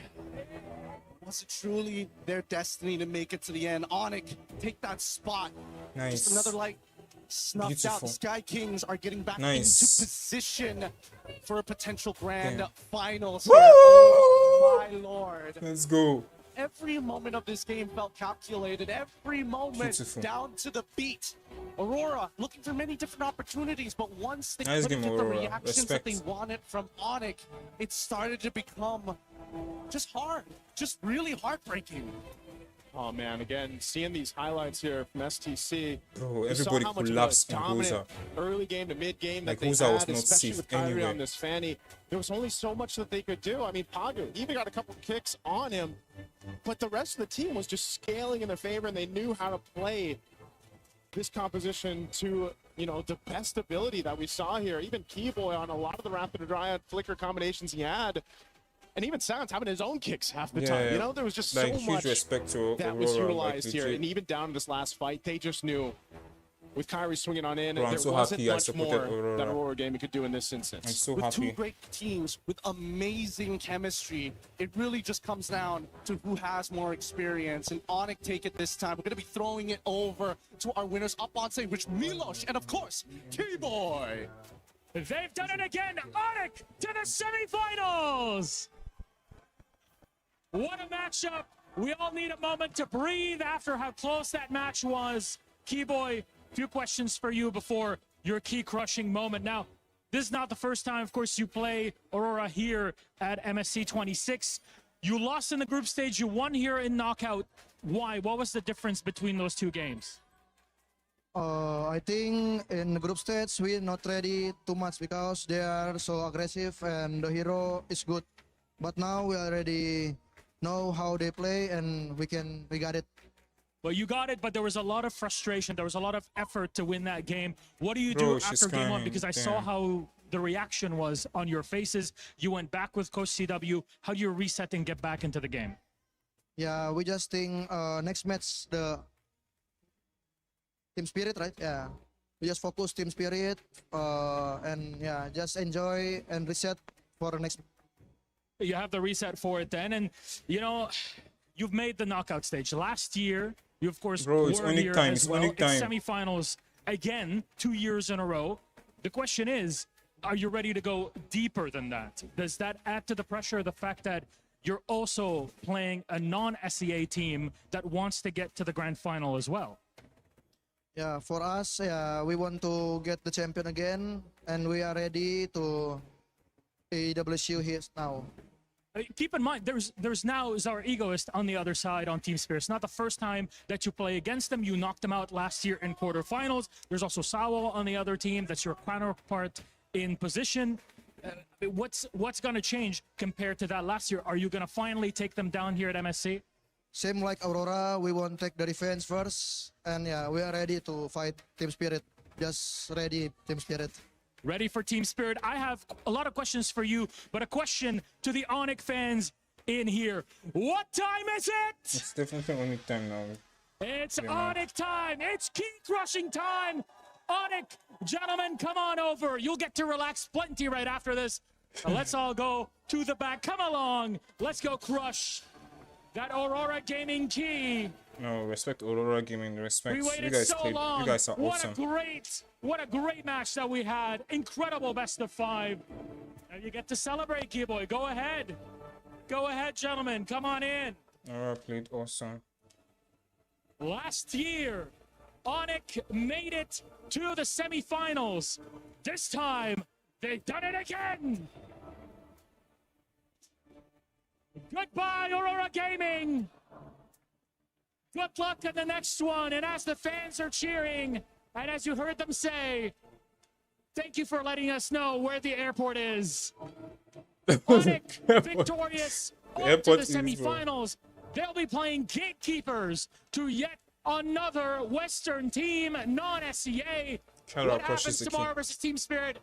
Was it truly their destiny to make it to the end? Onic, take that spot. Nice. Just another light snuffed out. The Sky Kings are getting back into position for a potential grand finals. Here. Oh my lord. Let's go. Every moment of this game felt calculated. Every moment down to the beat. Aurora looking for many different opportunities, but once they couldn't get the reactions that they wanted from Onic, it started to become just hard, just really heartbreaking. Oh man, again, seeing these highlights here from STC. Bro, everybody collapsed on HAUSA. Early game to mid game that like they HAUSA had, was not especially safe with Kyrie anyway. on this Fanny. There was only so much that they could do. I mean, Pagu even got a couple kicks on him, but the rest of the team was just scaling in their favor, and they knew how to play this composition to, you know, the best ability that we saw here. Even Keyboy on a lot of the Rapid Dryad flicker combinations he had. And even Sounds having his own kicks half the time. You know, there was just like, so much respect to that Aurora, was utilized like, here. And even down in this last fight, they just knew with Kyrie swinging on in, bro, there so wasn't happy I much supported more that Aurora Gaming could do in this instance. I'm so with happy. two great teams with amazing chemistry, it really just comes down to who has more experience. And Onic take it this time. We're going to be throwing it over to our winners up on stage, which Milos and of course Keyboy. They've done it again. Onic to the semifinals. What a matchup. We all need a moment to breathe after how close that match was. Keyboy, few questions for you before your key crushing moment. Now, this is not the first time, of course, you play Aurora here at MSC 26. You lost in the group stage, you won here in knockout. Why? What was the difference between those two games? I think in the group stage we're not ready too much because they are so aggressive and the hero is good. But now we already know how they play and we got it. Well, you got it, but there was a lot of frustration. There was a lot of effort to win that game. What do you do after game one? Because I saw how the reaction was on your faces. You went back with Coach CW. How do you reset and get back into the game? Yeah, we just think next match the team spirit, right? Yeah, we just focus team spirit and yeah, just enjoy and reset for the next. You have the reset for it then, and you know, you've made the knockout stage. Last year, you of course were here as well. It's semifinals again, 2 years in a row. The question is, are you ready to go deeper than that? Does that add to the pressure, the fact that you're also playing a non-SEA team that wants to get to the grand final as well? Yeah, for us, we want to get the champion again, and we are ready to AWSU here now. Keep in mind, there's now Zericxnn on the other side on Team Spirit. It's not the first time that you play against them. You knocked them out last year in quarterfinals. There's also Sawo on the other team. That's your counterpart in position. What's going to change compared to that last year? Are you going to finally take them down here at MSC? Same like Aurora, we want to take the defense first. And yeah, we are ready to fight Team Spirit. Just ready, Team Spirit. Ready for Team Spirit. I have a lot of questions for you, but a question to the Onic fans in here. What time is it? It's definitely Onic time now. It's Onic time. It's key crushing time. Onic, gentlemen, come on over. You'll get to relax plenty right after this. Now let's all go to the back. Come along. Let's go crush that Aurora Gaming key. No, respect Aurora Gaming. Respect. We waited You guys so played. long. You guys are awesome. What a great match that we had. Incredible best of 5. Now you get to celebrate, Keyboy. Go ahead. Go ahead, gentlemen. Come on in. Aurora played awesome. Last year, Onic made it to the semifinals. This time, they've done it again. Goodbye, Aurora Gaming. Good luck in the next one. And as the fans are cheering, and as you heard them say, thank you for letting us know where the airport is. Onic victorious on to the semifinals. They'll be playing gatekeepers to yet another Western team, non-SCA. What happens tomorrow versus Team Spirit?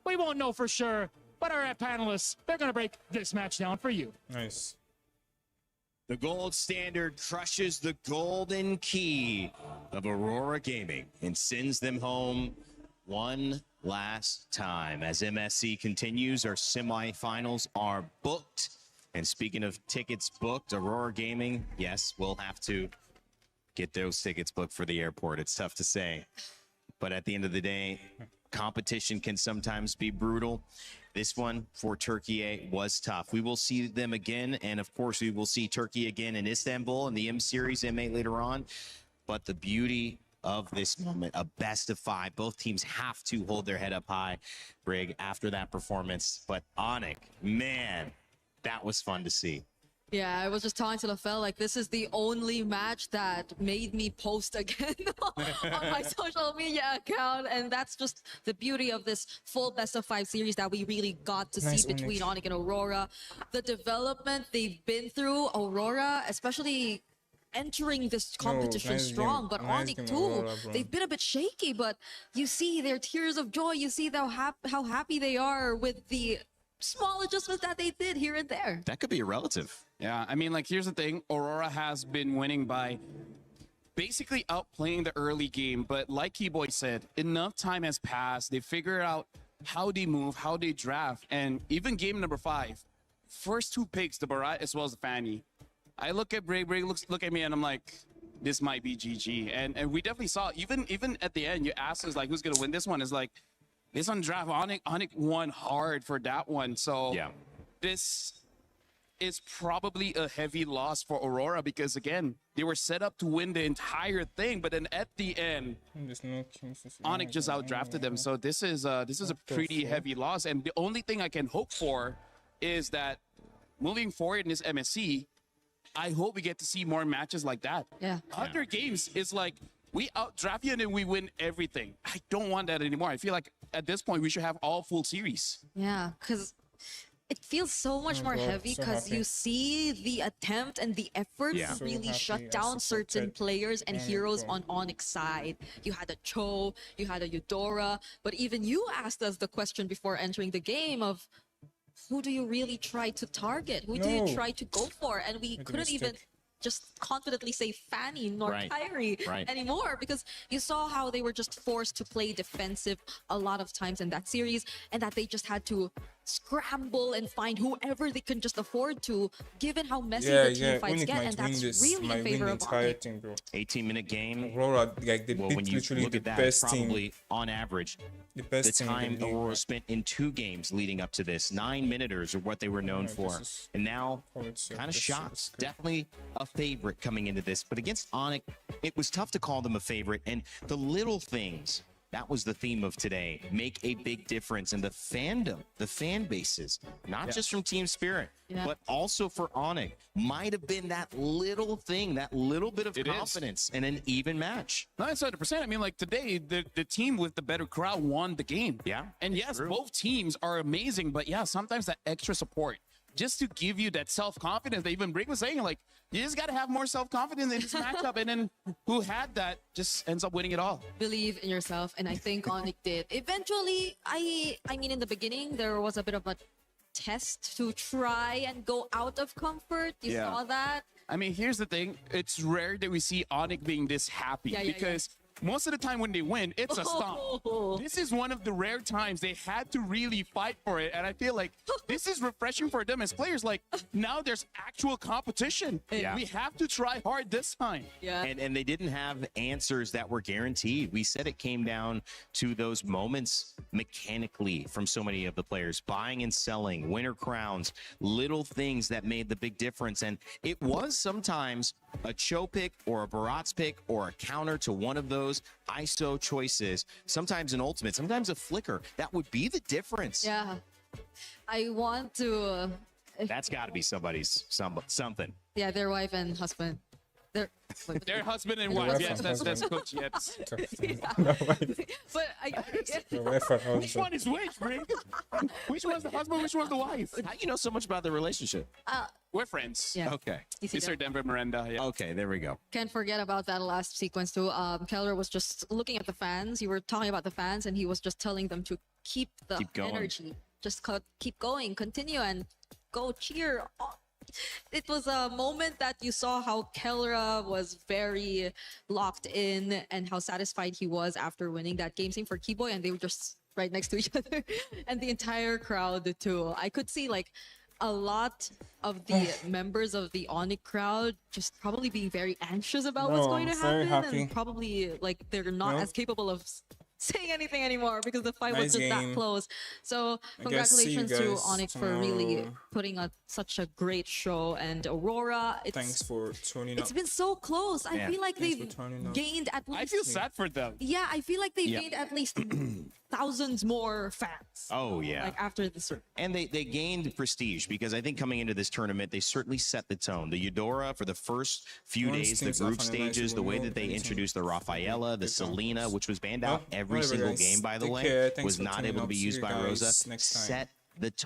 We won't know for sure, but our panelists, they're going to break this match down for you. Nice. The gold standard crushes the golden key of Aurora Gaming and sends them home one last time. As MSC continues, our semifinals are booked. And speaking of tickets booked, Aurora Gaming, yes, we'll have to get those tickets booked for the airport. It's tough to say. But at the end of the day, competition can sometimes be brutal. This one for Turkey was tough. We will see them again, and of course we will see Turkey again in Istanbul in the M Series M8 later on. But the beauty of this moment, a best of 5. Both teams have to hold their head up high, Brig, after that performance. But Onic, man, that was fun to see. Yeah, I was just telling to LaFell, like, this is the only match that made me post again on my social media account. And that's just the beauty of this full best of 5 series that we really got to see between Onic and Aurora. The development they've been through, Aurora, especially entering this competition strong, but Onic too, Aurora, they've been a bit shaky, but you see their tears of joy. You see how happy they are with the small adjustments that they did here and there. That could be a relative. Yeah, I mean, like, here's the thing. Aurora has been winning by basically outplaying the early game. But like Keyboy said, enough time has passed. They figured out how they move, how they draft. And even game number 5, first 2 picks, the Barat as well as the Fanny. I look at Brig, look at me, and I'm like, this might be GG. And we definitely saw, even at the end, you asked us, like, who's going to win this one? It's like, this on draft, Onic won hard for that one. So yeah, this is probably a heavy loss for Aurora because, again, they were set up to win the entire thing. But then at the end, Onic just outdrafted them. So this is a pretty heavy loss. And the only thing I can hope for is that moving forward in this MSC, I hope we get to see more matches like that. Yeah. Other games is like, we outdraft you and then we win everything. I don't want that anymore. I feel like at this point we should have all full series. Yeah, because it feels so much more heavy because you see the attempt and the effort to really shut down certain players and heroes on Onyx's side. You had a Cho, you had a Eudora, but even you asked us the question before entering the game of who do you really try to target? Who do you try to go for? And we couldn't even just confidently say Fanny nor Kyrie anymore because you saw how they were just forced to play defensive a lot of times in that series and that they just had to scramble and find whoever they can just afford to, given how messy the team fights get, and that's really in favor of Onic. 18-minute game. Aurora, like they when you literally look the at that, best probably team. on average, The time Aurora spent in 2 games leading up to this. 9-minuters are what they were known for. And now, kind of shots. Definitely a favorite coming into this. But against Onic, it was tough to call them a favorite. And the little things, that was the theme of today, make a big difference in the fandom, the fan bases, not just from Team Spirit, but also for Onic, might have been that little thing, that little bit of confidence in an even match. 900%. I mean, like today, the team with the better crowd won the game. Yeah. And yes, both teams are amazing, but yeah, sometimes that extra support, just to give you that self-confidence that even Brig was saying, like, you just got to have more self-confidence in this matchup. And then who had that just ends up winning it all. Believe in yourself, and I think Onic did. Eventually, I mean, in the beginning, there was a bit of a test to try and go out of comfort. You saw that? I mean, here's the thing. It's rare that we see Onic being this happy because most of the time when they win, it's a stomp. This is one of the rare times they had to really fight for it. And I feel like this is refreshing for them as players. Like, now there's actual competition. Yeah. We have to try hard this time. Yeah. And they didn't have answers that were guaranteed. We said it came down to those moments mechanically from so many of the players. Buying and selling, winter crowns, little things that made the big difference. And it was sometimes a Cho pick or a Barat's pick or a counter to one of those ISO choices, sometimes an ultimate, sometimes a flicker, that would be the difference. Yeah. I want to... That's got to be somebody's something. Yeah, their wife and husband. Their husband and wife. Yes, that's Coach. Yes. But which one is which, Rick? Which one's the husband? Which one's the wife? How do you know so much about the relationship? We're friends. Yeah. Okay. Mr. Denver Miranda. Yeah. Okay, there we go. Can't forget about that last sequence too. Keller was just looking at the fans. You were talking about the fans, and he was just telling them to keep the energy. Just keep going, continue, and go cheer. It was a moment that you saw how Kellra was very locked in and how satisfied he was after winning that game. Same for Keyboy, and they were just right next to each other. And the entire crowd too. I could see like a lot of the members of the Onic crowd just probably being very anxious about what's going to happen. And probably like they're not as capable of saying anything anymore because the fight was just that close. So congratulations to Onic for really putting on such a great show, and Aurora. Thanks for tuning up. It's been so close. I feel like they've gained at least. I feel sad for them. Yeah, I feel like they've gained at least thousands more fans. Oh yeah. Like after this. And they gained prestige because I think coming into this tournament they certainly set the tone. The Eudora for the first few days, the group stages, the way that they introduced the Rafaela, the Selena, which was banned out every single game by the way, was not able to be used by Rosa, set the tone.